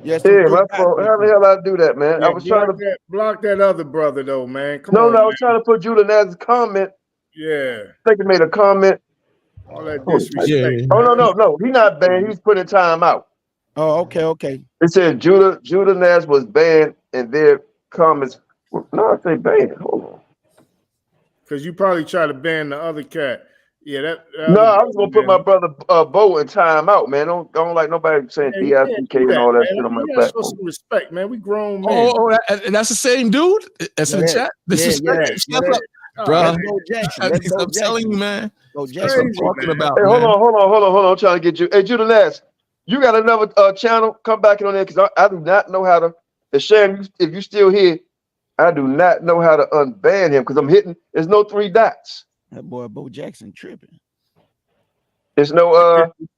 Yes, my fault. How the hell I do that, man? Yeah, I was trying to block that other brother though, man. Come on. I was trying to put Judah Nash's comment. Yeah. I think he made a comment. All that disrespect. Yeah. Oh no. He's not banned. He's putting time out. Oh, okay. It said Judah Nash was banned, and their comments. No, I say banned. Hold on. Because you probably try to ban the other cat. Yeah, no, I was gonna put my brother Bo in time out, man. Don't like nobody saying DICK and all that shit on my platform. Show some respect, man. We grown men. That's the same dude. That's in the chat. Bro. I'm telling you, man. That's what I'm talking about. Hey, hold on. I'm trying to get you. Hey, Judah Nash, you got another channel? Come back on there, because I do not know how to. It's shame if you still here. I do not know how to unban him, because I'm hitting. There's no 3 dots. That boy Bo Jackson tripping. There's no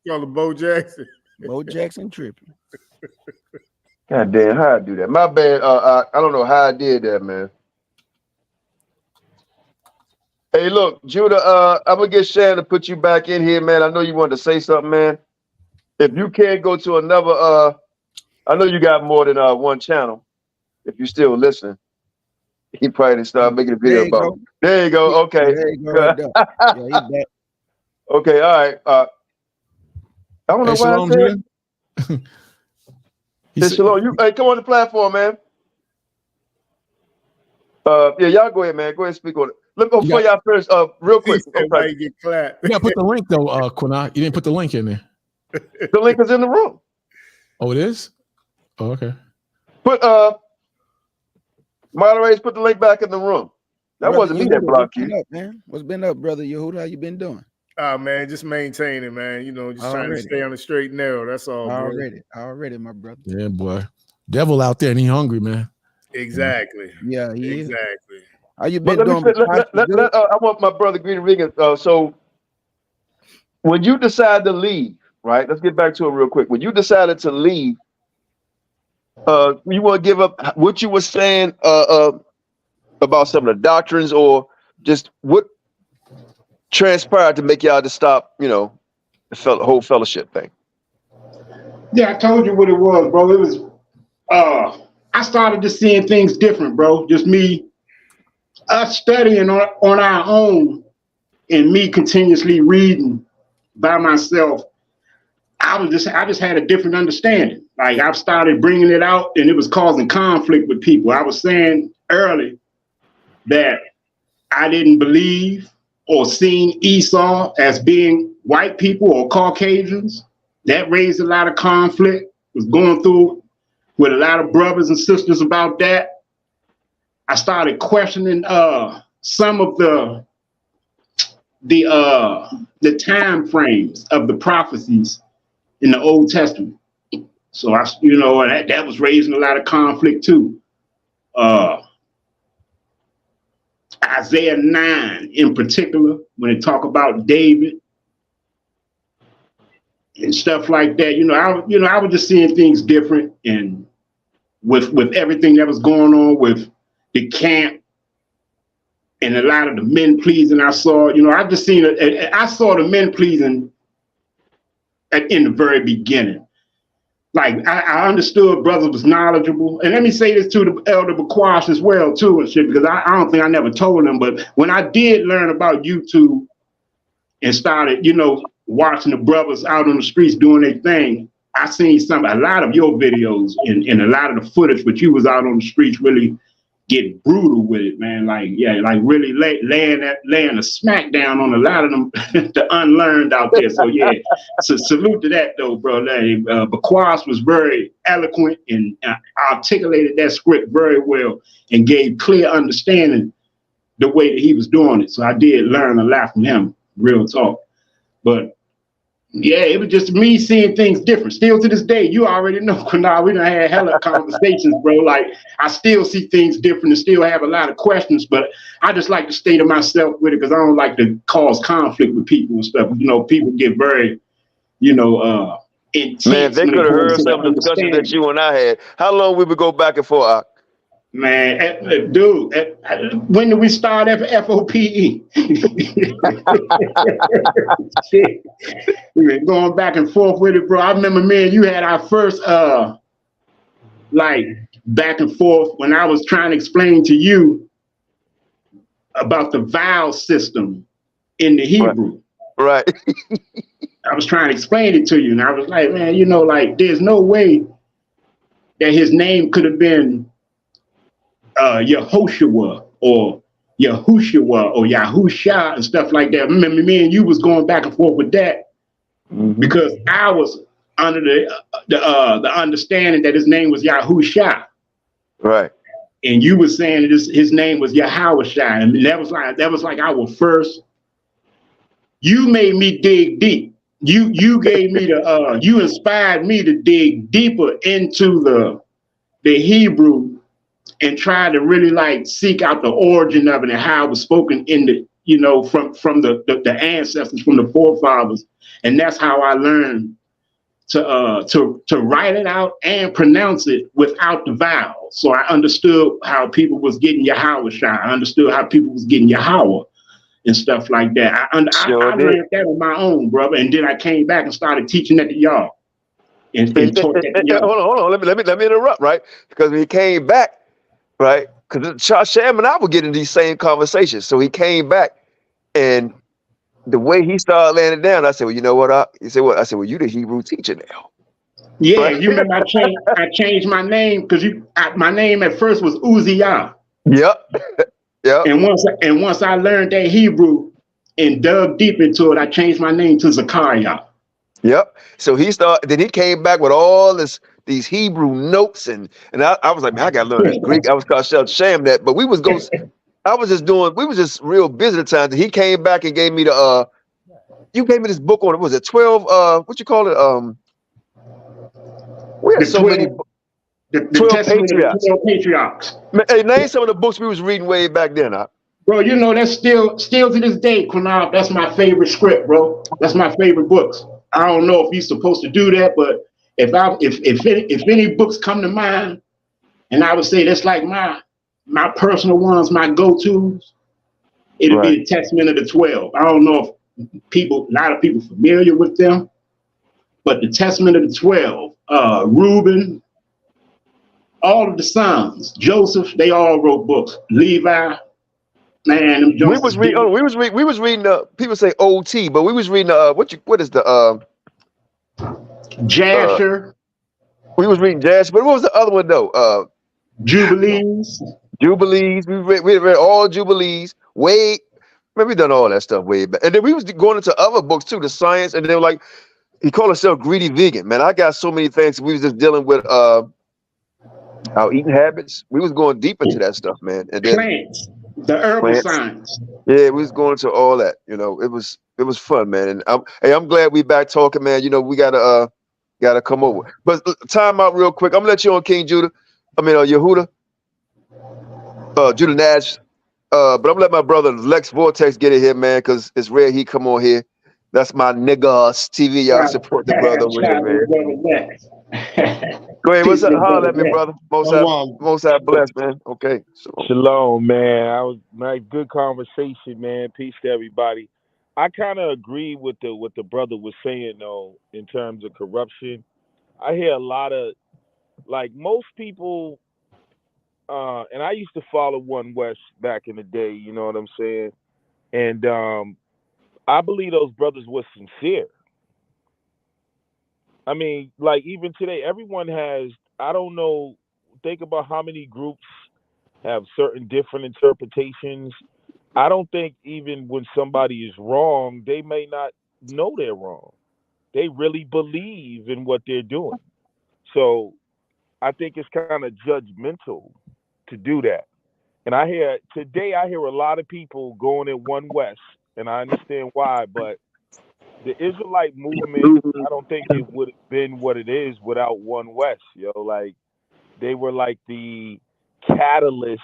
call him Bo Jackson. Bo Jackson tripping. God damn, how I do that? My bad. I don't know how I did that, man. Hey, look, Judah. I'm gonna get Shan to put you back in here, man. I know you wanted to say something, man. If you can't go to another, I know you got more than one channel. If you still listen. He probably didn't start making a video about it. There you go. Okay. There you go. Right there. Yeah, he back. Okay. All right. I don't know why I said. Hey, Shalom, hey, come on the platform, man. Yeah, y'all go ahead, man. Go ahead and speak on it. Look, before y'all finish, real quick. Everybody get clapped. Yeah, put the link though, Qanath. You didn't put the link in there. The link is in the room. Oh, it is? Oh, okay. Put moderators, put the link back in the room. That Brother wasn't me that Yehuda, blocked what's you. been up, man? What's been up, brother Yehuda? How you been doing? Oh man, just maintaining, man. You know, just trying to Already. stay on the straight and narrow. That's all, bro. Already, my brother. Yeah, boy. Devil out there and he hungry, man. Exactly. Yeah, he is. Exactly. How you But been doing? I want my brother Green Vegan. So when you decide to leave, right? Let's get back to it real quick. When you decided to leave, you want to give up what you were saying about some of the doctrines, or just what transpired to make y'all to stop, you know, the whole fellowship thing? Yeah, I told you what it was, bro. It was I started just seeing things different, bro. Just us studying on our own, and me continuously reading by myself. I just had a different understanding. Like, I've started bringing it out, and it was causing conflict with people. I was saying early that I didn't believe or seen Esau as being white people or Caucasians. That raised a lot of conflict. Was going through with a lot of brothers and sisters about that. I started questioning some of the time frames of the prophecies in the Old Testament. So that was raising a lot of conflict too. Isaiah 9 in particular, when they talk about David and stuff like that, I was just seeing things different, and with everything that was going on with the camp and a lot of the men pleasing I saw, I've just seen it. I saw the men pleasing in the very beginning. Like, I understood brother was knowledgeable. And let me say this to the elder Bakwash as well, too, and shit, because I don't think I never told him, but when I did learn about YouTube and started, watching the brothers out on the streets doing their thing, I seen a lot of your videos and a lot of the footage, but you was out on the streets really get brutal with it, man. Like, yeah, like really laying a smack down on a lot of them, the unlearned out there. So yeah, so salute to that though, bro. Bakwas was very eloquent and articulated that script very well and gave clear understanding the way that he was doing it. So I did learn a lot from him, real talk. But yeah, it was just me seeing things different. Still to this day, you already know, Qanath, we done had hella conversations, bro. Like, I still see things different and still have a lot of questions, but I just like to stay to myself with it because I don't like to cause conflict with people and stuff. People get very, intense. Man, they could have heard some of the discussions that you and I had. How long we would go back and forth? Man, dude, when did we start F.O.P.E? Shit. We been going back and forth with it, bro. I remember, man, you had our first back and forth when I was trying to explain to you about the vowel system in the Hebrew. Right. I was trying to explain it to you, and I was like, man, there's no way that his name could have been Yehoshua or Yahushua or Yahusha and stuff like that. Remember, me and you was going back and forth with that because I was under the understanding that his name was Yahusha. Right. And you were saying that his name was Yahawashi, and that was like our first. You made me dig deep. You gave me you inspired me to dig deeper into the Hebrew and try to really seek out the origin of it and how it was spoken in the, from the ancestors, from the forefathers. And that's how I learned to write it out and pronounce it without the vowel. So I understood how people was getting Yahawashi. I understood how people was getting Yahweh and stuff like that. I learned that on my own, brother. And then I came back and started teaching that to y'all. And taught that to y'all. Hold on. Let me interrupt, right? Because when he came back, right? Because Sham and I were getting these same conversations. So he came back, and the way he started laying it down, I said, well, you know what? He said, what? I said, well, you the Hebrew teacher now. Yeah, you remember I changed my name because my name at first was Uzziah. Yep. Yep. And once I learned that Hebrew and dug deep into it, I changed my name to Zachariah. Yep. So then he came back with all these Hebrew notes and I was like, man, I gotta learn this Greek. I was ashamed that, but we was just real busy at the time. He came back and gave me you gave me this book on it. Was it 12 what you call it? We had so many the 12 Testament of patriarchs. 12 patriarchs. Man, hey, name some of the books we was reading way back then. Bro, you know that's still to this day, Qanath, that's my favorite script, bro. That's my favorite books. I don't know if you're supposed to do that, but if any books come to mind, and I would say that's like my personal ones, my go-tos, it'll be the Testament of the 12. I don't know if a lot of people familiar with them, but the Testament of the 12, Reuben, all of the sons, Joseph, they all wrote books. Levi, man, we was reading people say OT, but we was reading what is the Jasher. We was reading Jasher, but what was the other one though? Jubilees. Jubilees. We read all Jubilees. Man, we done all that stuff way back. And then we was going into other books too, the science, and they were like, he called himself greedy vegan. Man, I got so many things. We was just dealing with our eating habits. We was going deep into that stuff, man. And then plants, the herbal science. Yeah, we was going to all that. You know, it was fun, man. And I'm glad we back talking, man. You know, we gotta come over. But time out real quick. I'm gonna let you on, King Judah. I mean, Yehuda, Judah Nash. But I'm gonna let my brother Lex Vortex get it here, man, because it's rare he come on here. That's my niggas TV. Y'all support the brother over here, man. Go ahead. What's up? Holler at me, brother. Most I bless, man. Okay. Shalom, man. Nice, good conversation, man. Peace to everybody. I kind of agree with what the brother was saying, though, in terms of corruption. I hear a lot of, like, most people, and I used to follow One West back in the day, you know what I'm saying? And I believe those brothers were sincere. I mean, like, even today, everyone has, I don't know, think about how many groups have certain different interpretations. I don't think even when somebody is wrong, they may not know they're wrong. They really believe in what they're doing. So I think it's kind of judgmental to do that. And today I hear a lot of people going in One West, and I understand why, but the Israelite movement, I don't think it would have been what it is without One West, yo. Like, they were like the catalyst.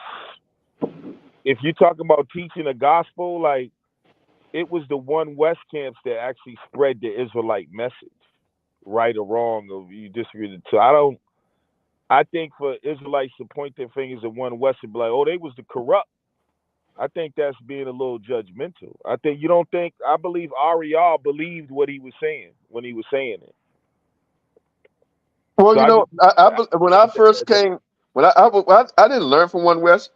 If you're talking about teaching the gospel, like, it was the One West camps that actually spread the Israelite message, right or wrong, or you disagree with it. So I think for Israelites to point their fingers at One West and be like, oh, they was the corrupt, I think that's being a little judgmental. I believe Ariel believed what he was saying when he was saying it. Well, so you know, when I first came, I didn't learn from One West,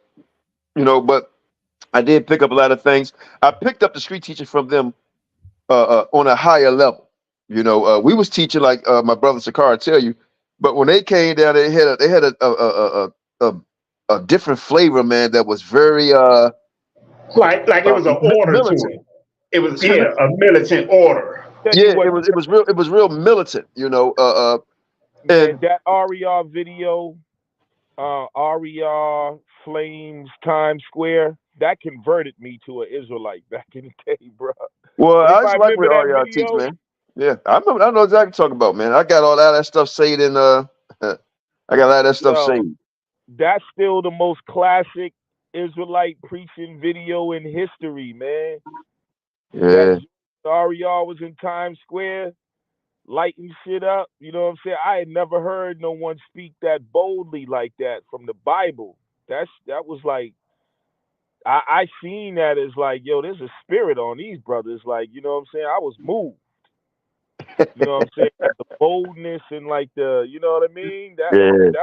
you know, but I did pick up a lot of things. I picked up the street teaching from them on a higher level. You know, we was teaching like my brother Sakara tell you, but when they came down, they had a different flavor, man. That was very like it was an order militant. To it. It was a militant order. Yeah, it was real militant. You know, and that Ariel video, Ariel Flames Times Square, that converted me to an Israelite back in the day, bro. Well, I just like what Ariel teach, man. Yeah, I know exactly what you're talking about, man. I got all that stuff saved in I got a lot of that stuff saved. That's still the most classic Israelite preaching video in history, man. Yeah. Ariel was in Times Square lighting shit up. You know what I'm saying? I had never heard no one speak that boldly like that from the Bible. That was like, I seen that as like, yo, there's a spirit on these brothers. Like, you know what I'm saying? I was moved. You know what I'm saying? The boldness and like you know what I mean? That was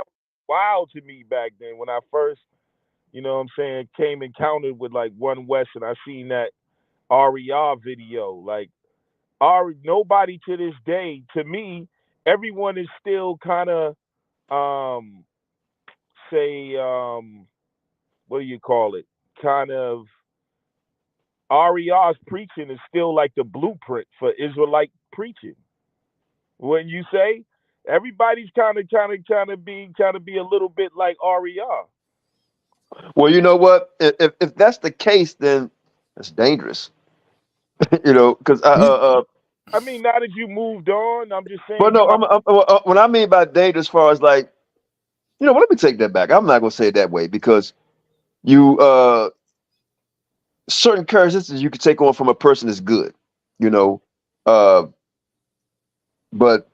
wild to me back then when I first, you know what I'm saying, came encountered with like One West and I seen that Ariel video. Like, nobody to this day, to me, everyone is still kind of say what do you call it? Kind of RER's preaching is still like the blueprint for Israelite preaching. Wouldn't you say? Everybody's kind of be a little bit like RER. Well, you know what? If that's the case, then it's dangerous. You know, because I mean, now that you moved on, I'm just saying. but no, what I mean by dangerous, as far as like, you know, well, let me take that back. I'm not gonna say it that way because you certain characteristics you can take on from a person is good, you know, but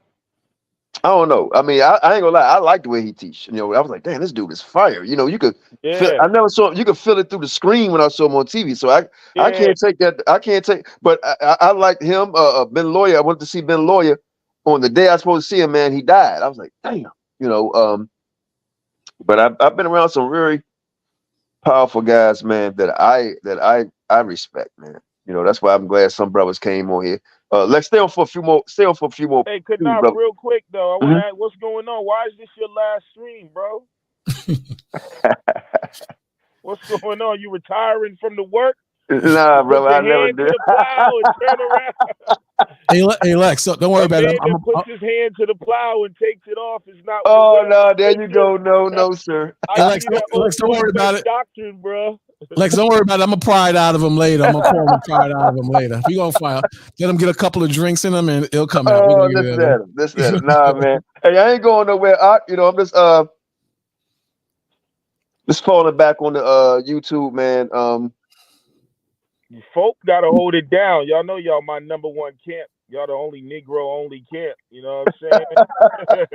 I don't know. I mean, I ain't gonna lie. I like the way he teach. You know, I was like, damn, this dude is fire. You know, you could feel. I never saw. You could feel it through the screen when I saw him on TV. So I can't take that. I can't take. But I liked him. Ben Lawyer. I went to see Ben Lawyer on the day I was supposed to see him. Man, he died. I was like, damn. You know. But I've been around some very powerful guys, man, that I respect, man. You know, that's why I'm glad some brothers came on here. Let's stay on for a few more. Hey, Qanath, real quick though, I want to ask, what's going on? Why is this your last stream, bro? What's going on? You retiring from the work? Nah, brother, I never did. To the plow and turn around. Hey, Lex, don't worry about it. Puts his hand to the plow and takes it off is not. Oh no, there you go. No, sir. Hey, Lex, don't worry about it. Doctrine, bro. Lex, don't worry about it. I'm gonna pry it out of him later. I'm gonna call him and pry it out of him later. We gonna find let him get a couple of drinks in him and it'll come out. Oh, listen. Nah, man. Hey, I ain't going nowhere. You know, I'm just falling back on the YouTube, man. Folk gotta hold it down. Y'all know y'all my number one camp. Y'all the only Negro only camp. You know what I'm saying?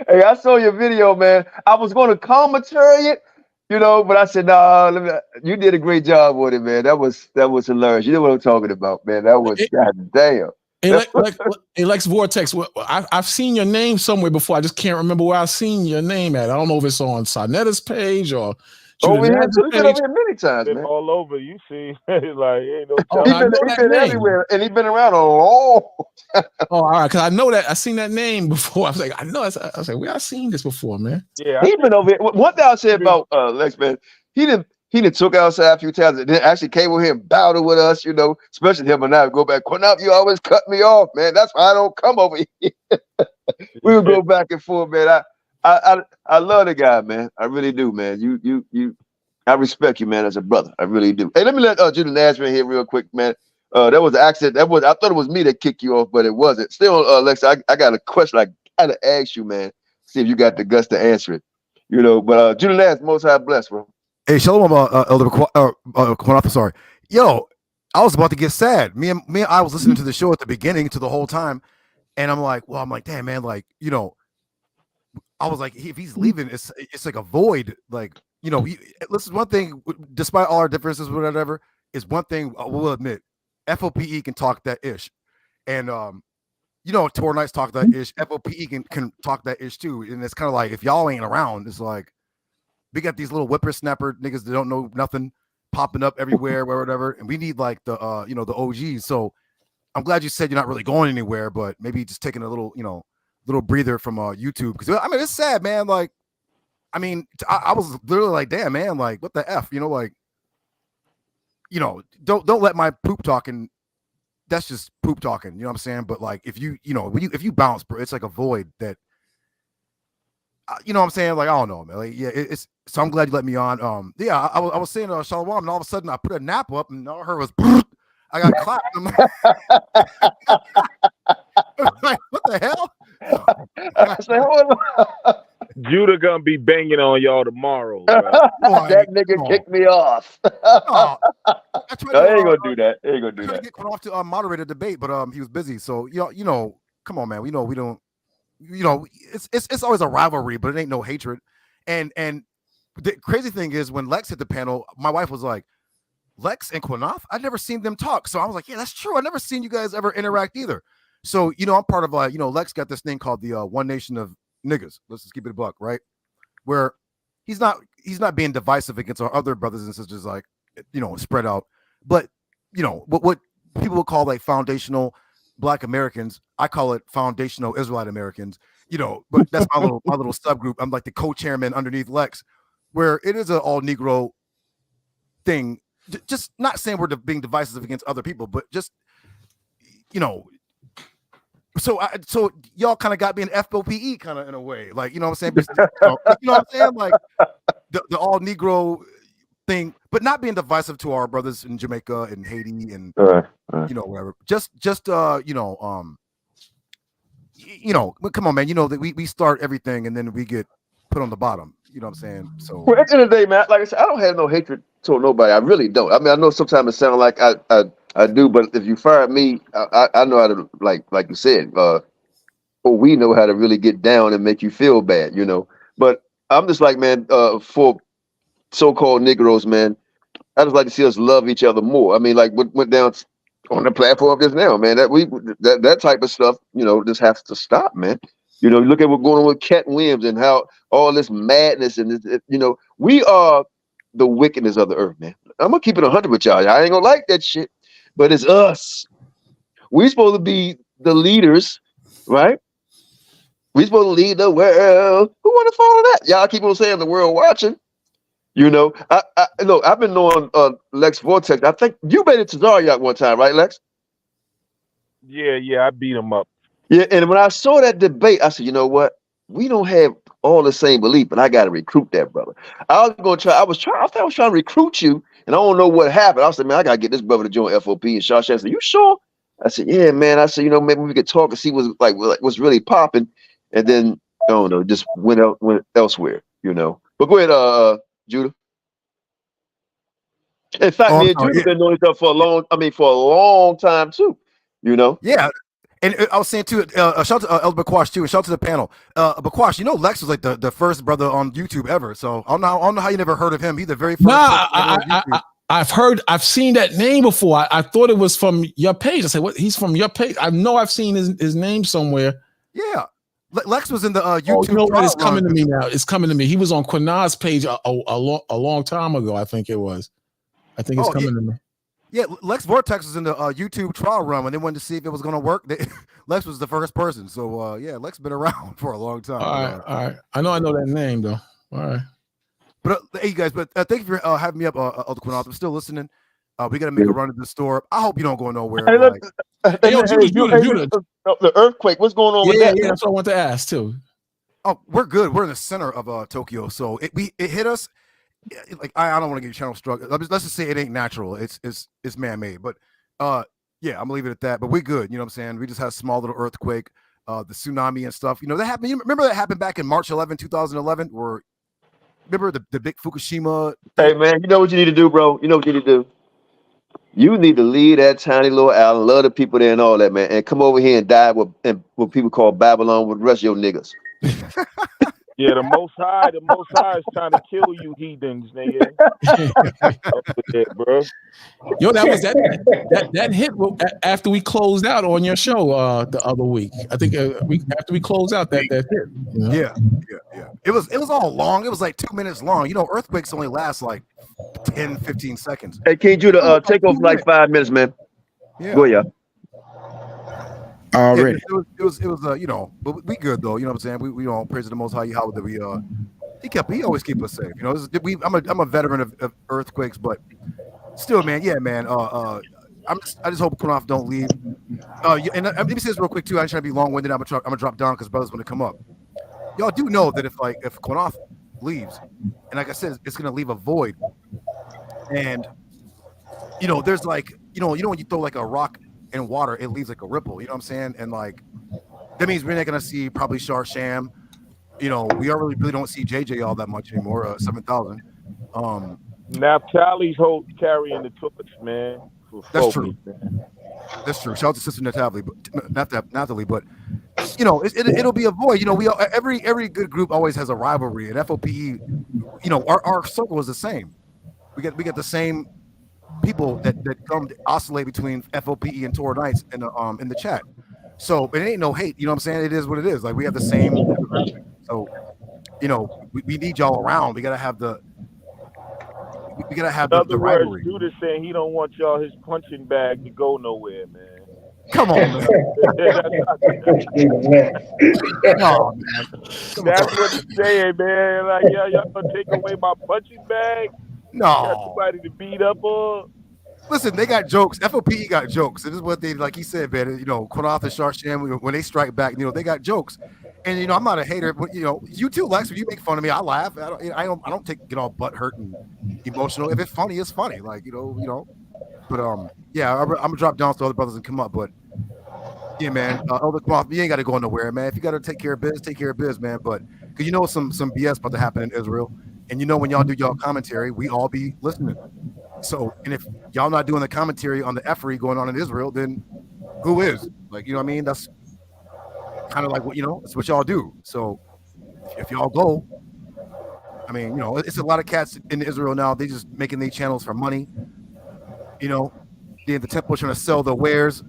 Hey, I saw your video, man. I was going to commentary it, you know, but I said, nah, you did a great job with it, man. That was hilarious. You know what I'm talking about, man. That was goddamn. Hey, Lex Vortex, I've seen your name somewhere before. I just can't remember where I've seen your name at. I don't know if it's on Sarnetta's page or over here. He's been over here many times, man. All over, you see. Like, ain't no he's been everywhere, and he's been around a long time. Oh, all right, because I know that. I seen that name before. I was like, I know. I was like, where I seen this before, man. Yeah, he's been over here. One thing I'll say about Lex, man, he didn't took outside a few times and then actually came over here and battled with us, you know, especially him and I go back. Qanath, you always cut me off, man. That's why I don't come over here. We would go back and forth, man. I love the guy, man. I really do, man. I respect you, man, as a brother. I really do. Hey, let me let Judah Nashville here real quick, man. That was an accident. I thought it was me that kicked you off, but it wasn't. Still, Lex, I got a question I gotta ask you, man. See if you got the guts to answer it. You know, but Judah Nash, most high bless, bro. Hey, shalom, Elder Qanath, sorry. Yo, I was about to get sad. Me and I was listening to the show at the beginning to the whole time, and I'm like, damn, man, like, you know, I was like, if he's leaving, it's like a void. Like, you know, listen, one thing, despite all our differences, whatever, is one thing I will admit, F.O.P.E can talk that ish, and you know, Torah Knights talk that ish. F.O.P.E can talk that ish too, and it's kind of like if y'all ain't around, it's like we got these little whippersnapper niggas that don't know nothing popping up everywhere, whatever, and we need like the you know, the OGs. So I'm glad you said you're not really going anywhere, but maybe just taking a little, you know, little breather from YouTube, because I mean it's sad, man. Like, I mean, I was literally like, damn, man, like what the F, you know, like, you know, don't let my poop talking. That's just poop talking, you know what I'm saying? But like, if you know, if you bounce, bro, it's like a void that, you know what I'm saying? Like, I don't know, man. Like, yeah, it's so I'm glad you let me on. Yeah, I was saying Shalom, and all of a sudden I put a nap up, and all I heard was, I got clapped. I'm like, what the hell? I said, hold on. Judah gonna be banging on y'all tomorrow. That nigga kicked me off. No, he ain't gonna do that. He ain't gonna do that. Get off to moderate a debate, but he was busy. So you know, come on, man. We don't. You know, it's always a rivalry, but it ain't no hatred. And the crazy thing is, when Lex hit the panel, my wife was like, Lex and Qanath, I've never seen them talk. So I was like, yeah, that's true. I've never seen you guys ever interact either. So, you know, I'm part of you know, Lex got this thing called the One Nation of Niggas. Let's just keep it a buck, right? Where he's not being divisive against our other brothers and sisters, like, you know, spread out. But, you know, what people would call like foundational Black Americans. I call it foundational Israelite Americans. You know, but that's my little subgroup. I'm like the co-chairman underneath Lex, where it is an all Negro thing. Just not saying we're being divisive against other people, but just, you know. So y'all kind of got me an F.O.P.E. kind of in a way, like, you know what I'm saying? You know what I'm saying? Like the all Negro thing, but not being divisive to our brothers in Jamaica and Haiti and you know, whatever. Just you know, come on, man. You know that we start everything and then we get put on the bottom. You know what I'm saying? So Well, at the end of the day, man, like I said, I don't have no hatred toward nobody. I really don't. I mean, I know sometimes it sounds like I do, but if you fire me, I know how to, like you said, or we know how to really get down and make you feel bad, you know. But I'm just like, man, for so-called Negroes, man, I just like to see us love each other more. I mean, like what went down on the platform just now, man, that type of stuff, you know, just has to stop, man. You know, look at what's going on with Cat Williams and how all this madness and this, you know, we are the wickedness of the earth, man. I'm gonna keep it 100 with y'all. I ain't gonna like that shit, but it's us. We supposed to be the leaders, right? We supposed to lead the world. Who want to follow that? Y'all keep on saying the world watching. You know, look, I've been knowing Lex Vortex. I think you made it to Zaryak one time, right, Lex? Yeah, I beat him up. Yeah, and when I saw that debate, I said, you know what? We don't have all the same belief, but I got to recruit that brother. I thought I was trying to recruit you, and I don't know what happened. I said, man, I got to get this brother to join F.O.P. And Shawshank said, you sure? I said, yeah, man. I said, you know, maybe we could talk and see what's really popping. And then, I don't know, just went elsewhere, you know. But go ahead, Judah. In fact, me and Judah been knowing each other for a long time too. You know. Yeah, and I was saying too. Shout out to Elder Bakwash too, and shout out to the panel. Bakwash, you know, Lex was like the first brother on YouTube ever. So I don't know how you never heard of him. He's the very first. I've seen that name before. I thought it was from your page. I said, what? He's from your page. I know I've seen his name somewhere. Yeah. Lex was in the YouTube. Oh, you know what? It's coming to me now. It's coming to me. He was on Qanath's page a long time ago. I think it was. I think it's coming to me. Yeah, Lex Vortex was in the YouTube trial run when they wanted to see if it was going to work. Lex was the first person. So, yeah, Lex been around for a long time. All right. I know that name, though. All right. But, hey, you guys, thank you for having me up, Elder Qanath. I'm still listening. We got to make a run to the store. I hope you don't go nowhere. Judah. The earthquake, what's going on with that? Yeah, that's what I want to ask, too. Oh, we're good. We're in the center of Tokyo. So it hit us. Like I don't want to get channel struck. Let's just say it ain't natural. It's man-made. But yeah, I'm gonna leave it at that. But we good. You know what I'm saying? We just had a small little earthquake, the tsunami and stuff. You know, that happened. You remember that happened back in March 11, 2011, where remember the big Fukushima thing? Hey man, you know what you need to do, bro? You know what you need to do? You need to leave that tiny little island, love the people there and all that, man, and come over here and die with what people call Babylon with the rest of your niggas. Yeah, the Most High is trying to kill you heathens, nigga. Bro. Yo, that was that hit after we closed out on your show the other week. I think after we closed out that hit. You know? Yeah. It was all long. It was like 2 minutes long. You know, earthquakes only last like 10, 15 seconds. Hey, King Judah, take off like 5 minutes, man. Yeah. Go ahead. Already. It was you know, but we good though. You know what I'm saying? We don't praise the Most High Yahweh that he always keep us safe. You know, I'm a veteran of earthquakes, but still, man, yeah, man. I just hope Qanath don't leave. And let me say this real quick too. I ain't trying to be long-winded. I'm gonna drop down because brothers want to come up. Y'all do know that if Qanath leaves, and like I said, it's gonna leave a void. And you know, there's like you know when you throw like a rock in water, it leaves like a ripple, you know what I'm saying? And like that means we're not gonna see probably Sham. You know, we really don't see JJ all that much anymore. 7,000. Naphtali's carrying the torch, man. That's true. Man. That's true. Shout out to Sister Natalie, but you know, it'll be a void. You know, every good group always has a rivalry, and F.O.P.E. You know, our circle is the same. We get the same people that come to oscillate between F.O.P.E. and Torah Knights in the chat. So it ain't no hate, you know what I'm saying? It is what it is. Like we have the same demographic. So, you know, we need y'all around. We gotta have the rivalry. Judah saying he don't want y'all his punching bag to go nowhere, man. Come on, man. No, man. That's what he's saying, man. Like, yeah, y'all gonna take away my punching bag? Got No. somebody to beat up on? Listen, they got jokes. F.O.P.E got jokes. This is what they, like he said, man. You know, Qanath and Sharsham, when they strike back, you know, they got jokes. And you know, I'm not a hater, but you know, you too, Lex. When you make fun of me, I laugh. I don't get all butt hurt and emotional. If it's funny, it's funny. Like you know. But yeah, I'm gonna drop down so other brothers and come up. But yeah, man, Elder Qanath, you ain't got to go nowhere, man. If you got to take care of biz, man. But because you know some BS about to happen in Israel, and you know when y'all do y'all commentary, we all be listening. So, and if y'all not doing the commentary on the F.O.P.E going on in Israel, then who is? Like, you know what I mean? That's kind of like what, you know, it's what y'all do. So if y'all go, I mean, you know, it's a lot of cats in Israel now. They just making these channels for money. You know, the temple trying to sell their wares.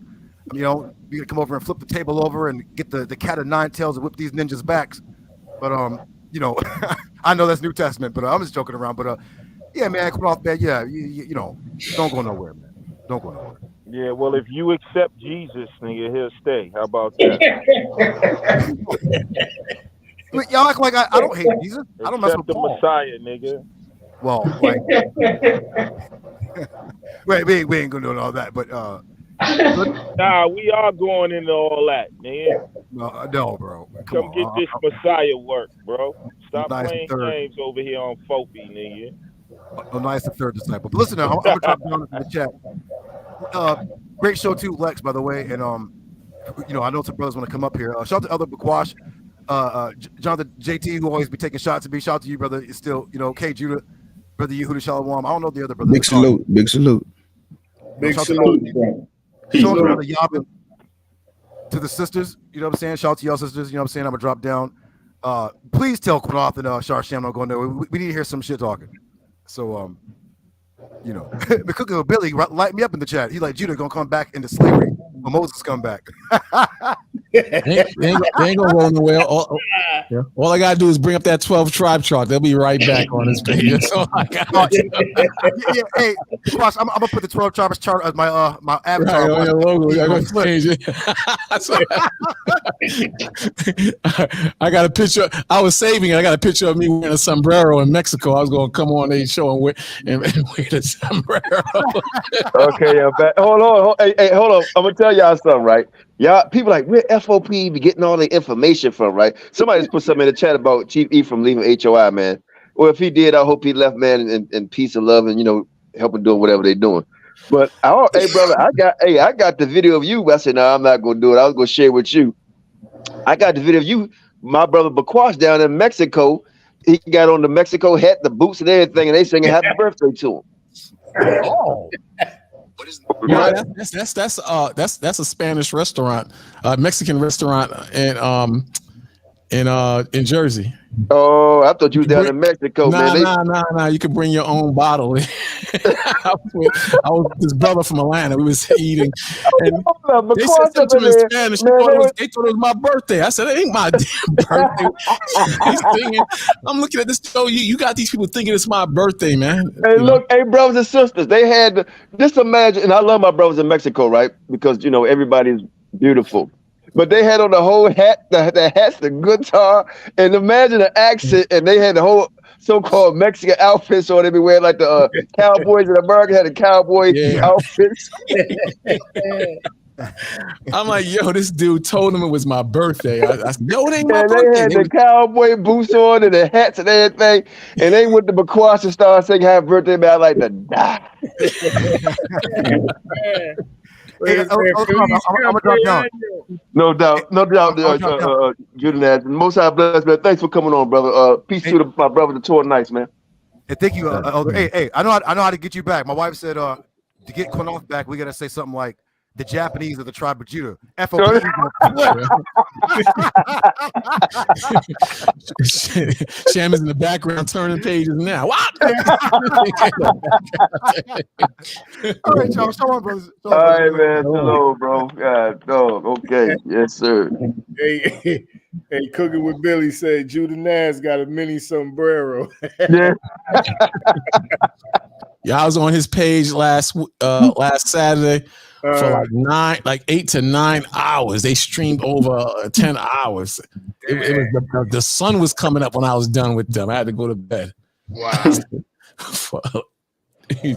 You know, you gotta come over and flip the table over and get the cat of nine tails and whip these ninjas' backs. But you know, I know that's New Testament, but I'm just joking around. But yeah, man, Qanath, man, yeah, you know, don't go nowhere, man. Don't go nowhere. Yeah, well, if you accept Jesus, nigga, he'll stay. How about that? Y'all act like I don't hate Jesus. I don't mess with the Paul. Messiah, nigga. Well, like, we ain't gonna do all that, but nah, we are going into all that, man. No, bro. Come get this Messiah work, bro. Stop nice playing games over here on F.O.P.E, nigga. A nice third disciple. But listen, now, I'm gonna drop down into the chat. Great show too, Lex, by the way. And you know, I know some brothers want to come up here. Shout out to Elder Bakwash, Jonathan JT, who always be taking shots at me. Shout out to you, brother. It's still, you know, K Judah, brother Yehuda Shalom. I don't know the other brothers. Big salute. Big salute. Big salute. Shout out to Yabin, to the sisters. You know what I'm saying? Shout out to y'all sisters. You know what I'm saying? I'm gonna drop down. Please tell Qanath and Sharsham I'm going there. We need to hear some shit talking. So you know, the cooking with Billy light me up in the chat. He's like, Judah gonna come back into slavery when Moses come back. They ain't gonna roll nowhere. All I gotta do is bring up that 12 tribe chart. They'll be right back on this page. That's all I got. Yeah, hey, Watch, I'm gonna put the 12 tribes chart as my avatar. Right, your logo. I gotta change it. I got a picture. I was saving it. I got a picture of me wearing a sombrero in Mexico. I was gonna come on a show and wear the sombrero. Okay, I'm back. Hold on. Hey, hold on. I'm gonna tell y'all something, right? Y'all, people like, where F.O.P.E be getting all the information from, right? Somebody just put something in the chat about Chief Ephraim leaving HOI, man. Well, if he did, I hope he left, man, in peace and love, and you know, helping doing whatever they're doing. But hey, brother, I got the video of you. I said, no, I'm not gonna do it. I was gonna share with you. I got the video of you, my brother Bakwash down in Mexico. He got on the Mexico hat, the boots, and everything, and they singing happy birthday to him. Oh. Yeah, that's a Spanish restaurant, Mexican restaurant in Jersey. Oh, I thought you was down in Mexico, man. Nah. You can bring your own bottle. I was with this brother from Atlanta. We was eating, and they said something to me in Spanish. They thought it was my birthday. I said, it ain't my damn birthday. He's singing. I'm looking at this show. You got these people thinking it's my birthday, man. Hey, look, hey, brothers and sisters, they had just imagine, and I love my brothers in Mexico, right? Because you know everybody's beautiful. But they had on the whole hat, the hats, the guitar, and imagine the accent, and they had the whole so-called Mexican outfits on everywhere, like the cowboys in America had the cowboy outfits. I'm like, yo, this dude told him it was my birthday. I said, yo, it ain't my birthday. They had the cowboy boots on and the hats and everything, and they went to Bakwash and started saying happy birthday, man. I like to die. Hey, I'm gonna drop down. No doubt, Judah. Most High bless, man. Thanks for coming on, brother. Peace to my brother, the tour nights, man. Hey, thank you, Elder. Hey, I know how to get you back. My wife said, to get Qanath back, we gotta say something like the Japanese of the tribe of Judah. F.O.P.E. Sham is in the background turning pages now. What? All right, y'all. Show on, brothers. All right, man. Hello, bro. God, dog. Okay. Yes, sir. Hey, Cooking with Billy said Judah Naz got a mini sombrero. Yeah. Yeah, I was on his page last Saturday. for like 8 to 9 hours. They streamed over 10 hours. It was the sun was coming up when I was done with them. I had to go to bed. Wow. Hey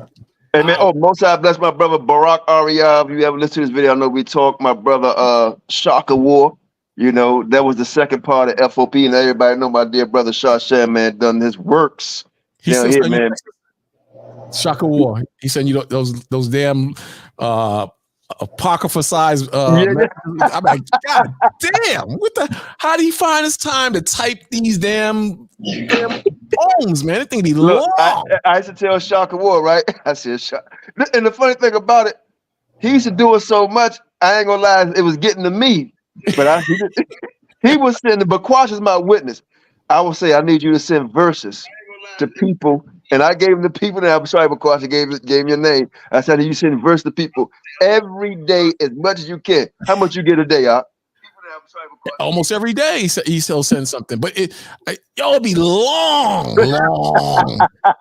man, Most High bless my brother Barack Aria. If you ever listen to this video, I know we talk. My brother Shaka War. You know, that was the second part of F.O.P. and everybody know my dear brother Shashan, man, done his works down here, man. Shaka War. He said, you know, those damn apocrypha size I'm like, God damn, how do you find this time to type these damn poems, man? It thing be long. I used to tell Shaka War, right? I said, and the funny thing about it, he used to do it so much, I ain't gonna lie, it was getting to me. But he was sending, but Quash is my witness. I will say, I need you to send verses to people. And I gave them the people that I'm sorry, but Quash gave me your name. I said, you send verse to people every day as much as you can. How much you get a day, Almost every day he still sends something, but it'll be long.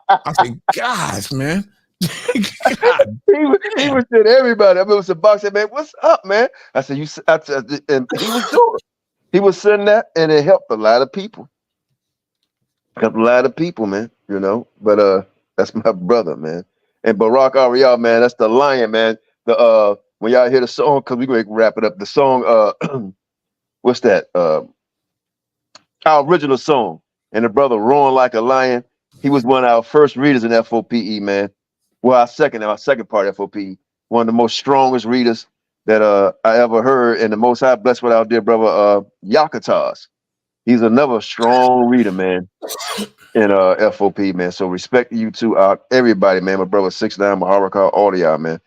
I think, gosh, man. he was sending everybody. I remember some box said, man, what's up, man? I said, and he was doing it. He was sending that, and it helped a lot of people. Helped a lot of people, man. You know, but that's my brother, man. And Barack Ariel, man, that's the lion, man. The when y'all hear the song, cause we're gonna wrap it up. The song, what's that? Our original song, and the brother roaring like a lion. He was one of our first readers in F.O.P.E, man. Well, our second part of F.O.P.E. One of the most strongest readers that I ever heard, and the Most High blessed with our dear brother Yakataz. He's another strong reader, man, in F.O.P.E, man. So respect to you too, everybody, man. My brother 6ix9ine, Maharakal, all of y'all, man.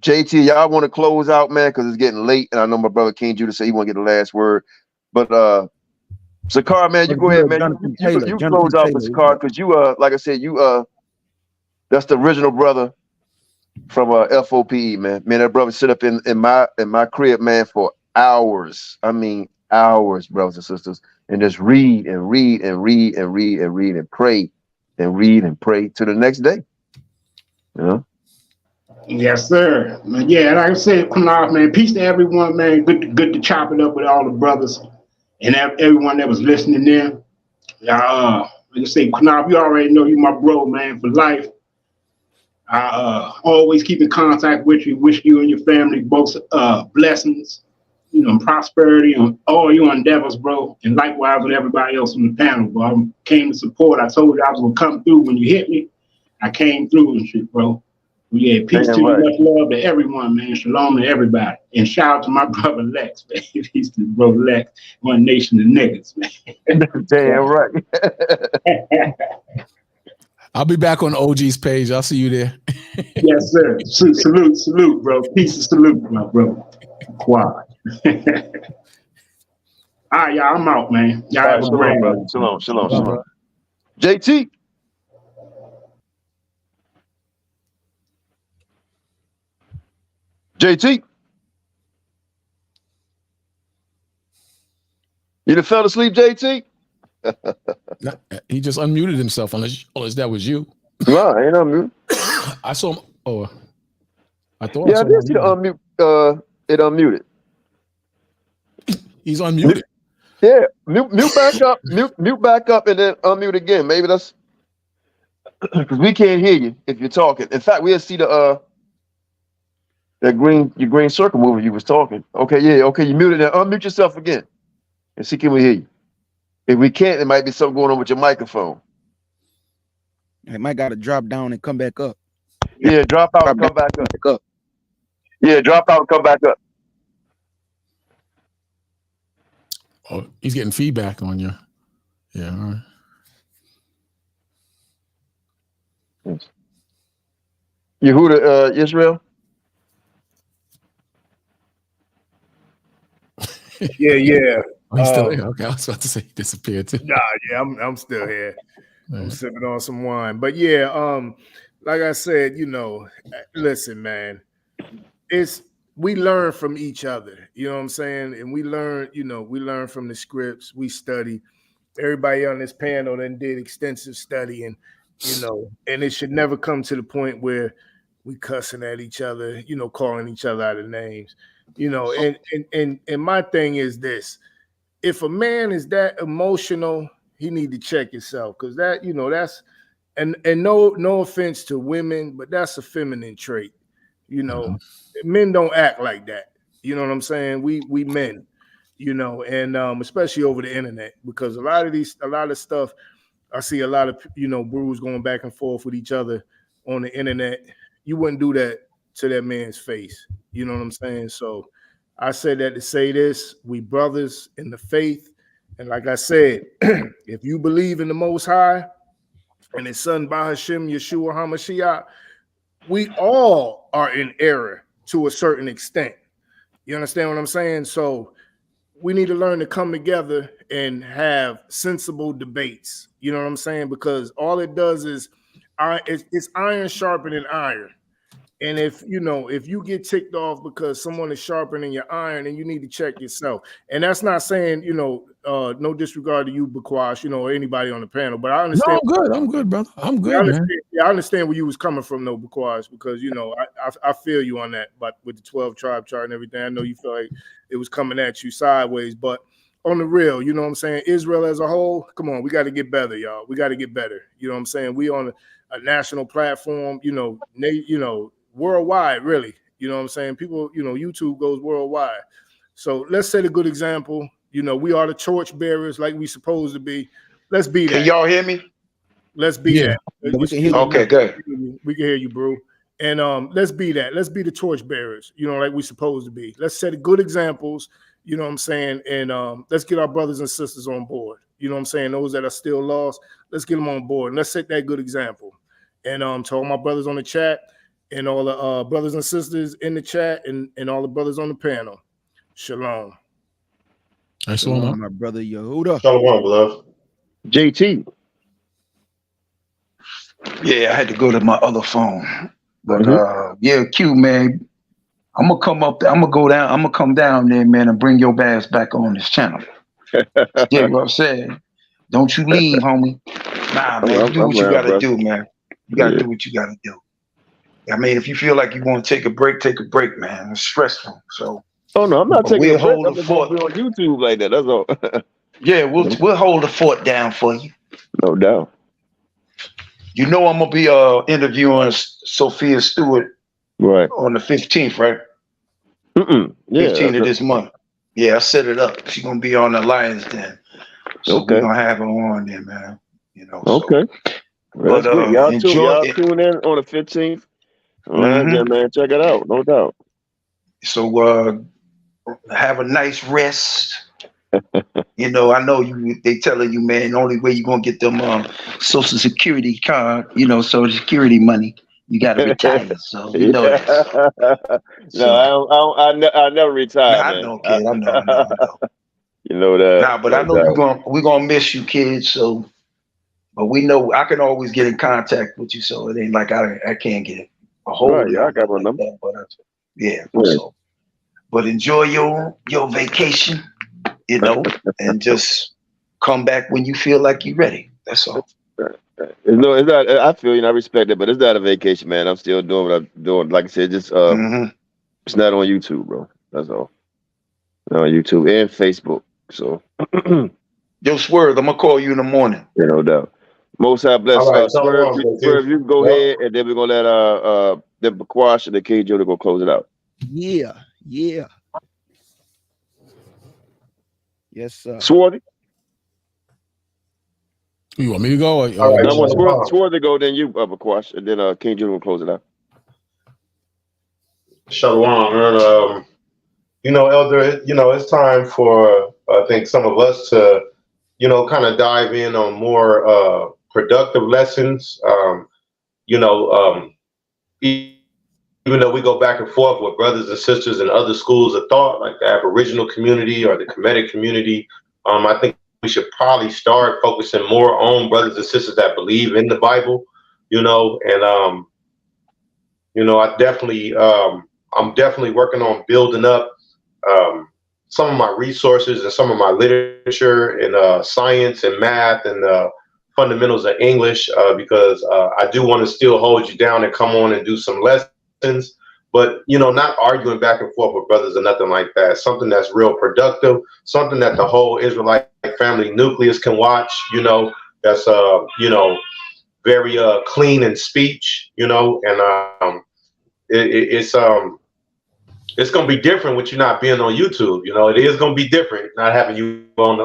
JT, y'all want to close out, man, because it's getting late, and I know my brother King Judah said he want to get the last word. But Sakar, man, you go ahead, man. You close out with Sakar, because you like I said, you that's the original brother from F.O.P.E, man. Man, that brother sit up in my crib, man, for hours. I mean hours, brothers and sisters, and just read and read and read and read and read and pray and read and pray to the next day. You know? Yes, sir. Yeah, like I said, Qanath, man, peace to everyone, man. Good to chop it up with all the brothers and everyone that was listening in. Like I say, Qanath, you already know you my bro, man, for life. I always keep in contact with you. Wish you and your family both blessings, you know, and prosperity on all your endeavors, bro. And likewise with everybody else on the panel, bro. I came to support. I told you I was gonna come through when you hit me. I came through and shit, bro. Yeah, peace to you, much love to everyone, man. Shalom to everybody. And shout out to my brother Lex, man. Peace to bro Lex, one nation of niggas, man. Damn right. I'll be back on OG's page. I'll see you there. Yes, sir. Salute, bro. Peace and salute, my bro. Quad. All right, y'all. I'm out, man. Y'all have a great one. Shalom. JT. JT. You done fell asleep, JT? He just unmuted himself, unless that was you. No, I ain't unmuted. I saw him. Oh, I thought. Yeah, I did see the unmute. It unmuted. He's unmuted. Yeah, mute back up. Mute back up, and then unmute again. Maybe that's because we can't hear you if you're talking. In fact, we'll see the your green circle moving. You was talking. Okay, yeah. Okay, you muted. Now unmute yourself again, and see can we hear you. If we can't, there might be something going on with your microphone. It might got to drop down and come back up. Yeah, drop out and come back up. Yeah, drop out and come back up. Oh, he's getting feedback on you. Yeah, all right. Yes. Yehuda, Israel? Yeah. Oh, he's still here. Okay, I was about to say he disappeared too. Nah, yeah, I'm still here. I'm sipping on some wine. But yeah, like I said, you know, listen, man, we learn from each other, you know what I'm saying? And we learn from the scripts, we study. Everybody on this panel then did extensive study, and you know, and it should never come to the point where we cussing at each other, you know, calling each other out of names, you know, and my thing is this: if a man is that emotional, he need to check himself, because that, you know, that's and no offense to women, but that's a feminine trait. You know, men don't act like that. You know what I'm saying? We men, you know, and especially over the internet, because a lot of stuff, I see a lot of, you know, brews going back and forth with each other on the internet. You wouldn't do that to that man's face. You know what I'm saying? So I said that to say this: we brothers in the faith, and like I said, if you believe in the Most High and His Son Bahashim Yeshua Ha Mashayach, we all are in error to a certain extent. You understand what I'm saying? So we need to learn to come together and have sensible debates. You know what I'm saying? Because all it does is it's iron sharpening iron. And if you get ticked off because someone is sharpening your iron, then you need to check yourself. And that's not saying, no disregard to you, Bakwash, or anybody on the panel, but I understand. No, I'm good, brother. I'm good, man. I understand where you was coming from, though, Bakwash, because, I feel you on that, but with the 12 tribe chart and everything, I know you feel like it was coming at you sideways, but on the real, you know what I'm saying? Israel as a whole, come on, we got to get better, y'all. We got to get better. You know what I'm saying? We on a national platform, worldwide, really. You know what I'm saying? People, YouTube goes worldwide. So let's set a good example. We are the torch bearers like we supposed to be. Let's be that. Can y'all hear me? Let's be that. We can hear you. Okay, good. We can hear you, bro. And let's be that. Let's be the torch bearers, like we supposed to be. Let's set good examples, you know what I'm saying? And let's get our brothers and sisters on board. You know what I'm saying? Those that are still lost, let's get them on board. And let's set that good example. And to all my brothers on the chat, and all the brothers and sisters in the chat, and all the brothers on the panel, shalom. Shalom, my brother Yehuda. Shalom, love. JT. Yeah, I had to go to my other phone. But yeah, Q, man, I'm gonna come up there. I'm gonna go down. I'm gonna come down there, man, and bring your ass back on this channel. Yeah, what I'm saying. Don't you leave, homie. Nah, man, do what you gotta do, man. You gotta do what you gotta do. I mean, if you feel like you want to take a break, man. It's stressful. So. Oh no, I'm not taking a break. I'm the fort. Be on YouTube like that. That's all. Yeah, we'll hold the fort down for you. No doubt. I'm gonna be interviewing Sophia Stewart right on the 15th, right? Yeah, 15th of this month. Yeah, I set it up. She's gonna be on the Lions Den. So we're gonna have her on there, man. Okay. Well, but y'all tune in on the 15th. All right, man. Check it out, no doubt. So have a nice rest. I know they telling you, man, the only way you're gonna get them Social Security card, Social Security money, you gotta retire. So you know that. No, I never retire. I know, kid. I know. You know that. Nah, but I know we're gonna miss you, kids. So, but we know I can always get in contact with you. So it ain't like I can't get a hold of you. I got my number. But so. But enjoy your vacation, and just come back when you feel like you're ready. That's all. No, it's not. I feel you, and I respect it, but it's not a vacation, man. I'm still doing what I'm doing. Like I said, just it's not on YouTube, bro. That's all. Not on YouTube and Facebook. So, Yo, Swerve, I'm gonna call you in the morning. Yeah, no doubt. Most High bless. Right, Swerve, you can go ahead, and then we're gonna let the Bakwash and the KJ to go close it out. Yeah. Yes, sir. Swarthy? You want me to go? I want Swarthy to go, then you, Bakwash, and then KJ will close it out. Shalom, man. Elder, it's time for I think some of us to, kind of dive in on more productive lessons. Even though we go back and forth with brothers and sisters in other schools of thought, like the Aboriginal community or the Kemetic community, I think we should probably start focusing more on brothers and sisters that believe in the Bible, I'm definitely working on building up some of my resources and some of my literature in science and math and fundamentals of English, because I do want to still hold you down and come on and do some lessons lessons, but not arguing back and forth with brothers or nothing like that. Something that's real productive, something that the whole Israelite family nucleus can watch. That's very clean in speech. And it's gonna be different with you not being on YouTube. It is gonna be different not having you on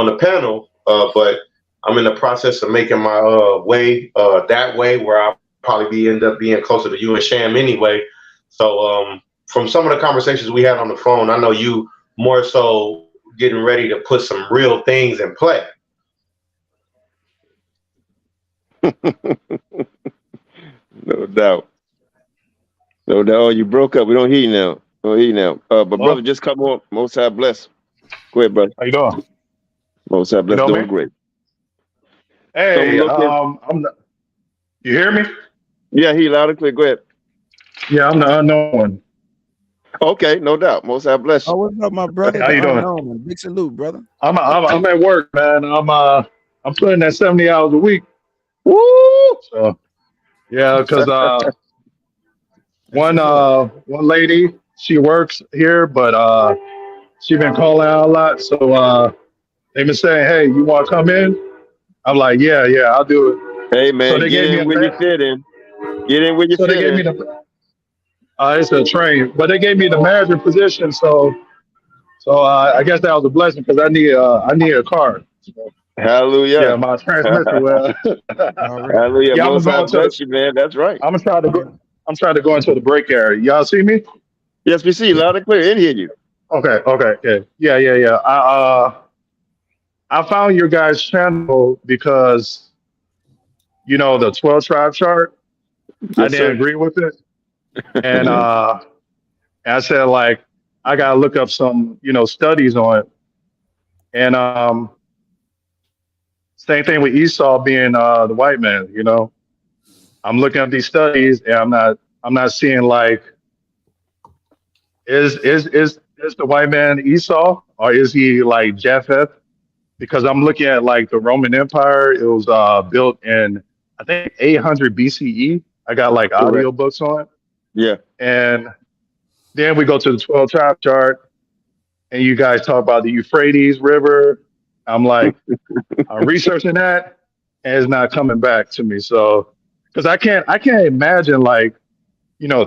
the panel. But I'm in the process of making my way that way, where I'll probably end up being closer to you and Sham anyway. So from some of the conversations we had on the phone, I know you more so getting ready to put some real things in play. No doubt. No doubt. Oh, you broke up. We don't hear you now. But brother, just come on. Most High bless. Go ahead, brother. How you doing? Most High bless. Doing great. Hey, I'm not, you hear me? Yeah, he loud and clear. Go ahead. Yeah, I'm the unknown one. Okay, no doubt. Most High bless you. Oh, what's up, my brother? How you doing? Unknown. Big salute, brother. I'm at work, man. I'm putting that 70 hours a week. Woo! So yeah, because one lady, she works here, but she been calling out a lot. So they've been saying, "Hey, you want to come in?" I'm like, "Yeah, I'll do it." Hey man, so they get gave in me where you fit in. Get in where you so fit they gave in. me the it's a train, but they gave me the manager position. So I guess that was a blessing because I need a car. So, Hallelujah. yeah, my transmission. Well, Hallelujah. yeah, Most High bless you, man. That's right. I'm trying to go into the break area. Y'all see me? Yes, we see you loud and clear. And hear you. Okay. Yeah. I found your guys' channel because the 12 tribe chart. Yes, I didn't agree with it, and I said like I gotta look up some studies on it, and same thing with Esau being the white man. I'm looking at these studies, and I'm not seeing like is the white man Esau or is he like Japheth? Because I'm looking at like the Roman Empire. It was built in I think 800 BCE. I got like audio books on it. Yeah. And then we go to the 12 tribe chart, and you guys talk about the Euphrates River. I'm like, I'm researching that, and it's not coming back to me. So, because I can't imagine like,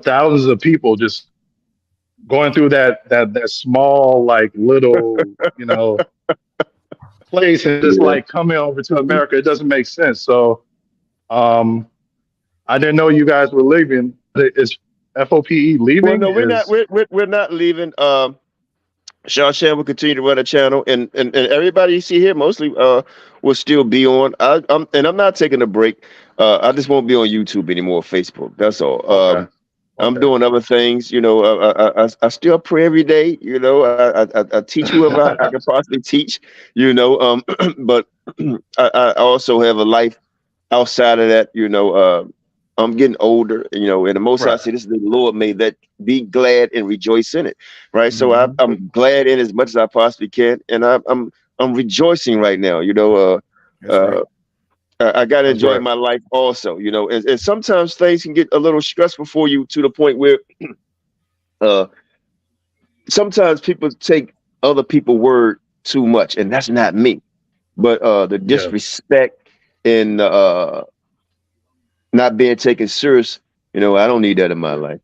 thousands of people just going through that small like little place and just like coming over to America. It doesn't make sense. So, I didn't know you guys were leaving. Is F.O.P.E. leaving? Well, no, we're not leaving. Sean Shan will continue to run a channel, and everybody you see here mostly will still be on. I'm not taking a break. I just won't be on YouTube anymore, Facebook. That's all. I'm doing other things. I still pray every day. I teach whoever I can possibly teach. But I also have a life outside of that. I'm getting older, and the Most High said, "This is the Lord made, that be glad and rejoice in it." Right. So I'm glad in as much as I possibly can, and I'm rejoicing right now. I got to enjoy my life also. And sometimes things can get a little stressful for you to the point where sometimes people take other people's word too much, and that's not me. But the disrespect and not being taken serious, I don't need that in my life.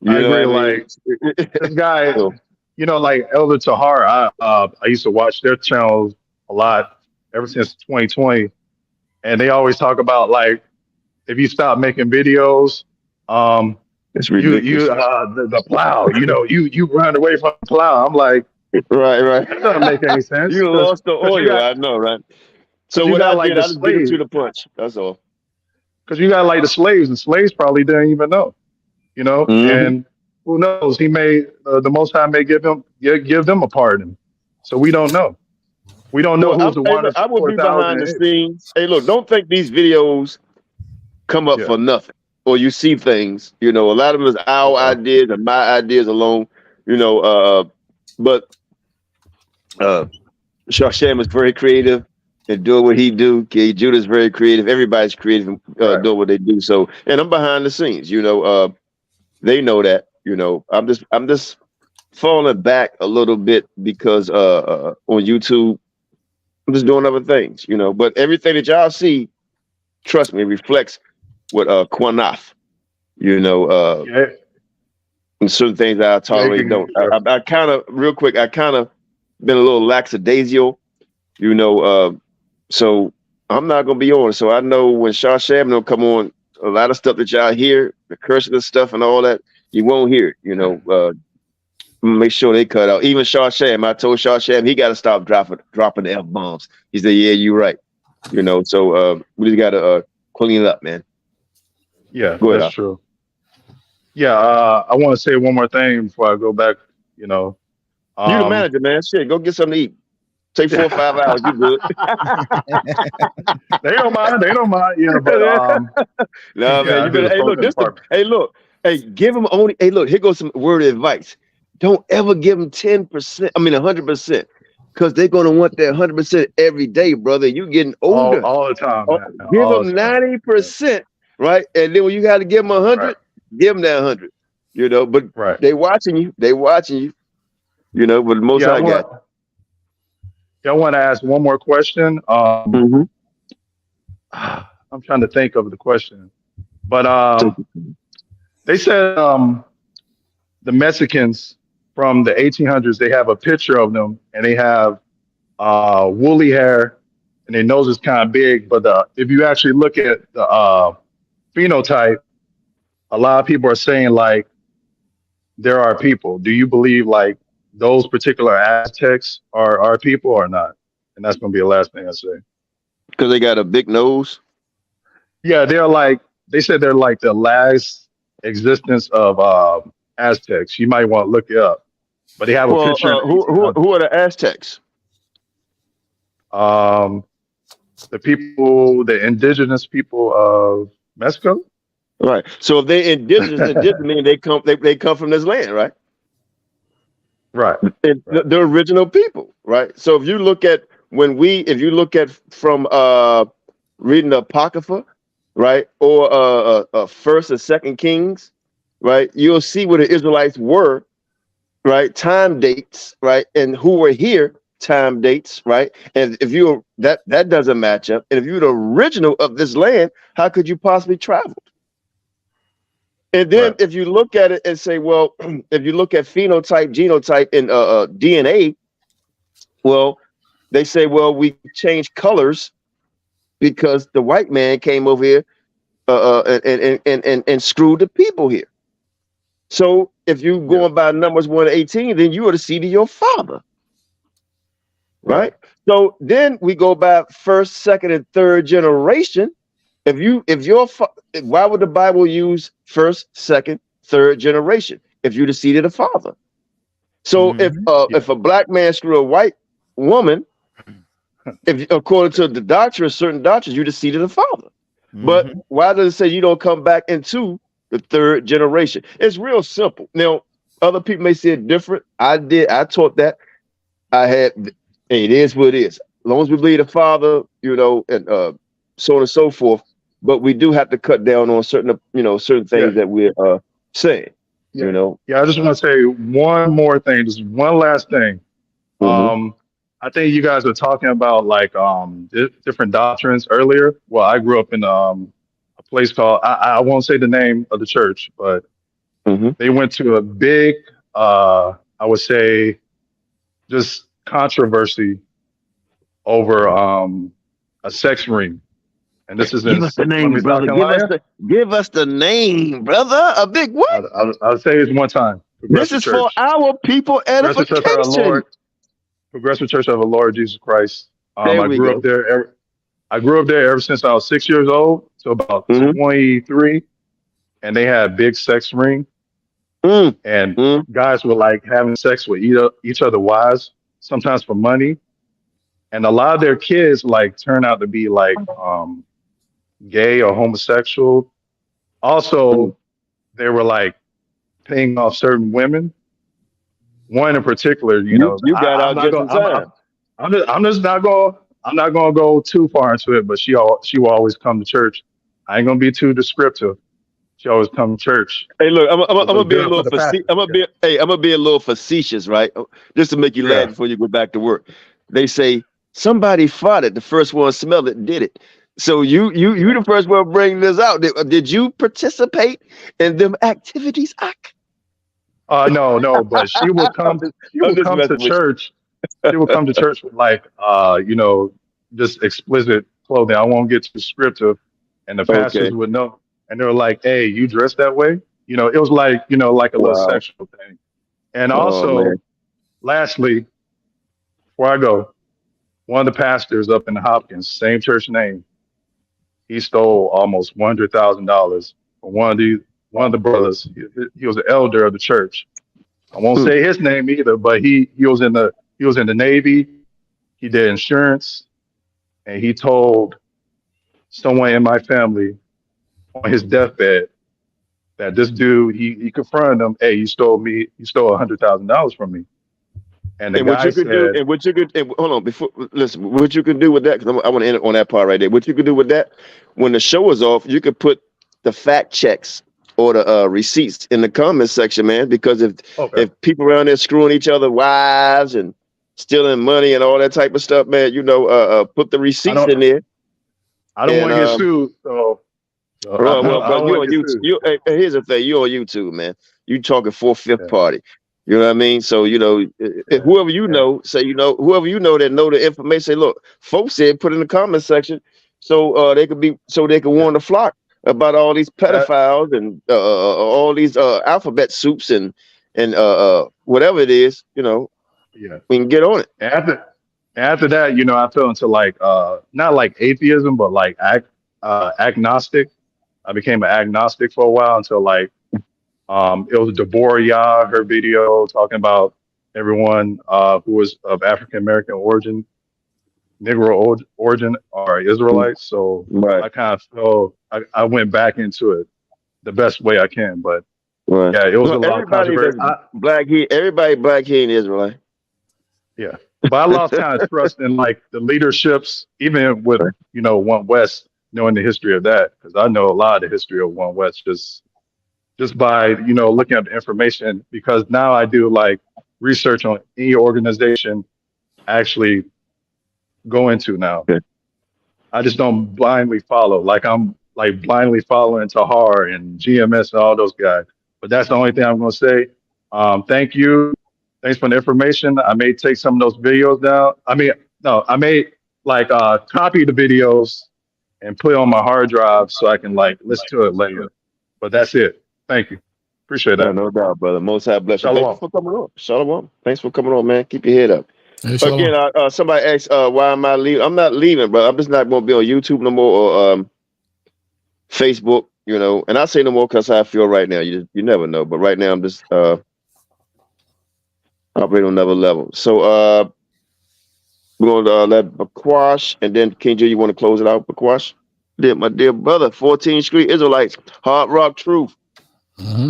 I agree. Like this guy, like Elder Tahar, I used to watch their channels a lot ever since 2020, and they always talk about like if you stop making videos, it's ridiculous. The plow, you run away from the plow. I'm like, right. That doesn't make any sense. You lost the oil, I know, right? So what I did, I just beat him to the punch. That's all. Because you got like the slaves probably didn't even know, and who knows? He may the Most High may give them a pardon, so we don't know. We don't know who's the one. I will be behind the scenes. Hey, look, don't think these videos come up for nothing, or you see things. A lot of them is our ideas and my ideas alone. But Shashem is very creative and doing what he do. Judah's very creative. Everybody's creative and doing what they do. So, and I'm behind the scenes. They know that. You know, I'm just falling back a little bit because on YouTube, I'm just doing other things, you know. But everything that y'all see, trust me, reflects what Qanath, you know, and certain things that I tolerate don't. I kind of real quick, I kind of been a little lackadaisical, you know, so I'm not gonna be on. So I know when Shaw Shabno come on, a lot of stuff that y'all hear, the cursing and stuff and all that, you won't hear it, you know. Make sure they cut out. Even Shaw Sham, I told Shaw Sham he got to stop dropping the F-bombs. He said, "Yeah, you're right." You know, so we just got to clean it up, man. Yeah, go ahead. That's true. Yeah, I want to say one more thing before I go back. You know, you the manager, man. Shit, go get something to eat. Take 4 or 5 hours. You good? They don't mind. They don't mind. Yeah, but no, man. You better. Hey, look. Hey, give them only. Hey, look. Here goes some word of advice. Don't ever give them 10%. I mean 100%, because they're gonna want that 100% every day, brother. You getting older all the time. Man. Give them 90%, right? And then when you got to give them 100, give them that 100. You know, but they watching you. They watching you. You know, but the most I got. I want to ask one more question. I'm trying to think of the question, but they said the Mexicans from the 1800s, they have a picture of them, and they have woolly hair, and their nose is kind of big. But if you actually look at the phenotype, a lot of people are saying like there are people. Do you believe like those particular Aztecs are people or not? And that's going to be the last thing I say. Because they got a big nose? Yeah, they said they're like the last existence of Aztecs. You might want to look it up. But they have a picture. Who are the Aztecs? The indigenous people of Mexico. Right. So if they indigenous mean they come from this land, right? Right. The original people, right? So if you look at from reading the Apocrypha, right, or First and Second Kings, right, you'll see where the Israelites were, right, time dates, right, and who were here, time dates, right, and if you that doesn't match up, and if you're the original of this land, how could you possibly travel? And then if you look at it and say, well, if you look at phenotype, genotype, and DNA, well, they say, well, we changed colors because the white man came over here and screwed the people here. So if you going by Numbers 1:18, then you are the seed of your father, right? So then we go by first, second, and third generation. Why would the Bible use first, second, third generation if you're the seed of the father? So if a black man screw a white woman, if according to the doctrine, certain doctrines, you're the seed of the father. But why does it say you don't come back into the third generation? It's real simple. Now, other people may say it different. I taught that. It is what it is. As long as we believe the Father, you know, and so on and so forth. But we do have to cut down on certain things that we're saying. Yeah. You know. Yeah, I just want to say one more thing, just one last thing. I think you guys were talking about like different doctrines earlier. Well, I grew up in a place called I won't say the name of the church, but they went to a big I would say just controversy over a sex ring. And this is give us the name, brother. Give us the name, brother. A big what? I'll say this one time. This is for our people edification. Progressive Church of the Lord Jesus Christ. I grew up there. I grew up there ever since I was 6 years old to about 23, and they had a big sex ring. And guys were like having sex with each other wives, sometimes for money. And a lot of their kids like turn out to be like gay or homosexual. Also, they were like paying off certain women. One in particular, you know, you got out just in time. I'm not gonna go too far into it, but she will always come to church. I ain't gonna be too descriptive. She always come to church. Hey, look, I'm gonna be a good for little the pastor. I'm gonna be a little facetious, right? Just to make you laugh before you go back to work. They say somebody farted. The first one smelled it and did it. So you the first one bringing this out. Did you participate in them activities? No, but she would come. She I'm would just come to messing with you. church. She would come to church with like, just explicit clothing. I won't get too descriptive, and the pastors Okay. would know. And they were like, "Hey, you dress that way?" It was like, like a little Wow. sexual thing. And Oh also, man. lastly, before I go, one of the pastors up in Hopkins, same church name, he stole almost $100,000 from one of the brothers. He was an elder of the church. I won't say his name either, but he was in the Navy. He did insurance, and he told someone in my family on his deathbed that this dude, he confronted him, "Hey, you stole $100,000 from me." And the What guy you could do, said, and what you could, hold on, listen, what you could do with that, because I want to end on that part right there. What you could do with that, when the show is off, you could put the fact checks or the receipts in the comment section, man. Because if people around there screwing each other wives and stealing money and all that type of stuff, man, put the receipts in there. I don't want to get sued, so well, but you want on to get YouTube. sued. Here's the thing: you on YouTube, man. You talking 4/5 party. You know what I mean? So whoever whoever that know the information. Say, look, folks said put in the comment section, so they could warn the flock about all these pedophiles and all these alphabet soups and whatever it is. We can get on it. After that, I fell into like not like atheism, but like agnostic. I became an agnostic for a while until like it was Deborah Yah, her video talking about everyone who was of African American origin, Negro origin, or Israelites. So I kind of felt I went back into it the best way I can. But yeah, it was a lot of controversy. Everybody black here in Israel. Yeah, but I lost kind of trust in like the leaderships, even with One West, knowing the history of that, because I know a lot of the history of One West just by looking at the information, because now I do like research on any organization I actually go into now. I just don't blindly follow, like I'm like blindly following Tahar and GMS and all those guys. But that's the only thing I'm going to say. Thank you. Thanks for the information. I may take some of those videos down. I may like copy the videos and put it on my hard drive so I can like listen to it later. But that's it. Thank you. Appreciate that. No doubt, brother. Most High bless you. Shalom. Thanks for coming on. Shalom. Thanks for coming on, man. Keep your head up. Hey, again, somebody asked, why am I leaving? I'm not leaving, bro. I'm just not going to be on YouTube no more or Facebook, And I say no more because how I feel right now. You never know. But right now, I'm just operating on another level. So we're going to let Bakwash, and then King J, you want to close it out, Bakwash? My dear brother, 14th Street Israelites, Hard Rock Truth. Mm-hmm.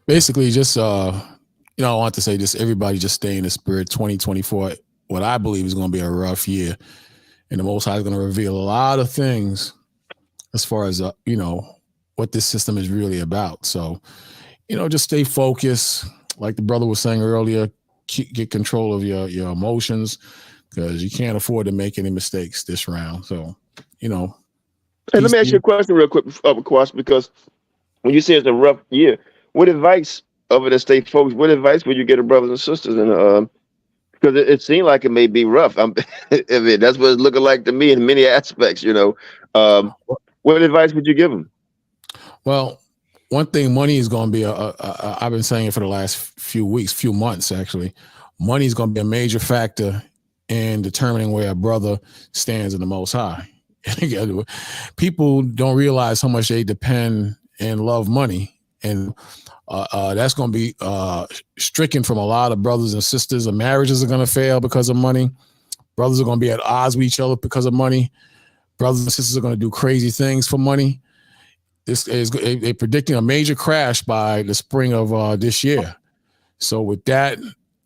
Basically just, I want to say this, everybody just stay in the spirit. 2024, what I believe is going to be a rough year. And the Most High is going to reveal a lot of things as far as, what this system is really about. So, just stay focused. Like the brother was saying earlier, get control of your emotions, because you can't afford to make any mistakes this round. So, Hey, let me ask you a question real quick, Bakwash, because when you say it's a rough year, what advice, other than stay focused, what advice would you give to brothers and sisters? And because it seemed like it may be rough. I mean, that's what it's looking like to me in many aspects. What advice would you give them? Well, one thing, money is going to be I've been saying it for the last few months, actually. Money is going to be a major factor in determining where a brother stands in the Most High. People don't realize how much they depend and love money. And that's going to be stricken from a lot of brothers and sisters. And marriages are going to fail because of money. Brothers are going to be at odds with each other because of money. Brothers and sisters are going to do crazy things for money. They're predicting a major crash by the spring of this year. So with that,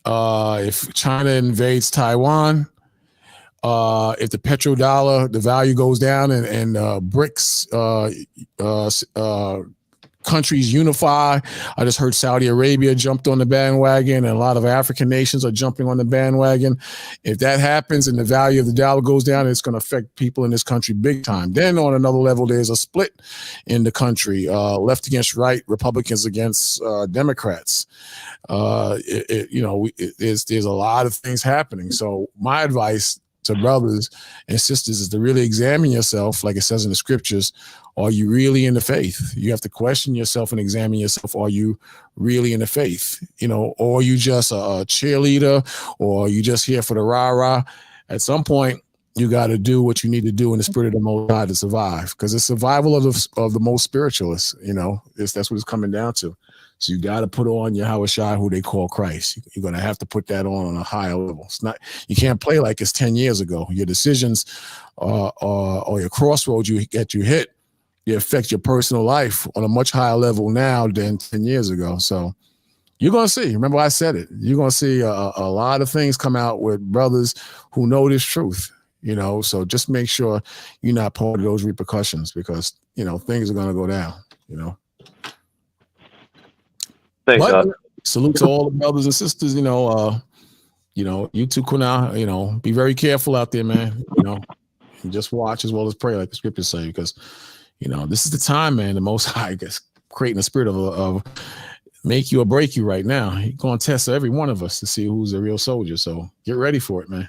if China invades Taiwan, if the petrodollar, the value goes down, and BRICS countries unify. I just heard Saudi Arabia jumped on the bandwagon, and a lot of African nations are jumping on the bandwagon. If that happens and the value of the dollar goes down, it's going to affect people in this country big time. Then on another level, there's a split in the country, left against right, Republicans against Democrats. There's a lot of things happening. So my advice to brothers and sisters is to really examine yourself, like it says in the scriptures. Are you really in the faith? You have to question yourself and examine yourself. Are you really in the faith? Or are you just a cheerleader, or are you just here for the rah-rah? At some point, you got to do what you need to do in the spirit of the Most High to survive, because it's survival of the most spiritualists. That's what it's coming down to. So you got to put on your Yahawashi, who they call Christ. You're going to have to put that on a higher level. It's not, you can't play like it's 10 years ago. Your decisions or your crossroads you hit, it affects your personal life on a much higher level now than 10 years ago. So you're going to see. Remember, I said it. You're going to see a lot of things come out with brothers who know this truth. So just make sure you're not part of those repercussions, because things are going to go down. Thanks, But God. salute to all the brothers and sisters. You too, Qanath. Be very careful out there, man. And just watch as well as pray, like the scriptures say, because this is the time, man. The Most High is creating a spirit of make you or break you right now. He's going to test every one of us to see who's a real soldier. So get ready for it, man.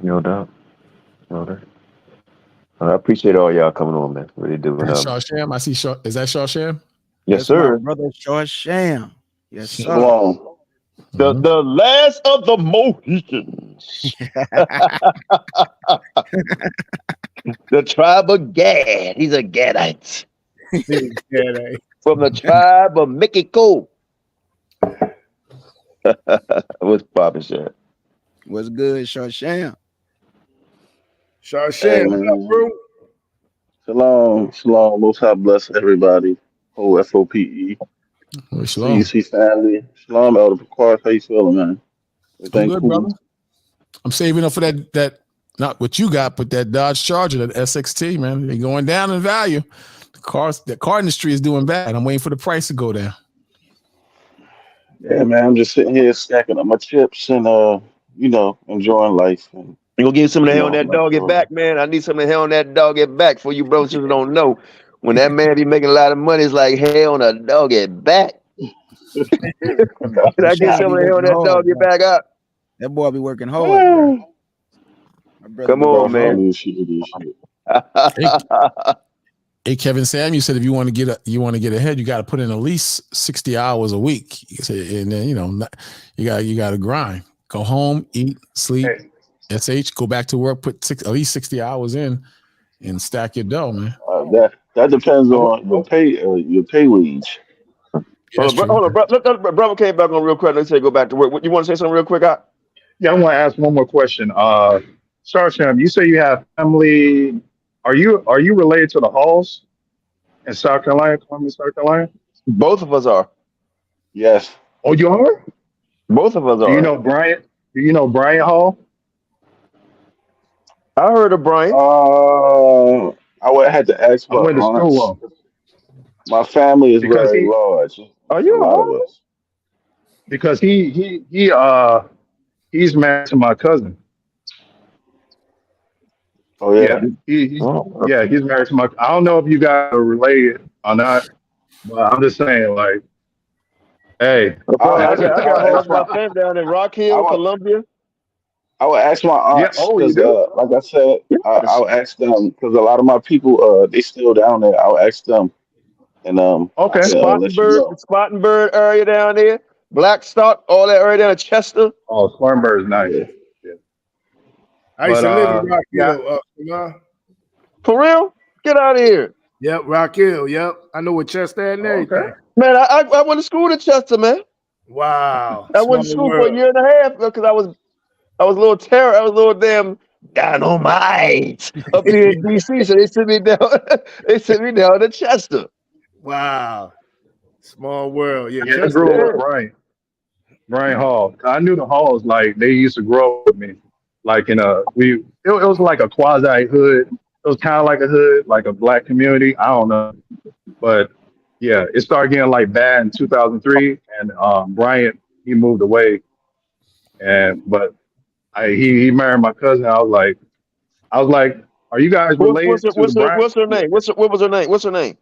No doubt. I appreciate all y'all coming on, man. Really do. Sham, I see. Is that Sham? Yes, sir. Brother Sham. Yes, sir. Shalom. The last of the Mohicans. The tribe of Gad. He's a Gadite. From the tribe of Mexico. What's poppin', Sham? What's good, Sham? Sham, Hey, what up, bro? Shalom. Most High bless everybody. Whole F.O.P.E. Shalom. CUC family. Shalom, Elder Picard. How you feeling, man? I'm good, brother. I'm saving up for that not what you got, but that Dodge Charger, that SXT, man. They're going down in value. The car industry is doing bad. I'm waiting for the price to go down. Yeah, man. I'm just sitting here stacking up my chips and enjoying life. And You gonna give some of the hell on that dog get back, man? I need some of the hell on that dog get back for you brothers who don't know. When that man be making a lot of money, it's like hell on a dog get back. Can I get some of the hell on that dog get back up? That boy be working hard. Come on, man. Hey, Kevin Sam, you said if you want to get ahead, you got to put in at least 60 hours a week, and then you got to grind. Go home, eat, sleep, go back to work, put at least 60 hours in, and stack your dough, man. That depends on your pay wage. Hold on, bro. Brother came back on real quick. Let's say go back to work. You want to say something real quick? Yeah, I want to ask one more question. Sham, you say you have family. Are you related to the Halls in South Carolina, Columbus, South Carolina? Both of us are. Yes. Oh, you are? Both of us are. Do you know Brian? Do you know Brian Hall? I heard of Brian. I would have to ask my went to school aunts. My family is Because very large. Are you a lot of us? Because he's married to my cousin. Oh yeah. He's married to my. I don't know if you guys are related or not, but I'm just saying, like, hey, I got my family down in Rock Hill, Columbia. I would ask my aunts because, like I said, I would ask them because a lot of my people, they still down there. I'll ask them, and okay, Spartanburg area down there, Blackstock, all that area down in Chester. Oh, Spartanburg's nice. Yeah. I used to live in Rock Hill. For real? Get out of here. Yep, Rock Hill. Yep, I know where Chester and everything. Okay. Man, I went to school in Chester, man. Wow. I went to school for a year and a half because I was a little terror. I was a little damn dynamite up here in DC. So they sent me down. They sent me down to Chester. Wow. Small world. Yeah. I grew up with Brian Hall. I knew the Halls, like they used to grow up with me. like in a it was like a quasi hood. It was kind of like a hood, like a black community. I don't know, but yeah, it started getting like bad in 2003, and Bryant, he moved away, but he married my cousin. I was like, are you guys related to the Bryant? What's her name? What was her name? What's her name?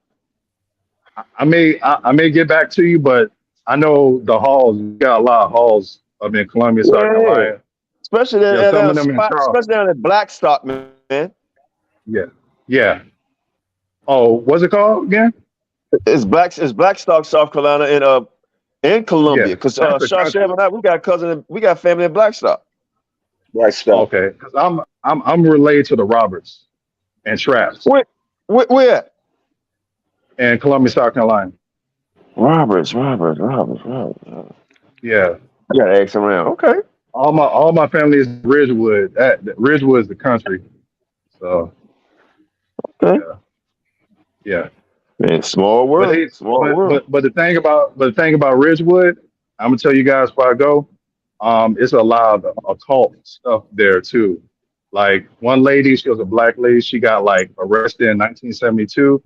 I may get back to you, but I know the halls. We got a lot of halls up in Columbia, South Yeah, Carolina. especially Yeah, some of them in Charleston. especially down at Blackstock, man. Yeah. Oh, what's it called again? It's Blackstock, South Carolina, in Columbia. Because Shashem and I, we got family in Blackstock. Blackstock. Okay, because I'm related to the Roberts and Traps. Where? In Columbia, South Carolina. Roberts. Yeah. You gotta ask around. Okay. All my family is Ridgewood. Ridgewood is the country. So. Okay. Yeah. Man, small world. But the thing about Ridgewood, I'm gonna tell you guys before I go. It's a lot of occult stuff there too. Like one lady, she was a black lady. She got like arrested in 1972,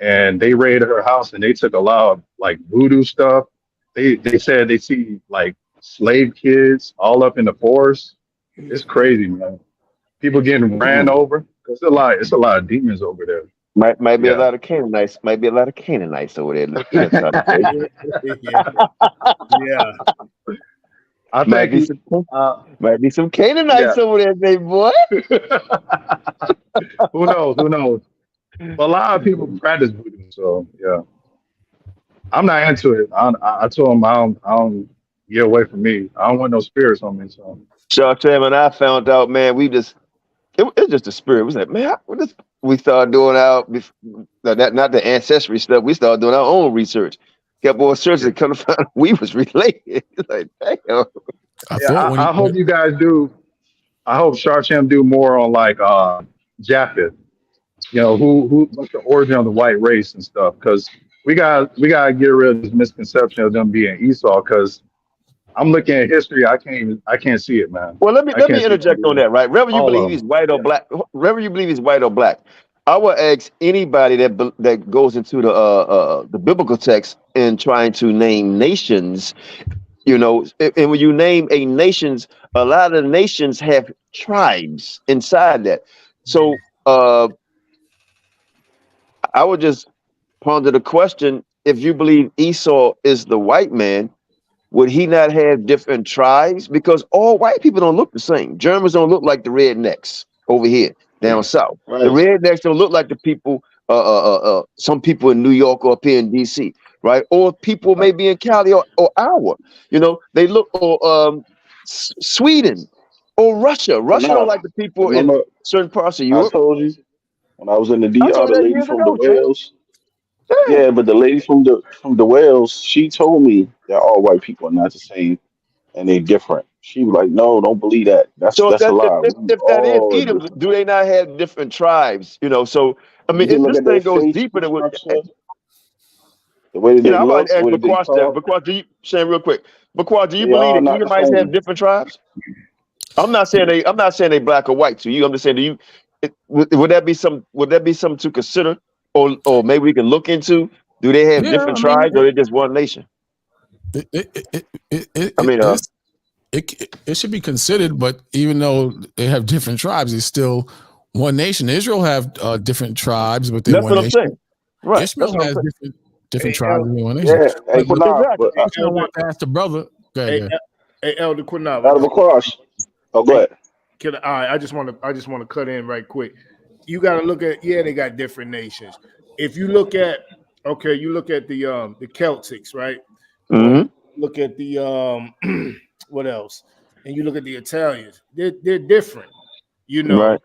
and they raided her house and they took a lot of like voodoo stuff. They said they see like slave kids all up in the forest. It's crazy, man. People getting ran over. It's a lot of demons over there. Might be a lot of Canaanites. Might be a lot of Canaanites over there. Yeah. I think might be some Canaanites over there, baby boy. Who knows? But a lot of people practice voodoo, so yeah. I'm not into it. I told them I don't get away from me. I don't want no spirits on me. So Shashem and I found out, man, it's just a spirit. We was like, man, we started doing not the ancestry stuff. We started doing our own research. Kept on searching, come to find we was related. Like, damn. I hope you guys do. I hope Shashem do more on like Japheth. You know, what's the origin of the white race and stuff? Because we gotta get rid of this misconception of them being Esau. Because I'm looking at history, I can't see it, man. Well, let me interject on that, right? Whether you believe he's white or black, I will ask anybody that goes into the biblical text and trying to name nations. You know, and when you name a lot of the nations have tribes inside that. So I would just ponder the question: if you believe Esau is the white man, would he not have different tribes? Because all white people don't look the same. Germans don't look like the rednecks over here down south. Right. The rednecks don't look like the people, some people in New York or up here in DC, right? Or people maybe in Cali or Iowa. You know, they look, or Sweden or Russia. Russia don't like the people in certain parts of Europe. I told you when I was in the DR, the lady from the Wales. Yeah, but the lady from the Wales, she told me that all white people are not the same and they different. She was like, "No, don't believe that. That's a lie." If that is Edom, do they not have different tribes? You know, so I mean, this thing goes deeper than what. The way that they look, ask Bakwa, do you Shane, real quick? Bakwa, do you believe that Edomites have different tribes? I'm not saying they black or white to you. I'm just saying, would that be something to consider? Or maybe we can look into, do they have different tribes or they just one nation? It should be considered, but even though they have different tribes, it's still one nation. Israel have different tribes, but they're one nation. Saying. Right. Ishmael has different tribes in one nation. Yeah, I want to ask the brother. Hey, Elder Qanath. Oh, go ahead. I just want to cut in right quick. You got to look at they got different nations. If you look at the Celtics, right? Mm-hmm. Look at the what else? And you look at the Italians. They're different. You know, right.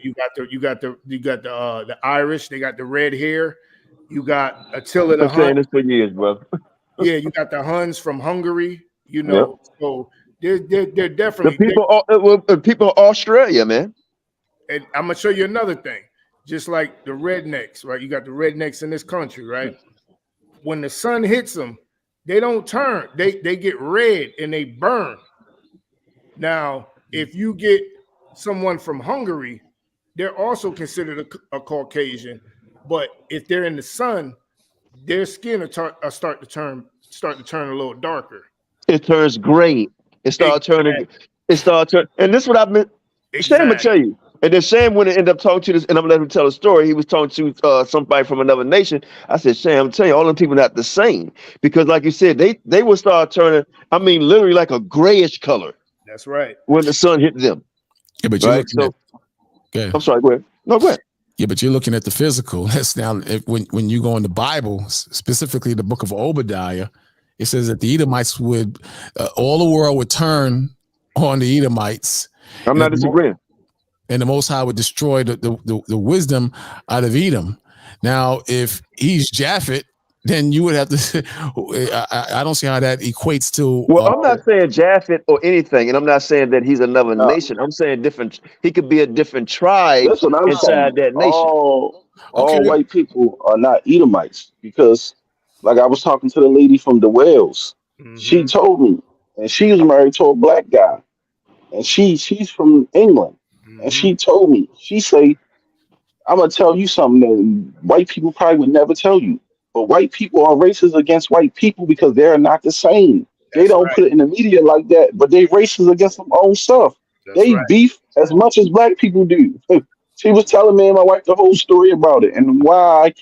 You got the Irish. They got the red hair. You got Attila the Hun. I've been saying this for years, brother. Yeah, you got the Huns from Hungary. You know, so they're definitely the people of Australia, man. And I'm gonna show you another thing. Just like the rednecks, right? You got the rednecks in this country, right? When the sun hits them, they don't turn. They get red and they burn. Now, if you get someone from Hungary, they're also considered a Caucasian, but if they're in the sun, their skin will start to turn a little darker. It turns gray. It starts turning. And this is what I've been. Shane will tell you. And then Shane, when it ended up talking to this, and I'm letting him tell a story, he was talking to somebody from another nation. I said, Shane, I'm telling you, all them people not the same. Because like you said, they will start turning, I mean, literally like a grayish color. That's right. When the sun hit them. Yeah, but you're looking at, I'm sorry, go ahead. No, go ahead. Yeah, but you're looking at the physical. That's now when you go in the Bible, specifically the book of Obadiah, it says that the Edomites would, all the world would turn on the Edomites. I'm not disagreeing. And the Most High would destroy the wisdom out of Edom. Now, if he's Japhet, then you would have to. I don't see how that equates to. Well, I'm not saying Japhet or anything, and I'm not saying that he's another nation. I'm saying different. He could be a different tribe That's what I'm inside saying. that nation. All white people are not Edomites, because, like I was talking to the lady from the Wales, she told me, and she was married to a black guy, and she's from England, and she told me, she say, I'm gonna tell you something that white people probably would never tell you. But white people are racist against white people because they're not the same. They don't put it in the media like that, but they racist against their own stuff. They beef as much as black people do. She was telling me and my wife the whole story about it and why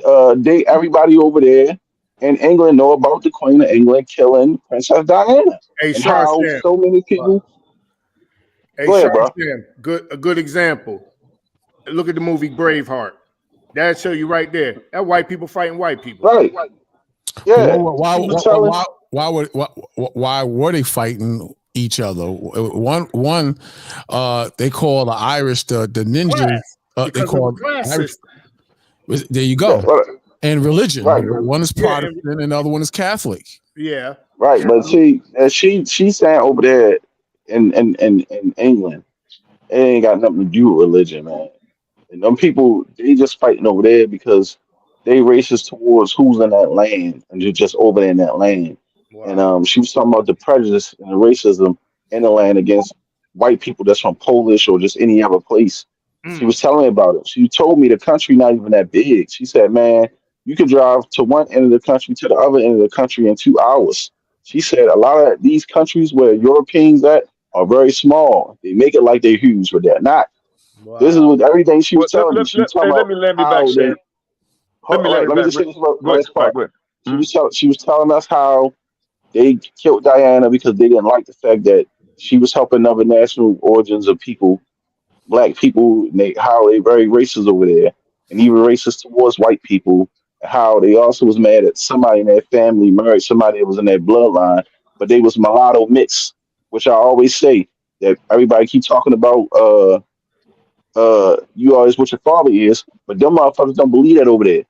everybody over there in England know about the Queen of England killing Princess Diana. Hey, and how so many people. Hey, Go ahead, bro. A good example. Look at the movie Braveheart. That'll show you right there. That white people fighting white people. Right. Yeah. Why were they fighting each other? One they call the Irish the ninjas. They call Irish. There you go. And religion. Right. One is Protestant and the other one is Catholic. Yeah. Right. But she's saying over there in England, it ain't got nothing to do with religion, man. And them people, they just fighting over there because they racist towards who's in that land and you're just over there in that land. Wow. And she was talking about the prejudice and the racism in the land against white people that's from Polish or just any other place. She was telling me about it. She told me the country not even that big. She said, man, you can drive to one end of the country to the other end of the country in 2 hours. She said a lot of these countries where Europeans at are very small. They make it like they're huge, but they're not. Wow. This is with everything she was telling me. She was talking about let me back, Shane. Let me just say this last part. She was telling us how they killed Diana because they didn't like the fact that she was helping other national origins of people, black people, and how they very racist over there, and even racist towards white people. How they also was mad at somebody in their family married somebody that was in their bloodline, but they was mulatto mixed, which I always say that everybody keep talking about. You always what your father is, but them motherfuckers don't believe that over there.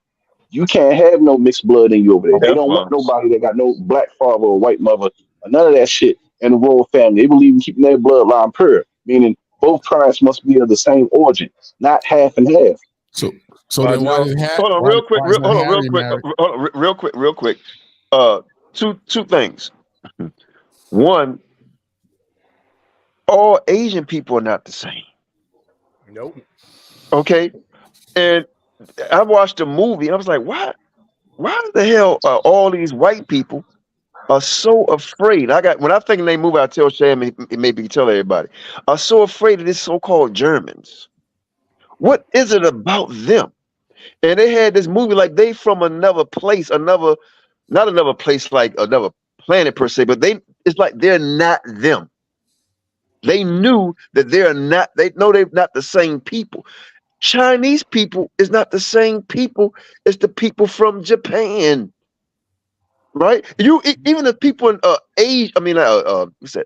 You can't have no mixed blood in you over there. They don't want nobody that got no black father or white mother or none of that shit in the royal family. They believe in keeping their bloodline pure, meaning both parents must be of the same origin, not half and half. So then why did hold on, real quick. Two things. One, all Asian people are not the same. Nope. Okay, and I watched a movie and I was like, why the hell are all these white people are so afraid? When I think they move, I tell Sham, it maybe tell everybody, are so afraid of this so-called Germans. What is it about them? And they had this movie like they from another place, not another place like another planet per se, but it's like they're not them. They knew that they know they're not the same people. Chinese people is not the same people as the people from Japan, right? Even the people in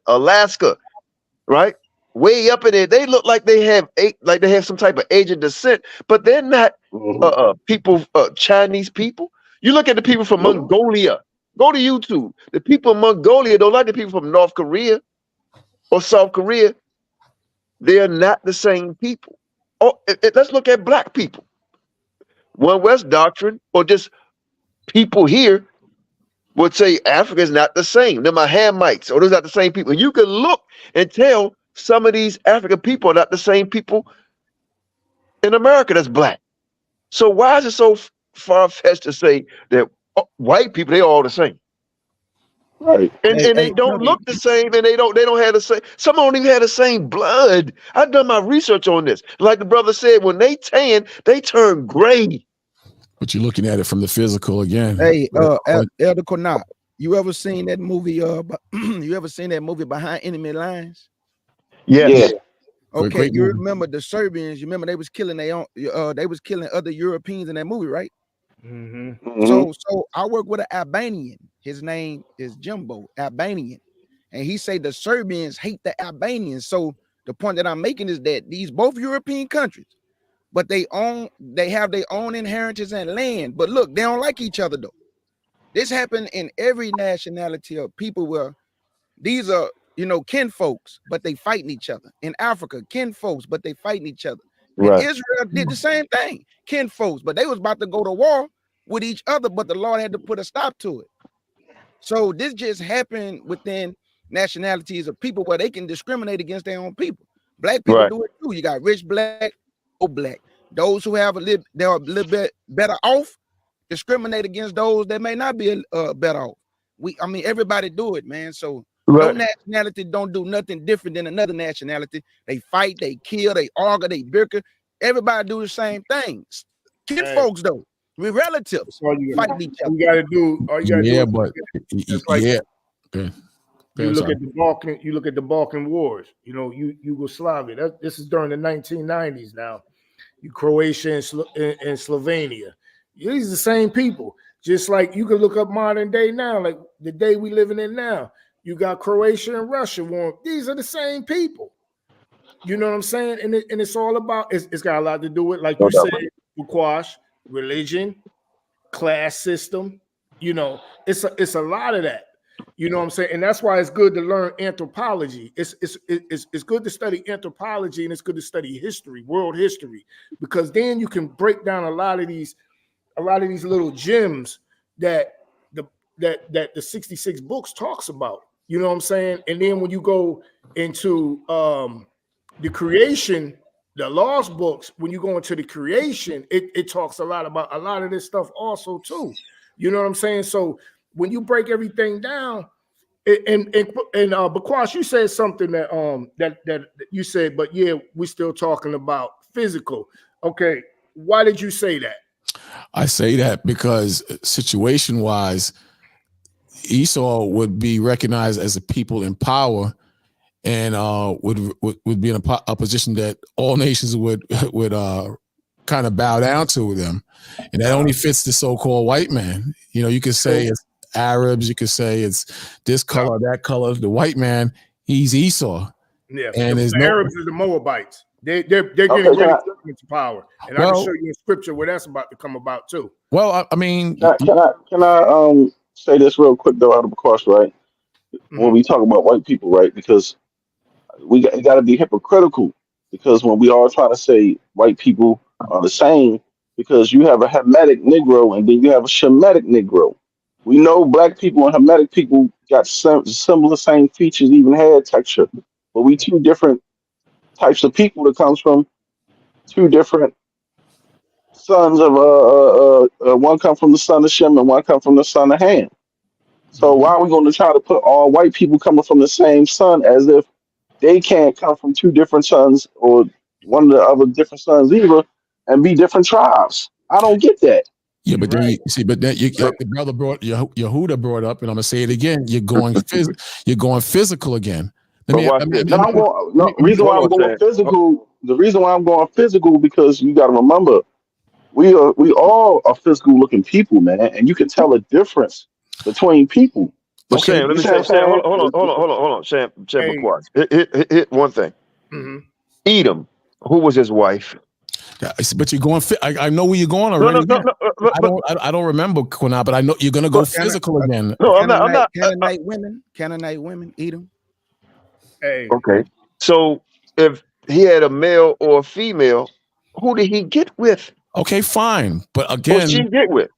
Alaska, right? Way up in there, they look like they have some type of Asian descent, but they're not people, Chinese people. You look at the people from Mongolia. Go to YouTube. The people in Mongolia don't like the people from North Korea or South Korea. They are not the same people. Let's look at black people. One West doctrine or just people here would say Africa is not the same. They're my Hamites, or those are not the same people. You can look and tell some of these African people are not the same people in America that's black. So why is it so far-fetched to say that white people, they all the same? Right. And they don't look the same, and they don't have the same. Some don't even have the same blood. I've done my research on this. Like the brother said, when they tan, they turn gray. But you're looking at it from the physical again. Hey, Elder Qanath, you ever seen that movie? You ever seen that movie Behind Enemy Lines? Yes. Yeah. Okay, Great you movie. remember the Serbians? You remember they was killing their own. They was killing other Europeans in that movie, right? Mm-hmm. So I work with an Albanian. His name is Jimbo, Albanian, and he say the Serbians hate the Albanians. So the point that I'm making is that these both European countries, but they have their own inheritance and land. But look, they don't like each other though. This happened in every nationality of people where these are, kin folks, but they fighting each other. In Africa, kin folks, but they fighting each other. And Right. Israel did the same thing, kin folks, but they was about to go to war with each other, but the Lord had to put a stop to it. So this just happened within nationalities of people where they can discriminate against their own people. Black people do it too. You got rich black, poor black. Those who have they're a little bit better off, discriminate against those that may not be better off. Everybody do it, man. So no nationality don't do nothing different than another nationality. They fight, they kill, they argue, they bicker. Everybody do the same things. Kin folks though, we relatives fighting each other. All you gotta do you look at the Balkan. You look at the Balkan Wars. Yugoslavia. This is during the 1990s. Now, Croatia and Slovenia. These are the same people. Just like you can look up modern day now, like the day we living in now. You got Croatia and Russia war. These are the same people. You know what I'm saying? And it's all about. It's got a lot to do with, like you said, Quash, religion, class system. It's a lot of that. You know what I'm saying? And that's why it's good to learn anthropology. It's good to study anthropology, and it's good to study history, world history, because then you can break down a lot of these little gems that the 66 books talks about. You know what I'm saying? And then when you go into the creation, the lost books, when you go into the creation, it talks a lot about a lot of this stuff also too. You know what I'm saying? So when you break everything down, and Bakwash, you said something that you said, but yeah, we're still talking about physical. Okay, why did you say that? I say that because situation-wise, Esau would be recognized as a people in power, and would be in a position that all nations would kind of bow down to them, and that only fits the so-called white man. You could say it's Arabs, you could say it's this color, that color. The white man, he's Esau. Yeah, and the Arabs are the Moabites. They're getting ready to come into power, and I can show you in scripture where that's about to come about too. Well, I mean, can I say this real quick though, out of course, right? When we talk about white people, right? Because we got to be hypocritical, because when we all try to say white people are the same, because you have a Hamitic Negro and then you have a Shemitic Negro. We know black people and Hamitic people got similar same features, even hair texture, but we two different types of people that comes from two different sons of one come from the son of Shem and one come from the son of Ham. So why are we going to try to put all white people coming from the same son as if they can't come from two different sons or one of the other different sons either and be different tribes? I don't get that. Yeah, but then you see, but then like the brother Yehuda brought up, and I'm gonna say it again. You're going physical again. The reason why I'm going physical. The reason why I'm going physical, because you got to remember, we all are physical looking people, man, and you can tell a difference between people. But Sam, let me say, Sam, hold on, Sam hit one thing. Edom, who was his wife? But you're going. I know where you're going already. No, I don't remember, Qanath, but I know you're going to go physical again. No, I'm not. Canaanite women, Edom. Hey. Okay. So if he had a male or a female, who did he get with? Okay, fine, but again, who she get with?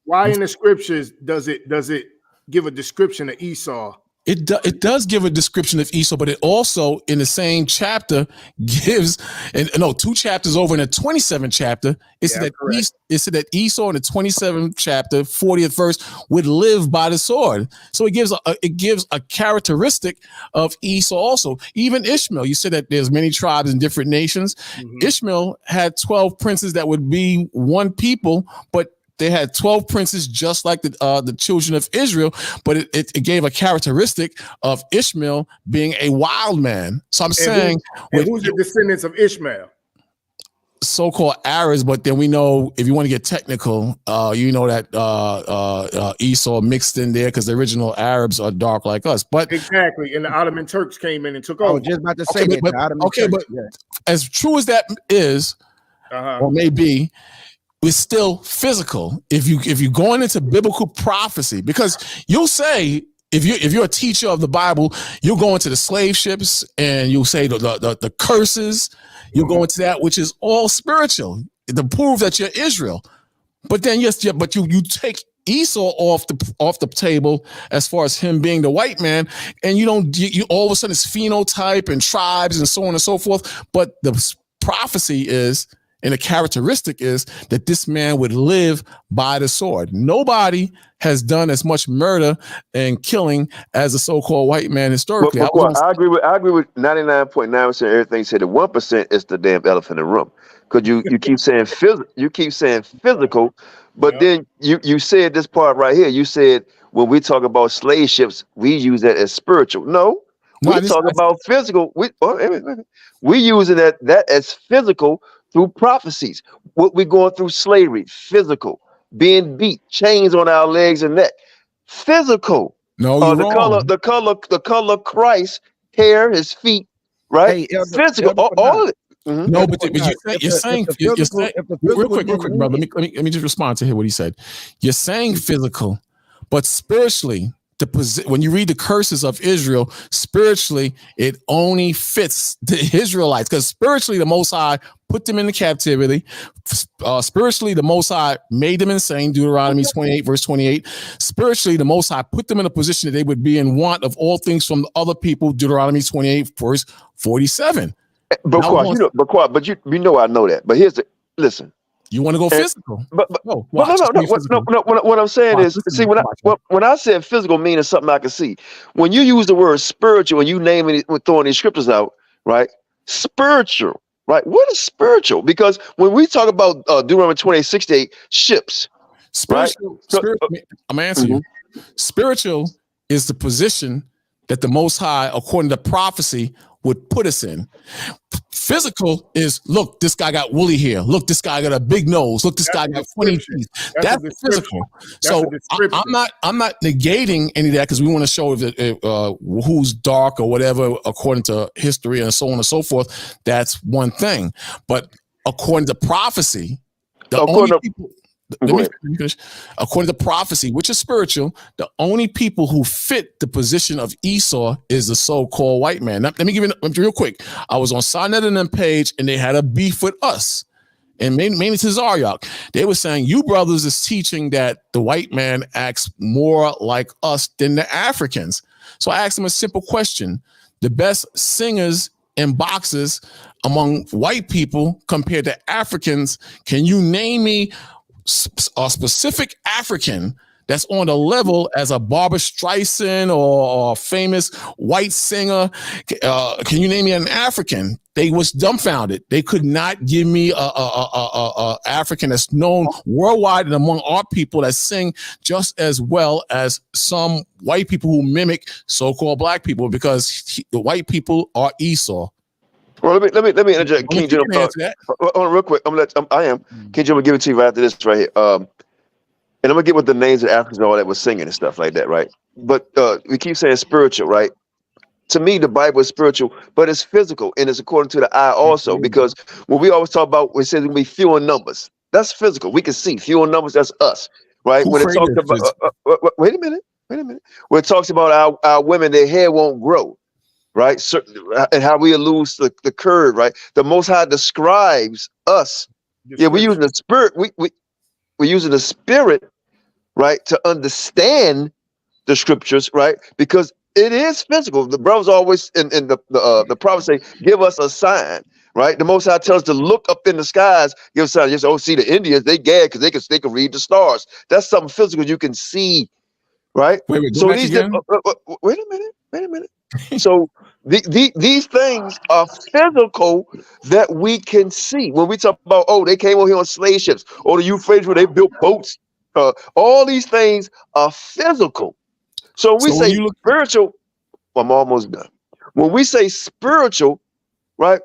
Why in the scriptures does it give a description of Esau It does give a description of Esau, but it also in the same chapter gives, and no, 2 chapters over in the 27th chapter, it said that Esau in the 27th chapter, 40th verse, would live by the sword. So it gives a characteristic of Esau also. Even Ishmael, you said that there's many tribes in different nations. Ishmael had 12 princes that would be one people, but they had 12 princes just like the children of Israel, but it gave a characteristic of Ishmael being a wild man. So I'm saying, who's the descendants of Ishmael? So-called Arabs, but then we know, if you want to get technical, you know that Esau mixed in there because the original Arabs are dark like us. But exactly, and the Ottoman Turks came in and took over. I was just about to say that. But as true as that is, or may be, it's still physical. If you're going into biblical prophecy, because you'll say, if you're a teacher of the Bible, you'll go into the slave ships and you'll say the curses. You'll go into that, which is all spiritual, to prove that you're Israel. But then you take Esau off the table as far as him being the white man, and you all of a sudden it's phenotype and tribes and so on and so forth. But the prophecy is, and the characteristic is, that this man would live by the sword. Nobody has done as much murder and killing as a so-called white man historically. I agree with 99.9% of everything you said. The 1% is the damn elephant in the room. Because you keep saying physical, but then you said this part right here. You said when we talk about slave ships, we use that as spiritual. No, we talk about physical. We using that as physical through prophecies. What we're going through, slavery, physical, being beat, chains on our legs and neck, physical. No, you're wrong. The color Christ, hair, his feet, right? Hey, physical, all of it. No, but you're saying real quick, brother. Let me just respond to what he said. You're saying physical, but spiritually, when you read the curses of Israel, spiritually, it only fits the Israelites, because spiritually, the Most High put them into captivity. Spiritually, the Most High made them insane. Deuteronomy 28, verse 28. Spiritually, the Most High put them in a position that they would be in want of all things from the other people. Deuteronomy 28, verse 47. But you know I know that. But listen. You want to go physical? No. What I'm saying is, see, when I said physical, meaning something I can see. When you use the word spiritual and you name it, throwing these scriptures out, right? Spiritual, right? What is spiritual? Because when we talk about Deuteronomy 28:68, ships, spiritual, right? I'm answering you. Spiritual is the position that the Most High, according to prophecy, would put us in. Physical is, look, this guy got woolly hair. Look, this guy got a big nose. Look, this guy got 20 teeth. That's physical. So I'm not negating any of that, because we want to show who's dark or whatever according to history and so on and so forth. That's one thing. But according to prophecy, according to prophecy, which is spiritual, the only people who fit the position of Esau is the so-called white man. Now, let me give you real quick. I was on Sonnet and them page, and they had a beef with us, and mainly to Zaryak. They were saying, you brothers is teaching that the white man acts more like us than the Africans. So I asked them a simple question. The best singers and boxers among white people compared to Africans, can you name me a specific African that's on the level as a Barbra Streisand or a famous white singer? Can you name me an African? They was dumbfounded. They could not give me a African that's known worldwide and among our people that sing just as well as some white people who mimic so-called black people, because the white people are Esau. Well, let me interject. King Jim, hold on real quick. King Jim, I'm gonna give it to you right after this right here. And I'm gonna get with the names of Africans and all that was singing and stuff like that, right? But we keep saying spiritual, right? To me, the Bible is spiritual, but it's physical, and it's according to the eye also. Because when we always talk about, we say there'll be few in numbers. That's physical. We can see few in numbers. That's us, right? When it talks about, wait a minute. When it talks about our women, their hair won't grow. Right, and how we lose the curve. Right, the Most High describes us. We're using the spirit. We're using the spirit, right, to understand the scriptures, right? Because It is physical. The brothers always in the prophets say, "Give us a sign." Right? The Most High tells us to look up in the skies. Give us a sign. You say, "Oh, see the Indians? They gag because they can read the stars." That's something physical you can see. Right? Wait, go So back these again. wait a minute. So these things are physical that we can see. When we talk about, oh, they came over here on slave ships, or the Euphrates where they built boats. All these things are physical. So when we So when say you look, spiritual, I'm almost done. When we say spiritual, right,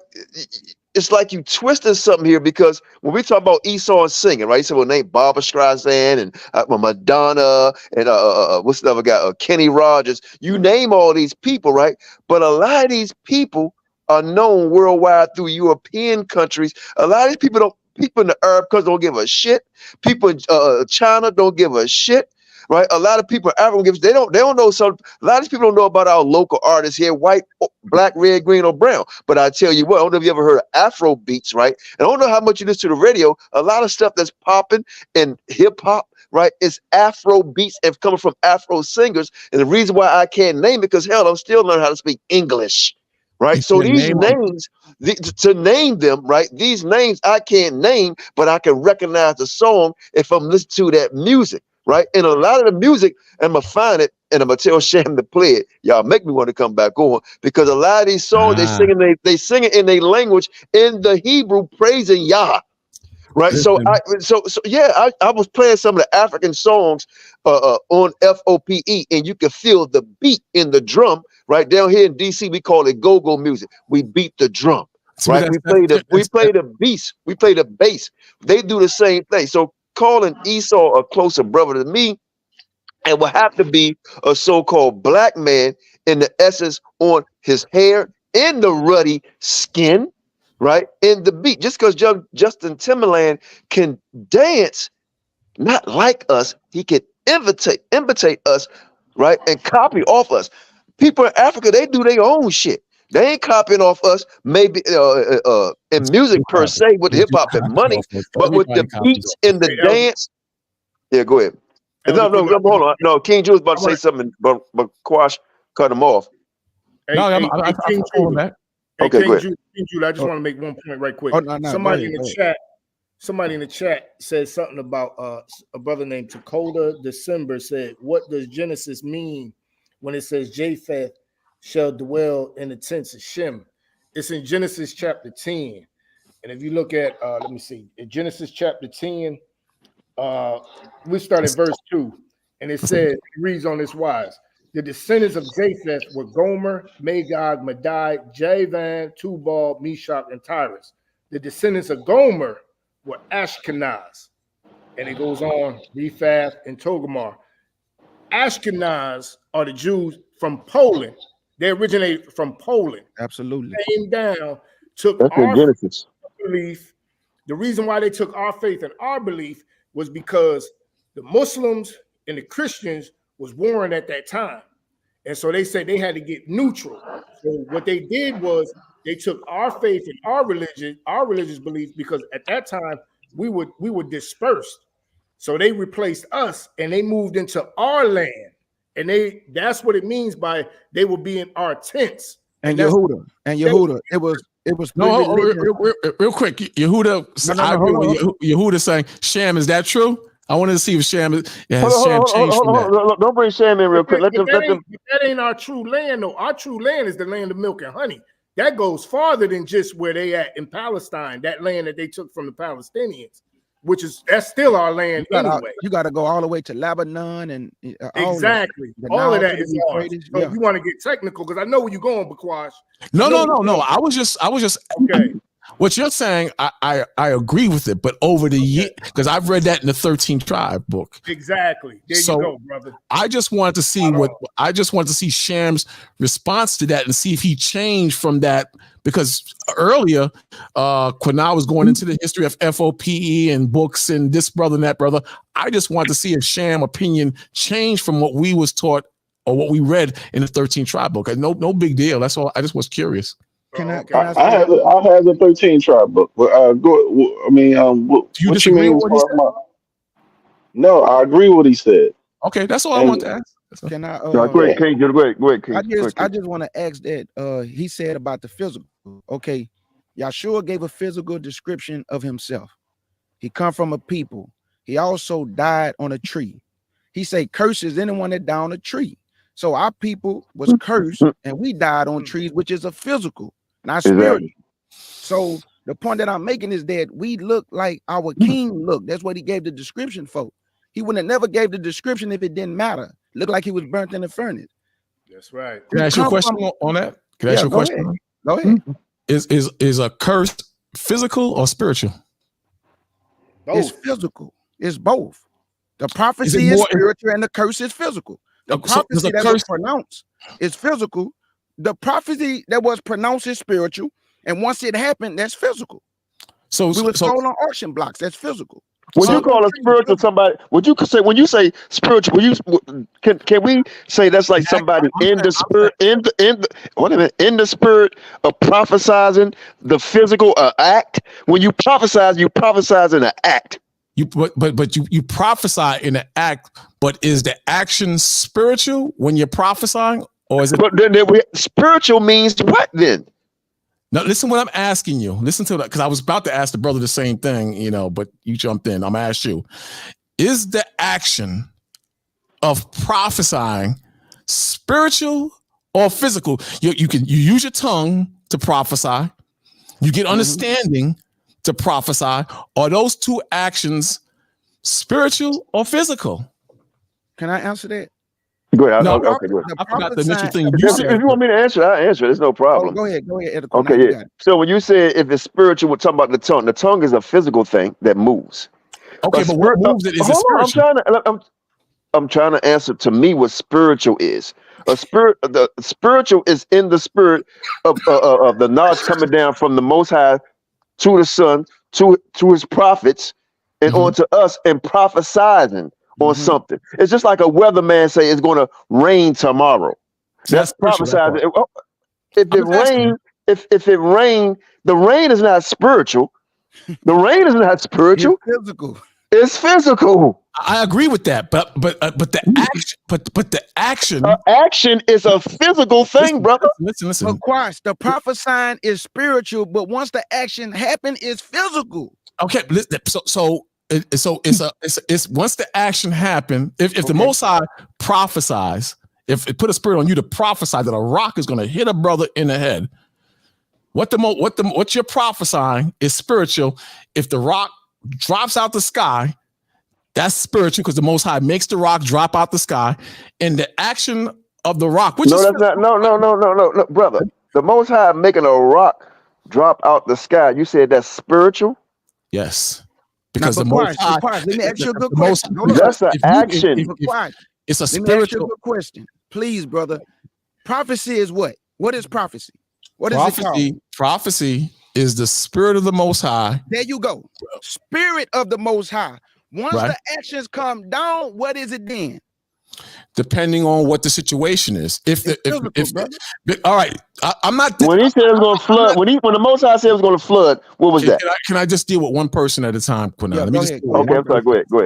it's like you twisted something here, because when we talk about Esau and singing, right, so we'll name Barbara Streisand and Madonna and what's the other guy, Kenny Rogers. You name all these people, right? But a lot of these people are known worldwide through European countries. A lot of these people in the Arab countries don't give a shit. People in China don't give a shit. Right, a lot of people in Africa they don't know some. A lot of these people don't know about our local artists here, white, black, red, green, or brown. But I tell you what, I don't know if you ever heard of Afro beats, right? And I don't know how much you listen to the radio. A lot of stuff that's popping in hip hop, right, is Afro beats and coming from Afro singers. And the reason why I can't name it, because hell, I'm still learning how to speak English. Right, so these names, to name them, right? These names I can't name, but I can recognize the song if I'm listening to that music. Right, and a lot of the music, I'm gonna find it and I'm gonna tell Sham to play it. Y'all make me want to come back on, because a lot of these songs they sing it in their language, in the Hebrew, praising Yah. Right, so I was playing some of the African songs on F.O.P.E, and you can feel the beat in the drum. Right down here in DC, we call it go-go music. We beat the drum. Right, we play the bass. They do the same thing. So calling Esau a closer brother to me, and will have to be a so-called black man in the essence on his hair, in the ruddy skin, right, in the beat. Just because Justin Timberland can dance, not like us, he can imitate us, right, and copy off us. People in Africa, they do their own shit. They ain't copying off us, maybe in music per se, with hip hop and money, but with the beats and the dance. Yeah, go ahead. No, hold on. No, King Jew was about to say something, but Quash cut him off. I'm calling back. Okay, go ahead. King Jew, I just want to make one point right quick. Oh, no, Somebody in the chat said something about a brother named Takoda December said, "What does Genesis mean when it says Japheth shall dwell in the tents of Shem?" It's in Genesis chapter 10. And if you look at, let me see, in Genesis chapter 10, we start at verse 2. And it says, it reads on this wise: the descendants of Japheth were Gomer, Magog, Madai, Javan, Tubal, Meshach, and Tyrus. The descendants of Gomer were Ashkenaz. And it goes on, Rephath and Togarmah. Ashkenaz are the Jews from Poland. They originated from Poland. Absolutely. Came down, took That's our Genesis. belief. The reason why they took our faith and our belief was because the Muslims and the Christians was warring at that time. And so they said they had to get neutral. So what they did was they took our faith and our religious beliefs, because at that time we were dispersed. So they replaced us and they moved into our land. And that's what it means by they will be in our tents. And Yehuda. It was no, real quick. Yehuda saying, Sham, is that true? I wanted to see if Sham changed from that. Don't bring Sham in real quick. That ain't our true land, though. Our true land is the land of milk and honey. That goes farther than just where they at in Palestine, that land that they took from the Palestinians, that's still our land anyway. You got to go all the way to Lebanon and exactly. All of that is ours. So if you want to get technical, because I know where you're going, Bakwash. No. I was just okay. What you're saying, I agree with it, but over the year, because I've read that in the 13 Tribe book. Exactly. There you go, brother. I just wanted to see Sham's response to that and see if he changed from that, because earlier, Qanath was going into the history of F.O.P.E. and books and this brother and that brother. I just wanted to see if Sham opinion changed from what we was taught or what we read in the 13 Tribe book. No big deal. That's all. I just was curious. I have the 13 Tribe book. But what you mean? No, I agree with what he said. Okay, that's all I want to ask. Can I? Go ahead, King. Go ahead, King. I just want to ask that. He said about the physical. Okay, Yahshua gave a physical description of himself. He come from a people. He also died on a tree. He said, "Curses anyone that died on a tree." So our people was cursed, and we died on trees, which is a physical, not spiritual. Exactly. So the point that I'm making is that we look like our king looked. That's what he gave the description for. He would have never gave the description if it didn't matter. Looked like he was burnt in the furnace. That's right. Can I ask you a question on that? Can I ask you a question? Ahead. Go ahead. Is a curse physical or spiritual? Both. It's physical. It's both. The prophecy is spiritual and the curse is physical. The prophecy that was pronounced is physical. The prophecy that was pronounced is spiritual. And once it happened, that's physical. So we were sold on auction blocks. That's physical. When you call a spiritual somebody, would you say when you say spiritual? Can we say that's like somebody in the spirit in the spirit of prophesizing the physical act? When you prophesize in an act. You prophesy in an act, but is the action spiritual when you're prophesying, or is it? But then spiritual means what then? Now, listen what I'm asking you. Listen to that, because I was about to ask the brother the same thing, but you jumped in. I'm going to ask you, is the action of prophesying spiritual or physical? You use your tongue to prophesy. You get understanding to prophesy. Are those two actions spiritual or physical? Can I answer that? Go ahead. No, okay, go ahead. I forgot the initial thing you said. If you want me to answer, I'll answer. There's no problem. Go ahead. Okay, yeah. So when you say if it's spiritual, we're talking about the tongue is a physical thing that moves. Okay, but what moves it is spiritual? I'm trying to answer to me what spiritual is. The spiritual is in the spirit of the knowledge coming down from the Most High to the Son, to his prophets, and onto us, and prophesizing on something. It's just like a weatherman say it's going to rain tomorrow. That's prophesizing. If it rain, the rain is not spiritual. The rain is not spiritual. It's physical. It's physical. I agree with that, but the action action is a physical thing, brother. Listen. Of course, the prophesying is spiritual, but once the action happens, it's physical. Okay, so it's once the action happened. If the Most High prophesies, if it put a spirit on you to prophesy that a rock is going to hit a brother in the head, what you're prophesying is spiritual. If the rock drops out the sky, that's spiritual because the Most High makes the rock drop out the sky, and the action of the rock. No, brother. The Most High making a rock drop out the sky. You said that's spiritual? Yes. Because the Most High. Let me ask you a good question. That's an action. It's a spiritual. Let me ask you a good question, please, brother. Prophecy is what? What is prophecy? What is it called? Prophecy is the spirit of the Most High. There you go. Spirit of the Most High. Once the actions come down, what is it then? Depending on what the situation is. All right, I'm not. When he said it was going to flood, when the Most High said it was going to flood, what was that? Can I just deal with one person at a time, Qanath? Okay, I'm sorry. Go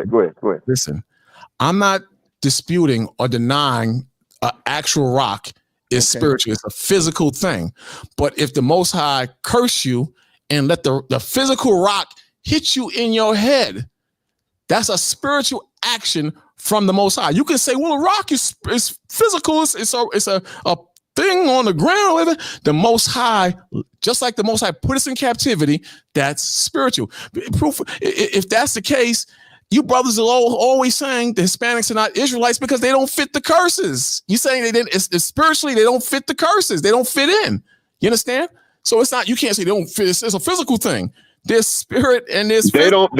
ahead. Listen, I'm not disputing or denying an actual rock is spiritual. It's a physical thing. But if the Most High curse you and let the physical rock hit you in your head, that's a spiritual action from the Most High. You can say, well, a rock is physical. It's a thing on the ground. Whatever. The Most High, just like the Most High put us in captivity, that's spiritual. Proof. If that's the case, you brothers are always saying the Hispanics are not Israelites because they don't fit the curses. You saying they didn't? It's spiritually they don't fit the curses. They don't fit in. You understand? So it's not. You can't say they don't fit. It's a physical thing. There's spirit and there's they don't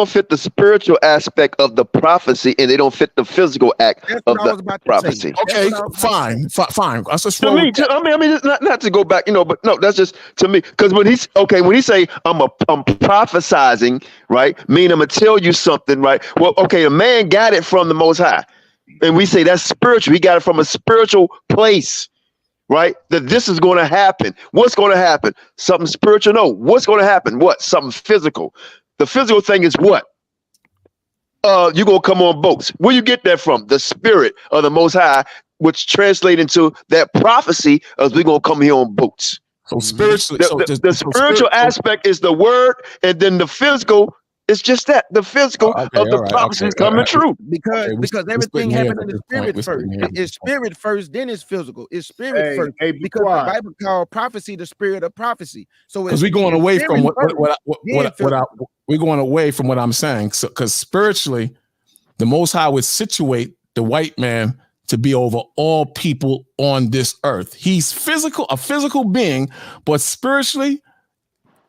fit the spiritual aspect of the prophecy, and they don't fit the physical act of the prophecy. Okay, fine. That's just to me. I mean, not to go back, but no, that's just to me. Because when he say I'm prophesizing, right? Meaning I'm gonna tell you something, right? Well, okay, a man got it from the Most High, and we say that's spiritual. He got it from a spiritual place. Right? That this is going to happen. What's going to happen? Something spiritual? No. What's going to happen? What? Something physical. The physical thing is what? you're gonna come on boats. Where you get that from? The Spirit of the Most High, which translate into that prophecy as we're gonna come here on boats. So spiritually, the spiritual aspect is the word, and then the physical is just that, the physical of the prophecies coming true. Because everything happened in the spirit first. It's spirit first, then it's physical. It's spirit first. Because the Bible called prophecy the spirit of prophecy. So because we're going away from we're going away from what I'm saying. So because spiritually, the Most High would situate the white man to be over all people on this earth. He's a physical being, but spiritually,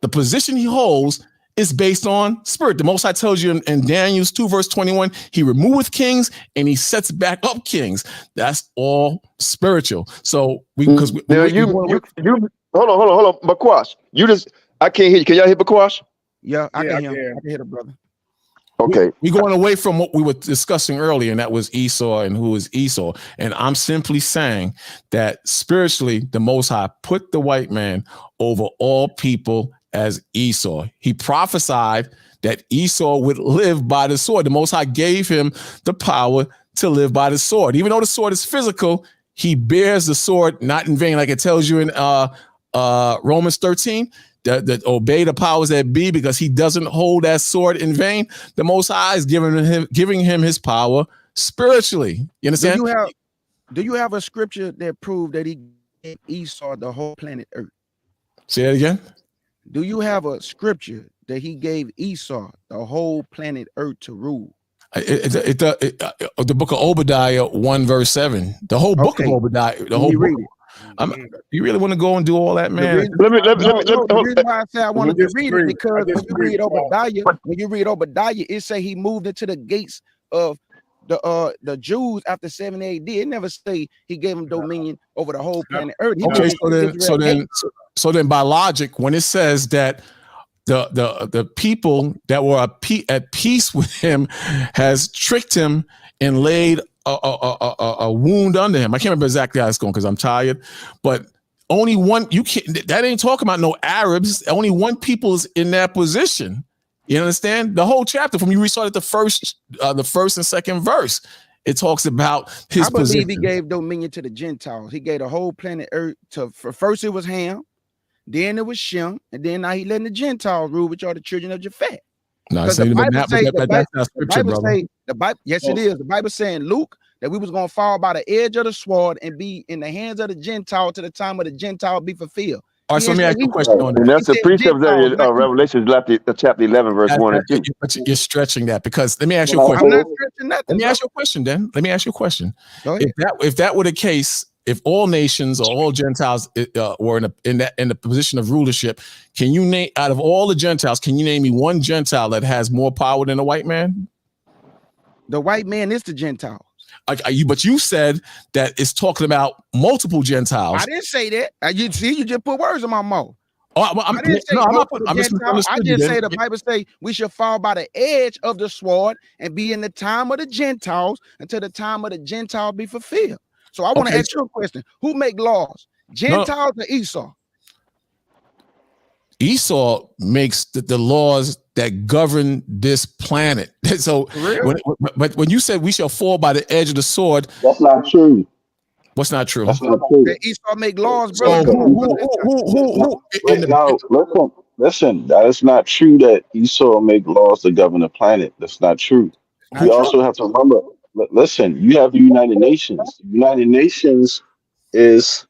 the position he holds is based on spirit. The Most High tells you in Daniel 2 verse 21, he removeth kings and he sets back up kings. That's all spiritual. So hold on, Bakwash. I can't hear you. Can y'all hear Bakwash? Yeah, I can hear the brother. Okay. We're going away from what we were discussing earlier, and that was Esau and who is Esau. And I'm simply saying that spiritually, the Most High put the white man over all people as Esau. He prophesied that Esau would live by the sword. The Most High gave him the power to live by the sword. Even though the sword is physical, he bears the sword not in vain, like it tells you in Romans 13. That obey the powers that be, because he doesn't hold that sword in vain. The Most High is giving him his power spiritually. You understand? Do you have a scripture that proves that he gave Esau the whole planet Earth? Say it again. Do you have a scripture that he gave Esau the whole planet Earth to rule? The book of Obadiah 1 verse 7. The whole book of Obadiah. The whole book. Read it. You really want to go and do all that, man? The reason why I say I wanted to read it, because when you read Obadiah, it say he moved into the gates of the Jews after 70 AD. It never say he gave them dominion over the whole planet Earth. So then by logic, when it says that the people that were at peace with him has tricked him and laid a wound under him. I can't remember exactly how it's going because I'm tired, but only one, that ain't talking about no Arabs. Only one people is in that position. You understand? The whole chapter, from you restarted the first and second verse, it talks about his position. He gave dominion to the Gentiles. He gave the whole planet Earth first it was Ham, then it was Shem, and then now he letting the Gentiles rule, which are the children of Japhet. No, that's not scripture, brother. Yes, it is. The Bible saying, Luke, that we was going to fall by the edge of the sword and be in the hands of the Gentile to the time of the Gentile be fulfilled. All right, so let me ask you a question on that. And that's the precept of Revelation, chapter 11, verse 1 and 2. But you're stretching that, because let me ask you a question. I'm not stretching nothing. Let me ask you a question, then. Let me ask you a question. If that were the case, if all nations or all Gentiles were in the position of rulership, can you name, out of all the Gentiles, can you name me one Gentile that has more power than a white man? The white man is the Gentile. But you said that it's talking about multiple Gentiles. I didn't say that. You just put words in my mouth. I didn't say I just say the Bible say we should fall by the edge of the sword and be in the time of the Gentiles until the time of the Gentile be fulfilled. So I want to ask you a question. Who make laws? Gentiles or Esau? Esau makes the laws that govern this planet. So when you said we shall fall by the edge of the sword, that's not true. What's not true? That's not true. Esau make laws, bro. Listen, that is not true that Esau make laws to govern the planet. That's not true. You also have to remember, listen, you have the United Nations. The United Nations is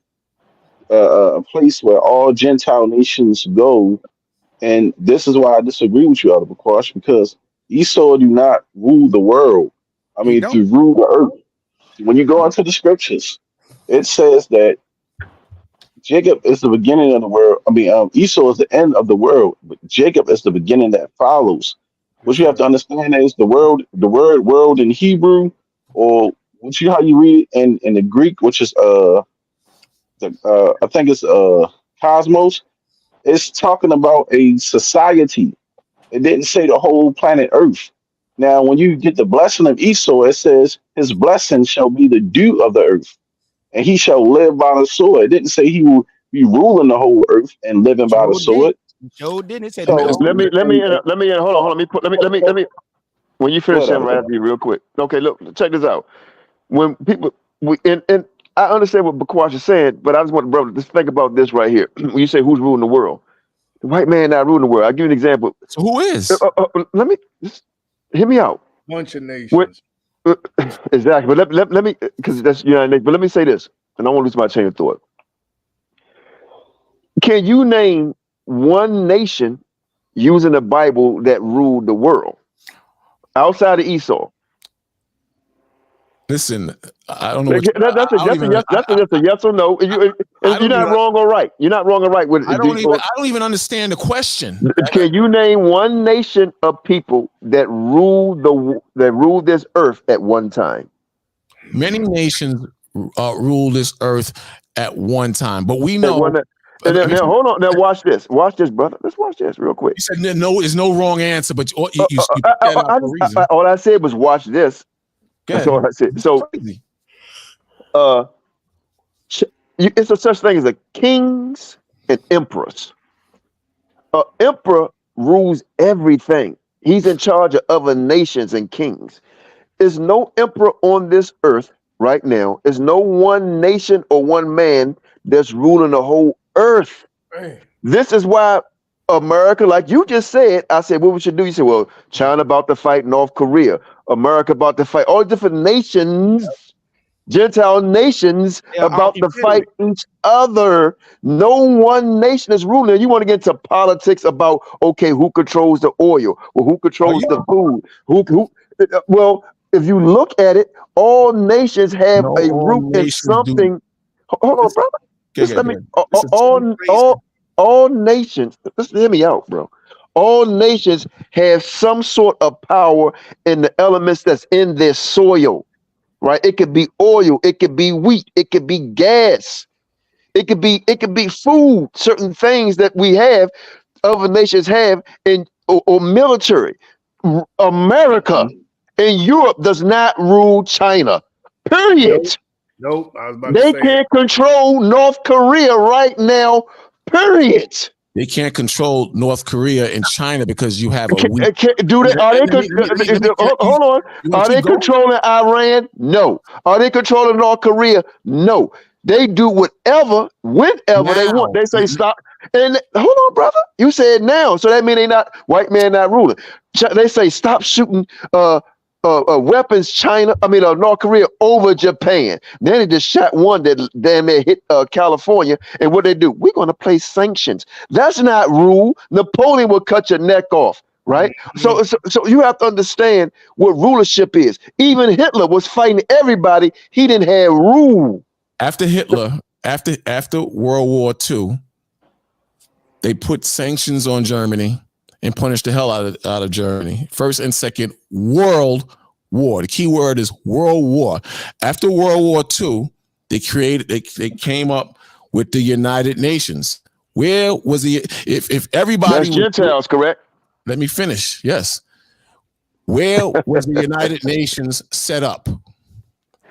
a place where all Gentile nations go. And this is why I disagree with you, Elder Bakwash, because Esau do not rule the world. I mean, to rule the earth. When you go into the scriptures, it says that Jacob is the beginning of the world. I mean, Esau is the end of the world, but Jacob is the beginning that follows. What you have to understand is the word world in Hebrew, or how you read it in the Greek, which is I think it's cosmos. It's talking about a society. It didn't say the whole planet Earth. Now, when you get the blessing of Esau, it says his blessing shall be the dew of the earth, and he shall live by the sword. It didn't say he will be ruling the whole earth and living by the sword. Joe didn't say. Let me hold on. When you finish him, Whatever. right after you, real quick. Okay, look, check this out. When people, and I understand what Bakwash is saying, but I just want the brother to think about this right here. When you say who's ruling the world, the white man not ruling the world. I'll give you an example. So who is? Let me just hear me out. Bunch of nations. Exactly, but let me, because that's United Nations. But let me say this, and I won't lose my chain of thought. Can you name one nation using the Bible that ruled the world outside of Esau? Listen, I don't know. That's a yes or no. You're not wrong or right. You're not wrong or right with it. I don't even understand the question. Can you name one nation of people that ruled this earth at one time? Many nations rule this earth at one time, but we know. Now hold on. Now watch this. Watch this, brother. Let's watch this real quick. You said no. There's no wrong answer, but you put that out for a reason. All I said was watch this. That's all I said. So, it's a such thing as a kings and emperors. An emperor rules everything. He's in charge of other nations and kings. There's no emperor on this earth right now. There's no one nation or one man that's ruling the whole earth. Man. This is why America, like you just said, I said, what we should do? You said, well, China about to fight North Korea. America about to fight all different nations, Gentile nations about to fight each other. No one nation is ruling. You want to get into politics about, okay, who controls the oil or who controls the food? Well, if you look at it, all nations have a root in something. Hold on, brother. Just let me. All nations. Just hear me out, bro. All nations have some sort of power in the elements that's in their soil, right? It could be oil, it could be wheat, it could be gas, it could be food. Certain things that we have, other nations have, or military. America and Europe does not rule China. Period. Nope. I was about they to say can't control North Korea right now. Period. They can't control North Korea and China because you have a weak. Hold on. Are they controlling Iran? No. Are they controlling North Korea? No. They do whatever, whenever they want. They say stop. And hold on, brother. You said now, so that means they not white man not ruling. They say stop shooting weapons, North Korea over Japan. Then they just shot one that damn near hit California. And what they do? We're going to place sanctions. That's not rule. Napoleon will cut your neck off, right? So you have to understand what rulership is. Even Hitler was fighting everybody. He didn't have rule. After Hitler, after World War II, they put sanctions on Germany and punished the hell out of Germany. First and Second World War. The key word is World War. After World War II, they came up with the United Nations. Where was if everybody that's Gentiles, correct? Let me finish. Yes. Where was the United Nations set up?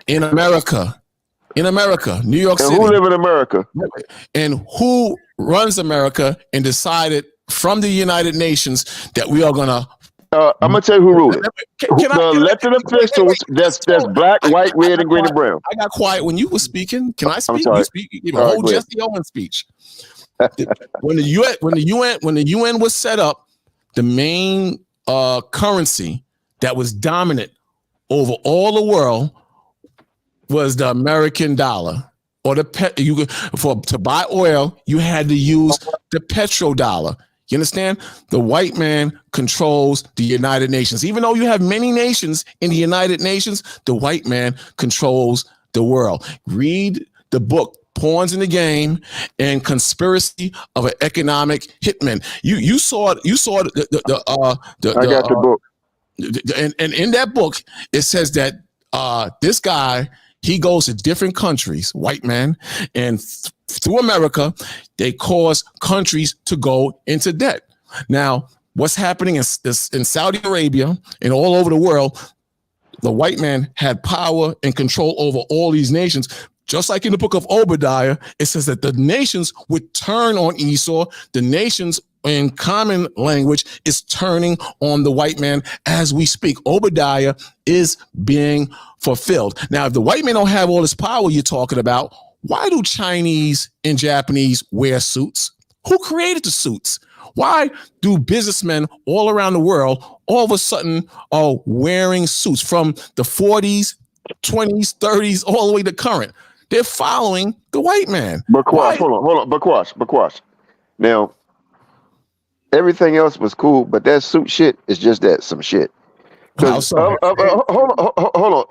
In America. In America, New York City. Who live in America? And who runs America and decided from the United Nations that we are gonna I'm gonna tell you who ruled it. The elected officials, that's black, white, red, and green and brown. I got quiet when you were speaking. Can I speak? I'm sorry. You speak. You know, whole Jesse Owens speech. When the UN was set up, the main currency that was dominant over all the world was the American dollar. Or to buy oil, you had to use the petrodollar. You understand? The white man controls the United Nations. Even though you have many nations in the United Nations, the white man controls the world. Read the book, Pawns in the Game and Conspiracy of an Economic Hitman. You saw the I got the book. And in that book, it says that this guy, he goes to different countries, white man, and through America, they cause countries to go into debt. Now, what's happening in Saudi Arabia and all over the world, the white man had power and control over all these nations. Just like in the book of Obadiah, it says that the nations would turn on Esau. The nations in common language, is turning on the white man as we speak. Obadiah is being fulfilled. Now, if the white man don't have all this power you're talking about, why do Chinese and Japanese wear suits? Who created the suits? Why do businessmen all around the world all of a sudden are wearing suits from the 40s, 20s, 30s, all the way to current? They're following the white man. Bakwash, hold on. Bakwash. Now, everything else was cool, but that suit shit is just that, some shit. Hold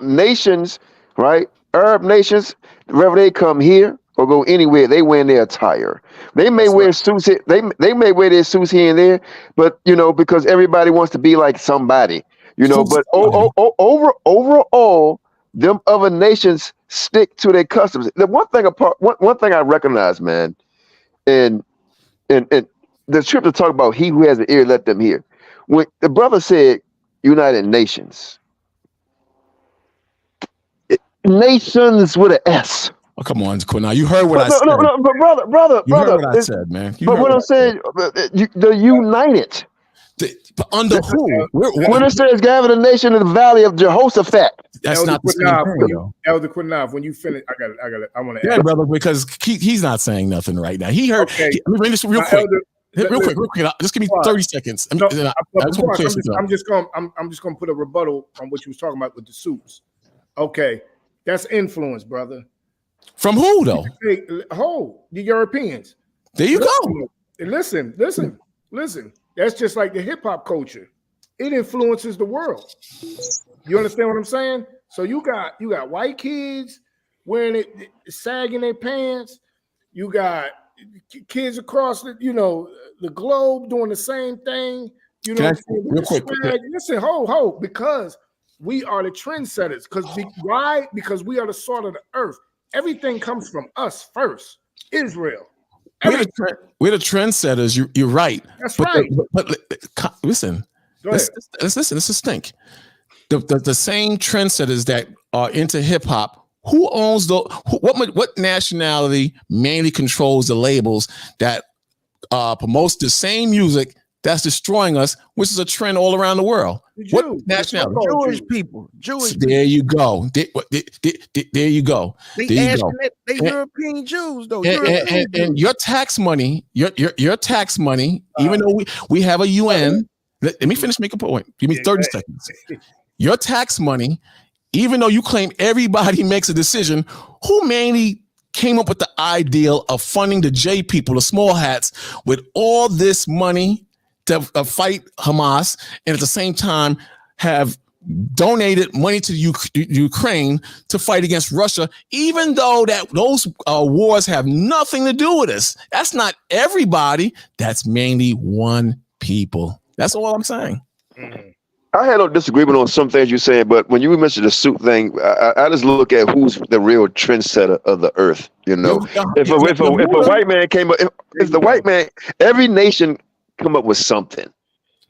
on. Nations, right? Arab nations, wherever they come here or go anywhere, they wear their attire. They may wear suits. They may wear their suits here and there, but you know, because everybody wants to be like somebody, you know. But overall, them other nations stick to their customs. The one thing I recognize, man, and the scripture talk about he who has an ear, let them hear. When the brother said United Nations, nations with an S. Oh, come on, Qanath. You heard what I said. No, but brother. You heard what I said, man. But what I'm saying, the united. Under who? When it says gather the nation in the valley of Jehoshaphat. That's not the same thing, yo. Elder Qanath, when you finish, I want to. Yeah, brother, because he's not saying nothing right now. He heard. Okay. Let me just real quick. Real quick. Just give me 30 seconds. I'm just gonna put a rebuttal on what you was talking about with the suits. Okay, that's influence, brother. From who though? The Europeans. There you go. Listen. That's just like the hip hop culture. It influences the world. You understand what I'm saying? So you got white kids wearing it, sagging their pants. You got kids across the globe doing the same thing. You know, real quick. Listen, because we are the trendsetters. Why? Because we are the salt of the earth. Everything comes from us first. Israel. We're the trendsetters. You're right. That's right. But listen. Let's listen. This is stink. The same trendsetters that are into hip hop. Who owns what nationality mainly controls the labels that promotes the same music that's destroying us, which is a trend all around the world? What nationality? Jewish people. There you go. There you go. They European Jews though. And your tax money, your tax money, even though we have a UN. Let me finish making a point. Give me 30 seconds. Your tax money, even though you claim everybody makes a decision, who mainly came up with the ideal of funding the J people, the small hats, with all this money to fight Hamas, and at the same time have donated money to Ukraine to fight against Russia, even though those wars have nothing to do with us? That's not everybody. That's mainly one people. That's all I'm saying. I had no disagreement on some things you're saying, but when you mentioned the suit thing, I just look at who's the real trendsetter of the earth. You know, if a white man came up, if the white man, every nation come up with something.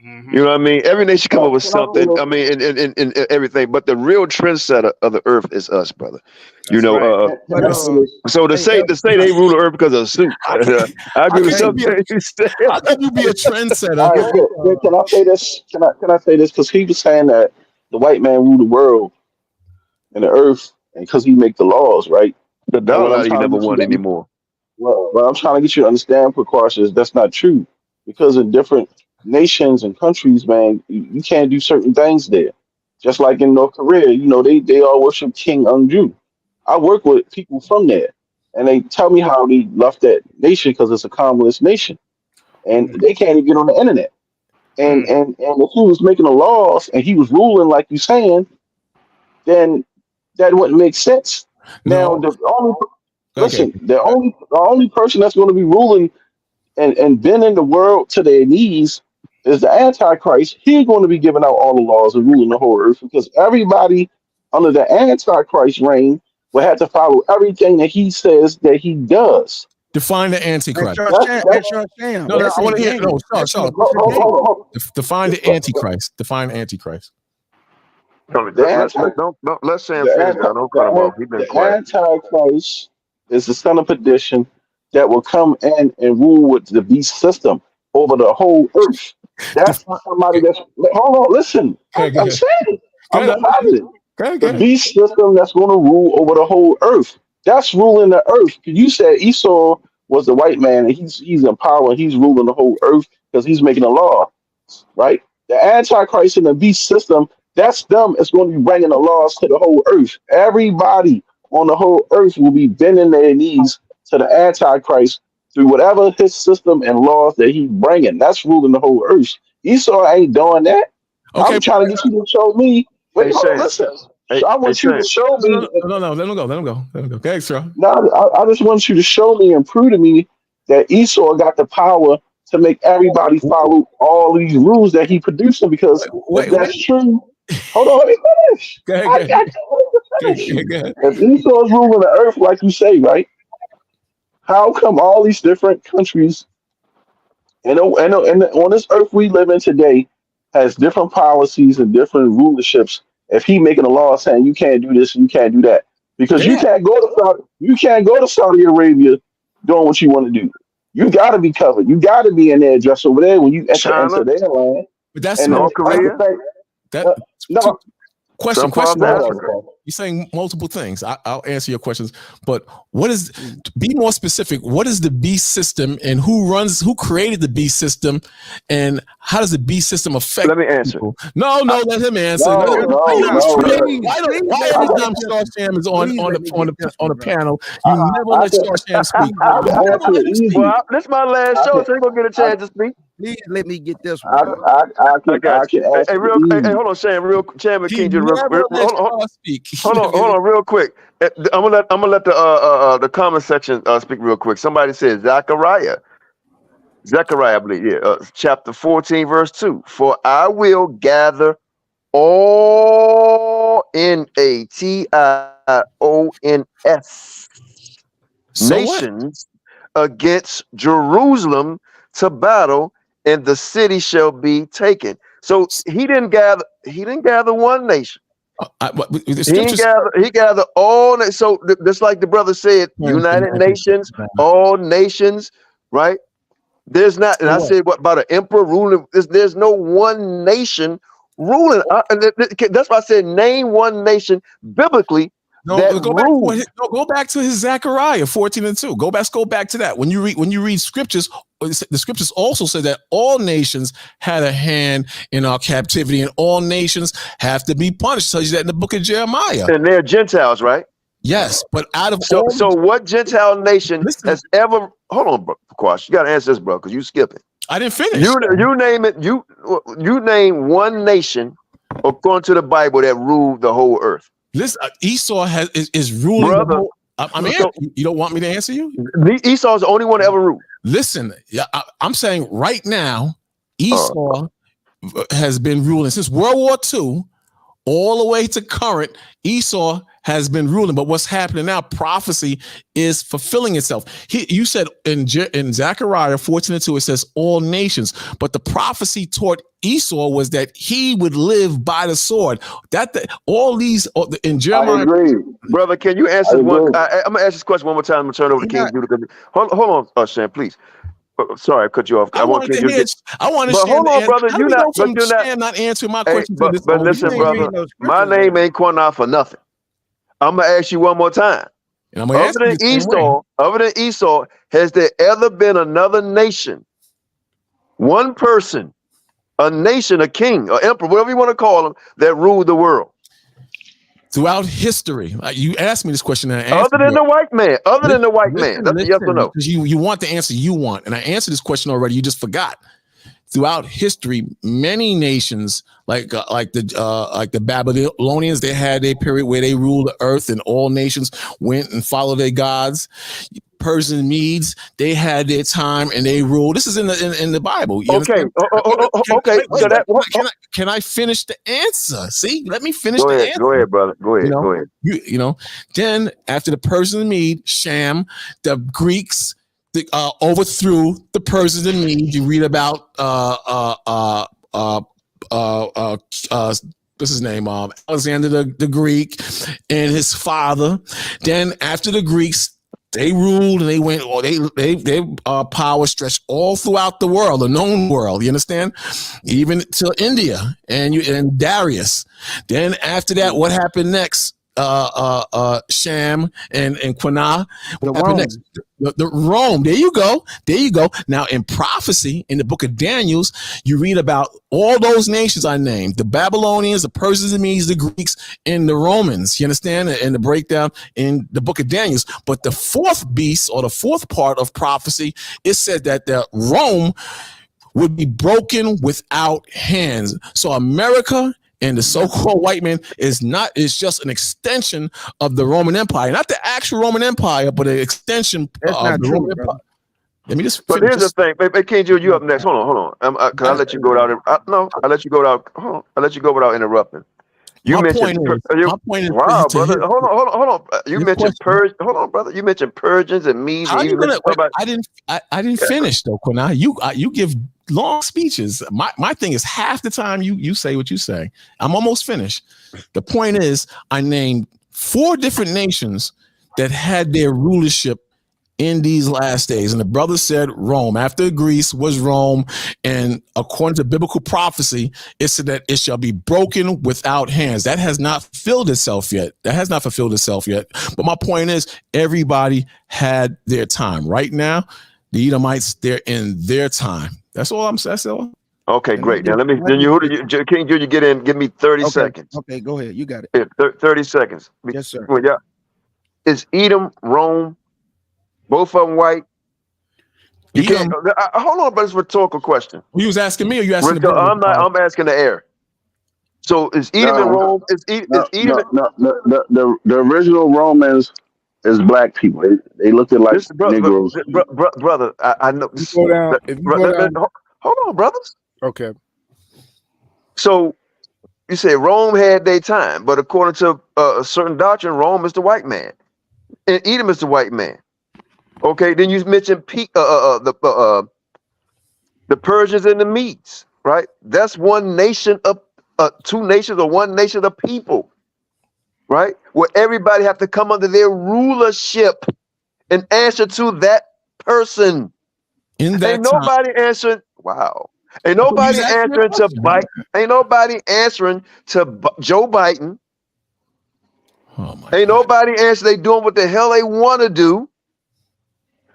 You know what I mean? Every nation come up with something. I mean, in everything, but the real trendsetter of the earth is us, brother. You know, so to say they rule the earth because of a suit, I agree with something you said. How can you be a trendsetter? Can I say this? Can I say this? Because he was saying that the white man rule the world and the earth, and because he make the laws, right? The dollar you never won anymore. Well, I'm trying to get you to understand, precautions. That's not true, because in different nations and countries, man, you can't do certain things there. Just like in North Korea, you know, they all worship King Ung-ju. I work with people from there, and they tell me how they left that nation because it's a communist nation, and they can't even get on the internet. And if he was making the laws and he was ruling like you're saying, then that wouldn't make sense. Now the only person that's going to be ruling and bending the world to their knees is the Antichrist. He's going to be giving out all the laws and ruling the whole earth, because everybody under the Antichrist reign will have to follow everything that he says that he does. Define the Antichrist. That's your sham. No, I want to hear. No, define the Antichrist. Define Antichrist. Let Sam finish. Don't cut him off. He's been quiet. The Antichrist is the son of perdition that will come in and rule with the beast system. over the whole earth. That's somebody that's, hold on, listen. I'm saying, I'm defining the beast system that's going to rule over the whole earth. That's ruling the earth. You said Esau was the white man, and he's in power, and he's ruling the whole earth because he's making a law, right? The Antichrist and the beast system, that's them. It's going to be bringing the laws to the whole earth. Everybody on the whole earth will be bending their knees to the Antichrist through whatever his system and laws that he's bringing. That's ruling the whole earth. Esau ain't doing that. Okay, I'm trying to get you to show me. Wait, Hey, hold on, Shane. listen. Hey, I want hey, you to Shane. show me. No, let him go. Okay, extra. No, I just want you to show me and prove to me that Esau got the power to make everybody follow all these rules that he producing. Because if that's true, hold on, let me finish. Go ahead, I got to finish. If Esau's ruling the earth, like you say, right? How come all these different countries and on this earth we live in today has different policies and different rulerships? If he making a law saying you can't do this and you can't do that, because you can't go to Saudi Arabia doing what you want to do. You got to be covered. You got to be in their dress over there when you enter into their land. But that's And North Korea. no. Question. Some parts of Africa. You're saying multiple things. I'll answer your questions, but be more specific. What is the beast system, and who created the beast system, and how does the beast system affect? Let me answer. People? No, let him answer. No. Why every time Star Sham is on the panel, you never let Star Sham speak? Well, this is my last show, so you're gonna get a chance to speak. Please let me get this one. I can ask Hey, hold on, Sham. Chairman King, hold on, real quick. I'm gonna let the comment section speak real quick. Somebody said Zechariah, I believe, chapter 14, verse 2. For I will gather all nations nations against Jerusalem to battle, and the city shall be taken. So he didn't gather one nation. He gathered all. So just like the brother said, United Nations, all nations, right? There's not, and I said what about an emperor ruling? There's no one nation ruling. That's why I said name one nation biblically. Go back to his Zechariah 14:2. Let's go back to that. When you read scriptures, the scriptures also say that all nations had a hand in our captivity, and all nations have to be punished. It tells you that in the book of Jeremiah. And they're Gentiles, right? Yes, but out of so what Gentile nation has ever? Hold on, bro, Quash, you got to answer this, bro, because you skipping. I didn't finish. You name it. You name one nation according to the Bible that ruled the whole earth. Listen, Esau is ruling. Brother, you don't want me to answer you? Esau is the only one to ever rule. Listen, I'm saying right now, Esau has been ruling since World War II all the way to current. Esau has been ruling, but what's happening now? Prophecy is fulfilling itself. You said in Zechariah 14:2, it says all nations, but the prophecy toward Esau was that he would live by the sword. All these in Jeremiah. I agree, brother. Can you answer one? I'm gonna ask this question one more time. I'm gonna turn it over to King Judah. Hold on, Shan, please. Sorry, I cut you off. I want to hear. But hold on, brother. You're not answering my question. But listen, brother. My name ain't Qanath for nothing. I'm gonna ask you one more time. And I'm gonna ask other than Esau, has there ever been another nation, one person, a nation, a king, an emperor, whatever you want to call them, that ruled the world? Throughout history, you asked me this question. Other than the white man, that's a yes or no. Because you want the answer you want, and I answered this question already. You just forgot. Throughout history, many nations, like the Babylonians, they had a period where they ruled the earth, and all nations went and followed their gods. Persian Medes, they had their time and they ruled. This is in the Bible. Okay. Can I finish the answer? See, let me finish the answer. Go ahead, brother. Go ahead. Then after the Persian Mede, Sham, the Greeks overthrew the Persians and Medes. You read about what's his name? Alexander the Greek and his father. Then after the Greeks They ruled and they went, or they power stretched all throughout the world, the known world. You understand? Even to India and Darius. Then after that, what happened next? Sham and Qanath. What happened next? The Rome. There you go. There you go. Now in prophecy, in the book of Daniels, you read about all those nations I named: the Babylonians, the Persians, the Medes, the Greeks, and the Romans. You understand? And the breakdown in the book of Daniels. But the fourth beast, or the fourth part of prophecy, it said that the Rome would be broken without hands. So America and the so-called white man is just an extension of the Roman Empire, not the actual Roman Empire, but an extension of the Roman Empire. Let me just. But here's the thing, hey, King Jude, you up next? Hold on. Cause I let you go without. No, I let you go without. Hold on, I let you go without interrupting. You mentioned. Wow, brother. Hold on. You mentioned Persian. Hold on, brother. You mentioned Persians and Medes. I didn't finish though, Qanath. You give long speeches. My thing is half the time you say what you say. I'm almost finished. The point is, I named 4 different nations that had their rulership in these last days, and the brother said Rome. After Greece was Rome, and according to biblical prophecy, it said that it shall be broken without hands. That has not fulfilled itself yet. But my point is, everybody had their time. Right now, the Edomites, they're in their time. That's all I'm saying. Okay, great. Now King Jude, get in. Give me 30 seconds. Okay, go ahead. You got it. 30 seconds. Yes, sir. Well, yeah. Is Edom, Rome, both of them white? You can't. Hold on, but it's a rhetorical question. You was asking me, or you asking? I'm asking the air. So is Edom and Rome? The original Romans is black people. They looked at like Negroes. Brother, I know. Hold on, brothers. Okay. So you say Rome had their time, but according to a certain doctrine, Rome is the white man, and Edom is the white man. Okay, then you mentioned the Persians and the Medes, right? That's one nation of 2 nations, or one nation of people, right? Where everybody have to come under their rulership and answer to that person. Ain't nobody answering. Wow. Ain't nobody answering to Biden. Ain't nobody answering to Joe Biden. Ain't nobody answering. They doing what the hell they want to do.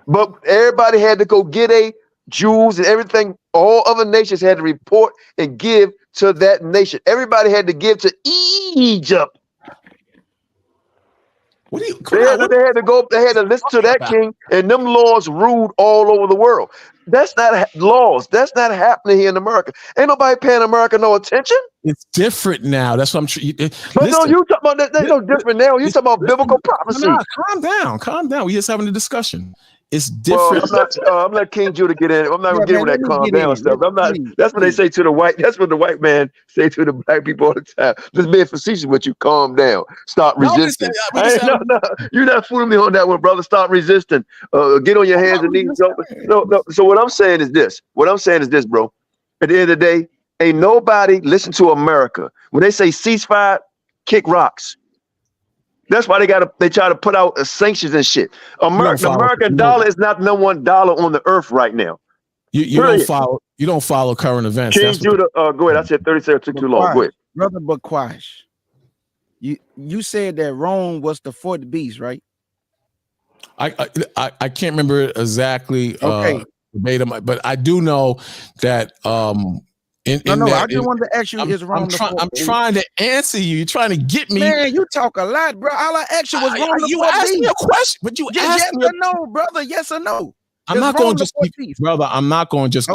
But everybody had to go get Jews and everything. All other nations had to report and give to that nation. Everybody had to give to Egypt. They had to listen to that king, and them laws ruled all over the world. That's not laws. That's not happening here in America. Ain't nobody paying America no attention. It's different now. That's what I'm. But no, you talking about that? No different now. You talking about biblical prophecy. Calm down. We just having a discussion. It's different. Well, I'm not King Judah get in. I'm not gonna get him that calm down stuff. I'm not. That's what they say to the white. That's what the white man say to the black people all the time. Just being facetious with you. Calm down. Stop resisting. No, you're not fooling me on that one, brother. Stop resisting. Get on your hands and knees. No. So what I'm saying is this. Bro. At the end of the day, ain't nobody listen to America when they say ceasefire, kick rocks. That's why they try to put out sanctions and shit. The American dollar is not no $1 on the earth right now. You don't follow current events. King Judah, go ahead. I said 30 seconds took too long. Go ahead. Brother Bakwash, you said that Rome was the 4th beast, right? I can't remember exactly verbatim, but I do know that I just wanted to ask you, I'm trying to answer you. You're trying to get me. Man, you talk a lot, bro. All I asked you was you asked me a question, but you asked me yes or no, brother. Yes or no? I'm not going to just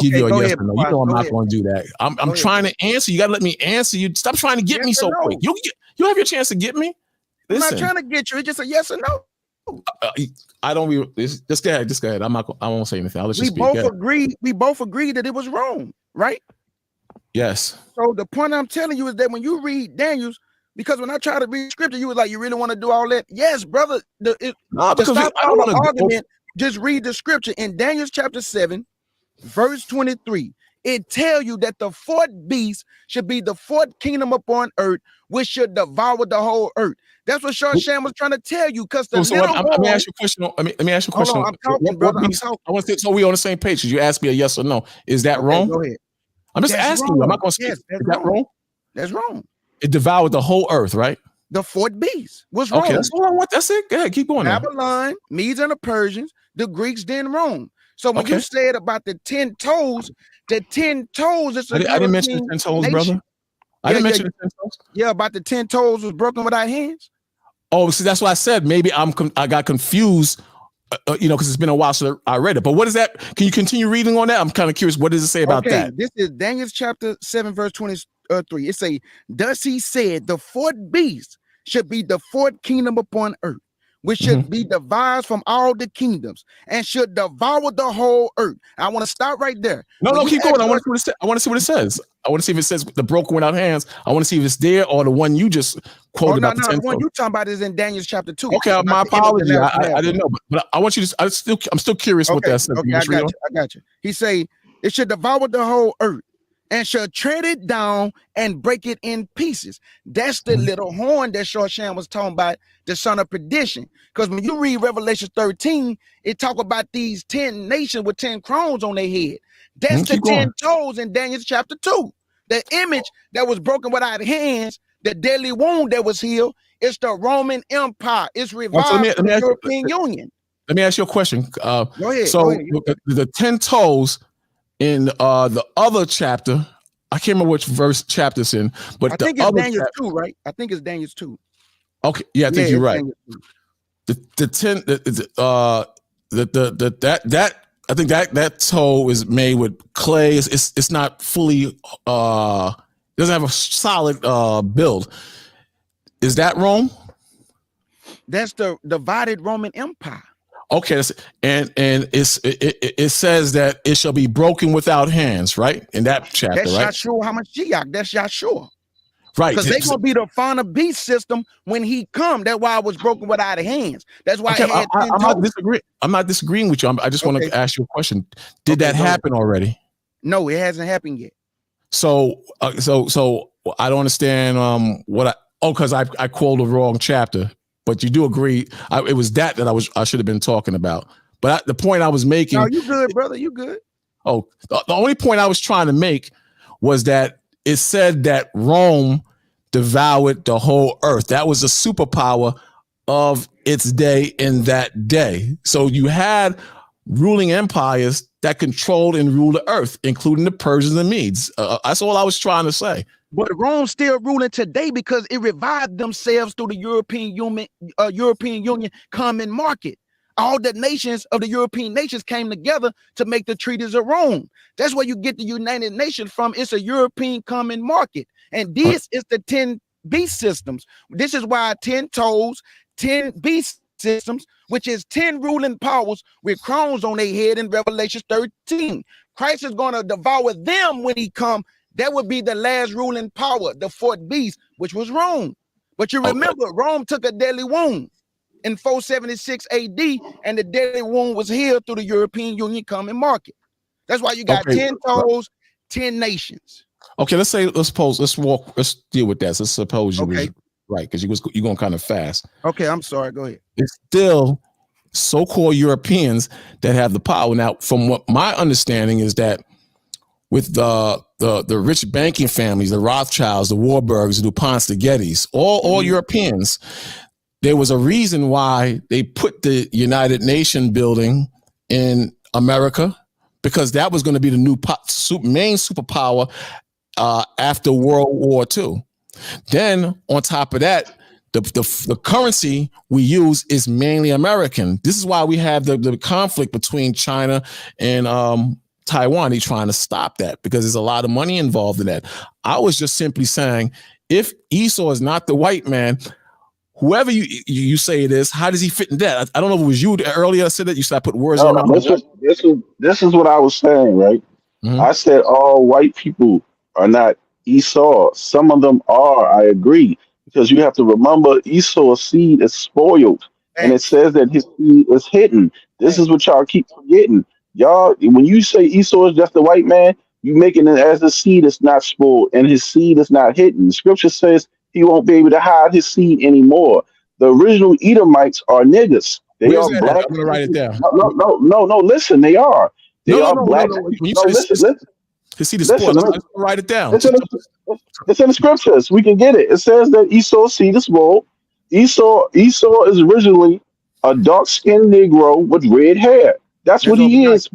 give you a yes or no. You know I'm not going to do that. I'm trying to answer. You got to let me answer you. Stop trying to get me so quick. You have your chance to get me. Listen. I'm not trying to get you. It's just a yes or no. I don't. Just go ahead. I won't say anything. I'll let you speak. We both agreed that it was Rome, right? Yes. So the point I'm telling you is that when you read Daniel's, because when I try to read scripture, you was like, you really want to do all that? Yes, brother. Argument, just read the scripture in Daniel chapter 7, verse 23. it tell you that the fourth beast should be the fourth kingdom upon earth, which should devour the whole earth. That's what Sham was trying to tell you. Because the so little let me ask you a question. Let me ask you a question. Hold on, I'm talking, brother. I'm talking. I want to so we on the same page. You ask me a yes or no. Is that wrong? Go ahead. I'm just asking you. I'm not going to speak. Yes, is that wrong? That's wrong. It devoured the whole earth, right? The fourth beast was Rome. Okay, that's all I want. That's it. Go ahead, keep going. Babylon, Medes and the Persians, the Greeks, then Rome. So when you said about the 10 toes, the 10 toes is I didn't mention the 10 toes, brother. I didn't mention the 10 toes. Yeah, about the 10 toes was broken without hands. Oh, see, that's why I said maybe I got confused, because it's been a while since I read it. But what is that? Can you continue reading on that? I'm kind of curious. What does it say about that? This is Daniel chapter 7, verse 23. It say, thus he said, the fourth beast should be the fourth kingdom upon earth, which should be devised from all the kingdoms and should devour the whole earth. I want to stop right there. No, keep going. I want to see what it says. I want to see if it says the broken without hands. I want to see if it's there or the one you just quoted about the 10 the one you talking about is in Daniel chapter 2. Okay, my apology. I didn't know, but I want you to. I'm still curious what that says. Okay, I got you. He say it should devour the whole earth and shall tread it down and break it in pieces. That's the little horn that Sham was talking about, the son of perdition. Because when you read Revelation 13, it talk about these 10 nations with 10 crowns on their head. That's the 10 toes in Daniel chapter 2. The image that was broken without hands, the deadly wound that was healed, it's the Roman Empire. It's revived in the European Union. Let me ask you a question. Go ahead. So the 10 toes in the other chapter, I can't remember which verse chapter it's in, but I think it's Daniel 2, right? I think it's Daniel 2. Okay, yeah, I think you're right. The 10 I think that toe is made with clay. It's not fully doesn't have a solid build. Is that Rome? That's the divided Roman Empire. Okay, and it says that it shall be broken without hands, right? In that chapter, that's right? Yahshua Ha Mashayach. That's Yahshua. Right. Because they're gonna be the final beast system when he come. That's why it was broken without hands. That's why I'm not disagreeing with you. I just want to ask you a question. Did that happen already? No, it hasn't happened yet. So I don't understand because I quoted the wrong chapter. But you do agree it was that I should have been talking about. But the point I was making. No, you good, brother. You good. Oh, the only point I was trying to make was that it said that Rome devoured the whole earth. That was a superpower of its day in that day. So you had ruling empires that controlled and ruled the earth, including the Persians and Medes. That's all I was trying to say. But Rome's still ruling today because it revived themselves through the European Union common market. All the nations of the European nations came together to make the treaties of Rome. That's where you get the United Nations from. It's a European common market. And this is the 10 beast systems. This is why 10 toes, 10 beast systems, which is 10 ruling powers with crowns on their head in Revelation 13. Christ is going to devour them when he comes. That would be the last ruling power, the fourth beast, which was Rome. But you remember, Rome took a deadly wound in 476 AD, and the deadly wound was healed through the European Union common market. That's why you got 10 toes, 10 nations. Okay, let's deal with that. Let's suppose you was right, because you're going kind of fast. Okay, I'm sorry. Go ahead. It's still so-called Europeans that have the power. Now, from what my understanding is that with the rich banking families, the Rothschilds, the Warburgs, the DuPonts, the Gettys, all Europeans, there was a reason why they put the United Nations building in America, because that was going to be the new main superpower after World War II. Then on top of that, the currency we use is mainly American. This is why we have the conflict between China and Taiwan. They're trying to stop that because there's a lot of money involved in that. I was just simply saying, if Esau is not the white man, whoever you say it is, how does he fit in that? I don't know if it was you earlier said that. You said I put words on my mouth. This is what I was saying, right? Mm-hmm. I said all white people are not Esau. Some of them are, I agree. Because you have to remember Esau's seed is spoiled. And it says that his seed is hidden. This is what y'all keep forgetting. Y'all, when you say Esau is just the white man, You making it as a seed that's not spoiled, and his seed is not hidden. The scripture says he won't be able to hide his seed anymore. The original Edomites are niggas. They Where's are that at? black I'm gonna write it people. down. No. Listen, they are. They are black. When you No, say listen. his seed is Listen. spoiled, Let me, I'm gonna write it down. it's in the scriptures. We can get it. It says that Esau's seed is spoiled. Esau is originally a dark-skinned Negro with red hair. That's what he overnight. is,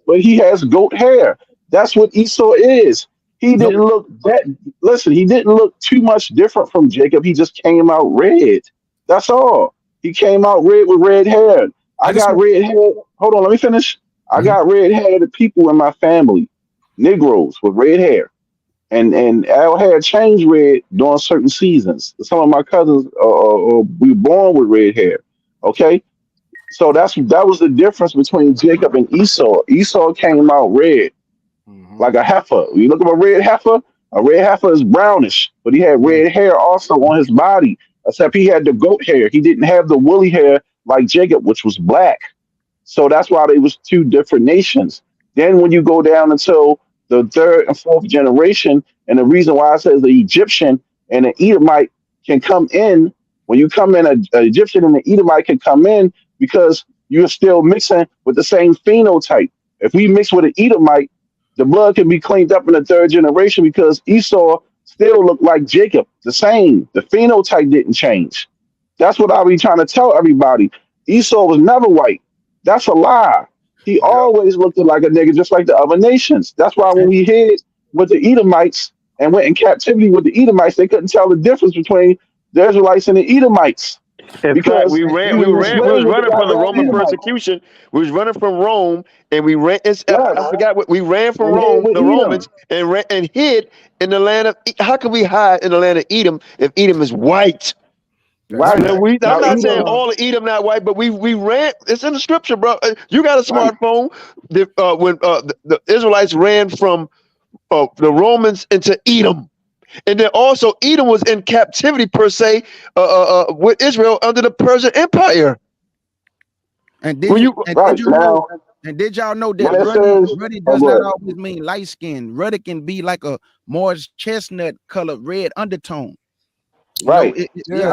but he has goat hair. That's what Esau is. He didn't look that. Listen, he didn't look too much different from Jacob. He just came out red. That's all. He came out red with red hair. I got red hair. Hold on, let me finish. I got red hair. people in my family, Negroes with red hair. And our hair changed red during certain seasons. Some of my cousins we were born with red hair. Okay, so that was the difference between Jacob and Esau. Esau came out red, like a heifer. You look at a red heifer is brownish, but he had red hair also on his body. Except he had the goat hair. He didn't have the woolly hair like Jacob, which was black. So that's why they was two different nations. Then when you go down until the third and fourth generation, and the reason why I says the Egyptian and the Edomite can come in, when you come in, an Egyptian and the Edomite can come in because you're still mixing with the same phenotype. If we mix with an Edomite, the blood can be cleaned up in the third generation because Esau still looked like Jacob, the same. The phenotype didn't change. That's what I be trying to tell everybody. Esau was never white. That's a lie. He always looked like a nigga, just like the other nations. That's why when we hid with the Edomites and went in captivity with the Edomites, they couldn't tell the difference between the Israelites and the Edomites. In fact, we was running from the Roman persecution. We was running from Rome, and we ran. I forgot what we ran from Rome, the Romans, and hid in the land of. How can we hide in the land of Edom if Edom is white? Right. I'm not saying all of Edom not white, but we ran. It's in the scripture, bro. You got a smartphone. When the Israelites ran from the Romans into Edom. And then also Edom was in captivity per se with Israel under the Persian Empire. And did y'all know that ruddy does not always mean light skin? Ruddy can be like a more chestnut colored red undertone. Right. That's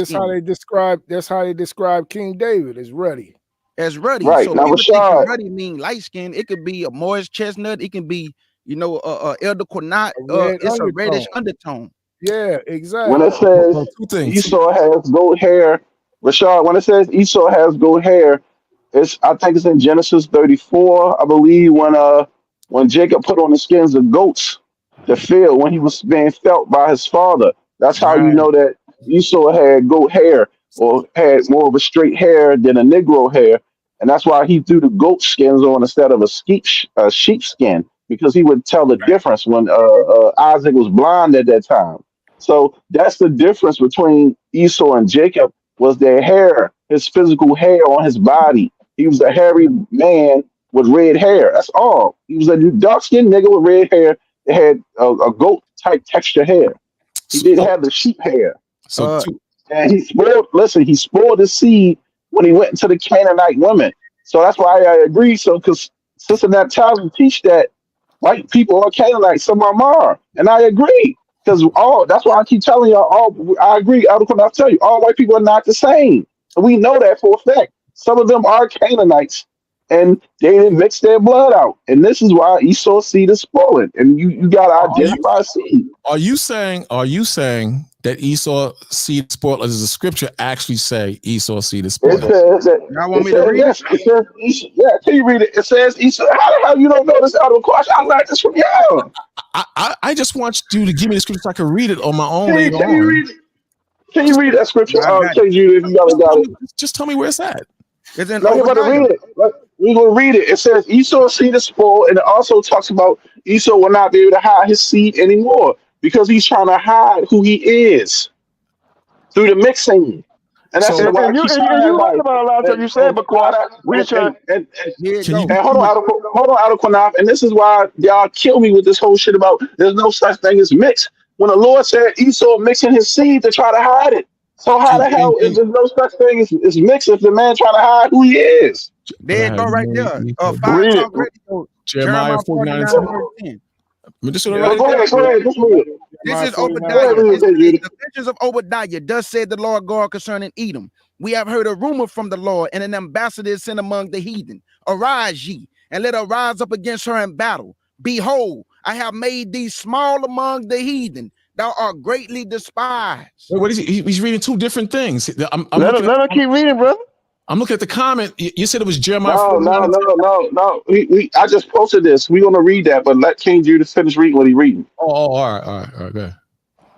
how they describe King David as ruddy. As ruddy. Right. So Now, people think Rashad, ruddy mean light skin. It could be a Morris chestnut. It can be, elder Qanath. It's a reddish undertone. Yeah, exactly. When it says Esau has goat hair, Rashad, when it says Esau has goat hair, I think it's in Genesis 34, I believe, when Jacob put on the skins of goats to feel when he was being felt by his father. That's how you know that Esau had goat hair or had more of a straight hair than a Negro hair. And that's why he threw the goat skins on instead of a sheep skin, because he would tell the difference when Isaac was blind at that time. So that's the difference between Esau and Jacob, was their hair, his physical hair on his body. He was a hairy man with red hair. That's all. He was a dark-skinned nigga with red hair that had a goat-type texture hair. He didn't have the sheep hair. And he spoiled his seed when he went into the Canaanite women. So that's why I agree. So because Sister Natasha teach that white people are Canaanites, some of them are. And I agree. Because that's why I keep telling y'all, I agree. I'll tell you, all white people are not the same. And we know that for a fact. Some of them are Canaanites, and they didn't mix their blood out. And this is why Esau's seed is spoiling. And you got to identify seed. Are you saying that Esau seed spoiled? Does the scripture actually say Esau seed is spoiled? It says that. Y'all want me to read it? It says Esau. Yeah, can you read it? It says Esau. How you don't know this out of question? I learned this from y'all. I just want you to give me the scripture so I can read it on my own. Can you read that scripture? If you got it. Just tell me where it's at. It's in we're going to read it. We're going to read it. It says Esau's seed is spoiled, and it also talks about Esau will not be able to hide his seed anymore because he's trying to hide who he is through the mixing. And that's why you right about a lot of stuff you said, but we're trying. And hold on, Qanath. And this is why y'all kill me with this whole shit about there's no such thing as mix. When the Lord said Esau mixing his seed to try to hide it, So how the hell is there no such thing as mixed if the man trying to hide who he is? There you go right there. Fire Read Talk it. Radio, Jeremiah 49 and 10. verse 10. Just want to Yeah, write it go down. ahead. Just read it. This is Go Obadiah. ahead, read It it, says, Judy. the visions of Obadiah, thus said the Lord God concerning Edom. We have heard a rumor from the Lord, and an ambassador is sent among the heathen. Arise ye, and let her rise up against her in battle. Behold, I have made thee small among the heathen. Thou art greatly despised. Wait, what is he? He's reading two different things. Let him keep reading, brother. I'm looking at the comment. You said it was Jeremiah No, 49. no. I just posted this. We're gonna read that, but let King Judah finish reading what he's reading. Oh, all right, go ahead.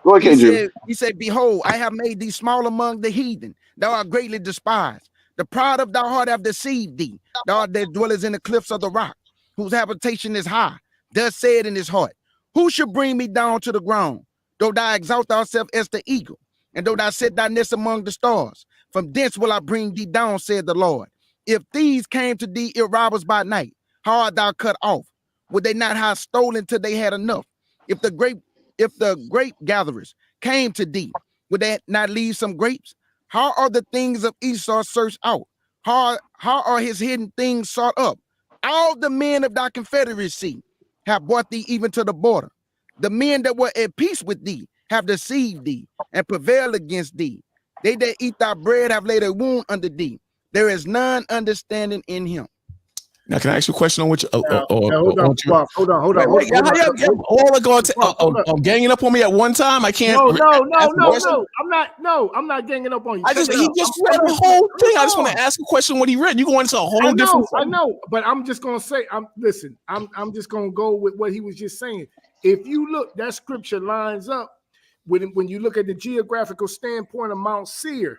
Go ahead, King Judah. He said, behold, I have made thee small among the heathen. Thou art greatly despised. The pride of thy heart have deceived thee. Thou art that dwellest in the cliffs of the rock, whose habitation is high. Thus said in his heart, who should bring me down to the ground? Though thou exalt thyself as the eagle, and though thou set thy nest among the stars, from thence will I bring thee down, said the Lord. If these came to thee ill robbers by night, how art thou cut off? Would they not have stolen till they had enough? If the grape gatherers came to thee, would they not leave some grapes? How are the things of Esau searched out? How are his hidden things sought up? All the men of thy confederacy have brought thee even to the border. The men that were at peace with thee have deceived thee and prevailed against thee. They that eat thy bread have laid a wound under thee. There is none understanding in him. Now, can I ask you a question on which? Hold on. All are going to ganging up on me at one time. I can't. No. I'm not ganging up on you. He just read the whole thing. I just want to ask a question. What he read? You go into a whole different. I know, but I'm just gonna say. I'm just gonna go with what he was just saying. If you look, that scripture lines up when you look at the geographical standpoint of Mount Seir.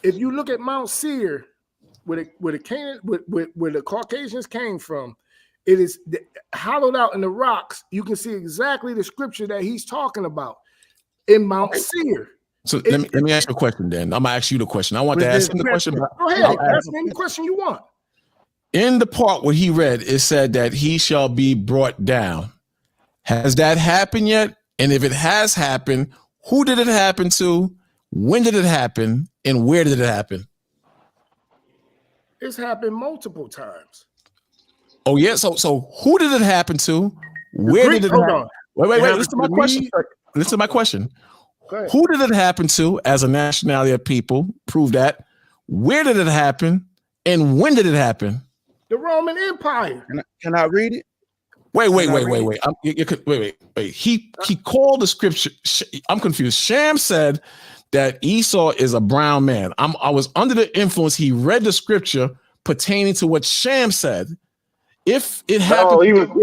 If you look at Mount Seir, where the Caucasians came from, it is hollowed out in the rocks. You can see exactly the scripture that he's talking about in Mount Seir. So let me ask you a question. Then I'm gonna ask you the question. I want to ask him the question. Go ahead, ask me any question you want. In the part where he read, it said that he shall be brought down. Has that happened yet? And if it has happened, who did it happen to? When did it happen? And where did it happen? It's happened multiple times. Oh yeah. So who did it happen to? Where did it happen? Wait. Listen to my question. Listen to my question. Who did it happen to as a nationality of people? Prove that. Where did it happen? And when did it happen? The Roman Empire. Can I read it? Wait. He called the scripture. I'm confused. Sham said that Esau is a brown man. I was under the influence. He read the scripture pertaining to what Sham said. If it happened, he wasn't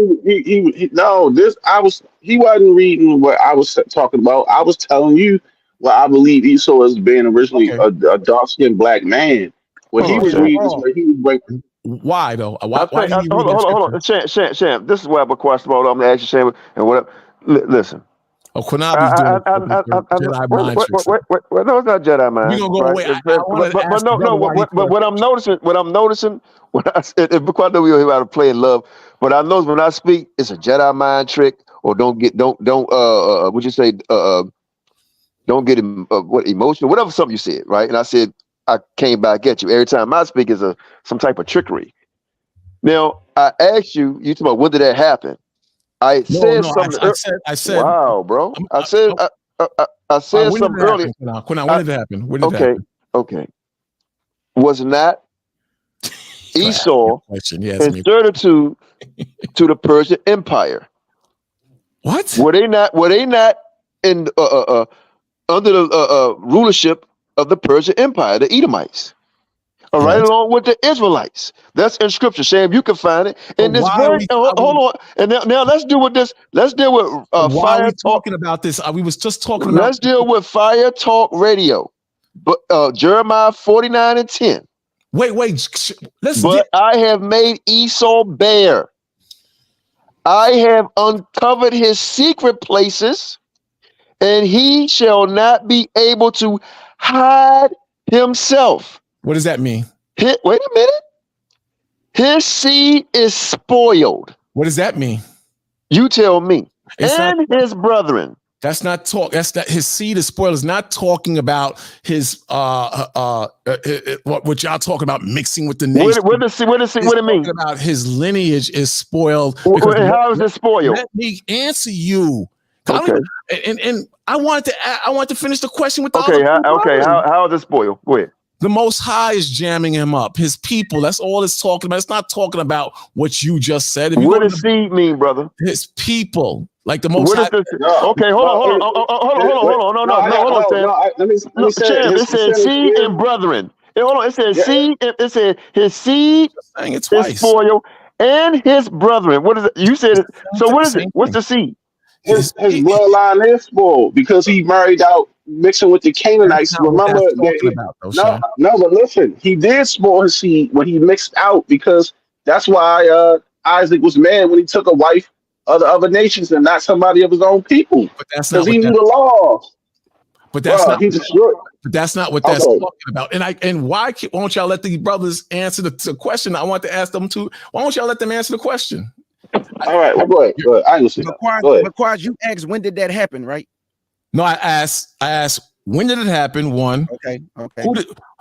reading what I was talking about. I was telling you what I believe Esau as being originally a dark-skinned black man. What he was reading is what he was breaking. Why though? Why hold on. Sham. This is what I'm a question about. I'm gonna ask you, Sham, and whatever. Listen. Oh, Qanath Jedi mind tricks. Well, no, it's not Jedi mind. You gonna go away? But what I'm noticing, because I know we know how to play in love, but I know when I speak, it's a Jedi mind trick, or don't get emotional, whatever something you said, right? And I said I came back at you every time I speak is some type of trickery. Now I asked you talk about when did that happen? I said wow, bro. I said something earlier. Qanath, when did it happen? When did it happen? Okay. Was not Esau in servitude to the Persian Empire? What? Were they not in under the rulership of the Persian Empire, the Edomites? All right, along with the Israelites. That's in scripture. Sham, you can find it in this verse. Hold on. And now let's deal with this. Let's deal with why are we talking about this? We was just talking about. Let's deal with Fire Talk Radio. But Jeremiah 49 and 10. Wait. I have made Esau bare. I have uncovered his secret places, and he shall not be able to hide himself. What does that mean? Wait a minute. His seed is spoiled. What does that mean? You tell me. And his brethren. That's not talk. That's that his seed is spoiled. Is not talking about his what y'all talking about mixing with the nation. What does it mean? About his lineage is spoiled. How is it spoiled? Let me answer you. Okay. And I wanted to finish the question with the okay. other How is it spoiled? Go ahead. The Most High is jamming him up. His people. That's all it's talking about. It's not talking about what you just said. What does seed mean, brother? His people. Like the Most High. Okay, hold on. No. Let me say it says seed and brethren. Hold on. It says seed. It said his seed is spoiled and his brethren. What is it? You said it. So what is it? What's the seed? His bloodline is spoiled because he married out mixing with the Canaanites. Remember that but listen, he did spoil his seed when he mixed out, because that's why Isaac was mad when he took a wife of the other nations and not somebody of his own people. But that's not because he knew the laws. But that's not. But that's not what that's talking about. And why won't y'all let the brothers answer the question? I want to ask them to. Why won't y'all let them answer the question? All right, well, go ahead. I understand. Because you asked when did that happen, right? No, I asked when did it happen? One. Okay.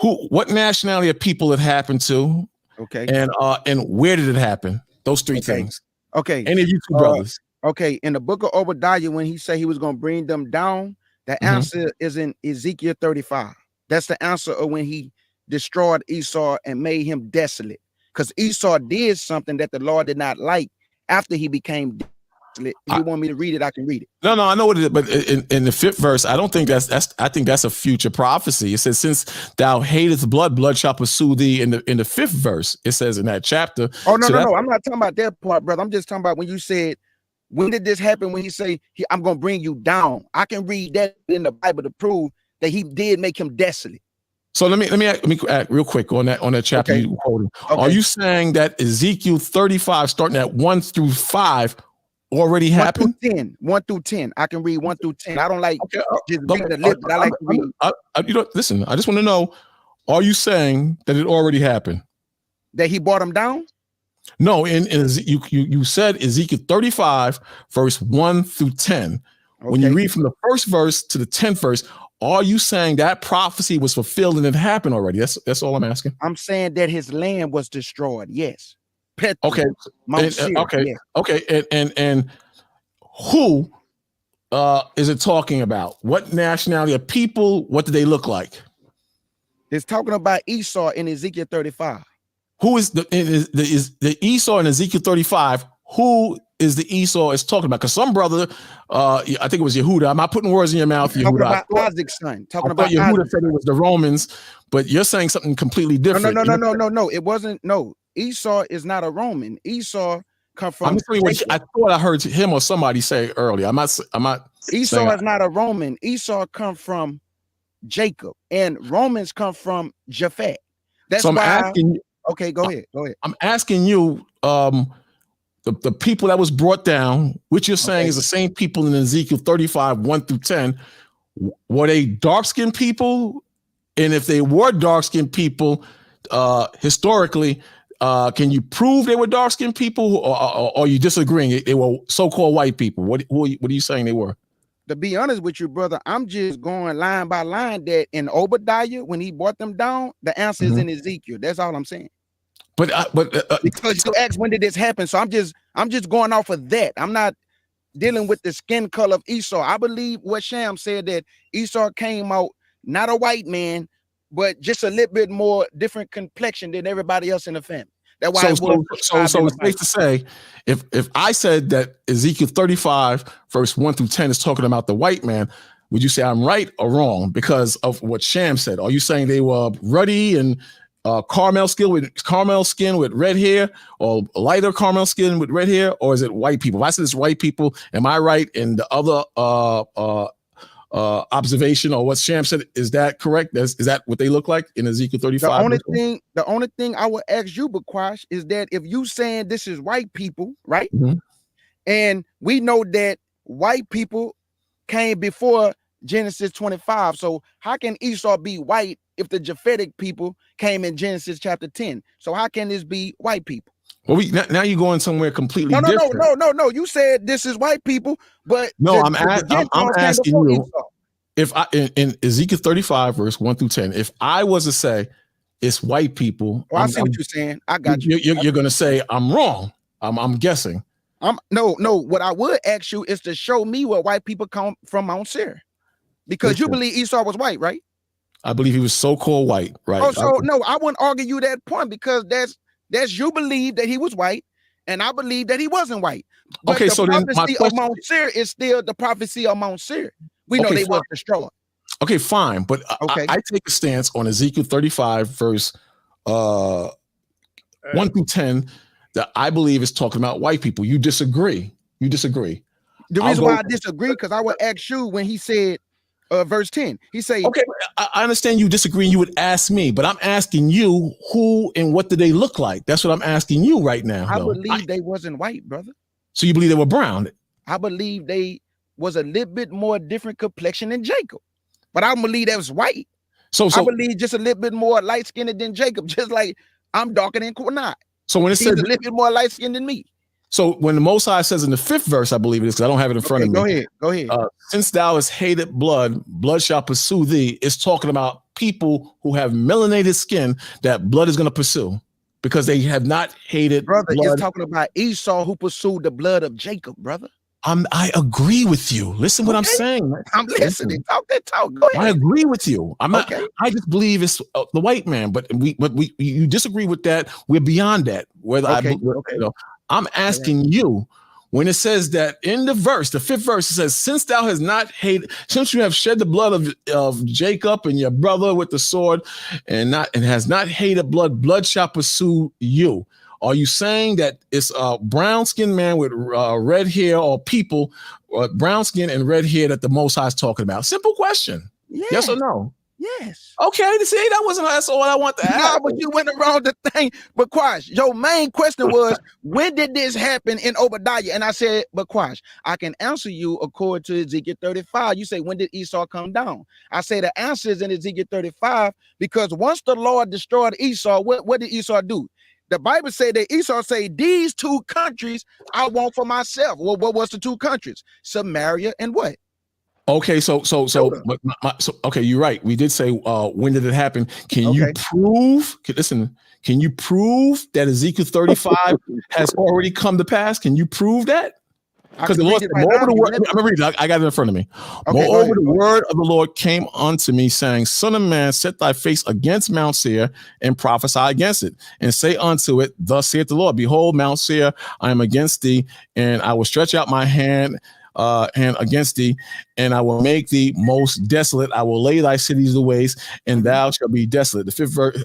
What nationality of people it happened to? Okay. And where did it happen? Those three things. Okay. Any of you two brothers. Okay. In the book of Obadiah, when he said he was going to bring them down, the answer is in Ezekiel 35. That's the answer of when he destroyed Esau and made him desolate. Because Esau did something that the Lord did not like after he became desolate. If you want me to read it, I can read it. No, I know what it is, but in the 5th verse, I don't think I think that's a future prophecy. It says, since thou hatest blood shall pursue thee. In the 5th verse, it says in that chapter. Oh, no. I'm not talking about that part, brother. I'm just talking about when you said, when did this happen? When he say, I'm going to bring you down. I can read that in the Bible to prove that he did make him desolate. So let me add real quick on that chapter you quoted. Okay. Are you saying that Ezekiel 35, starting at 1 through 5, already happened? 1 through 10. I can read 1 through 10. I don't like just read the lip, but I like to read. Listen, I just want to know, are you saying that it already happened? That he brought him down? No, you said Ezekiel 35, verse 1 through 10. Okay. When you read from the 1st verse to the 10th verse, are you saying that prophecy was fulfilled and it happened already? That's all I'm asking. I'm saying that his land was destroyed. Yes. Okay. And who is it talking about? What nationality of people? What do they look like? It's talking about Esau in Ezekiel 35. Who is the Esau in Ezekiel 35? Who is the Esau is talking about? Because some brother, I think it was Yehuda. I'm not putting words in your mouth. Talking Yehuda. about Isaac's son. Talking about Yehuda Isaac. Said it was the Romans, but you're saying something completely different. No. It wasn't. No, Esau is not a Roman. Esau come from. I thought I heard him or somebody say earlier. I'm not. Esau is not a Roman. Esau come from Jacob, and Romans come from Japhet. That's so why. Asking, okay, go ahead. I'm asking you. The people that was brought down, which you're saying is the same people in Ezekiel 35, 1 through 10, were they dark-skinned people? And if they were dark-skinned people, historically, can you prove they were dark-skinned people, or are you disagreeing? They were so-called white people. What are you saying they were? To be honest with you, brother, I'm just going line by line that in Obadiah, when he brought them down, the answer is in Ezekiel. That's all I'm saying. But because you asked when did this happen, so I'm just going off of that. I'm not dealing with the skin color of Esau. I believe what Sham said, that Esau came out not a white man, but just a little bit more different complexion than everybody else in the family. That's why. So it's safe to say, if I said that Ezekiel 35 verse 1 through 10 is talking about the white man, would you say I'm right or wrong because of what Sham said? Are you saying they were ruddy and caramel skin with red hair, or lighter caramel skin with red hair, or is it white people? If I said it's white people, am I right in the other observation, or what Sham said? Is that correct? Is that what they look like in Ezekiel 35? The only thing I would ask you, Bakwash, is that if you saying this is white people, right? And we know that white people came before Genesis 25. So how can Esau be white if the Japhetic people came in Genesis chapter 10? So how can this be white people? Well, now you're going somewhere completely different. No. You said this is white people, but no, I'm asking you if I in Ezekiel 35 verse 1 through 10, if I was to say it's white people, I see what you're saying. I got you. You're going to say I'm wrong. I'm guessing. No. What I would ask you is to show me where white people come from Mount Seir, because you believe Esau was white, right? I believe he was so-called white, right? Oh, so no, I wouldn't argue you that point, because that's you believe that he was white, and I believe that he wasn't white. But okay, so then my prophecy of Mount Seir is still the prophecy of Mount Seir. We know they were destroyed. Okay, fine, but I take a stance on Ezekiel 35 verse 1 through 10 that I believe is talking about white people. You disagree. The reason why I disagree, because I would ask you when he said verse 10, he say, okay, I understand you disagree and you would ask me, but I'm asking you who and what do they look like? That's what I'm asking you right now. I believe they wasn't white, brother. So you believe they were brown? I believe they was a little bit more different complexion than Jacob, but I don't believe that was white. So I believe just a little bit more light-skinned than Jacob, just like I'm darker than Qanath. So when it says a little bit more light-skinned than me. So when the Most High says in the 5th verse, I believe it is, because I don't have it in front of me. Go ahead. Since thou hast hated blood, blood shall pursue thee. It's talking about people who have melanated skin that blood is going to pursue because they have not hated blood. It's talking about Esau who pursued the blood of Jacob, brother. I agree with you. Listen what I'm saying. I'm listening. Talk that talk. Go ahead. I agree with you. I'm not. I just believe it's the white man, but you disagree with that. We're beyond that. Whether I'm asking you, when it says that in the verse, the 5th verse, it says, since thou hast not hated, since you have shed the blood of Jacob and your brother with the sword, and has not hated blood, blood shall pursue you. Are you saying that it's a brown skinned man with red hair, or people, or brown skin and red hair that the Most High is talking about? Simple question. Yes or no? Yes. Okay. See, that's all I want to ask. No, but you went around the thing. But Quash, your main question was, when did this happen in Obadiah? And I said, but Quash, I can answer you according to Ezekiel 35. You say, when did Esau come down? I say the answer is in Ezekiel 35, because once the Lord destroyed Esau, what did Esau do? The Bible say that Esau say, these 2 countries I want for myself. Well, what was the 2 countries? Samaria and what? Okay, so okay, you're right. We did say when did it happen? Can you prove? Can you prove that Ezekiel 35 has already come to pass? Can you prove that? Because the Lord said, moreover, the word, I'm reading. I got it in front of me. Moreover, the word of the Lord came unto me, saying, Son of man, set thy face against Mount Seir and prophesy against it, and say unto it, Thus saith the Lord, Behold, Mount Seir, I am against thee, and I will stretch out my hand against thee, and I will make thee most desolate. I will lay thy cities waste, and thou shalt be desolate. The 5th verse,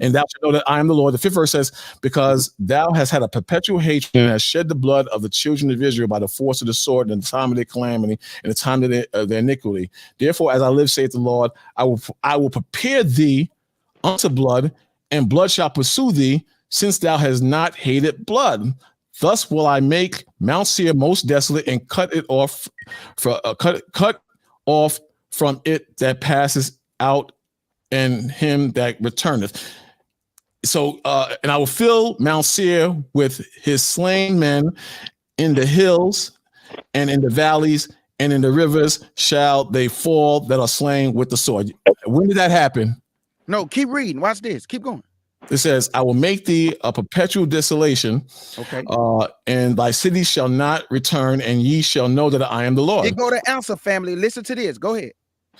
and thou shalt know that I am the Lord. The 5th verse says, because thou hast had a perpetual hatred and hast shed the blood of the children of Israel by the force of the sword in the time of their calamity and the time of their iniquity. Therefore, as I live, saith the Lord, I will prepare thee unto blood, and blood shall pursue thee, since thou hast not hated blood. Thus will I make Mount Seir most desolate, and cut off from it that passes out, and him that returneth. So, and I will fill Mount Seir with his slain men in the hills and in the valleys and in the rivers shall they fall that are slain with the sword. When did that happen? No, keep reading. Watch this. Keep going. It says, I will make thee a perpetual desolation, and thy cities shall not return, and ye shall know that I am the Lord. You go to answer, family. Listen to this. Go ahead.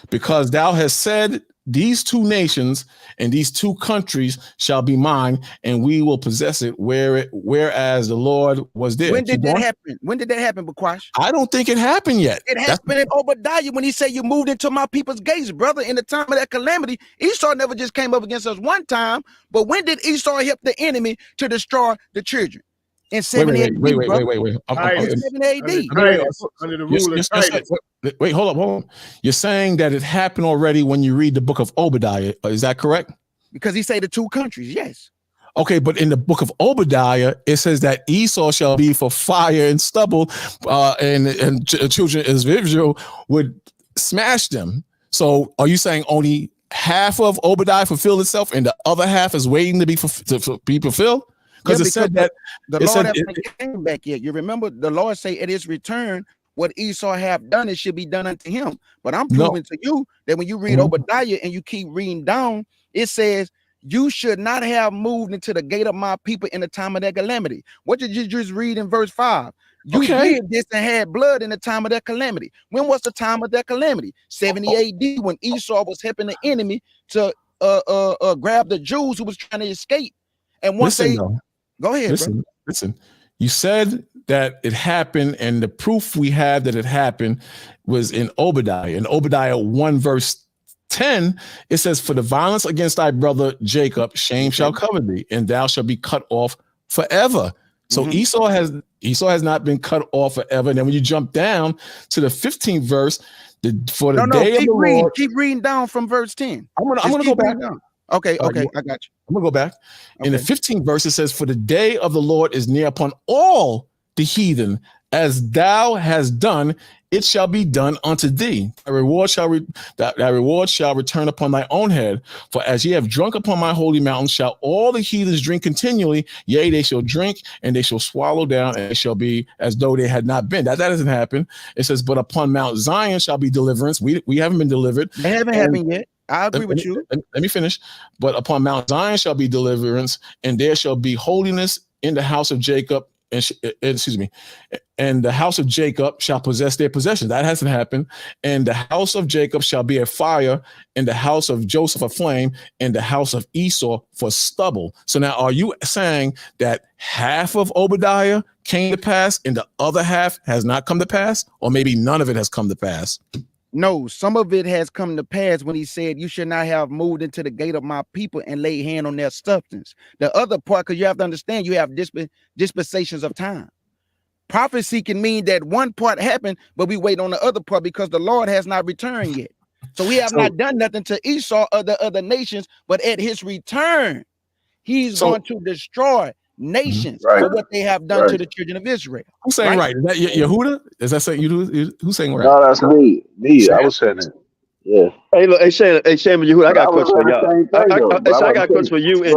Because thou hast said, these 2 nations and these 2 countries shall be mine, and we will possess it, whereas the Lord was there. When did that happen? When did that happen, Bakwash? I don't think it happened yet. It happened in Obadiah when he said, you moved into my people's gates, brother. In the time of that calamity, Esau never just came up against us one time, but when did Esau help the enemy to destroy the children? In 70 AD. Wait. In 70 AD. Under the rule of Titus. Wait, hold on. You're saying that it happened already when you read the book of Obadiah. Is that correct? Because he say the 2 countries, yes. Okay, but in the book of Obadiah, it says that Esau shall be for fire and stubble, and children of Israel would smash them. So are you saying only half of Obadiah fulfilled itself and the other half is waiting to be fulfilled? Because it said that the Lord hasn't came back yet. You remember the Lord say at his return, what Esau have done, it should be done unto him. But I'm proving to you that when you read Obadiah and you keep reading down, it says, you should not have moved into the gate of my people in the time of their calamity. What did you just read in verse 5? You did this and had blood in the time of their calamity. When was the time of their calamity? 70 AD, when Esau was helping the enemy to grab the Jews who was trying to escape. And once go ahead, listen. You said that it happened, and the proof we have that it happened was in Obadiah. In Obadiah 1 verse 10, it says, for the violence against thy brother Jacob, shame shall cover thee, and thou shalt be cut off forever. So Esau has not been cut off forever. And then when you jump down to the 15th verse, keep reading down from verse 10. I'm gonna go back. Okay, I got you. I'm gonna go back. In the 15th verse, it says, for the day of the Lord is near upon all the heathen, as thou hast done, it shall be done unto thee. Thy reward shall return upon thy own head. For as ye have drunk upon my holy mountain, shall all the heathens drink continually. Yea, they shall drink, and they shall swallow down, and it shall be as though they had not been. That doesn't happen. It says, but upon Mount Zion shall be deliverance. We haven't been delivered. They haven't happened yet. I agree with you. Let me finish. But upon Mount Zion shall be deliverance, and there shall be holiness in the house of Jacob. And the house of Jacob shall possess their possessions. That hasn't happened. And the house of Jacob shall be a fire, and the house of Joseph a flame, and the house of Esau for stubble. So now, are you saying that half of Obadiah came to pass and the other half has not come to pass? Or maybe none of it has come to pass? No, some of it has come to pass when he said, you should not have moved into the gate of my people and laid hand on their substance. The other part, because you have to understand, you have dispensations of time. Prophecy can mean that one part happened, but we wait on the other part because the Lord has not returned yet. So we have not done nothing to Esau or the other nations, but at his return, he's going to destroy nations for what they have done to the children of Israel. Who's saying right? Is that Yehuda? Is that saying you? Who's saying right? No, that's me. I was saying it. Yeah. Hey, look, hey, Shane and Yehuda, I got a question for y'all. I got a question for you and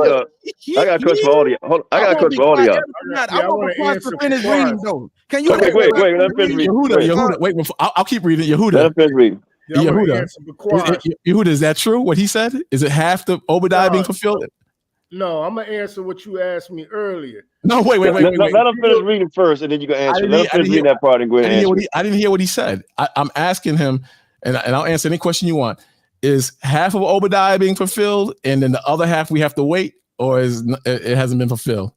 I got a question for all of y'all. I got a question for all of y'all. I want to finish reading though. Can you? Okay, wait. Let me finish reading. Yehuda, wait. I'll keep reading. Yehuda. Let me finish reading. Yehuda, is that true? What he said? Is it half the Obadiah being fulfilled? No, I'm gonna answer what you asked me earlier. No, wait. Let him finish reading first, and then you can answer. Let him finish reading that part and go ahead and answer. I didn't hear what he said. I'm asking him, and I'll answer any question you want. Is half of Obadiah being fulfilled, and then the other half we have to wait, or it hasn't been fulfilled?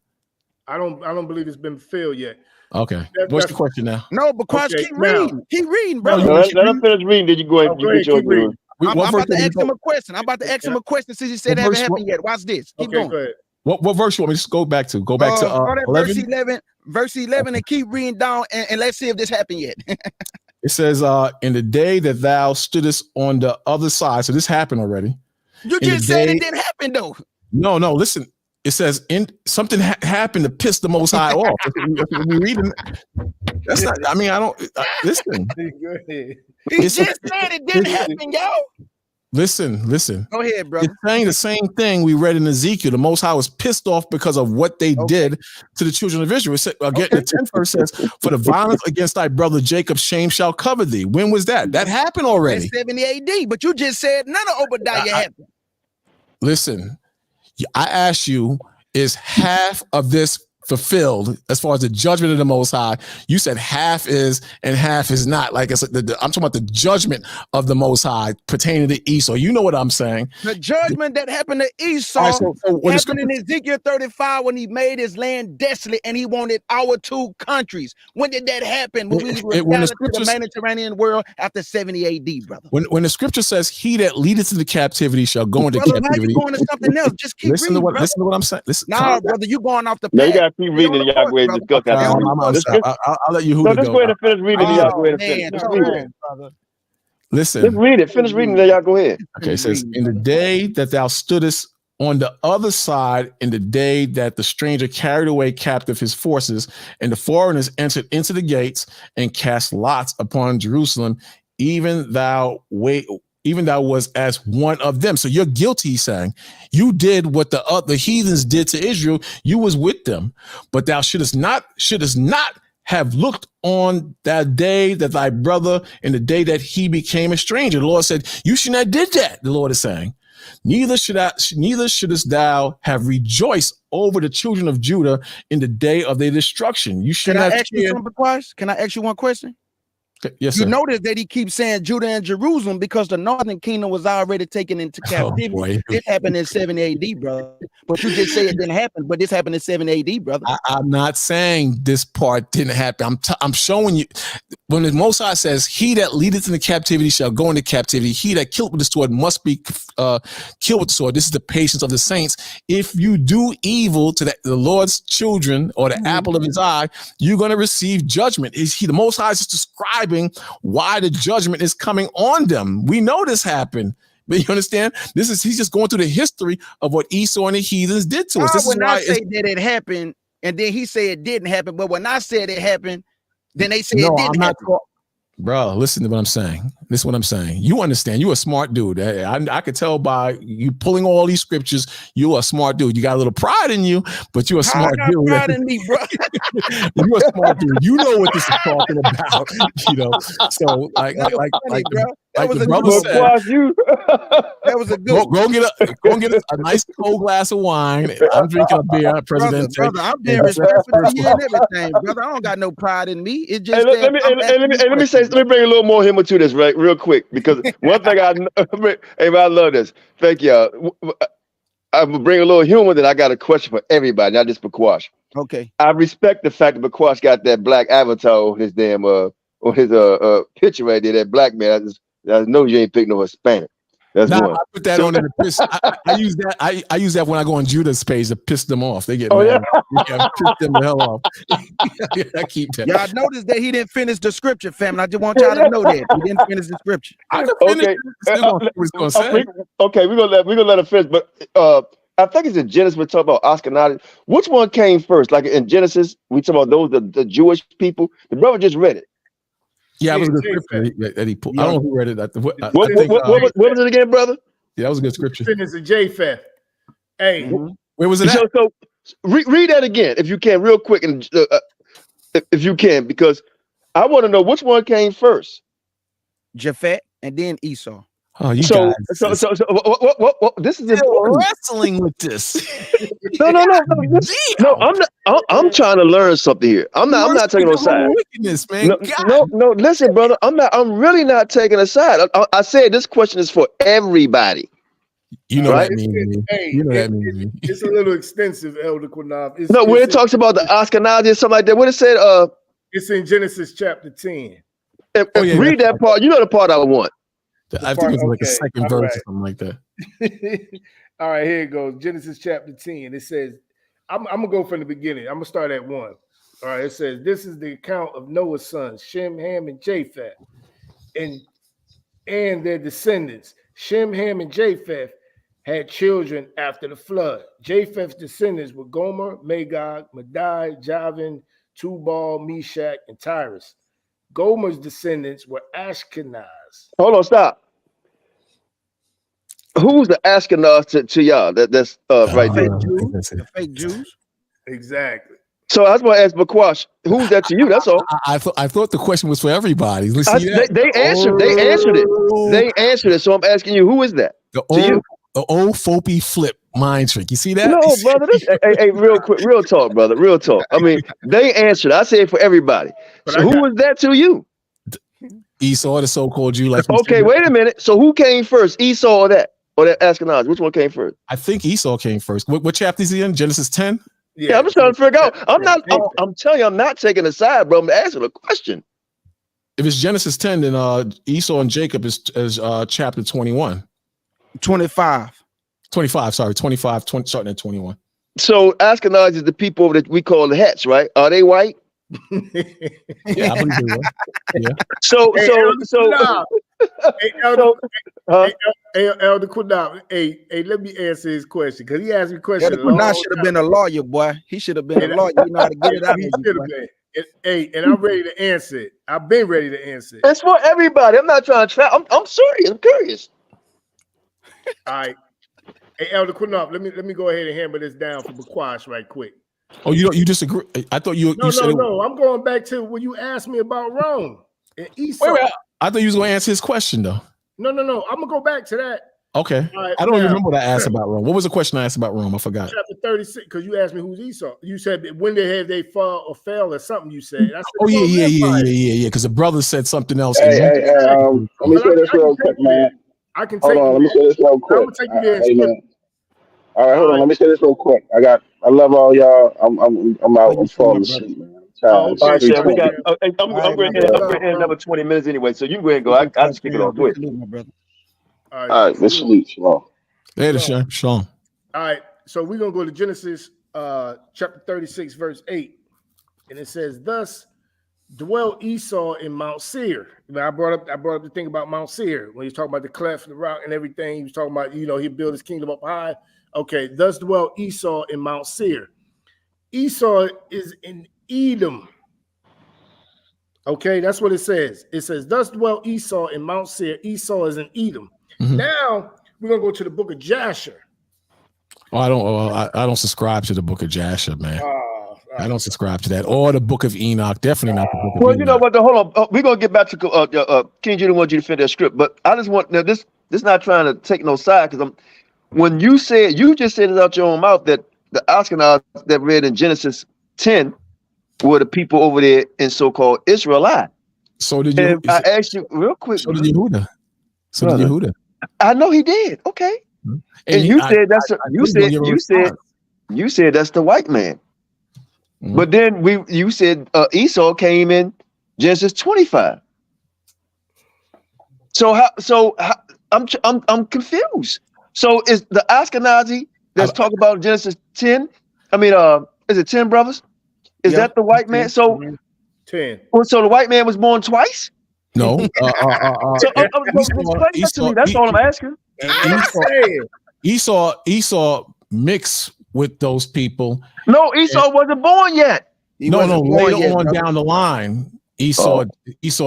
I don't believe it's been fulfilled yet. Okay. What's the question now? No, because keep reading. Keep reading, bro. Let him finish reading. Then you go ahead. You get your reading. I'm about to ask him a question. Since he said it hasn't happened yet. Watch this. Keep going. Go ahead. What verse you want me to go back to? Go back to verse 11 and keep reading down and let's see if this happened yet. It says, in the day that thou stoodest on the other side. So this happened already. You just said it didn't happen though. No, listen. It says something happened to piss the Most High off. If we reading, that's not. I mean, I don't listen. He just said it didn't happen, yo. Listen. Go ahead, bro. It's saying the same thing we read in Ezekiel. The Most High was pissed off because of what they did to the children of Israel. Again, the 10th verse says, "For the violence against thy brother Jacob, shame shall cover thee." When was that? That happened already. That's 70 AD. But you just said none of Obadiah happened. Listen. I asked you, is half of this fulfilled as far as the judgment of the Most High? You said half is and half is not. Like I'm talking about the judgment of the Most High pertaining to Esau. You know what I'm saying? The judgment that happened to Esau happened in Ezekiel 35 when he made his land desolate and he wanted our two countries. When did that happen? When we were scattered to the Mediterranean world after 70 AD, brother. When the scripture says, "He that leadeth into captivity shall go into captivity." Why you going to something else? Just keep listen reading, listen to what I'm saying. Listen, brother, you going off the path. No, you gotta keep reading. Y'all go ahead and discuss that. I'll let you. No, just go ahead and finish reading. Y'all go ahead and finish. Just read it. Listen. Just read it. Finish reading. Then y'all go ahead. Okay, it says, "In the day that thou stoodest on the other side, in the day that the stranger carried away captive his forces, and the foreigners entered into the gates and cast lots upon Jerusalem, even thou even thou was as one of them. So you're guilty, he's saying. You did what the heathens did to Israel. You was with them, but thou shouldest not have looked on that day that thy brother in the day that he became a stranger. The Lord said, you should not did that. The Lord is saying, neither shouldest thou have rejoiced over the children of Judah in the day of their destruction. You should not. Can I ask you one question? Yes, you sir. notice that he keeps saying Judah and Jerusalem because the northern kingdom was already taken into captivity. This happened in 70 AD, brother. But you just say it didn't happen, but this happened in 70 AD, brother. I'm not saying this part didn't happen. I'm showing you when the Most High says, he that leadeth into captivity shall go into captivity. He that killed with the sword must be killed with the sword. This is the patience of the saints. If you do evil to the Lord's children or the apple of his eye, you're going to receive judgment. The Most High is just describing why the judgment is coming on them. We know this happened. But you understand? He's just going through the history of what Esau and the heathens did to us. This when is why I say that it happened, and then he said it didn't happen, but when I said it happened, then they say it didn't happen. Bro, listen to what I'm saying. This is what I'm saying. You understand. You're a smart dude. I could tell by you pulling all these scriptures, you're a smart dude. You got a little pride in you, but you're a smart dude. Pride in me, bro. You're a smart dude. You know what this is talking about. You know, so like the brother said, that was a good go get a nice cold glass of wine. I'm drinking a beer, President. Brother, I'm being respectful to you and everything, brother. I don't got no pride in me. It just let me bring a little more humor to this, right, real quick, because one thing I love this. Thank y'all. I'm gonna bring a little humor. That I got a question for everybody, not just Bakwash. Okay. I respect the fact that Bakwash got that black avatar on his damn picture right there. That black man. I know you ain't picking no Hispanic. That's one. I put that on there to piss. I use that. I use that when I go on Judah's page to piss them off. They get mad. Yeah, piss them the hell off. I keep that. Y'all notice that he didn't finish the scripture, family. I just want y'all to know that he didn't finish the scripture. Okay, we're gonna let him finish. But I think it's in Genesis. We're talking about Ashkenazi. Which one came first? Like in Genesis, we talk about the Jewish people. The brother just read it. Yeah, it was a good scripture that he pulled. I don't know who read it. What was it again, brother? Yeah, that was a good scripture. Finish the Japheth. Hey, where was it at? So read that again, if you can, real quick, and if you can, because I want to know which one came first. Japhet and then Esau. Oh, you guys. So what this is wrestling with this. No, I'm trying to learn something here. I'm not taking no side. Man. No, listen, brother. I'm really not taking a side. I said this question is for everybody. You know right? that means. Hey, you know that means. It's a little extensive, Elder Qanath. No, when it talks about the Ashkenazi or something like that, what it said, it's in Genesis chapter 10. Read that part. You know the part I want. I think it's like a second verse or something like that. All right, here it goes. Genesis chapter 10. It says, I'm gonna go from the beginning. I'm gonna start at 1. All right, it says, this is the account of Noah's sons, Shem, Ham, and Japheth, and their descendants. Shem, Ham, and Japheth had children after the flood. Japheth's descendants were Gomer, Magog, Madai, Javan, Tubal, Meshach, and Tyrus. Gomer's descendants were Ashkenaz. Hold on, stop. Who's the Ashkenaz to y'all? That's right there. The fake Jews. Exactly. So I was going to ask Bakwash, who's that to you? That's all. I thought the question was for everybody. They answered it. They answered it. So I'm asking you, who is that? The old F.O.P.E flip mind trick. You see that? No, brother. Hey, real quick, real talk, brother. Real talk. I mean, they answered. I say it for everybody. So who was that to you? Esau, the so-called Jew. Okay, wait a minute. So who came first, Esau or that Ashkenaz? Which one came first? I think Esau came first. What chapter is he in? Genesis 10? Yeah, I'm just trying to figure out. I'm telling you, I'm not taking a side, bro. I'm asking a question. If it's Genesis 10, then Esau and Jacob is chapter 21. 25. 25, sorry, 25, starting at 21. So Ashkenaz is the people that we call the Hets, right? Are they white? Yeah, I believe they were. Yeah. So Elder Qanath, hey, let me answer his question because he asked me a question. Elder Qanath should have been a lawyer, boy. He should have been a lawyer. You know how to get it out. He should have been. And I'm ready to answer it. I've been ready to answer it. It's for everybody. I'm not trying to trap. I'm serious. I'm curious. All right. Hey, Elder Qanath, let me go ahead and hammer this down for Bakwash right quick. Oh, you disagree? I thought you said no. I'm going back to when you asked me about Rome and Esau. Wait, I thought you was going to answer his question though. No. I'm gonna go back to that. Okay. Right, I don't remember what I asked about Rome. What was the question I asked about Rome? I forgot. Chapter 36, because you asked me who's Esau. You said when they fall or fell or something. You said. I said Yeah. Because the brother said something else. Hey, let me say this real quick, man. I can hold take on. Let me say this real quick. Hey, man. All right, hold on. Let me say this real quick. I love all y'all. I'm out. I'm falling asleep, man. All right, Chef, we got. I'm going to end another 20 minutes anyway, so you can go ahead and go. I just kick it off quick. All right, let's sleep. Shalom. Later, Chef. Shalom. All right, so we're gonna go to Genesis chapter 36, verse 8, and it says, "Thus dwelt Esau in Mount Seir." Now, I brought up the thing about Mount Seir when he's talking about the cleft, the rock, and everything. He was talking about, he built his kingdom up high. Okay, thus dwelt Esau in Mount Seir. Esau is in Edom. Okay, that's what it says. It says, "Thus dwelt Esau in Mount Seir." Esau is in Edom. Mm-hmm. Now we're gonna go to the book of Jasher. I don't subscribe to the book of Jasher, man. I don't subscribe to that, or the book of Enoch. Definitely not the book of Enoch. You know what? Hold on. We're gonna get back to King Judah wants you to finish that script, but I just want now this not trying to take no side because when you just said it out your own mouth that the Ashkenaz that read in Genesis 10 were the people over there in so-called Israelite. So did you? I asked you real quick. So did Yehuda. Did Yehuda. I know he did. Okay. And you said that's the white man. Mm-hmm. But then you said Esau came in Genesis 25. So I'm confused. So is the Ashkenazi that's talking about Genesis 10? I mean, is it 10 brothers? Is that the white man? So 10. So the white man was born twice? No. That's all I'm asking. Esau mixed with those people. No, Esau wasn't born yet. Later on down the line, Esau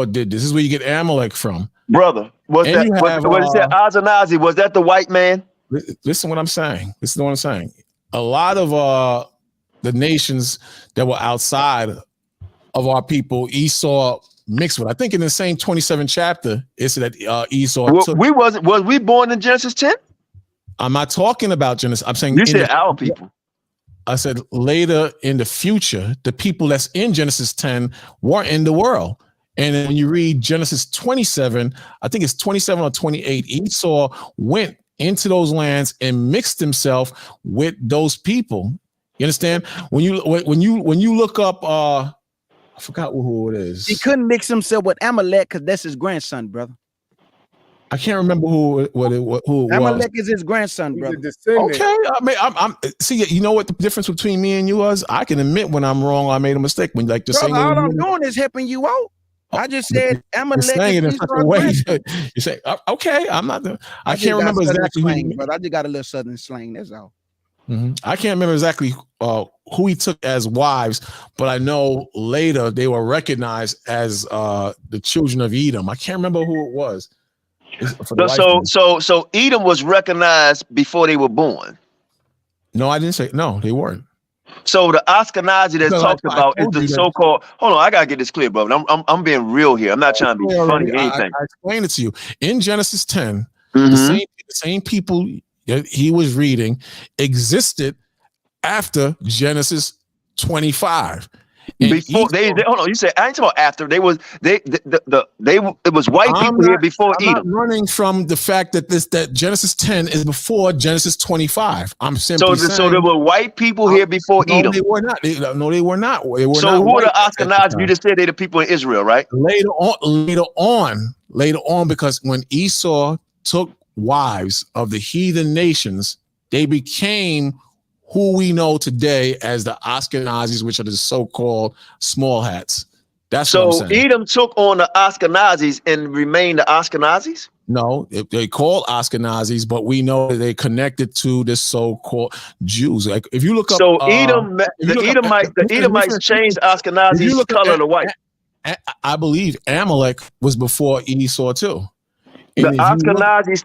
did this. This is where you get Amalek from. Brother, was Ashkenazi, was that the white man? Listen what I'm saying. A lot of the nations that were outside of our people, Esau mixed with. I think in the same 27 chapter, it said that Esau was we born in Genesis 10? I'm not talking about Genesis. I'm saying you said our people. I said later in the future, the people that's in Genesis 10 weren't in the world. And then when you read Genesis 27, I think it's 27 or 28, Esau went into those lands and mixed himself with those people. You understand? When you look up I forgot who it is. He couldn't mix himself with Amalek because that's his grandson, brother. I can't remember who Amalek is his grandson, brother. Okay, I'm see. You know what the difference between me and you was? I can admit when I'm wrong. I made a mistake. When all I'm doing is helping you out. I just said Amalek. Saying it in such a way. You say okay. I'm not. I can't remember exactly slang, but I just got a little southern slang. That's all. Mm-hmm. I can't remember exactly who he took as wives, but I know later they were recognized as the children of Edom. I can't remember who it was. So Edom was recognized before they were born. No, I didn't say no. They weren't. So the Ashkenazi that's talked about is the so-called. Hold on, I gotta get this clear, bro. I'm being real here. I'm not trying to be funny or anything. I explained it to you in Genesis 10. Mm-hmm. The same people that he was reading existed after Genesis 25. Before hold on, you said I ain't talking about after. It was white people here before Edom. I'm not running from the fact that Genesis 10 is before Genesis 25. I'm simply saying. So there were white people here before Edom. They were not. No, they were not. They were so not. Who are the Ashkenazi? You just said they're the people in Israel, right? Later on, because when Esau took wives of the heathen nations, they became who we know today as the Ashkenazis, which are the so-called small hats. That's what I'm saying. Edom took on the Ashkenazis and remained the Ashkenazis? No, they call Ashkenazis, but we know that they connected to the so-called Jews. Like if you look up, So Edom, the Edomites changed Ashkenazi's color to white. I believe Amalek was before Esau too. The Ashkenazis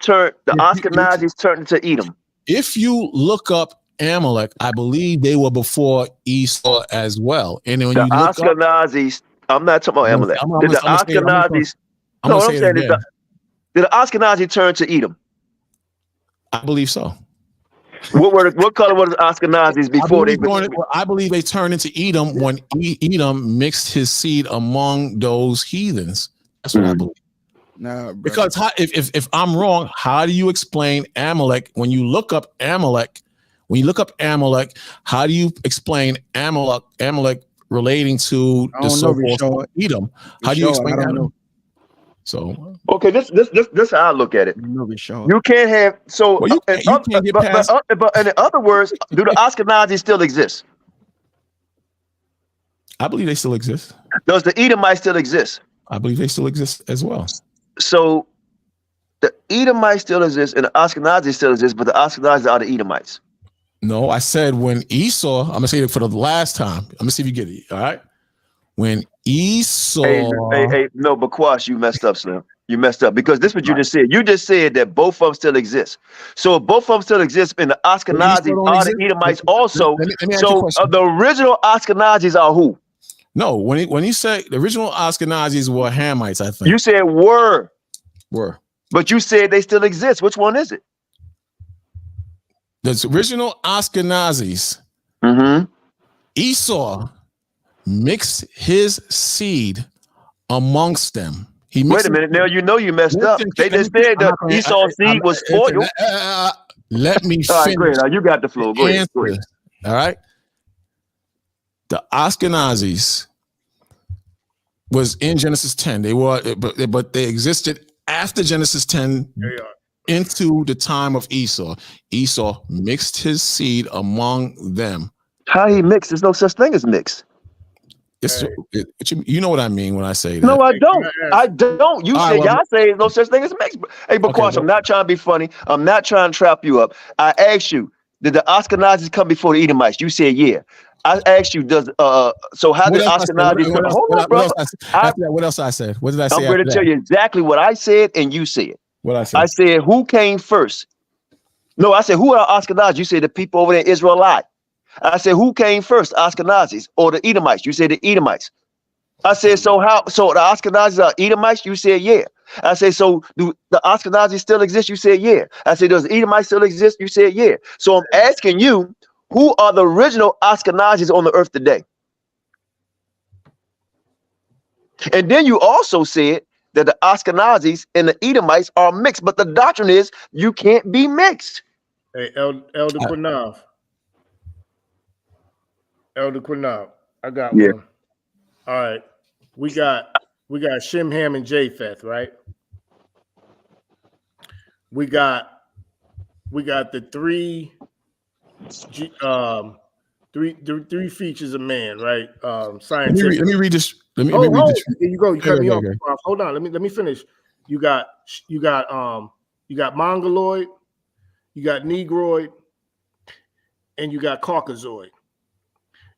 turned into Edom. If you look up Amalek, I believe they were before Esau as well. And when the you look Ashkenazis, I'm not talking about Amalek. Did the Ashkenazis? No, what I'm saying is did the Ashkenazi turn to Edom? I believe so. What color were the Ashkenazis before they? I believe they turned into Edom when Edom mixed his seed among those heathens. That's what I believe. No, because if I'm wrong, how do you explain Amalek when you look up Amalek? When you look up Amalek, how do you explain Amalek relating to the so-called Edom? How do you explain that? So okay, this how I look at it. You can't have so. Well, but in other words, do the Ashkenazis still exist? I believe they still exist. Does the Edomites still exist? I believe they still exist as well. So the Edomites still exist and the Ashkenazis still exist, but the Ashkenazis are the Edomites. No, I said when Esau, I'm gonna say it for the last time. I'm gonna see if you get it. All right. When Esau, no, but Quash, you messed up, Slim. You messed up because this is what you just said. You just said that both of them still exist. So if both of them still exist, and the Ashkenazis are the Edomites also. So the original Ashkenazis are who? No, when you say the original Ashkenazis were Hamites, I think you said were, but you said they still exist. Which one is it? The original Ashkenazis. Esau mixed his seed amongst them. Wait a minute, now you know you messed up. They just said that Esau's seed was spoiled. Let me finish. All right, great. You got the floor. Go ahead. All right. The Ashkenazis was in Genesis 10. They were, but they existed after Genesis 10 into the time of Esau. Esau mixed his seed among them. How he mixed? There's no such thing as mixed. You know what I mean when I say that. No, I don't. I don't. You say y'all say there's no such thing as mixed. Hey, Bakwash, I'm not trying to be funny. I'm not trying to trap you up. I asked you, did the Ashkenazis come before the Edomites? You said yeah. I asked you, so how did Ashkenazis come? Hold on, bro. What else I said? What did I say? I'm going to tell you exactly what I said and you said. What I said? I said, who came first? No, I said, who are Ashkenazis? You said the people over there in Israelite. I said, who came first, Ashkenazis or the Edomites? You said the Edomites. I said, so the Ashkenazis are Edomites? You said, yeah. I said, so do the Ashkenazis still exist? You said, yeah. I said, does Edomites still exist? You said, yeah. So I'm asking you, who are the original Ashkenazis on the earth today? And then you also said that the Ashkenazis and the Edomites are mixed, but the doctrine is you can't be mixed. Hey, Elder Qanath. Elder Qanath, I got one. All right. We got Shem, Ham, and Japheth, right? We got the three features of man, right? Scientific. Let me read this. There you go. You cut me off. Hold on. Let me finish. You got Mongoloid, you got Negroid, and you got Caucasoid.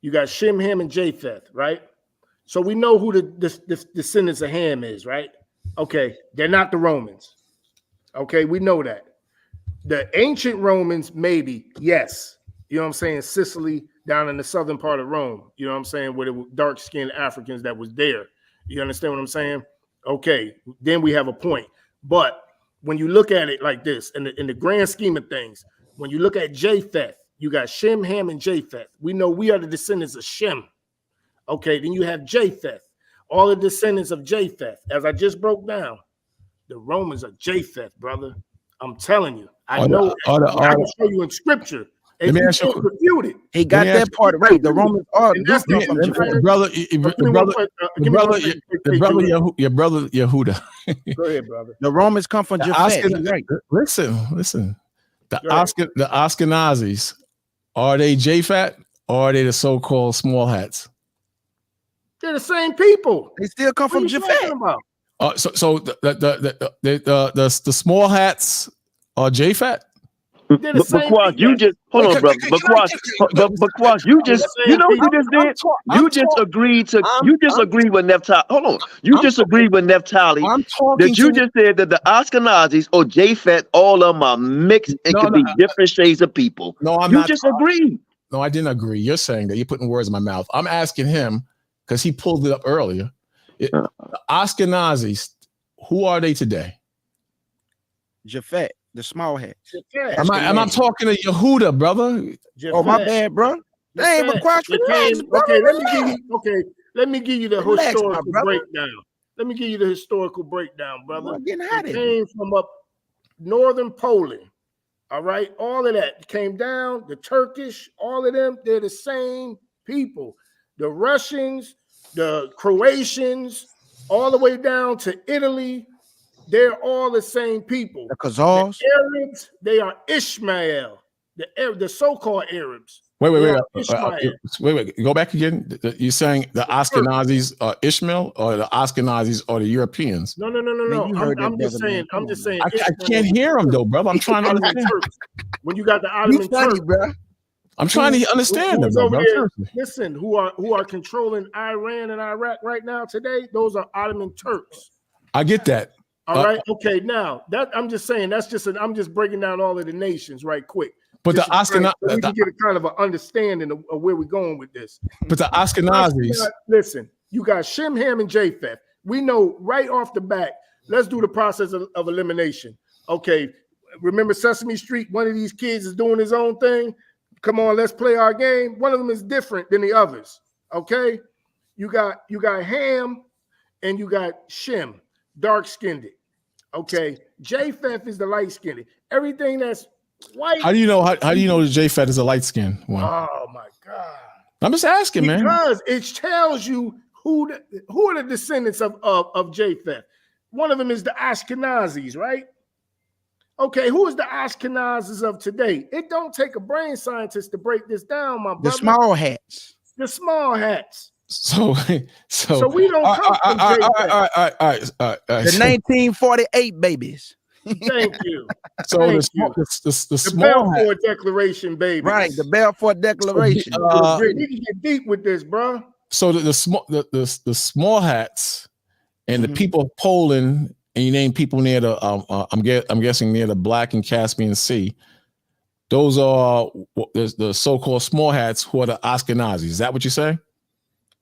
You got Shem, Ham, and Japheth, right? So we know who the descendants of Ham is, right? Okay, they're not the Romans. Okay, we know that. The ancient Romans, maybe, yes. You know what I'm saying? Sicily, down in the southern part of Rome. You know what I'm saying? Where the dark-skinned Africans that was there. You understand what I'm saying? Okay, then we have a point. But when you look at it like this, in the grand scheme of things, when you look at Japheth, you got Shem, Ham, and Japheth. We know we are the descendants of Shem. Okay, then you have Japheth. All the descendants of Japheth. As I just broke down, the Romans are Japheth, brother. I'm telling you. I know. I can show you in scripture. Let me ask you. He got that part right. The Romans are your brother Yehuda. Go ahead, brother. The Romans come from Japheth. Right. Listen. The Ashkenazis, are they Japhet or are they the so-called small hats? They're the same people. They still come from Japheth. So the small hats are J-Fat? They're the same Quash, you just hold on, brother. But Quash, you just you know what you just did? You just agreed with Naphtali. Hold on. You just agreed with Naphtali that you just said that the Ashkenazis or Japhet, all of them are mixed and could be different shades of people. No, I'm you not. You just agreed. No, I didn't agree. You're saying that you're putting words in my mouth. I'm asking him because he pulled it up earlier. The Ashkenazis, who are they today? Japhet, the small hats. Am I talking to Yehuda, brother? Oh, my bad, bro. Hey, but Quash, relax, brother, let me give you the historical breakdown. Let me give you the historical breakdown, brother. It came from up northern Poland. All right, all of that came down. The Turkish, all of them, they're the same people. The Russians, the Croatians, all the way down to Italy, they're all the same people. The Khazars, the Arabs, they are Ishmael. The so-called Arabs. Wait. Go back again. You're saying the Ashkenazis are Ishmael, or the Ashkenazis are the Europeans? No. I'm just saying. I can't hear him though, brother. I'm trying to understand. When you got the Ottoman Turks, bro. I'm trying to understand them, bro. Listen, who are controlling Iran and Iraq right now today? Those are Ottoman Turks. I get that. All right. Okay. Now that I'm just saying I'm just breaking down all of the nations right quick. But the Ashkenazis, we can get a kind of an understanding of where we're going with this. But the Ashkenazis, listen, you got Shem, Ham, and Japheth. We know right off the bat. Let's do the process of elimination. Okay, remember Sesame Street? One of these kids is doing his own thing. Come on, let's play our game. One of them is different than the others. Okay, you got Ham, and you got Shem, dark-skinned. Okay, Japheth is the light-skinned. Everything that's white. How do you know? How do you know the J-Fat is a light skin one? Oh my God! I'm just asking, man. Because it tells you who are the descendants of Japheth. One of them is the Ashkenazis, right? Okay, who is the Ashkenazis of today? It don't take a brain scientist to break this down, my brother. The small hats. The small hats. So we don't come from Japheth. The 1948 babies. Thank you. So the small Balfour Declaration, baby. Right, the Balfour Declaration. We can get deep with this, bro. So the small hats and the people of Poland, and you name people near the I'm guessing near the Black and Caspian Sea. Those are the so-called small hats who are the Ashkenazis. Is that what you say?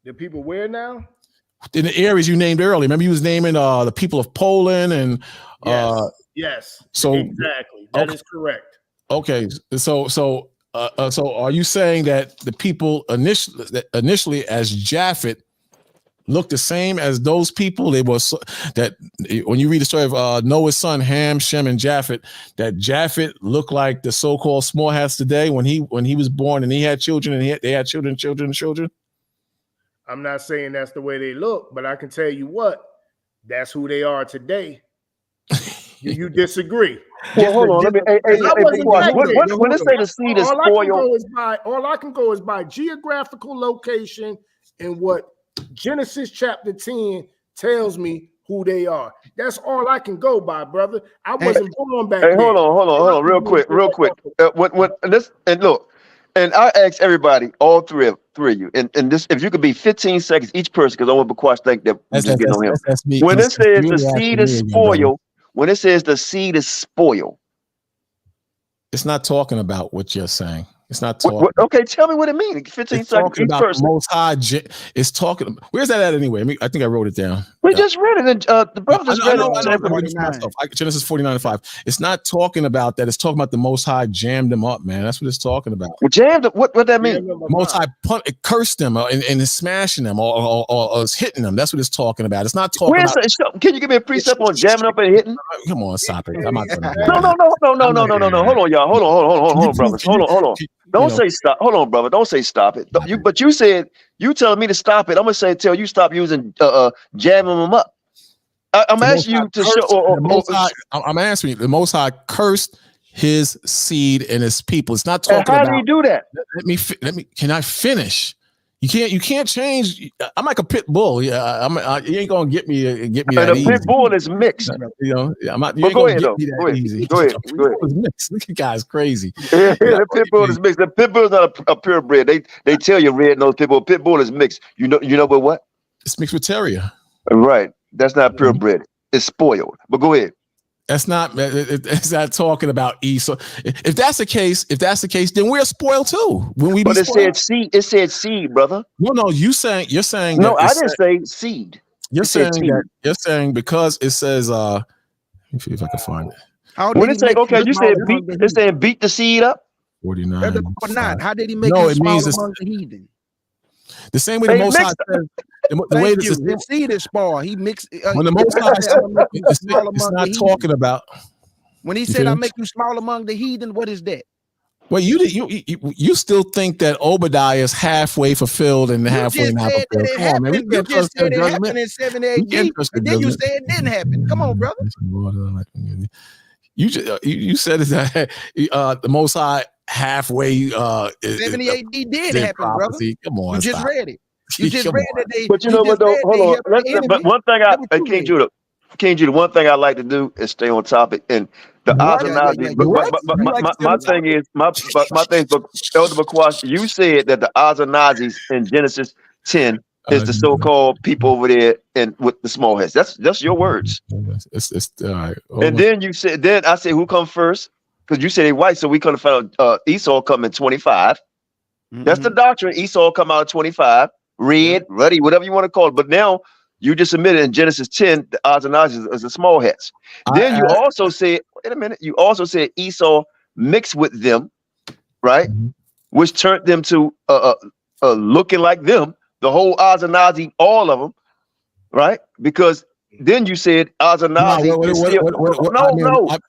The people where now? In the areas you named earlier. Remember you was naming the people of Poland and Yes. So exactly. That is correct. Okay. So are you saying that the people initially as Japhet looked the same as those people? They were that when you read the story of Noah's son Ham, Shem, and Japhet, that Japhet looked like the so-called small hats today when he was born and he had children and they had children. I'm not saying that's the way they look, but I can tell you what, that's who they are today. You disagree? Well, hold on. Let me. When they say the seed is spoiled, all I can go is by geographical location and what Genesis chapter 10 tells me who they are. That's all I can go by, brother. I wasn't born back then. Hold on, real quick. Look, and I ask everybody, all three of you, and this, if you could be 15 seconds each person, because I want Bakwash think that we're just getting on him. When it says the seed is spoiled. When it says the seed is spoiled, it's not talking about what you're saying. It's not talking. Okay, tell me what it means. 15 seconds each person. Most High. It's talking. Where's that at anyway? I think I wrote it down. We just read it. The brother just read it. Genesis 49:5. It's not talking about that. It's talking about the Most High jammed them up, man. That's what it's talking about. Well, jammed up. What that mean? Most High cursed them and is smashing them or is hitting them. That's what it's talking about. It's not talking about. Can you give me a precept on jamming up and hitting? Come on, stop it. I'm not gonna No. Hold on, y'all. Hold on, brothers. Hold on. Don't say stop. Hold on, brother. Don't say stop it. But you said you telling me to stop it. I'm gonna tell you stop using jamming them up. I'm asking you to show. I'm asking you. The Most High cursed his seed and his people. It's not talking about. How do you do that? Let me. Can I finish? You can't change. I'm like a pit bull. Yeah, you ain't gonna get me And that a easy. pit bull is mixed. You know, I'm not. You But ain't go gonna ahead get though. me that Go ahead. easy. Go ahead. A pit Go ahead. bull is mixed. Look at guys crazy. Yeah, the pit bull is mixed. The pit bull is not a purebred. They tell you red nose pit bull. Pit bull is mixed. You know what? It's mixed with terrier. Right. That's not purebred. It's spoiled. But go ahead. That's not. It's not talking about Esau. If that's the case, then we're spoiled too. When we But be it spoiled. said seed. It said seed, brother. No. You're saying No, that I didn't say seed. You're It said saying seed. that you're saying because it says. Let me see if I can find it. How When did it he say make okay, you you small said among beat. the It's heathen? saying beat the seed up. 49. How did he make No, you it small means among the heathen? the same way the They Most High mixed. says. The way Thank this you. is His seed is spoiled. He mixed. when the Most High said, I'm gonna make you small it's among the not heathen. talking about. When he You said, "I finish? make you small among the heathen," what is that? Well, you still think that Obadiah is halfway fulfilled and You halfway just not said that fulfilled. it Come on, man. We happened. You can just trust their said it judgment. happened in 70 We AD, can trust their and then you judgment. say it didn't happen. Come on, brother. You said that the Most High halfway 70 AD did happen, brother. prophecy. Come on, You just stop. read it. You just Come read on. that they. But you know what just though? read Hold they on. helped the enemy. But one thing That what you King read. Judah, one thing I like to do is stay on topic. And the What? Azanazi, You like my thing is my thing is, but Elder Bakwash, you said that the Azanazis in Genesis 10 is the so-called people over there and with the small heads. That's your words. It's all right. And then you said, then I said, who come first? Because you said they white, so we could have found Esau come in 25. That's the doctrine. Esau come out of 25, red, ruddy, whatever you want to call it. But now you just admitted in Genesis 10, the Azanazis is the small heads. Then you also said, wait a minute, you also said Esau mixed with them, right? Which turned them to looking like them, the whole Azanazi, all of them, right? Because then you said Azanazi is still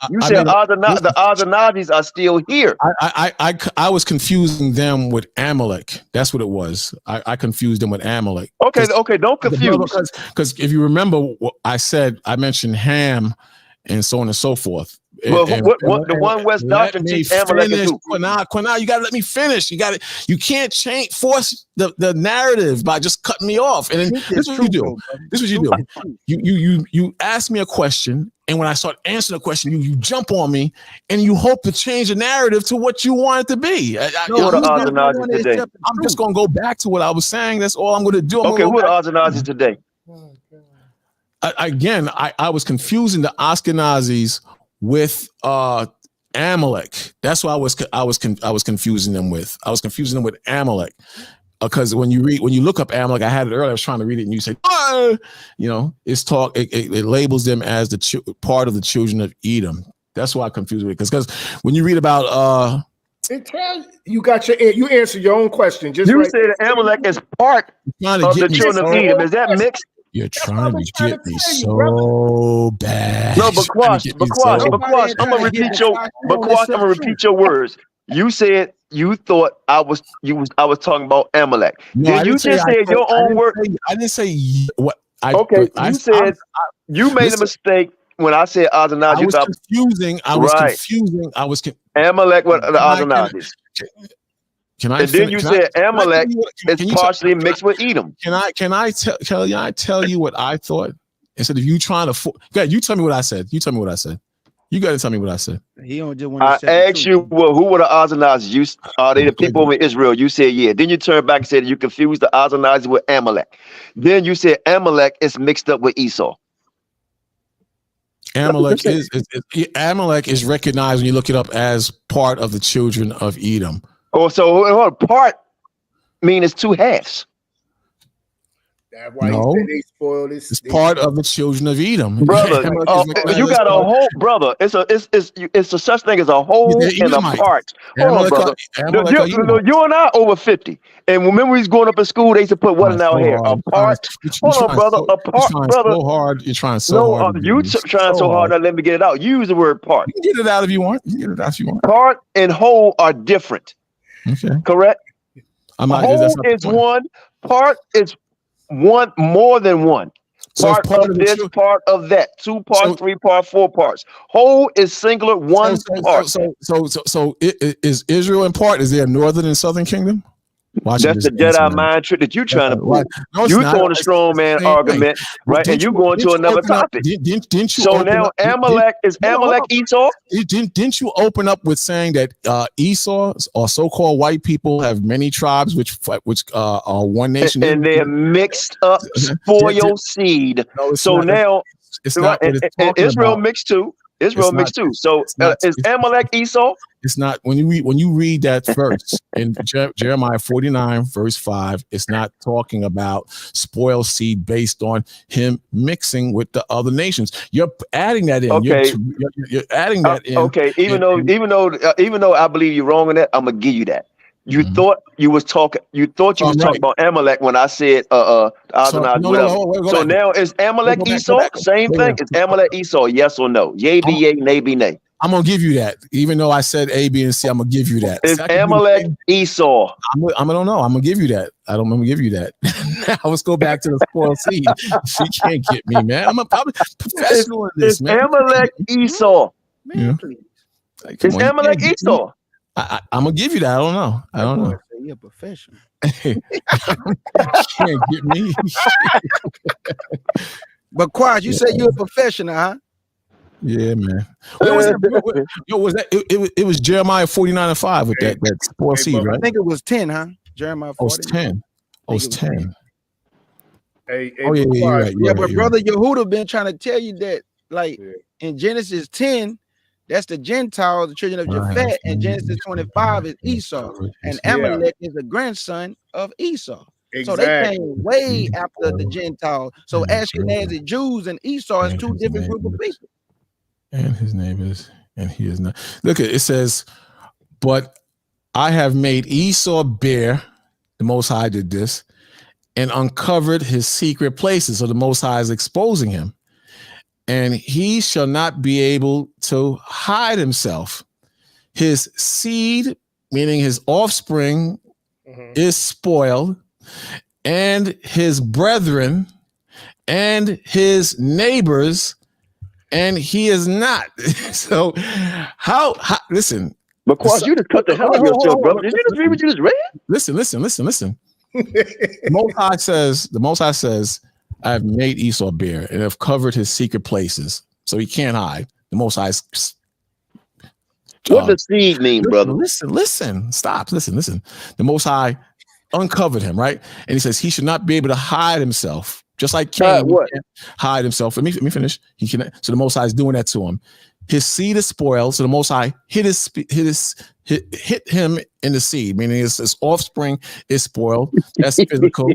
you said the Azanazis are still here. I was confusing them with Amalek. That's what it was. I confused them with Amalek. Okay, don't confuse. Because if you remember what I mentioned Ham and so on and so forth. Well, the one West doctrine teach Amalek is who? Qanath, you gotta let me finish. You can't force the narrative by just cutting me off. And then this is what you do. This is what you do. You ask me a question, and when I start answering the question, you jump on me and you hope to change the narrative to what you want it to be. I'm just gonna go back to what I was saying. That's all I'm gonna do. Okay, who are the Azanazis today? I was confusing the Ashkenazis with Amalek. That's what I was confusing them with. I was confusing them with Amalek. Because when you look up Amalek, I had it earlier, I was trying to read it, and you say, it labels them as the part of the children of Edom. That's why I confused with it. Because when you read about you answer your own question. Just you said Amalek is part of the children of Edom. Is that mixed? You're trying to get me so bad. No, Bakwash, I'm gonna repeat your words. You said you thought I was talking about Amalek. No, then you just said your own word. I didn't say what. You said you made a mistake when I said Azanazis. I was confusing. Amalek with the Azanazis. Then you said Amalek is partially mixed with Edom. Can I tell you what I thought instead of you trying to? You tell me what I said. You tell me what I said. You got to tell me what I said. He don't just want I asked you, well, who were the Azanazis? Are they the people over Israel? You said yeah. Then you turned back and said you confused the Azanazis with Amalek. Then you said Amalek is mixed up with Esau. Amalek is recognized when you look it up as part of the children of Edom. Oh, so part mean it's two halves. That's why they spoil this. It's part of the children of Edom, brother. You got a whole brother. It's a such thing as a whole and a part. Hold on, brother. You and I over 50, and remember we was growing up in school. They used to put what in our hair? A part. Hold on, brother. A part, brother. So hard. You're trying so hard. You trying so hard. Now let me get it out. You use the word part. You can get it out if you want. You can get it out if you want. Part and whole are different. Okay. Correct. Whole is one. Part is one more than one. Part of this, part of that. 2 parts, 3 parts, 4 parts. Whole is singular, one part. So is Israel in part? Is there a northern and southern kingdom? That's the Jedi mind trick that you trying to pull. No, it's you not. throwing a strong man argument, right? And you going to another topic. Didn't you so now Amalek is Amalek Esau? Didn't you open up with saying that Esau or so-called white people have many tribes which are one nation, and they're mixed up spoil seed? No, so not. now it's not what it's and Israel about. mixed too. Israel mixed too. So is Amalek Esau? It's not. When you read that verse in Jeremiah 49 verse 5, it's not talking about spoil seed based on him mixing with the other nations. You're adding that in. Okay. You're adding that in. Okay. Even though I believe you're wrong in that, I'm gonna give you that. You thought you was talking. You thought you was talking about Amalek when I said whatever. So now is Amalek Esau? Same thing. Is Amalek Esau? Yes or no? Yay be yay, nay be nay. I'm gonna give you that, even though I said A, B, and C. I'm gonna give you that. Is Amalek Esau? I don't know. I'm gonna give you that. I'm gonna give you that. Now let's go back to the spoiled seed. She can't get me, man. I'm a professional in this, man. Amalek Esau. Man, Is Amalek Esau? I'm gonna give you that. I don't know. You're a professional. Can't get me. But Quad, you said you're a professional, huh? Yeah, man. Was that? It was Jeremiah 49:5 with that spoiled seed, right? I think it was 10, huh? Jeremiah 49. Oh, it's 10. Oh, it's 10. Yeah, but brother Yehuda been trying to tell you that, like in Genesis 10, that's the Gentiles, the children of Japhet, and Genesis 25 is Esau, and Amalek is the grandson of Esau. Exactly. So they came way after the Gentiles. So Ashkenazi Jews and Esau is two different groups of people. And his name is, and he is not. Look, it says, but I have made Esau bare, the Most High did this, and uncovered his secret places. So the Most High is exposing him. And he shall not be able to hide himself. His seed, meaning his offspring, is spoiled, and his brethren and his neighbors, and he is not. So how listen. But Quas, you just cut the hell out of yourself, brother. Did you just read what you just read? Listen. The Most High says, I have made Esau bare and have covered his secret places, so he can't hide. The Most High. What does seed mean, brother? Listen. Stop. Listen. The Most High uncovered him, right? And he says he should not be able to hide himself, just like Cain can't hide himself. Let me finish. He can. So the Most High is doing that to him. His seed is spoiled, so the Most High hit him in the seed, meaning his offspring is spoiled. That's physical,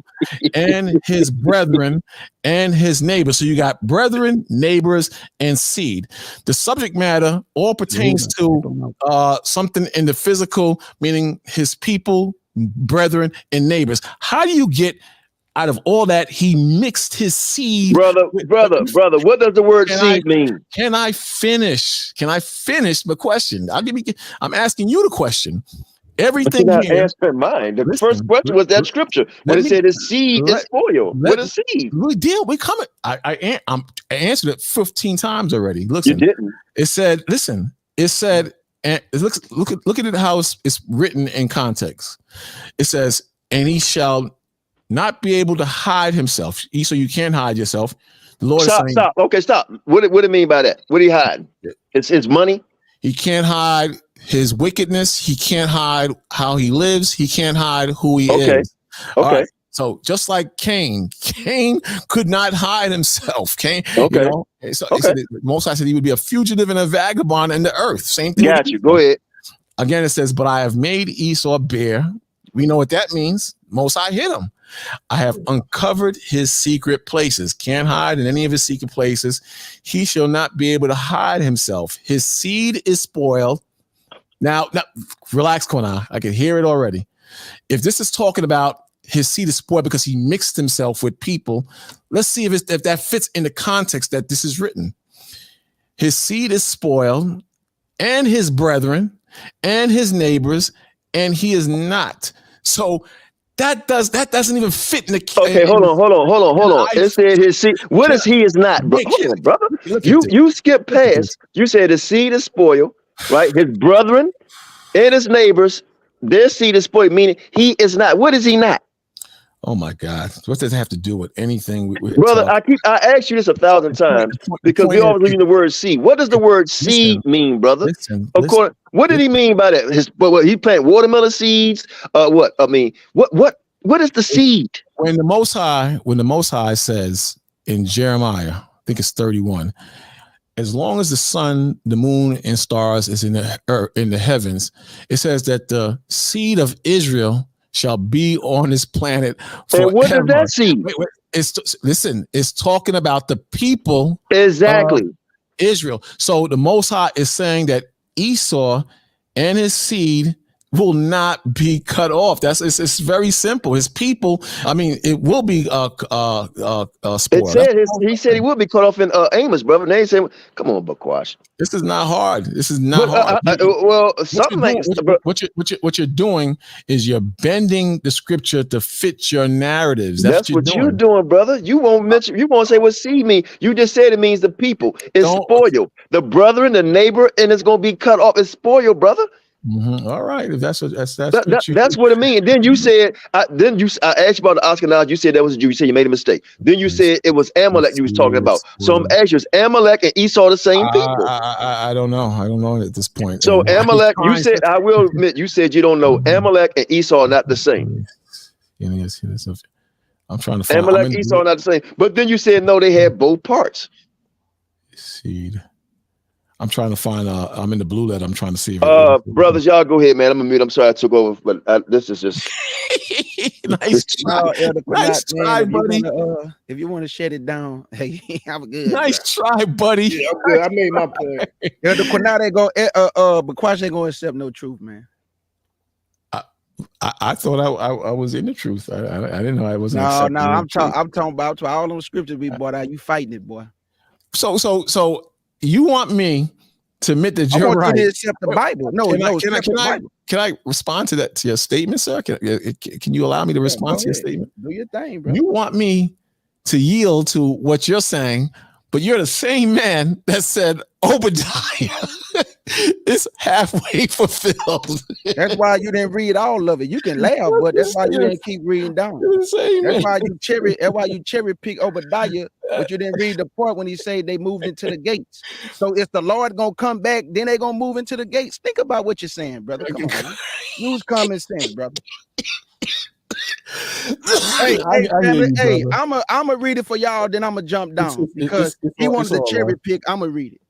and his brethren and his neighbors. So you got brethren, neighbors, and seed. The subject matter all pertains to something in the physical, meaning his people, brethren, and neighbors. How do you get out of all that? He mixed his seed. Brother, what does the word seed mean? Can I finish my question? I'm asking you the question. Everything not here. Answering mine. The first question was that scripture when it said his seed is spoiled. What is seed? We coming. I answered it 15 times already. Listen, you didn't. It said, listen. It said, and look at it how it's written in context. It says, and he shall not be able to hide himself. So you can't hide yourself. The Lord stop. Okay, stop. What do you mean by that? What do you hide? It's money. He can't hide his wickedness. He can't hide how he lives. He can't hide who he is. Okay. Right. So just like Cain could not hide himself. Cain. Okay. You know? So Most High said he would be a fugitive and a vagabond in the earth. Same thing. Got you. Go ahead. Again, it says, but I have made Esau bare. We know what that means. Most High hit him. I have uncovered his secret places. Can't hide in any of his secret places. He shall not be able to hide himself. His seed is spoiled. Now relax, Qanath. I can hear it already. If this is talking about his seed is spoiled because he mixed himself with people, let's see if that fits in the context that this is written. His seed is spoiled, and his brethren, and his neighbors, and he is not. So that doesn't even fit in the. Okay, hold on. It said his seed. What is he is not, bro? Hold on, brother. You skipped past. You said his seed is spoiled, right? His brethren and his neighbors, Their seed is spoiled, meaning he is not. What is he not? Oh my God! What does it have to do with anything? Brother, I asked you this 1,000 times because we always using the word seed. What does the word seed mean, brother? According, what did he mean by that? What he planted watermelon seeds? What I mean, what is the seed? When the Most High says in Jeremiah, I think it's 31, as long as the sun, the moon, and stars is in the heavens, it says that the seed of Israel shall be on this planet forever. And what does that seed? It's talking about the people exactly of Israel. So the Most High is saying that Esau and his seed will not be cut off. It's very simple. His people, I mean, it will be spoiled. It said he said he will be cut off in Amos, brother. And they say, "Come on, Bakwash. This is not hard. This is not hard." What you're doing is you're bending the scripture to fit your narratives. That's what you're doing, brother. You won't mention. You won't say what seed means. You just said it means the people. It's spoiled. The brethren, the neighbor, and it's going to be cut off. It's spoiled, brother. Mm-hmm. All right, if that's what it means. And then you said, I asked you about the Ashkenaz. You said that was a Jew. You said you made a mistake. Then you said it was Amalek you was talking about. So I'm asking you, is Amalek and Esau the same people? I don't know. I don't know at this point. So Amalek, you said, I will admit, you said you don't know. Amalek and Esau are not the same. I'm trying to find Amalek and Esau are not the same. But then you said no, they had both parts. Seed. I'm trying to find. I'm in the blue letter. I'm trying to see. Brothers, y'all go ahead, man. I'm gonna mute. I'm sorry I took over, but this is just nice try, nice try, buddy. If you want to shut it down, hey, I'm good. Nice try, buddy. Yeah, I'm good. I made my point. The Qanath ain't Bakwash ain't gonna accept no truth, man. I thought I was in the truth. I didn't know I wasn't. No, I'm talking about all them scriptures we brought out. You fighting it, boy. So you want me to admit that you're right? You to accept the Bible. Can I respond to that, to your statement, sir? Can you allow me to respond to your statement? Do your thing, bro. You want me to yield to what you're saying, but you're the same man that said Obadiah is halfway fulfilled. That's why you didn't read all of it. You can laugh, but that's why you didn't keep reading down. That's why you cherry pick Obadiah, but you didn't read the part when he said they moved into the gates. So if the Lord gonna come back, then they gonna move into the gates. Think about what you're saying, brother. Come on, man. Use common sense, brother. Hey, I'm gonna read it for y'all, then I'm gonna jump down because he wanted to cherry pick. I'm gonna read it.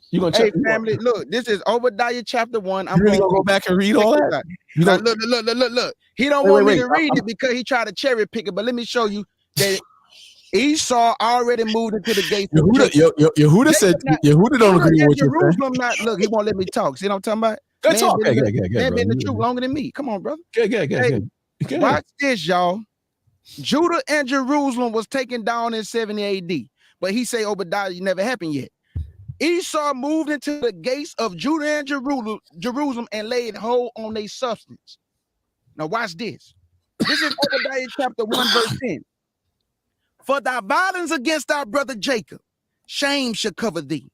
You gonna hey, family, look, this is Obadiah chapter 1. I'm gonna go back and read all that. Look. He don't want me to read it because he tried to cherry pick it, but let me show you that Esau already moved into the gates. Yehuda said Yehuda don't agree with you. Jerusalem not look, he won't let me talk. See what I'm talking about? Good talk. Man been in the truth longer than me. Come on, brother. Good. Watch this, y'all. Judah and Jerusalem was taken down in 70 AD, but he say Obadiah never happened yet. Esau moved into the gates of Judah and Jerusalem and laid hold on their substance. Now watch this. This is Obadiah chapter 1 verse 10. For thy violence against thy brother Jacob, shame shall cover thee,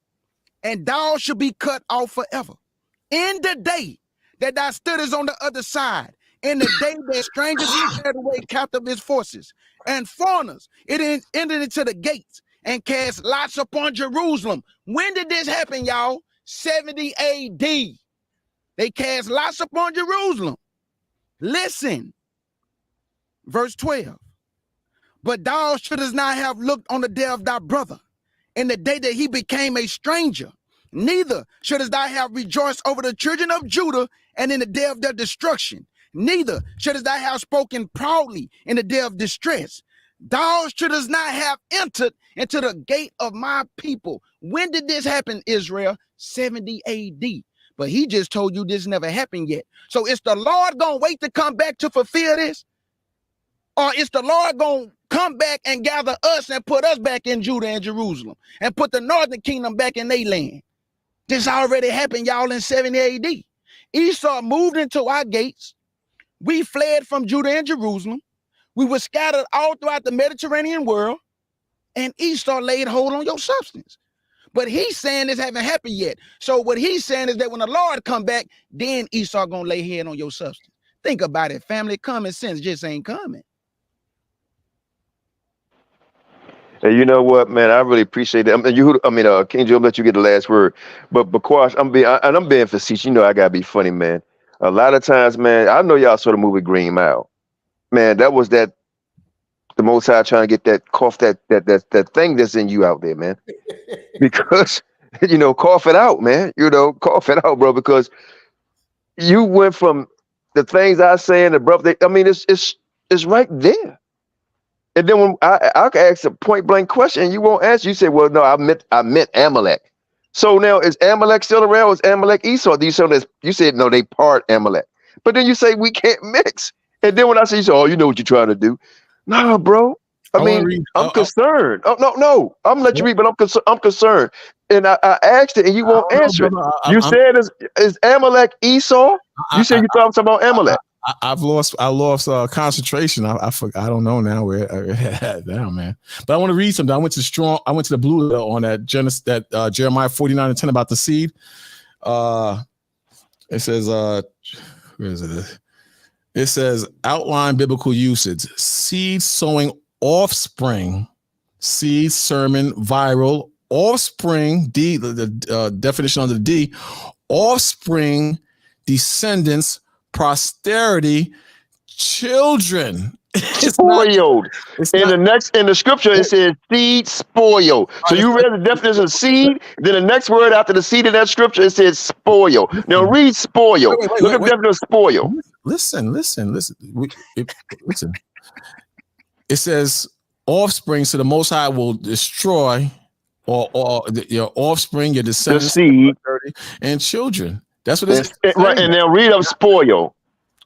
and thou shalt be cut off forever. In the day that thou stoodest on the other side, in the day that strangers carried away captive his forces, and foreigners it entered into the gates and cast lots upon Jerusalem. When did this happen, y'all? 70 AD. They cast lots upon Jerusalem. Listen, verse 12. But thou shouldest not have looked on the day of thy brother, in the day that he became a stranger. Neither shouldest thou have rejoiced over the children of Judah, and in the day of their destruction. Neither shouldest thou have spoken proudly in the day of distress. Thou shouldest not have entered into the gate of my people. When did this happen, Israel? 70 AD. But he just told you this never happened yet. So is the Lord going to wait to come back to fulfill this? Or is the Lord going to come back and gather us and put us back in Judah and Jerusalem and put the northern kingdom back in their land? This already happened, y'all, in 70 AD. Esau moved into our gates. We fled from Judah and Jerusalem. We were scattered all throughout the Mediterranean world, and Esau laid hold on your substance. But he's saying this haven't happened yet. So what he's saying is that when the Lord come back, then Esau gonna lay hand on your substance. Think about it, family. Common sense just ain't coming. And you know what, man? I really appreciate that. King Joe, let you get the last word. But Quash, I'm being facetious. You know, I gotta be funny, man. A lot of times, man, I know y'all saw the movie Green Mile. Man, that was the Most High trying to get that cough, that thing that's in you out there, man. Because cough it out, man. Cough it out, bro. Because you went from the things I say and the brother. It's right there. And then when I ask a point blank question, and you won't answer. You say, "Well, no, I meant Amalek." So now is Amalek still around? Or is Amalek Esau? You said no, they part Amalek. But then you say we can't mix. And then when I say, you say, "Oh, you know what you're trying to do?" Nah, bro. I'm concerned. No. I'm gonna let you read, but I'm concerned. And I asked it, and you won't answer it. You said is Amalek Esau? You said you thought about Amalek. I lost concentration. I don't know now where down, man. But I want to read something. I went to the blue letter on that Jeremiah 49:10 about the seed. It says where is it? It says outline biblical usage: seed sowing, offspring, seed sermon, viral, offspring. D, the definition under the D, offspring, descendants, posterity, children. Spoiled. In the scripture, it says seed spoil. So you read the definition of seed, then the next word after the seed in that scripture, it says spoil. Now read spoil. Look at the definition of spoil. Listen. It says offspring, so the Most High will destroy or your offspring, your descendants, the seed, and children. That's what it's right. And now read up spoil.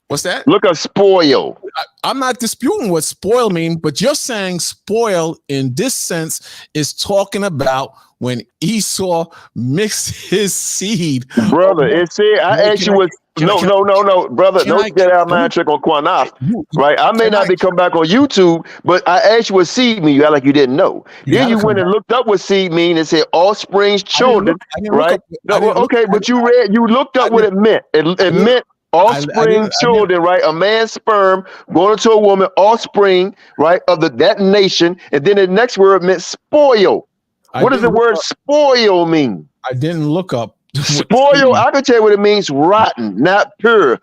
What's that? Look up spoil. I'm not disputing what spoil means, but you're saying spoil in this sense is talking about when Esau mixed his seed. Brother, it said, I asked you what. No, brother, don't get out of mind trick on Qanath, right? I may not be coming back on YouTube, but I asked you what seed mean. You act like you didn't know. Then you went and looked up what seed mean and said offspring's children, right? But you looked up what it meant. It meant offspring children, right? A man's sperm going into a woman, offspring, right, of that nation. And then the next word meant spoil. What does the word spoil mean? I didn't look up. Spoil, I can tell you what it means: rotten, not pure.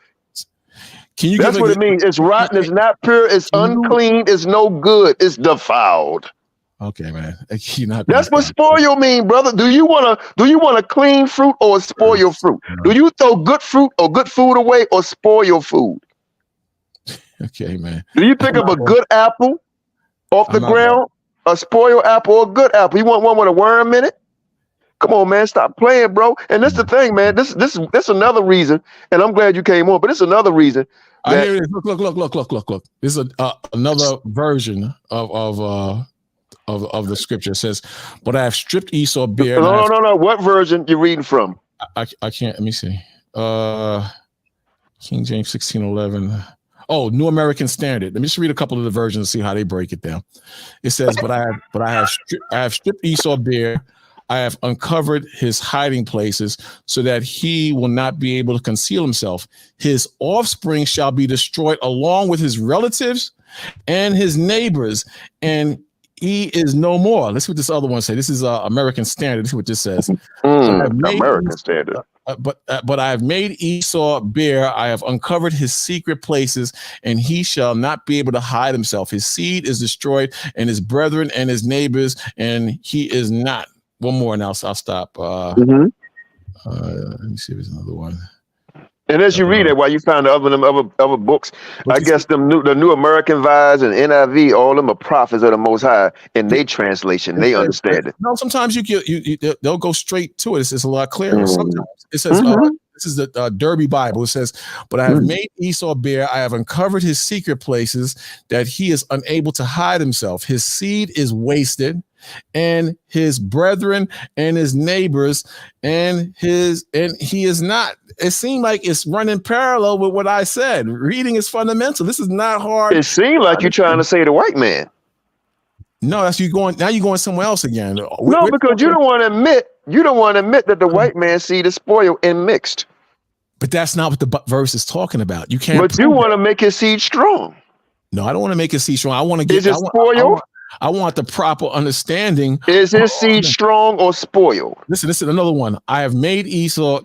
That's what it means. It's rotten, it's not pure, it's unclean, it's no good, it's defiled. Okay, man. That's what spoil mean, brother. Do you want a clean fruit or a spoil fruit? Do you throw good fruit or good food away or spoil food? Okay, man. Do you pick up a good apple off the ground, a spoiled apple or a good apple? You want one with a worm in it? Come on, man, stop playing, bro. And that's the thing, man. This another reason, and I'm glad you came on, but it's another reason. I hear it. Look. This is another version of the scripture. It says, "But I have stripped Esau bare." No. What version you reading from? I can't. Let me see. King James 16:11. Oh, New American Standard. Let me just read a couple of the versions and see how they break it down. It says, "But I have stripped Esau bare. I have uncovered his hiding places so that he will not be able to conceal himself. His offspring shall be destroyed along with his relatives and his neighbors, and he is no more." Let's see what this other one says. This is American Standard. This is what this says. American Standard. But I have made Esau bare. I have uncovered his secret places, and he shall not be able to hide himself. His seed is destroyed, and his brethren and his neighbors, and he is not. One more, and I'll stop. Let me see if there's another one. And as you read it, while you found the other books, I guess the New American Vise and NIV, all of them are prophets of the Most High in their translation. They understand it. No, sometimes they'll go straight to it. It's a lot clearer. Sometimes it says, this is the Derby Bible. It says, "But I have made Esau bare. I have uncovered his secret places that he is unable to hide himself. His seed is wasted, and his brethren and his neighbors, and he is not." It seemed like it's running parallel with what I said. Reading is fundamental. This is not hard. It seemed like you're trying to say the white man. No, that's you going. Now you're going somewhere else again. No, because you don't want to admit You don't want to admit that the white man's seed is spoiled and mixed. But that's not what the verse is talking about. You can't. But you want to make his seed strong. No, I don't want to make his seed strong. I want to get. Is it spoiled? I want the proper understanding. Is his seed strong or spoiled? Listen, another one. I have made Esau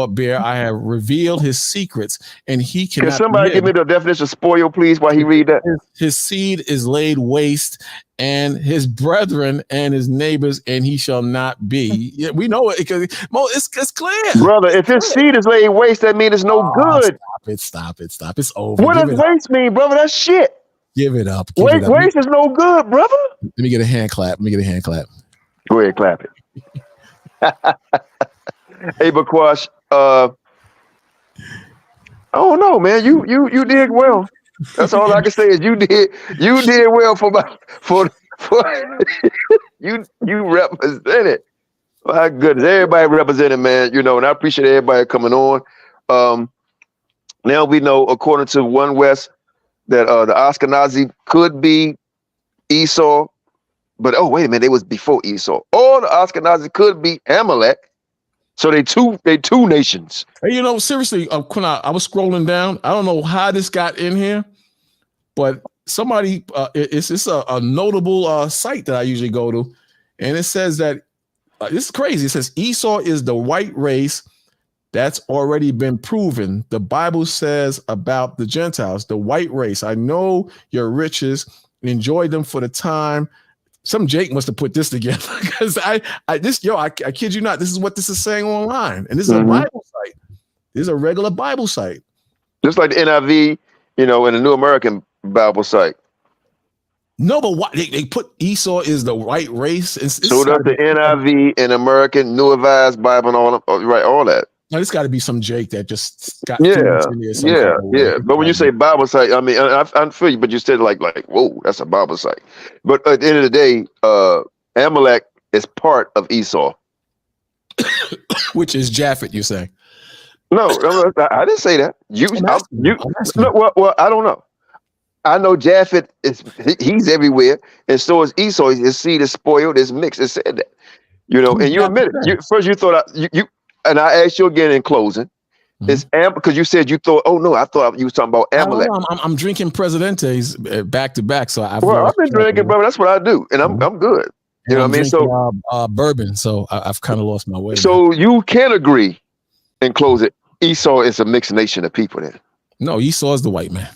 bare. I have revealed his secrets, and he cannot. Can somebody give me the definition of spoil, please, while he read that? His seed is laid waste, and his brethren and his neighbors, and he shall not be. Yeah, we know it because it's clear. Brother, if his seed is laid waste, that means it's no good. Stop it. It's over. What does waste mean, brother? That's shit. Give it up. Waste is no good, brother. Let me get a hand clap. Go ahead, clap it. Hey, Bakwash, I don't know, man. You did well. That's all I can say is you did well for you represented. My goodness, everybody represented, man. You know, and I appreciate everybody coming on. Now we know, according to One West, that the Ashkenazi could be Esau, but oh wait a minute, they was before Esau. Or the Ashkenazi could be Amalek. So they two nations. Hey, you know, seriously, Qanath, I was scrolling down. I don't know how this got in here, but somebody, it's a notable site that I usually go to, and it says that this is crazy. It says Esau is the white race. That's already been proven. The Bible says about the Gentiles, the white race. I know your riches, enjoy them for the time. Some Jake must have put this together because I kid you not. This is what this is saying online, and this is a Bible site. This is a regular Bible site, just like the NIV, you know, and the New American Bible site. No, but what they put Esau is the white race. So does the NIV and American New Revised Bible and all that. No, it's got to be some Jake that just got yeah. But when you say Bible site, I mean, I feel you, but you said like, whoa, that's a Bible site. But at the end of the day, Amalek is part of Esau, which is Japhet. You say? No, I didn't say that. Well, I don't know. I know Japhet he's everywhere, and so is Esau. His seed is spoiled, it's mixed. It said that, you know, and you admit it. First, you thought you. And I asked you again in closing, it's because you said you thought, oh no, I thought you was talking about Amalek. I'm drinking Presidentes back to back, so I've been drinking, brother. That's what I do, and I'm good. You know what I mean? So bourbon, so I've kind of lost my way. So you can agree, in closing, Esau is a mixed nation of people. Then no, Esau is the white man.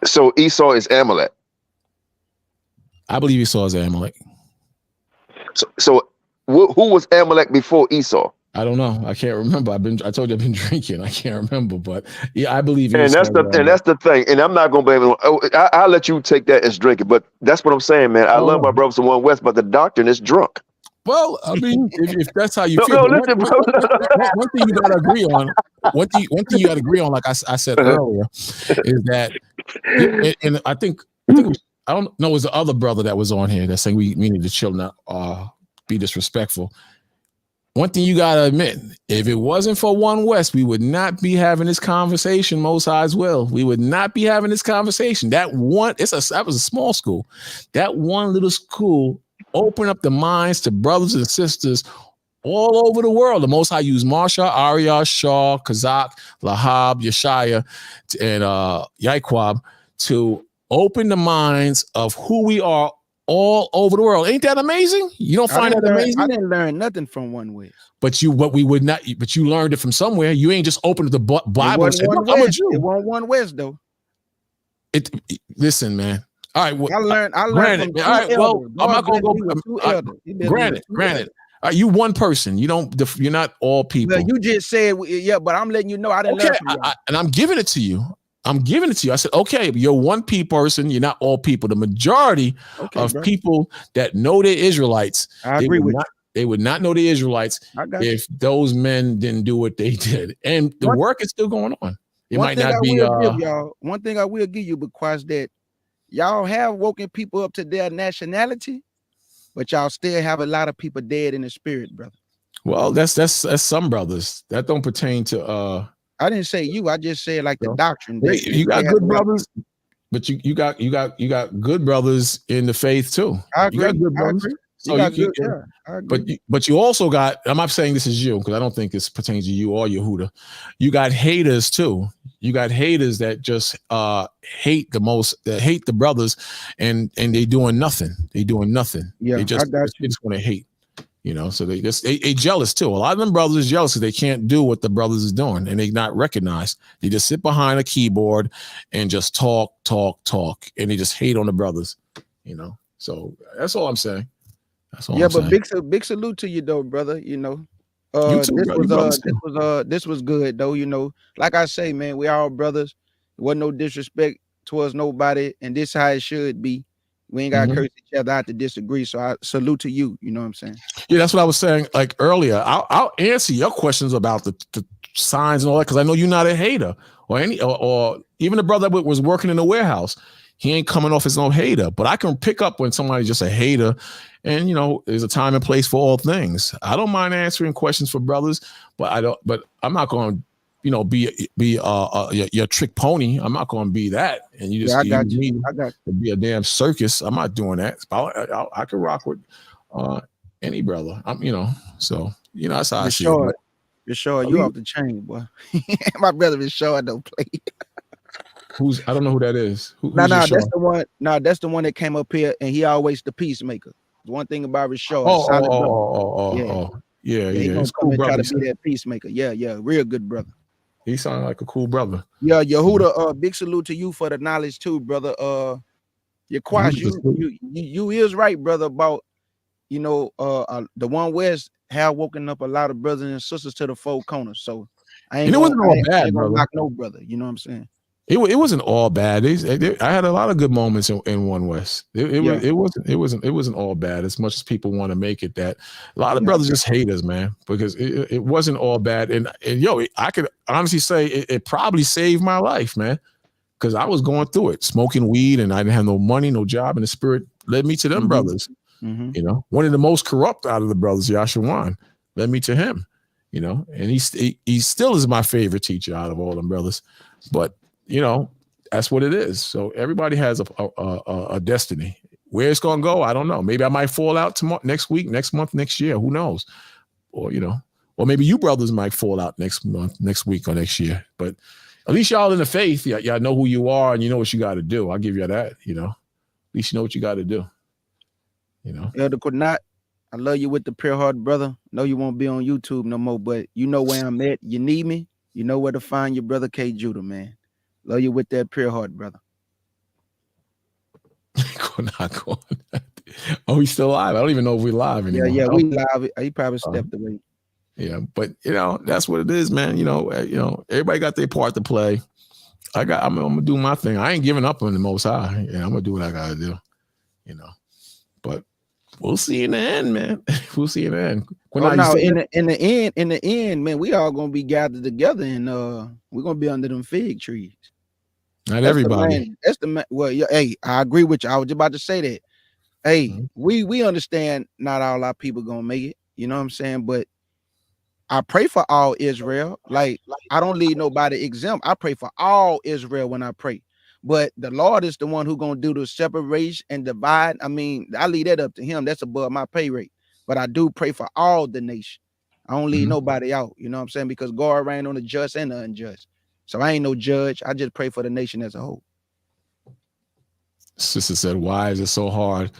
So Esau is Amalek. I believe Esau is Amalek. So who was Amalek before Esau? I don't know. I can't remember. I told you I've been drinking. I can't remember, but yeah, I believe. And that's the thing. And I'm not gonna blame it. I'll let you take that as drinking, but that's what I'm saying, man. I love my brothers from One West, but the doctrine is drunk. Well, I mean, if that's how you feel, listen, bro. One thing you gotta agree on. One thing you gotta agree on, like I said earlier, is that, and I think I don't know, it was the other brother that was on here that's saying we need to chill, not be disrespectful. One thing you gotta admit, if it wasn't for One West, we would not be having this conversation. Most High's will, we would not be having this conversation. That was a small school. That one little school opened up the minds to brothers and sisters all over the world. The Most High used Marsha, Arya, Shaw, Kazakh, Lahab, Yeshaya, and Yaquab to open the minds of who we are all over the world. Ain't that amazing? You don't find that amazing? I didn't learn nothing from One West. But you learned it from somewhere. You ain't just opened the Bible and said, I'm a Jew. It wasn't One West though. Listen, man. All right. Well, I learned. Granted. All right. Well, I'm not gonna go. Granted. You one person. You're not all people. Well, you just said, yeah, but I'm letting you know I didn't learn from you. And I'm giving it to you. I said, okay, you're one person. You're not all people. The majority of people that know they're Israelites, I agree with you. They would not know the Israelites if those men didn't do what they did. And the work is still going on. It might not be. One thing I will give you, because that y'all have woken people up to their nationality, but y'all still have a lot of people dead in the spirit, brother. Well, that's some brothers. That don't pertain to. I didn't say you. I just said like the doctrine. You got good brothers, but you got good brothers in the faith too. I agree. You got good brothers. So but you also got, I'm not saying this is you because I don't think this pertains to you or Yehuda. You got haters too. You got haters that just hate the brothers and they doing nothing. They doing nothing. Yeah, they just want to hate. So they jealous too. A lot of them brothers is jealous because they can't do what the brothers is doing and they not recognized. They just sit behind a keyboard and just talk, and they just hate on the brothers. So that's all I'm saying. That's all. Yeah, I'm but saying. big salute to you though, brother. You too, this was good though. Like I say, man, we all brothers. There wasn't no disrespect towards nobody, and this how it should be. We ain't gotta curse each other out to disagree. So I salute to you. You know what I'm saying? Yeah, that's what I was saying like earlier. I'll answer your questions about the signs and all that because I know you're not a hater or even the brother that was working in the warehouse. He ain't coming off as no hater, but I can pick up when somebody's just a hater. And there's a time and place for all things. I don't mind answering questions for brothers, but I'm not going to be your trick pony. I'm not going to be that. And you just be a damn circus. I'm not doing that. I can rock with any brother. So that's how I see it. You're sure you off the chain, boy. My brother is sure don't play. I don't know who that is. That's the one. No, that's the one that came up here, and he always the peacemaker. One thing about Rashad, yeah. He gonna come and try to be that peacemaker. Yeah, real good brother. He sounded like a cool brother. Yeah, Yehuda, big salute to you for the knowledge too, brother. Yaquash, you is right, brother, about the one West have woken up a lot of brothers and sisters to the four corners. So I ain't wasn't all bad, brother. Knock no brother. You know what I'm saying? It wasn't all bad. I had a lot of good moments in One West. It wasn't all bad as much as people want to make it that. A lot of brothers just hate us, man, because it wasn't all bad. And I could honestly say it probably saved my life, man, because I was going through it, smoking weed, and I didn't have no money, no job, and the Spirit led me to them brothers. One of the most corrupt out of the brothers, Yashawan, led me to him. And he still is my favorite teacher out of all them brothers, but. That's what it is. So everybody has a destiny. Where it's gonna go, I don't know. Maybe I might fall out tomorrow, next week, next month, next year. Who knows? Or or maybe you brothers might fall out next month, next week, or next year. But at least y'all in the faith, y'all know who you are and you know what you got to do. I'll give you that. At least you know what you got to do. Elder Qanath, I love you with the pure heart, brother. No, you won't be on YouTube no more, but you know where I'm at. You need me. You know where to find your brother K. Judah, man. Love you with that pure heart, brother. Oh, he's still alive. I don't even know if we're live anymore. Yeah, we live. He probably stepped away. Yeah, but that's what it is, man. Everybody got their part to play. I'm gonna do my thing. I ain't giving up on the Most High. Yeah, I'm gonna do what I gotta do. But we'll see in the end, man. We'll see in the end. In the end, man, we all gonna be gathered together and we're gonna be under them fig trees. Not everybody. That's the man. Well, yeah, hey, I agree with you. I was about to say that. Hey, we understand not all our people gonna make it. You know what I'm saying? But I pray for all Israel. Like I don't leave nobody exempt. I pray for all Israel when I pray. But the Lord is the one who gonna do the separation and divide. I mean, I leave that up to him. That's above my pay rate. But I do pray for all the nation. I don't leave nobody out. You know what I'm saying? Because God reign on the just and the unjust. So I ain't no judge. I just pray for the nation as a whole. Sister said, why is it so hard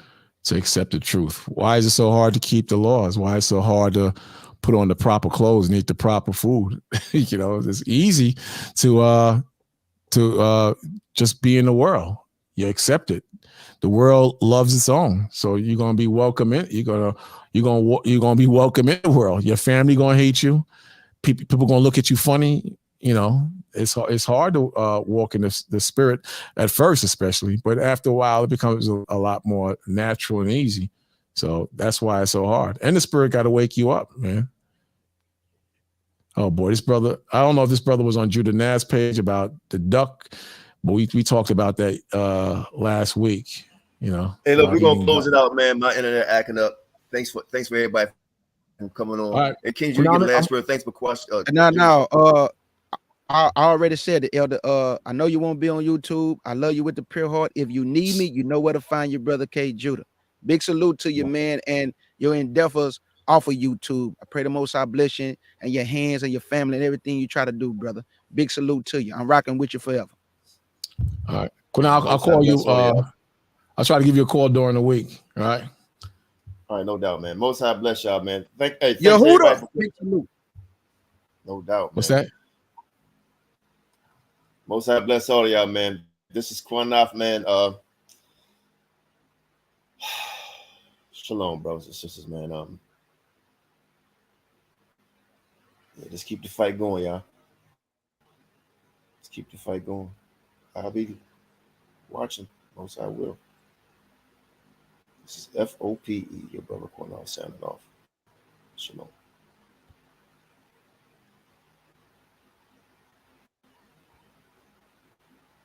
to accept the truth? Why is it so hard to keep the laws? Why is it so hard to put on the proper clothes and eat the proper food? It's easy to just be in the world. You accept it. The world loves its own. So you're gonna be welcome in. You're gonna be welcome in the world. Your family gonna hate you. People gonna look at you funny. It's hard to walk in the spirit at first, especially, but after a while, it becomes a lot more natural and easy. So that's why it's so hard. And the Spirit got to wake you up, man. Oh boy, this brother, I don't know if this brother was on Judah Nas page about the duck, but we talked about that last week, you know. Hey, look, we're gonna close it out, man. My internet acting up. Thanks for everybody for coming on. Right. And King, you get the last word. Thanks for question. I already said it, Elder. I know you won't be on YouTube. I love you with the pure heart. If you need me, you know where to find your brother K. Judah. Big salute to you, man, and your endeavors off of YouTube. I pray the Most High bless you and your hands and your family and everything you try to do, brother. Big salute to you. I'm rocking with you forever. All right. I'll call you. I'll try to give you a call during the week. All right. All right, no doubt, man. Most High bless y'all, man. Thanks Yehuda, everybody. big salute. No doubt. What's man. that? Most High bless all of y'all, man. This is Qanath, man. Shalom, brothers and sisters, man. Yeah, just keep the fight going, y'all. Just keep the fight going. I'll be watching. Most I will. This is F.O.P.E. Your brother Qanath signing off. Shalom.